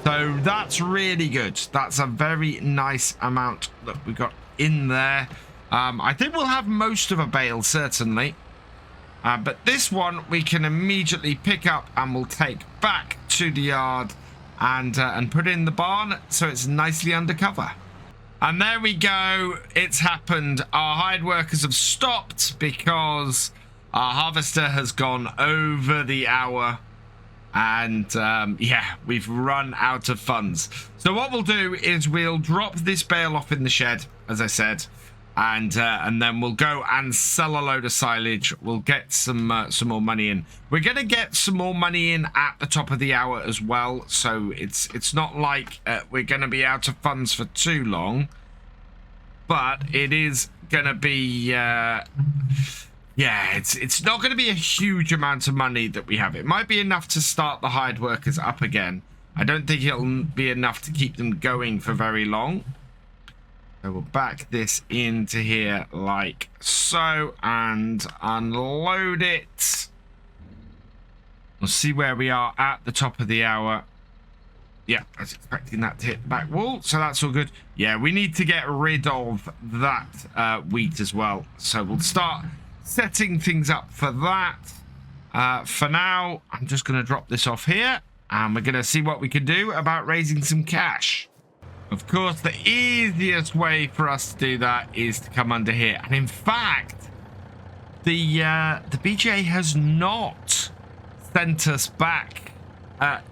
So that's really good. That's a very nice amount that we got in there. I think we'll have most of a bale, certainly. But this one we can immediately pick up and we'll take back to the yard and put it in the barn so it's nicely undercover. And there we go. It's happened. Our hired workers have stopped because our harvester has gone over the hour. And yeah, we've run out of funds. So what we'll do is we'll drop this bale off in the shed, as I said, and then we'll go and sell a load of silage. We'll get some more money in. We're gonna get some more money in at the top of the hour as well. So it's not like we're gonna be out of funds for too long, but it is gonna be yeah, it's not going to be a huge amount of money that we have. It might be enough to start the hired workers up again. I don't think it'll be enough to keep them going for very long. So we'll back this into here like so and unload it. We'll see where we are at the top of the hour. Yeah, I was expecting that to hit the back wall, so that's all good. Yeah, we need to get rid of that wheat as well. So we'll start setting things up for that. For now, I'm just going to drop this off here and we're going to see what we can do about raising some cash. Of course, the easiest way for us to do that is to come under here. And in fact, the BGA has not sent us back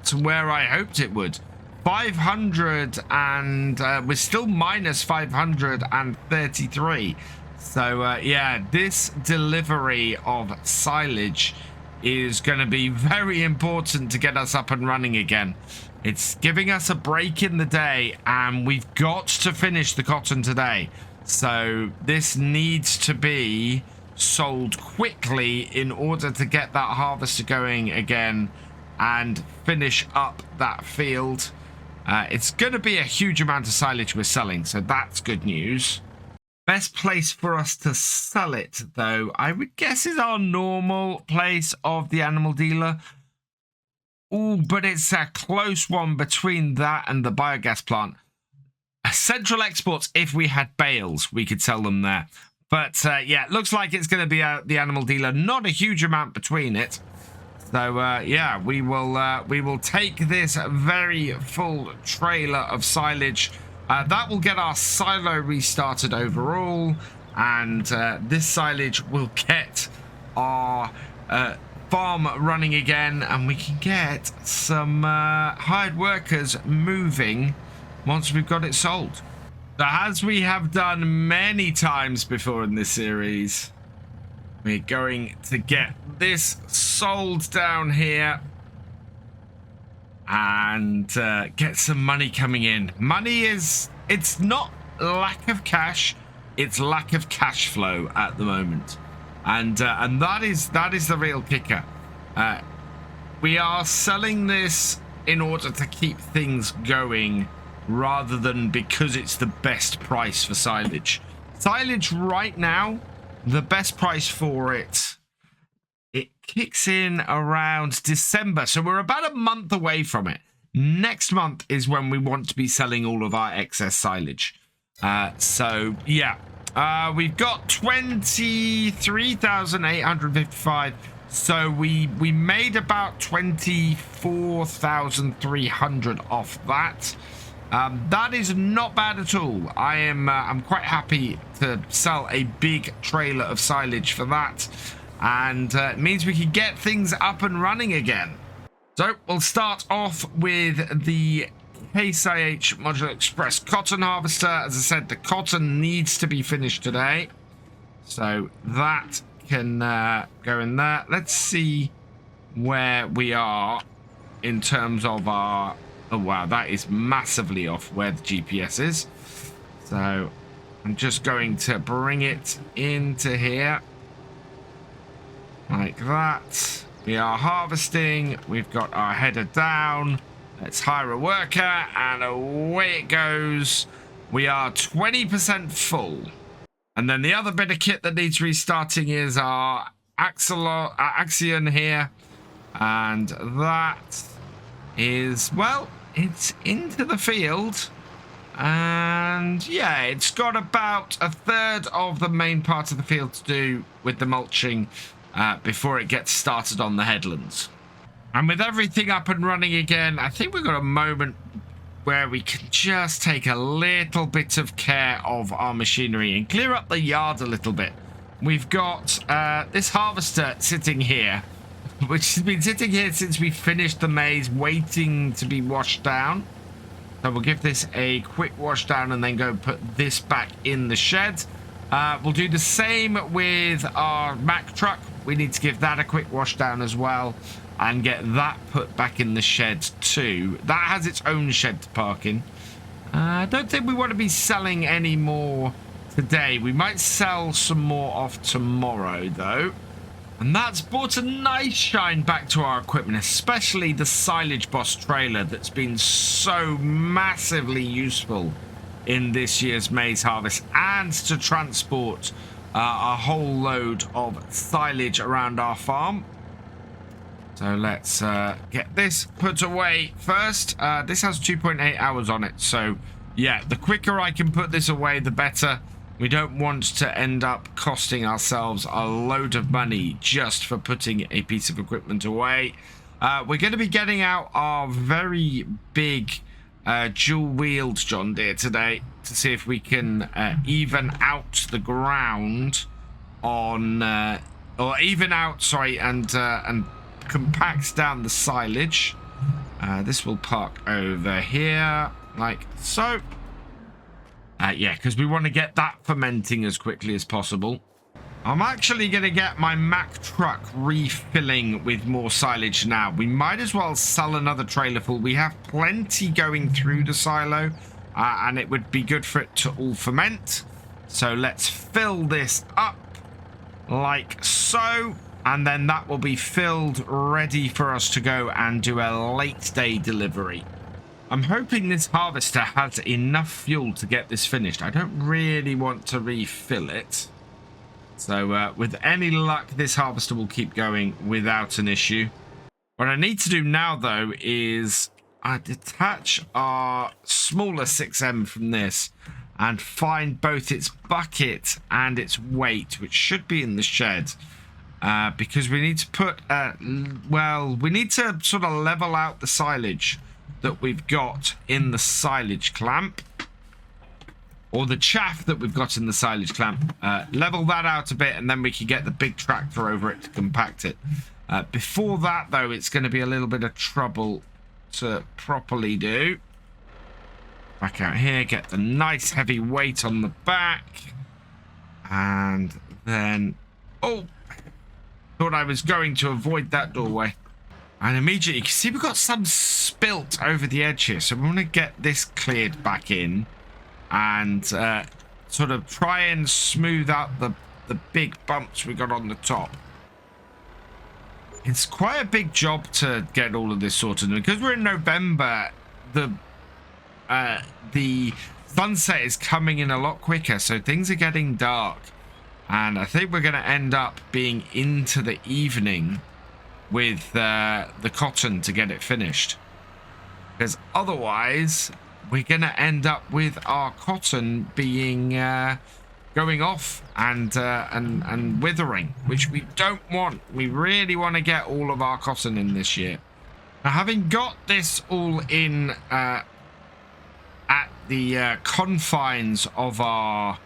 to where I hoped it would. 500 and we're still minus 533. So, yeah, this delivery of silage is going to be very important to get us up and running again. It's giving us a break in the day, and we've got to finish the cotton today. So, this needs to be sold quickly in order to get that harvester going again and finish up that field. It's going to be a huge amount of silage we're selling, so that's good news. Best place for us to sell it, though, I would guess is our normal place of the animal dealer. Oh, but it's a close one between that and the biogas plant. Central exports, if we had bales, we could sell them there. But yeah, it looks like it's going to be the animal dealer. Not a huge amount between it. So yeah, we will take this very full trailer of silage. That will get our silo restarted overall. And this silage will get our farm running again. And we can get some hired workers moving once we've got it sold. So as we have done many times before in this series, we're going to get this sold down here and get some money coming in. Money it's not lack of cash, it's lack of cash flow at the moment. And that is the real kicker. We are selling this in order to keep things going rather than because it's the best price for silage. Silage right now, the best price for it kicks in around December. So we're about a month away from it. Next month is when we want to be selling all of our excess silage. So yeah, we've got 23,855. So we made about 24,300 off that. That is not bad at all. I'm quite happy to sell a big trailer of silage for that, and it means we can get things up and running again. So we'll start off with the Case IH Modular Express cotton harvester. As I said, the cotton needs to be finished today, so that can go in there. Let's see where we are in terms of our... Oh, wow, that is massively off where the GPS is. So I'm just going to bring it into here. Like that. We are harvesting. We've got our header down. Let's hire a worker, and away it goes. We are 20% full. And then the other bit of kit that needs restarting is our Axion here. And that is, well... it's into the field, and yeah, it's got about a third of the main part of the field to do with the mulching before it gets started on the headlands. And with everything up and running again, I think we've got a moment where we can just take a little bit of care of our machinery and clear up the yard a little bit. We've got this harvester sitting here, which has been sitting here since we finished the maize, waiting to be washed down. So we'll give this a quick wash down and then go put this back in the shed. We'll do the same with our Mack truck. We need to give that a quick wash down as well and get that put back in the shed too. That has its own shed to park in. I don't think we want to be selling any more today. We might sell some more off tomorrow though. And that's brought a nice shine back to our equipment, especially the Silage Boss trailer that's been so massively useful in this year's maize harvest, and to transport a whole load of silage around our farm. So let's get this put away first. This has 2.8 hours on it, so yeah, the quicker I can put this away, the better. We don't want to end up costing ourselves a load of money just for putting a piece of equipment away. We're going to be getting out our very big dual-wheeled John Deere today to see if we can even out the ground on, or even out, sorry, and compact down the silage. This will park over here like so. Yeah, because we want to get that fermenting as quickly as possible. I'm actually going to get my Mack truck refilling with more silage now. We might as well sell another trailer full. We have plenty going through the silo, and it would be good for it to all ferment. So let's fill this up like so, and then that will be filled, ready for us to go and do a late day delivery. I'm hoping this harvester has enough fuel to get this finished. I don't really want to refill it. So with any luck, this harvester will keep going without an issue. What I need to do now, though, is detach our smaller 6M from this and find both its bucket and its weight, which should be in the shed. Because we need to put, well, we need to sort of level out the silage that we've got in the silage clamp. Or the chaff that we've got in the silage clamp. Level that out a bit, and then we can get the big tractor over it to compact it. Before that, though, it's going to be a little bit of trouble to properly do. Back out here, get the nice heavy weight on the back. And then... Oh! Thought I was going to avoid that doorway. And immediately, you can see we've got some spilt over the edge here. So we want to get this cleared back in. And sort of try and smooth out the big bumps we got on the top. It's quite a big job to get all of this sorted. Because we're in November, the sunset is coming in a lot quicker, so things are getting dark. And I think we're going to end up being into the evening with the cotton to get it finished. Because otherwise, we're going to end up with our cotton being... going off and withering, which we don't want. We really want to get all of our cotton in this year. Now, having got this all in at the confines of our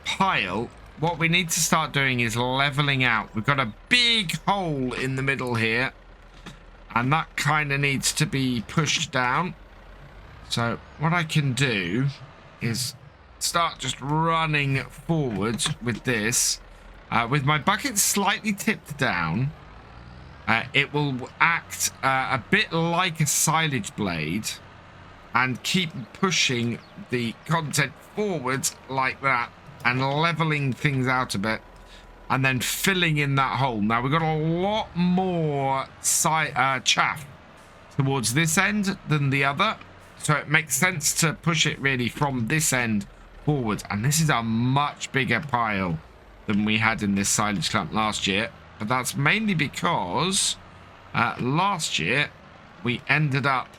pile, what we need to start doing is leveling out. We've got a big hole in the middle here, and that kind of needs to be pushed down. So what I can do is start just running forwards with this. With my bucket slightly tipped down, it will act a bit like a silage blade and keep pushing the content forwards like that and leveling things out a bit and then filling in that hole. Now we've got a lot more chaff towards this end than the other, so it makes sense to push it really from this end forward. And this is a much bigger pile than we had in this silage clamp last year, but that's mainly because last year we ended up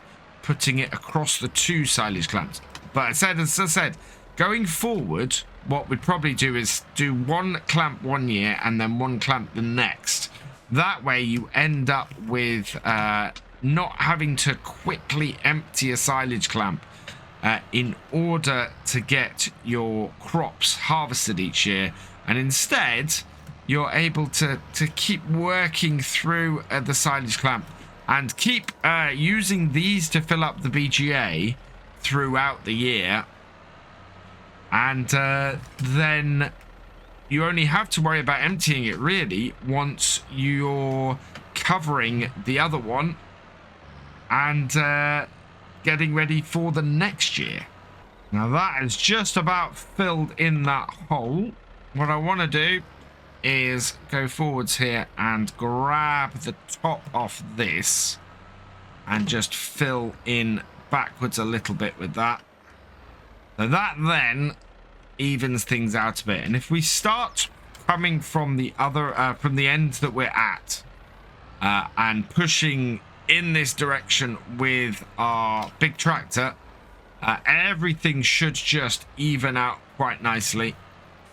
putting it across the 2 silage clamps. But as I said, going forward, what we'd probably do is do 1 clamp one year and then 1 clamp the next. That way you end up with not having to quickly empty a silage clamp in order to get your crops harvested each year, and instead you're able to keep working through the silage clamp and keep using these to fill up the BGA throughout the year, and then you only have to worry about emptying it really once you're covering the other one and getting ready for the next year. Now that is just about filled in that hole. What I want to do is go forwards here and grab the top off this and just fill in backwards a little bit with that. So that then evens things out a bit. And if we start coming from the other from the end that we're at and pushing in this direction with our big tractor, everything should just even out quite nicely.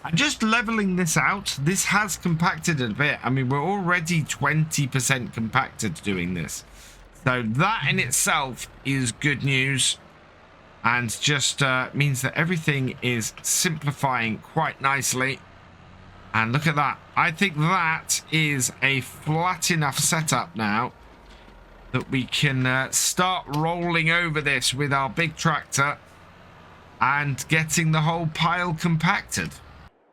And just leveling this out, this has compacted a bit. I mean, we're already 20% compacted doing this, so that in itself is good news, and just means that everything is simplifying quite nicely. And look at that. I think that is a flat enough setup now that we can start rolling over this with our big tractor and getting the whole pile compacted.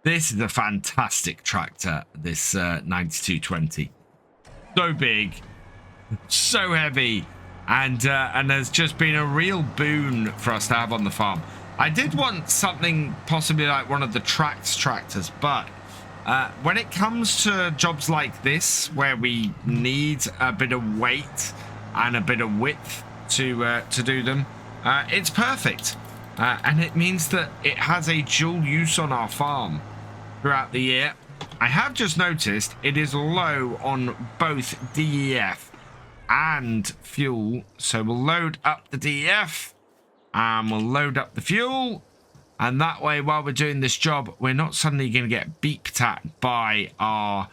This is a fantastic tractor, this 9220. So big, so heavy, and has just been a real boon for us to have on the farm. I did want something possibly like one of the Trax tractors, but when it comes to jobs like this, where we need a bit of weight and a bit of width to do them, it's perfect. And it means that it has a dual use on our farm throughout the year. I have just noticed it is low on both DEF and fuel. So we'll load up the DEF and we'll load up the fuel. And that way, while we're doing this job, we're not suddenly going to get beeped at by our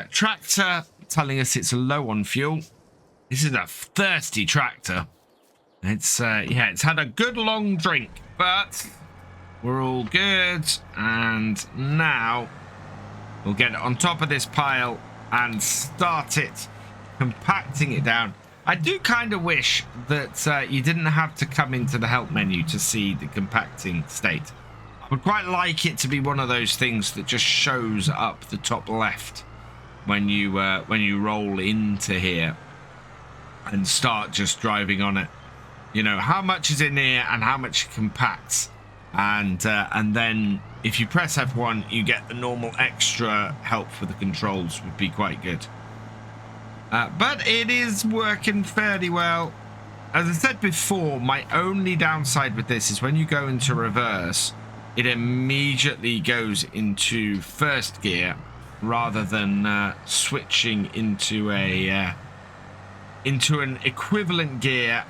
tractor telling us it's low on fuel. This is a thirsty tractor. It's yeah, it's had a good long drink, but we're all good. And now we'll get it on top of this pile and start it compacting it down. I do kind of wish that you didn't have to come into the help menu to see the compacting state. I would quite like it to be one of those things that just shows up the top left when you roll into here and start just driving on it. You know, how much is in here and how much it compacts. And then if you press F1, you get the normal extra help for the controls. Would be quite good. But it is working fairly well. As I said before, my only downside with this is when you go into reverse, it immediately goes into first gear rather than switching into a into an equivalent gear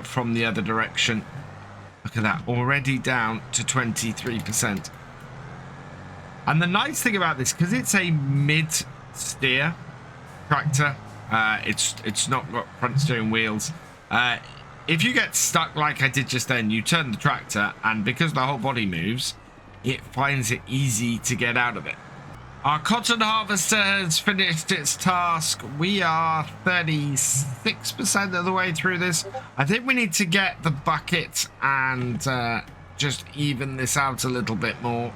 from the other direction. Look at that, already down to 23%. And the nice thing about this, because it's a mid-steer tractor, it's not got front steering wheels. If you get stuck like I did just then, you turn the tractor, and because the whole body moves, it finds it easy to get out of it. Our cotton harvester has finished its task. We are 36% of the way through this. I think we need to get the bucket and just even this out a little bit more.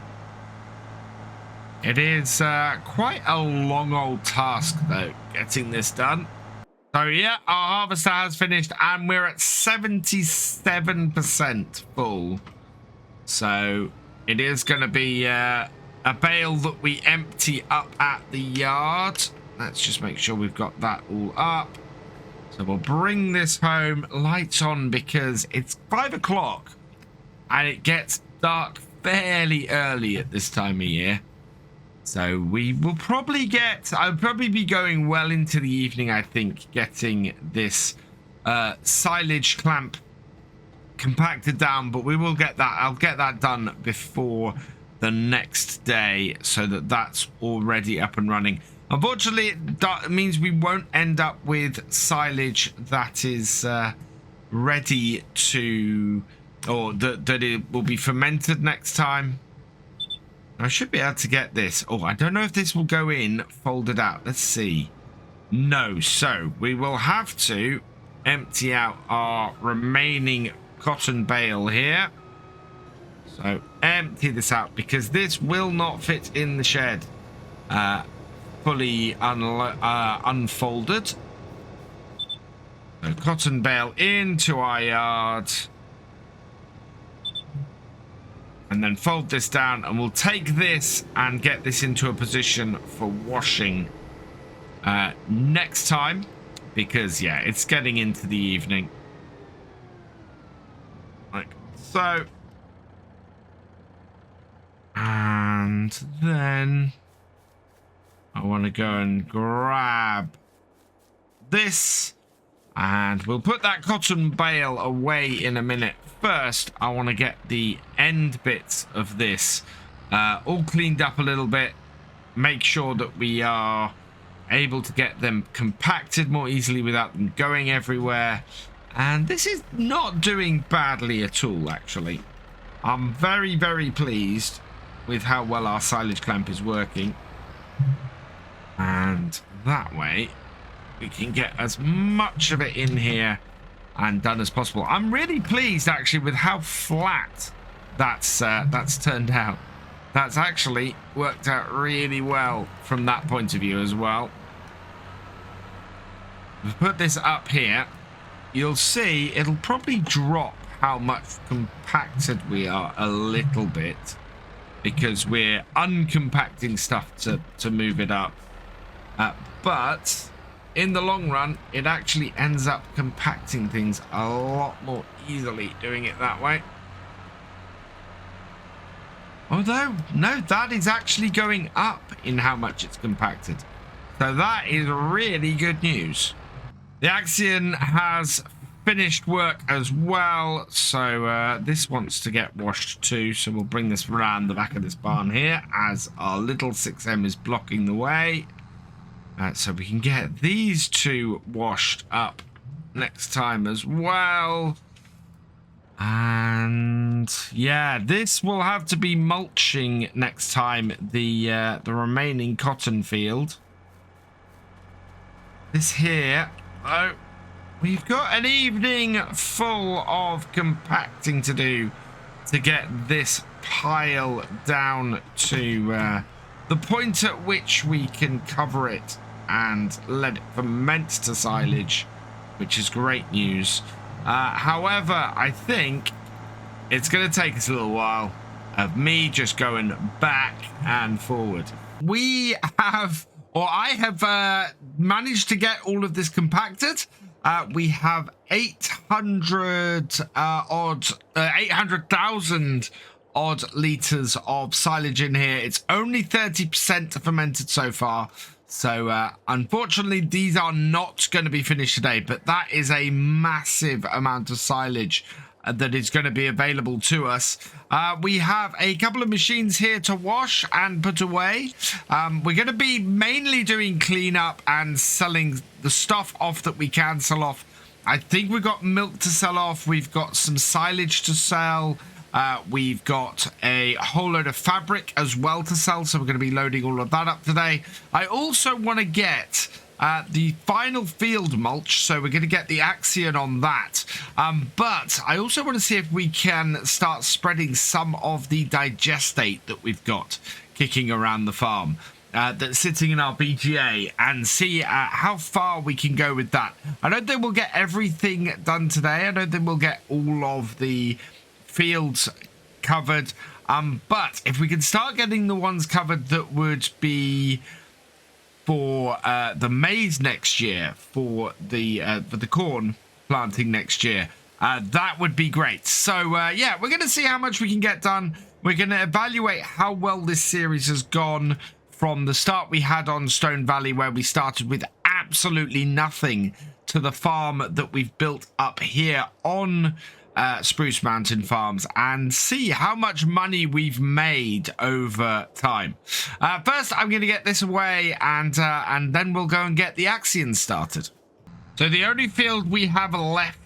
It is quite a long old task, though, getting this done. So, yeah, our harvester has finished, and we're at 77% full. So, it is going to be a bale that we empty up at the yard. Let's just make sure we've got that all up. So, we'll bring this home, lights on, because it's 5 o'clock, and it gets dark fairly early at this time of year. So we will probably I'll probably be going well into the evening, I think, getting this silage clamp compacted down, but we will get that. I'll get that done before the next day so that that's already up and running. Unfortunately, that means we won't end up with silage that is ready to, or that it will be fermented next time. I should be able to get this. Oh, I don't know if this will go in folded out. Let's see. No, so we will have to empty out our remaining cotton bale here. So empty this out because this will not fit in the shed fully unfolded. So cotton bale into our yard. And then fold this down, and we'll take this and get this into a position for washing next time, because yeah, it's getting into the evening. Like so. And then I want to go and grab this, and we'll put that cotton bale away in a minute. First, I want to get the end bits of this all cleaned up a little bit. Make sure that we are able to get them compacted more easily without them going everywhere. And this is not doing badly at all, actually. I'm very, very pleased with how well our silage clamp is working. And that way, we can get as much of it in here and done as possible. I'm really pleased actually with how flat that's turned out. That's actually worked out really well from that point of view as well. If we put this up here, you'll see it'll probably drop how much compacted we are a little bit, because we're uncompacting stuff to move it up. But in the long run, it actually ends up compacting things a lot more easily doing it that way. Although, no, that is actually going up in how much it's compacted. So that is really good news. The Axion has finished work as well. So this wants to get washed too. So we'll bring this around the back of this barn here as our little 6M is blocking the way. So we can get these two washed up next time as well. And yeah, this will have to be mulching next time, the remaining cotton field. This here, oh, we've got an evening full of compacting to do to get this pile down to the point at which we can cover it and let it ferment to silage, which is great news. However, I think it's going to take us a little while of me just going back and forward. We have, or I have managed to get all of this compacted. We have 800,000 odd liters of silage in here. It's only 30% fermented so far. So unfortunately, these are not going to be finished today, but that is a massive amount of silage that is going to be available to us. We have a couple of machines here to wash and put away. We're going to be mainly doing cleanup and selling the stuff off that we can sell off. I think we've got milk to sell off. We've got some silage to sell. We've got a whole load of fabric as well to sell, so we're going to be loading all of that up today. I also want to get the final field mulch, so we're going to get the Axion on that. But I also want to see if we can start spreading some of the digestate that we've got kicking around the farm that's sitting in our BGA, and see how far we can go with that. I don't think we'll get everything done today. I don't think we'll get all of the fields covered, but if we can start getting the ones covered that would be for the maize next year, for the corn planting next year, that would be great. So yeah, we're going to see how much we can get done. We're going to evaluate how well this series has gone from the start we had on Stone Valley, where we started with absolutely nothing, to the farm that we've built up here on Spruce Mountain Farms, and see how much money we've made over time. First, I'm going to get this away, and then we'll go and get the Axion started. So the only field we have left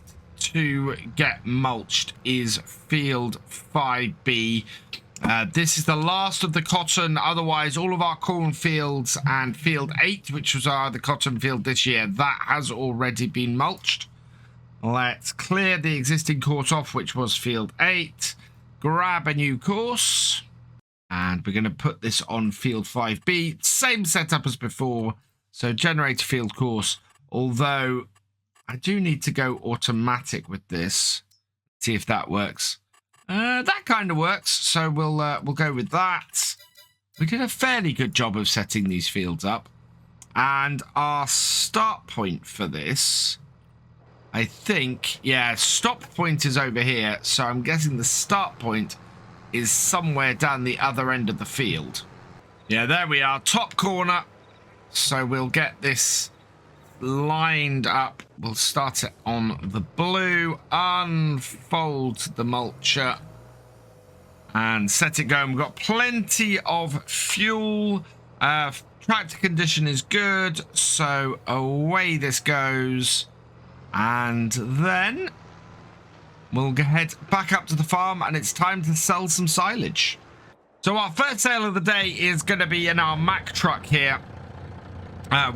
to get mulched is field 5B. This is the last of the cotton. Otherwise, all of our corn fields and field 8, which was the cotton field this year, that has already been mulched. Let's clear the existing course off, which was field 8. Grab a new course. And we're going to put this on field 5B. Same setup as before. So generate a field course. Although I do need to go automatic with this. See if that works. That kind of works. So we'll go with that. We did a fairly good job of setting these fields up. And our start point for this, I think, yeah, stop point is over here, so I'm guessing the start point is somewhere down the other end of the field. Yeah, there we are, top corner. So we'll get this lined up. We'll start it on the blue, unfold the mulcher, and set it going. We've got plenty of fuel. Tractor condition is good, so away this goes. And then we'll head back up to the farm, and it's time to sell some silage. So our first sale of the day is going to be in our Mack truck here.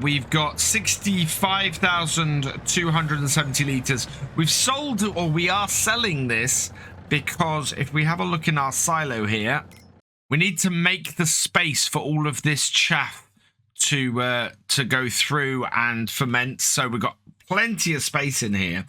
We've got 65,270 litres. We've sold, or we are selling this, because if we have a look in our silo here, we need to make the space for all of this chaff to go through and ferment. So we've got plenty of space in here,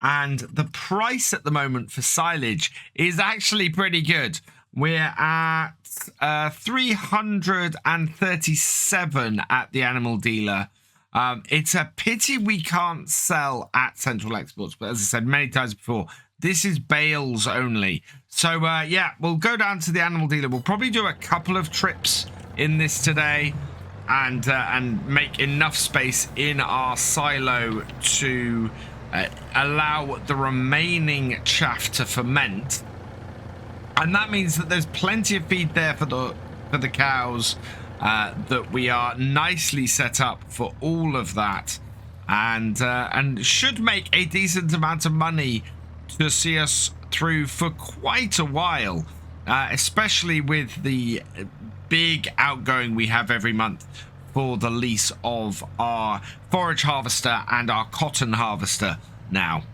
and the price at the moment for silage is actually pretty good. We're at 337 at the animal dealer. It's a pity we can't sell at Central Exports, but as I said many times before, this is bales only. So yeah, we'll go down to the animal dealer. We'll probably do a couple of trips in this today, and make enough space in our silo to allow the remaining chaff to ferment. And that means that there's plenty of feed there for the cows, that we are nicely set up for all of that, and should make a decent amount of money to see us through for quite a while, especially with the big outgoing we have every month for the lease of our forage harvester and our cotton harvester now.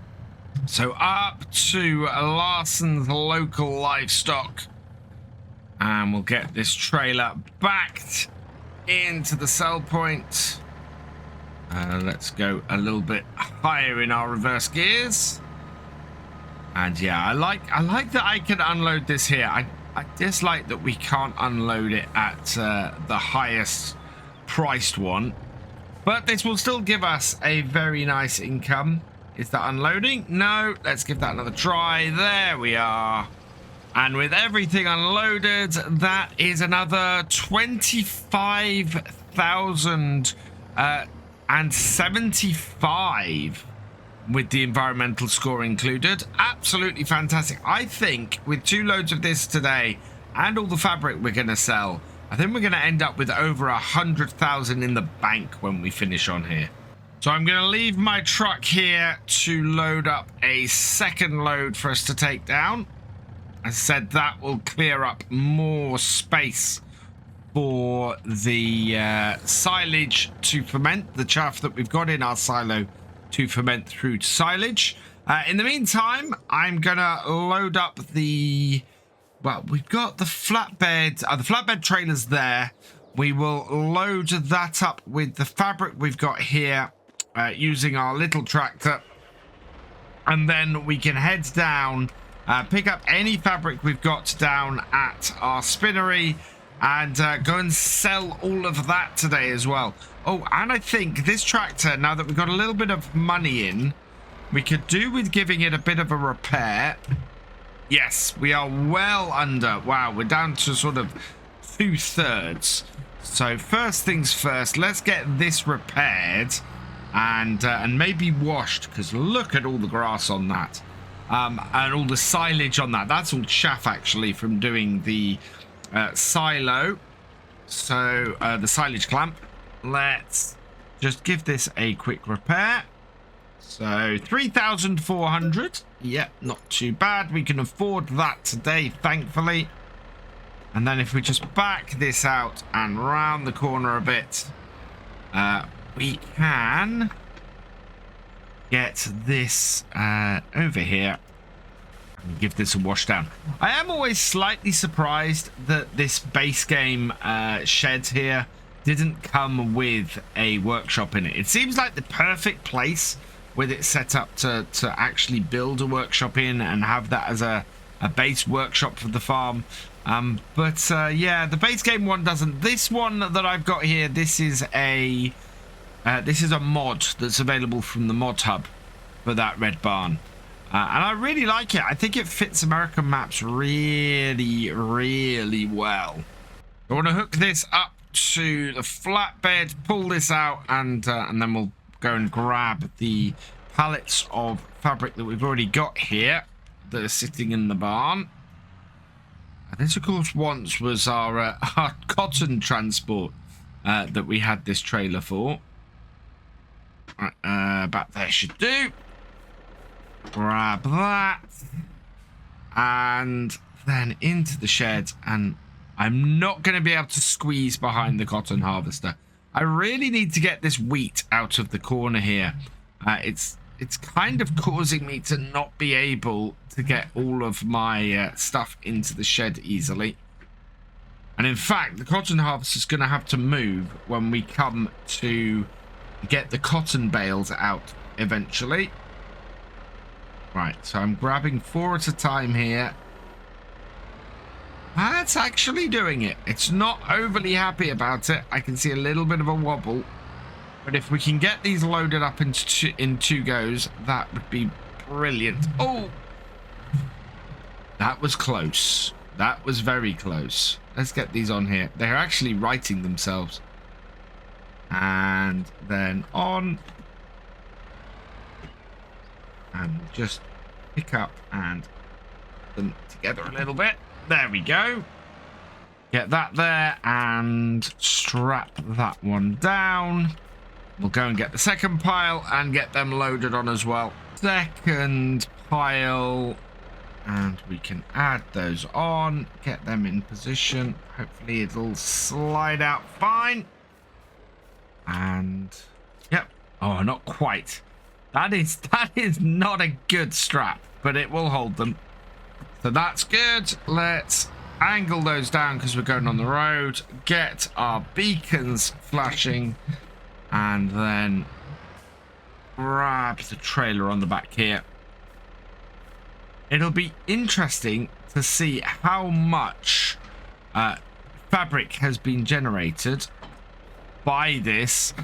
So up to Larson's local livestock, and we'll get this trailer backed into the sell point. Let's go a little bit higher in our reverse gears. And yeah, I like that I can unload this here. I dislike that we can't unload it at the highest priced one, but this will still give us a very nice income. Is that unloading? No, let's give that another try. There we are. And with everything unloaded, that is another 25,075 with the environmental score included. Absolutely fantastic. I think with 2 loads of this today and all the fabric we're going to sell, I think we're going to end up with over 100,000 in the bank when we finish on here. So I'm going to leave my truck here to load up a second load for us to take down. As I said, that will clear up more space for the silage to ferment, the chaff that we've got in our silo to ferment through to silage. In the meantime, I'm going to load up the... Well, we've got the flatbed trailers there. We will load that up with the fabric we've got here using our little tractor. And then we can head down, pick up any fabric we've got down at our spinnery, and go and sell all of that today as well. Oh, and I think this tractor, now that we've got a little bit of money in, we could do with giving it a bit of a repair. Yes, we are well under. Wow, we're down to sort of 2/3. So first things first, let's get this repaired and maybe washed, because look at all the grass on that, and all the silage on that. That's all chaff actually from doing the silo. So the silage clamp. Let's just give this a quick repair. So 3,400. Yep, not too bad. We can afford that today, thankfully. And then if we just back this out and round the corner a bit, we can get this over here and give this a wash down. I am always slightly surprised that this base game shed here didn't come with a workshop in it. It seems like the perfect place with it set up to actually build a workshop in and have that as a base workshop for the farm. But yeah, the base game one doesn't. This one that I've got here, this is a mod that's available from the mod hub for that red barn. And I really like it. I think it fits American maps really, really well. I want to hook this up to the flatbed, pull this out, and then we'll go and grab the pallets of fabric that we've already got here that are sitting in the barn. And this, of course, once was our cotton transport that we had this trailer for. Back there should do. Grab that. And then into the shed. And I'm not going to be able to squeeze behind the cotton harvester. I really need to get this wheat out of the corner here. It's kind of causing me to not be able to get all of my stuff into the shed easily. And in fact, the cotton harvester is going to have to move when we come to get the cotton bales out eventually. Right, so I'm grabbing 4 at a time here. That's actually doing it. It's not overly happy about it. I can see a little bit of a wobble. But if we can get these loaded up in two goes, that would be brilliant. Oh! That was close. That was very close. Let's get these on here. They're actually righting themselves. And then on. And just pick up and put them together a little bit. There we go. Get that there and strap that one down. We'll go and get the second pile and get them loaded on as well. Second pile. And we can add those on. Get them in position. Hopefully it'll slide out fine. And yep. Oh, not quite. That is not a good strap, but it will hold them. So that's good. Let's angle those down because we're going on the road. Get our beacons flashing. And then grab the trailer on the back here. It'll be interesting to see how much fabric has been generated by this.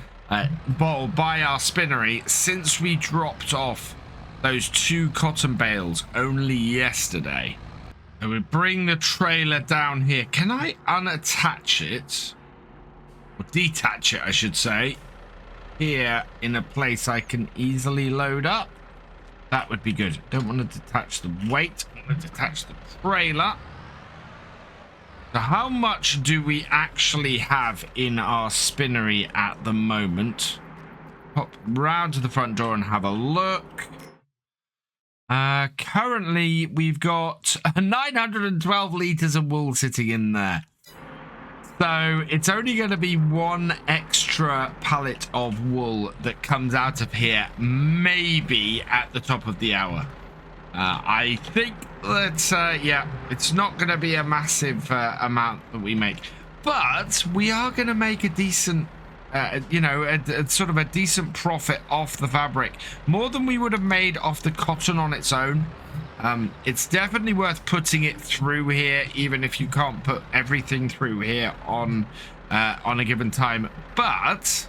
By our spinnery since we dropped off those 2 cotton bales only yesterday. And we bring the trailer down here. Can I unattach it? Or detach it, I should say. Here in a place I can easily load up. That would be good. Don't want to detach the weight. I want to detach the trailer. So how much do we actually have in our spinnery at the moment? Pop round to the front door and have a look. Currently, we've got 912 litres of wool sitting in there. So it's only going to be 1 extra pallet of wool that comes out of here, maybe at the top of the hour. I think that, yeah, it's not going to be a massive amount that we make. But we are going to make a decent, you know, a sort of a decent profit off the fabric. More than we would have made off the cotton on its own. It's definitely worth putting it through here, even if you can't put everything through here on a given time. But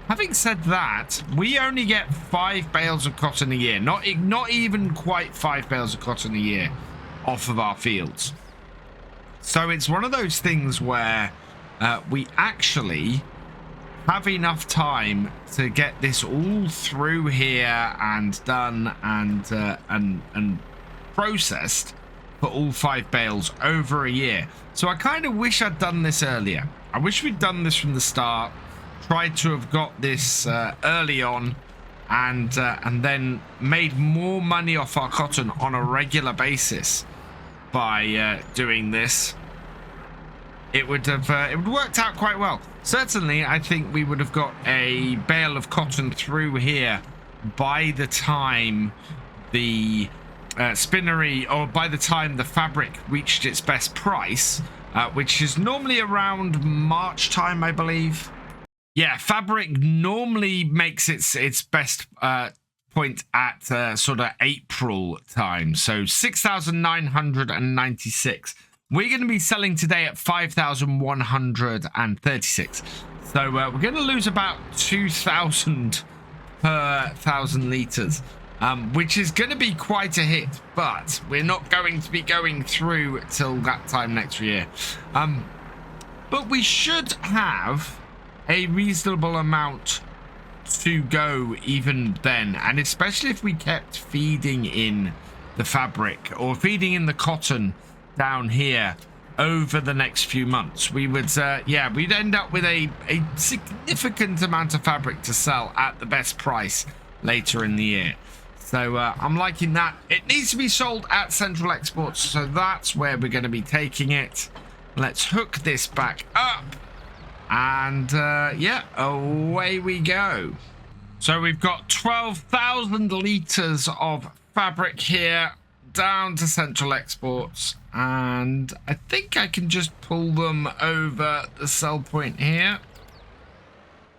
having said that, we only get 5 bales of cotton a year. Not even quite 5 bales of cotton a year off of our fields. So it's one of those things where we actually have enough time to get this all through here and done and processed for all 5 bales over a year. So I kind of wish I'd done this earlier. I wish we'd done this from the start. Tried to have got this early on and then made more money off our cotton on a regular basis by doing this. It would have worked out quite well. Certainly, I think we would have got a bale of cotton through here by the time the spinnery, or by the time the fabric reached its best price, which is normally around March time, I believe. Yeah, fabric normally makes its best point at sort of April time. So 6,996. We're going to be selling today at 5,136. So we're going to lose about 2,000 per 1,000 litres, which is going to be quite a hit. But we're not going to be going through till that time next year. But we should have a reasonable amount to go even then, and especially if we kept feeding in the fabric or feeding in the cotton down here over the next few months, we would yeah, we'd end up with a significant amount of fabric to sell at the best price later in the year. So I'm liking that. It needs to be sold at Central Exports, so that's where we're going to be taking it. Let's hook this back up. And yeah, away we go. So we've got 12,000 litres of fabric here down to Central Exports. And I think I can just pull them over the sell point here.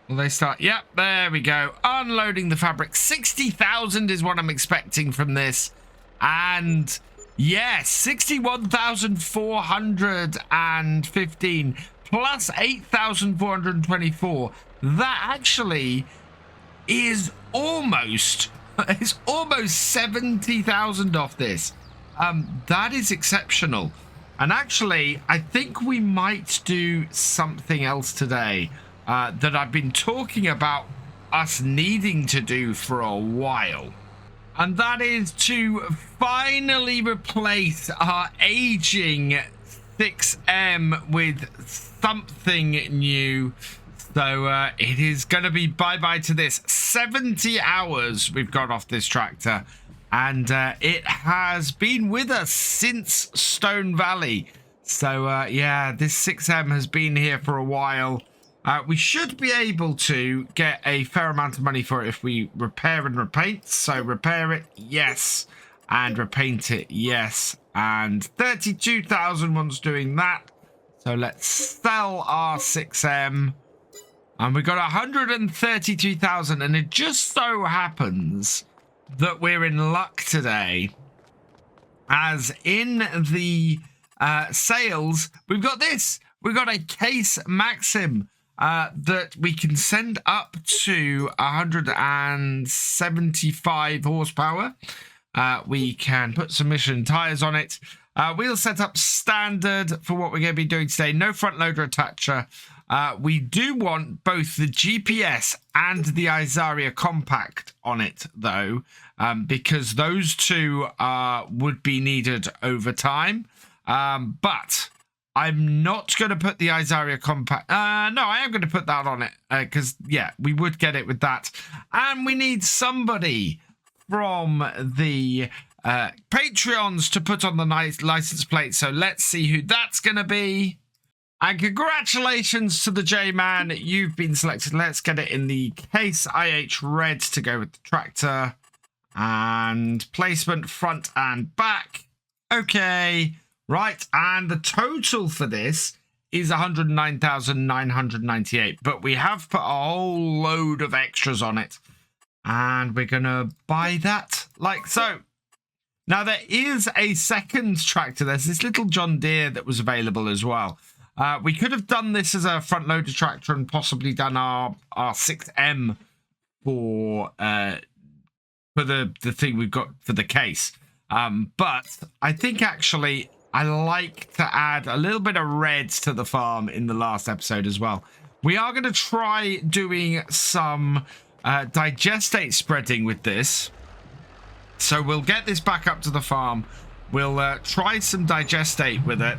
Will they start? Yep, there we go. Unloading the fabric. 60,000 is what I'm expecting from this. And yes, 61,415. Plus 8,424. That actually is almost 70,000 off this. That is exceptional. And actually, I think we might do something else today. that I've been talking about us needing to do for a while. And that is to finally replace our aging 6M with something new. So it is going to be bye-bye to this. 70 hours we've got off this tractor. And it has been with us since Stone Valley. So yeah, this 6M has been here for a while. We should be able to get a fair amount of money for it if we repair and repaint. So repair it, yes. And repaint it, yes. And 32,000 one's doing that. So let's sell our 6M. And we got 132,000. And it just so happens that we're in luck today. As in the sales, we've got this. We've got a Case Maxim. That we can send up to 175 horsepower. We can put some Michelin tires on it. Wheel setup standard for what we're going to be doing today. No front loader attacher. We do want both the GPS and the Isaria compact on it, though, because those two would be needed over time. But I'm not going to put the Isaria compact. No, I am going to put that on it because, yeah, we would get it with that. And we need somebody from the Patreons to put on the nice license plate. So let's see who that's going to be. And congratulations to the J-Man. You've been selected. Let's get it in the Case IH Red to go with the tractor. And placement front and back. Okay. Right, and the total for this is 109,998, but we have put a whole load of extras on it, and we're going to buy that like so. Now, there is a second tractor. There's this little John Deere that was available as well. We could have done this as a front-loader tractor and possibly done our 6M for the thing we've got for the case. But I think actually I like to add a little bit of red to the farm in the last episode as well. We are going to try doing some digestate spreading with this. So we'll get this back up to the farm. We'll try some digestate with it.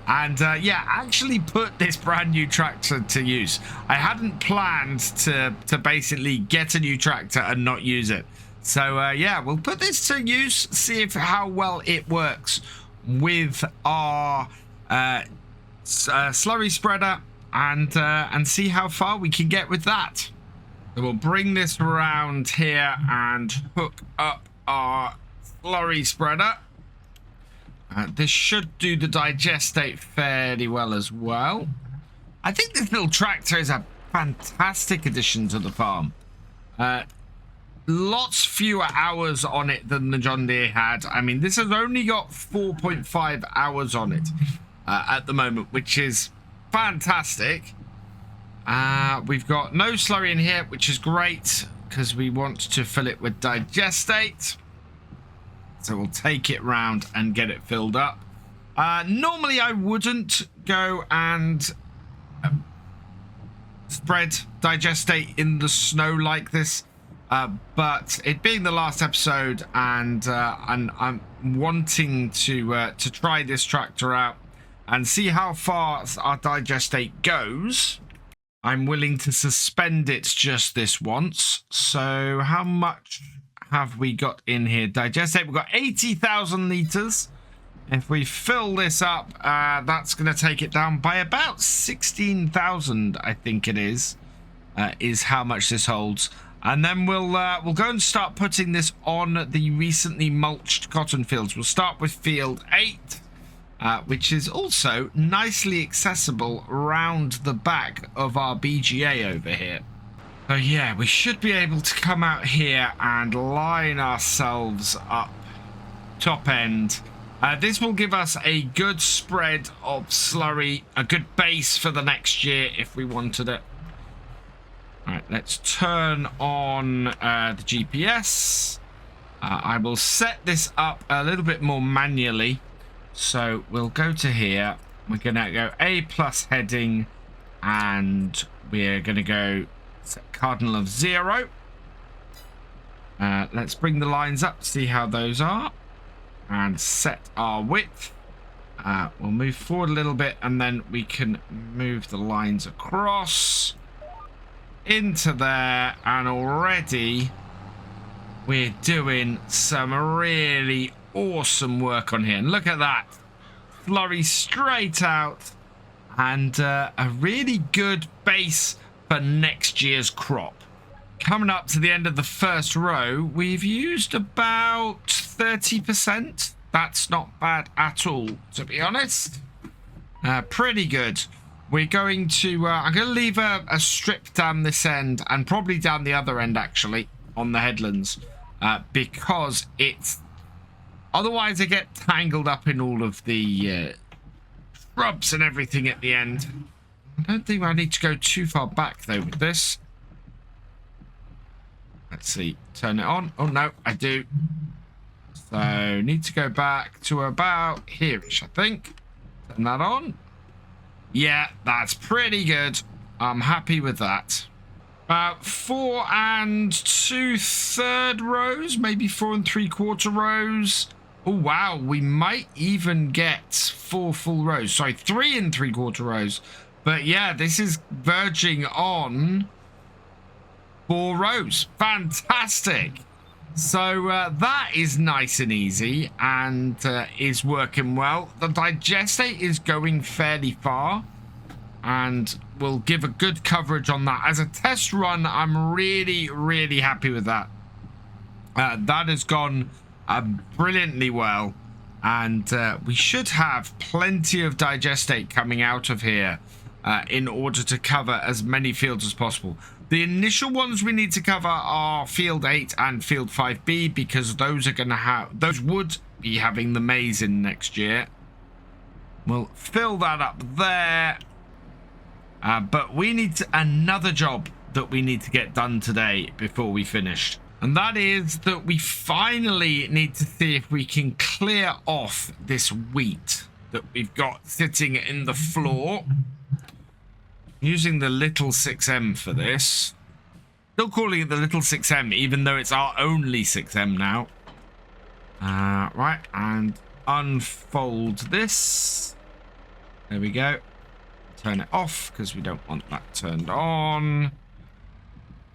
And yeah, actually put this brand new tractor to use. I hadn't planned to basically get a new tractor and not use it. So yeah, we'll put this to use, see how well it works with our slurry spreader, and see how far we can get with that. So we'll bring this around here and hook up our slurry spreader. This should do the digestate fairly well as well. I think this little tractor is a fantastic addition to the farm. Lots fewer hours on it than the John Deere had. I mean, this has only got 4.5 hours on it at the moment, which is fantastic. We've got no slurry in here, which is great because we want to fill it with digestate. So we'll take it round and get it filled up. Normally I wouldn't go and spread digestate in the snow like this. But it being the last episode, and I'm wanting to try this tractor out and see how far our digestate goes, I'm willing to suspend it just this once. So how much have we got in here? Digestate, we've got 80,000 litres. If we fill this up, that's going to take it down by about 16,000, I think it is how much this holds. And then we'll go and start putting this on the recently mulched cotton fields. We'll start with field 8, which is also nicely accessible round the back of our BGA over here. So yeah, we should be able to come out here and line ourselves up top end. This will give us a good spread of slurry, a good base for the next year if we wanted it. All right, let's turn on the GPS. I will set this up a little bit more manually. So we'll go to here. We're going to go A+ heading, and we're going to go set cardinal of 0. Let's bring the lines up, see how those are, and set our width. We'll move forward a little bit, and then we can move the lines across into there, and already we're doing some really awesome work on here. And look at that, flurry straight out, and a really good base for next year's crop. Coming up to the end of the first row, we've used about 30%. That's not bad at all, to be honest. Pretty good. We're going to, I'm going to leave a strip down this end, and probably down the other end, actually, on the headlands, because it's, otherwise I get tangled up in all of the shrubs and everything at the end. I don't think I need to go too far back, though, with this. Let's see, turn it on. Oh, no, I do. So, need to go back to about here-ish, I think. Turn that on. Yeah, that's pretty good. I'm happy with that. About 4 2/3 rows, maybe 4 3/4 rows. Oh, wow, we might even get 4 full rows. Sorry, 3 3/4 rows. But yeah, this is verging on 4 rows. Fantastic. So that is nice and easy, and is working well. The digestate is going fairly far, and we'll give a good coverage on that. As a test run, I'm really happy with that. That has gone brilliantly well, and we should have plenty of digestate coming out of here in order to cover as many fields as possible. The initial ones we need to cover are field 8 and field 5B, because those are going to have, those would be having the maize in next year. We'll fill that up there. But we need another job that we need to get done today before we finish. And that is that we finally need to see if we can clear off this wheat that we've got sitting in the floor. Using the little 6M for this. Still calling it the little 6M, even though it's our only 6M now. Right, and unfold this. There we go. Turn it off, because we don't want that turned on.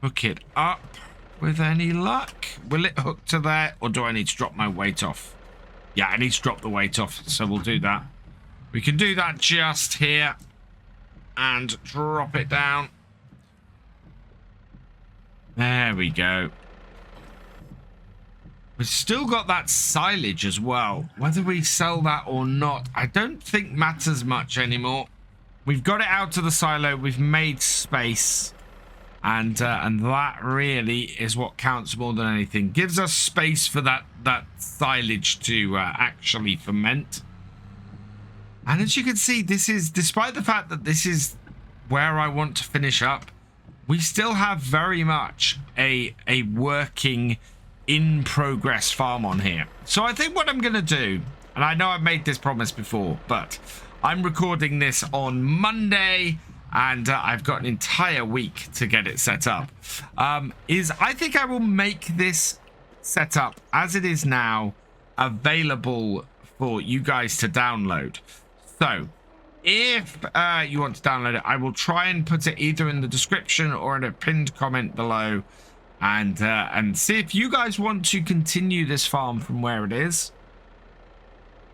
Hook it up with any luck. Will it hook to there, or do I need to drop my weight off? Yeah, I need to drop the weight off, so we'll do that. We can do that just here. And drop it down. There we go. We've still got that silage as well. Whether we sell that or not, I don't think matters much anymore. We've got it out to the silo. We've made space. And that really is what counts more than anything. Gives us space for that silage to actually ferment. And as you can see, this is, despite the fact that this is where I want to finish up, we still have very much a working in progress farm on here. So I think what I'm going to do, and I know I've made this promise before, but I'm recording this on Monday, and I've got an entire week to get it set up, is I think I will make this setup as it is now available for you guys to download. So, if you want to download it, I will try and put it either in the description or in a pinned comment below, and see if you guys want to continue this farm from where it is.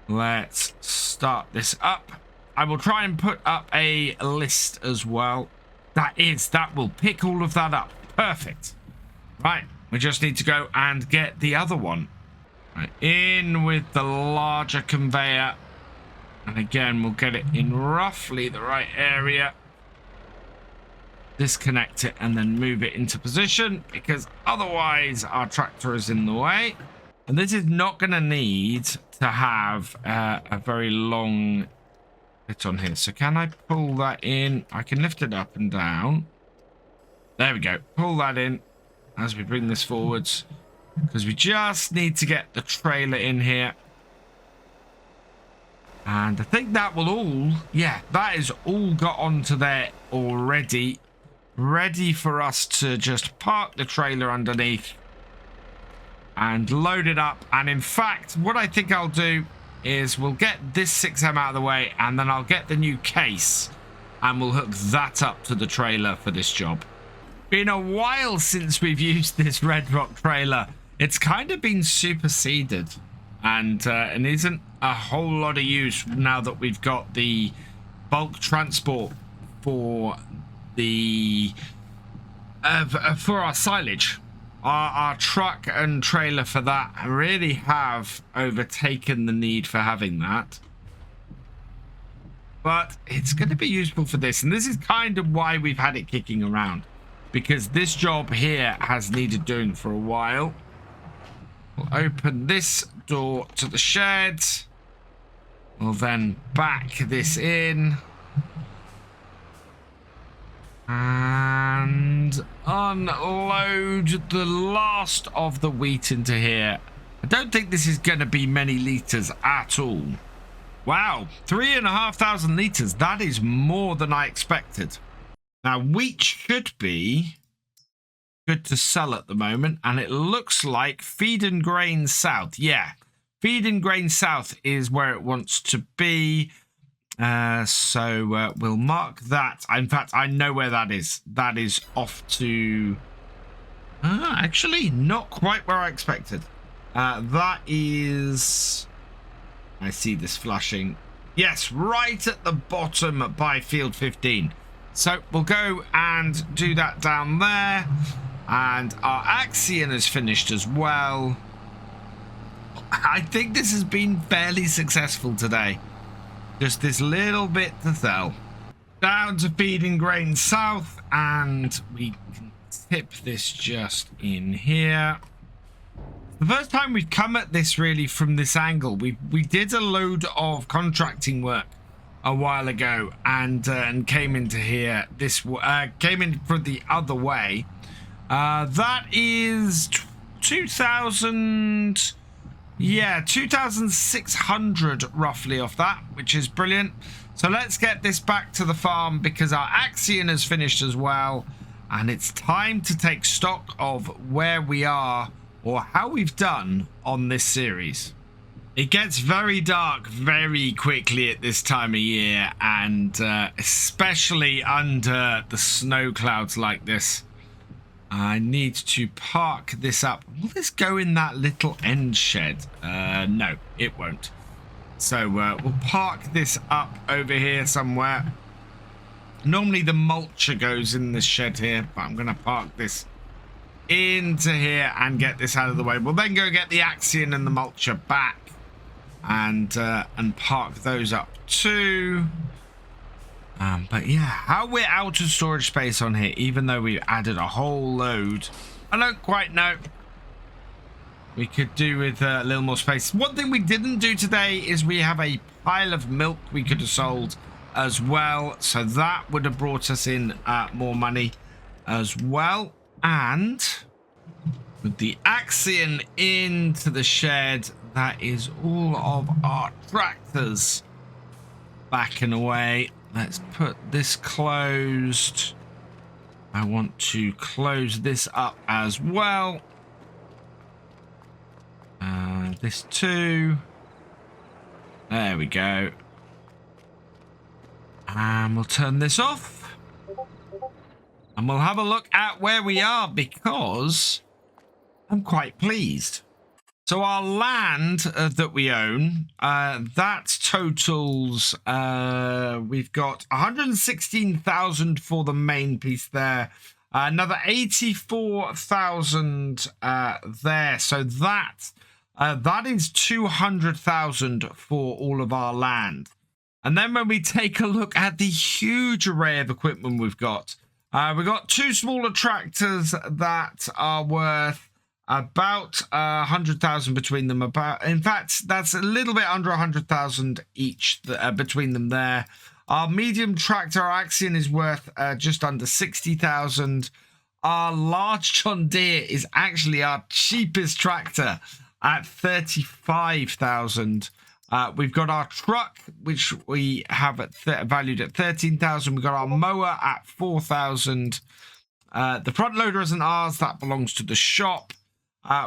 Let's start this up. I will try and put up a list as well. That will pick all of that up. Perfect. Right, we just need to go and get the other one. Right, in with the larger conveyor. And again, we'll get it in roughly the right area. Disconnect it and then move it into position, because otherwise our tractor is in the way. And this is not going to need to have a very long bit on here. So can I pull that in? I can lift it up and down. There we go. Pull that in as we bring this forwards, because we just need to get the trailer in here. And I think that will all, yeah, that is all got onto there already. ready for us to just park the trailer underneath and load it up. And in fact, what I think I'll do is we'll get this 6M out of the way, and then I'll get the new case and we'll hook that up to the trailer for this job. Been a while since we've used this Red Rock trailer. It's kind of been superseded and isn't a whole lot of use now that we've got the bulk transport for the for our silage. Our truck and trailer for that really have overtaken the need for having that. But it's going to be useful for this. And this is kind of why we've had it kicking around. Because this job here has needed doing for a while. We'll open this door to the shed. We'll then back this in. And unload the last of the wheat into here. I don't think this is going to be many litres at all. Wow, 3,500 litres. That is more than I expected. Now, wheat should be good to sell at the moment. And it looks like Feed and Grain South. Yeah, Feed and Grain South is where it wants to be. So we'll mark that. In fact, I know where that is. That is off to... actually, not quite where I expected. That is... I see this flashing. Yes, right at the bottom by field 15. So we'll go and do that down there. And our Axion is finished as well. I think this has been fairly successful today. Just this little bit to sell. Down to Feed and Grain South, and we can tip this just in here. The first time we've come at this really from this angle. We did a load of contracting work a while ago and came into here. This came in for the other way. That is 2,000. Yeah, 2,600 roughly off that, which is brilliant. So let's get this back to the farm because our Axion is finished as well. And it's time to take stock of where we are or how we've done on this series. It gets very dark very quickly at this time of year, and especially under the snow clouds like this. I need to park this up. Will this go in that little end shed? No, it won't. So we'll park this up over here somewhere. Normally the mulcher goes in this shed here, but I'm going to park this into here and get this out of the way. We'll then go get the Axion and the mulcher back and park those up too. But yeah, how we're out of storage space on here, even though we've added a whole load, I don't quite know. We could do with a little more space. One thing we didn't do today is we have a pile of milk we could have sold as well. So that would have brought us in more money as well. And with the Axion into the shed, that is all of our tractors back and away. Let's put this closed. I want to close this up as well. This too. There we go. And we'll turn this off. And we'll have a look at where we are because I'm quite pleased. So our land that we own, that totals, we've got 116,000 for the main piece there. Another 84,000 there. So that is 200,000 for all of our land. And then when we take a look at the huge array of equipment we've got two smaller tractors that are worth about 100,000 between them. In fact, that's a little bit under 100,000 each between them there. Our medium tractor, our Axion, is worth just under 60,000. Our large John Deere is actually our cheapest tractor at 35,000. We've got our truck, which we have at valued at 13,000. We've got our mower at 4,000. The front loader isn't ours. That belongs to the shop.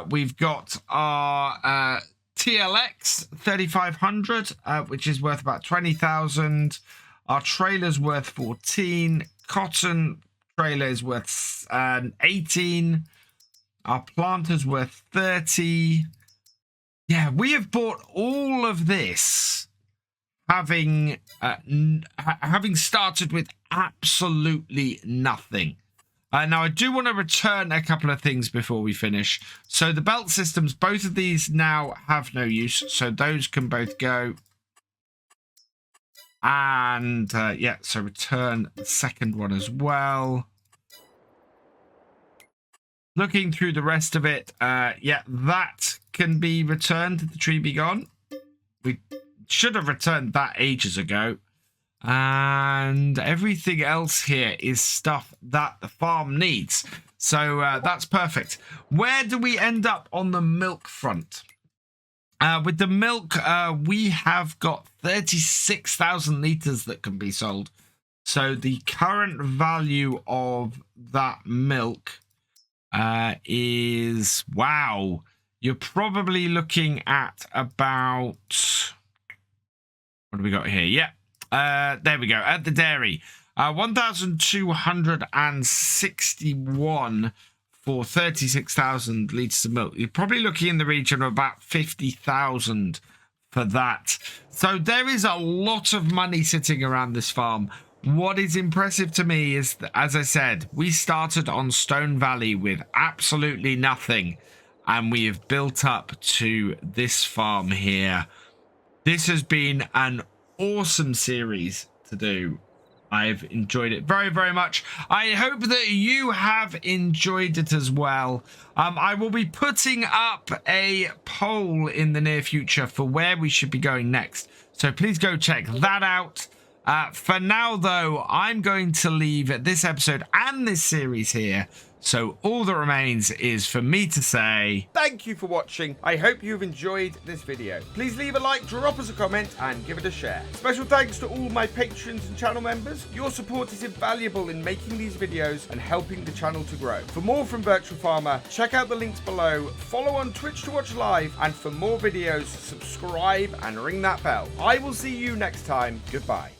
We've got our TLX 3,500, which is worth about 20,000. Our trailer's worth 14. Cotton trailer is worth 18. Our planter's worth 30. Yeah, we have bought all of this having started with absolutely nothing. Now, I do want to return a couple of things before we finish. So the belt systems, both of these now have no use. So those can both go. And yeah, so return the second one as well. Looking through the rest of it, yeah, that can be returned. The tree be gone. We should have returned that ages ago. And everything else here is stuff that the farm needs. So that's perfect. Where do we end up on the milk front? With the milk, we have got 36,000 litres that can be sold. So the current value of that milk is, wow, you're probably looking at about, what do we got here? Yeah, there we go, at the dairy, 1,261 for 36,000 litres of milk. You're probably looking in the region of about 50,000 for that. So there is a lot of money sitting around this farm. What is impressive to me is that, as I said, we started on Stone Valley with absolutely nothing, and we have built up to this farm here. This has been an awesome series to do. I've enjoyed it very, very much. I hope that you have enjoyed it as well. I will be putting up a poll in the near future for where we should be going next. So please go check that out. For now, though, I'm going to leave this episode and this series here. So all that remains is for me to say thank you for watching. I hope you've enjoyed this video. Please leave a like, drop us a comment, and give it a share. Special thanks to all my patrons and channel members. Your support is invaluable in making these videos and helping the channel to grow. For more from Virtual Farmer, check out the links below, follow on Twitch to watch live, and for more videos, subscribe and ring that bell. I will see you next time. Goodbye.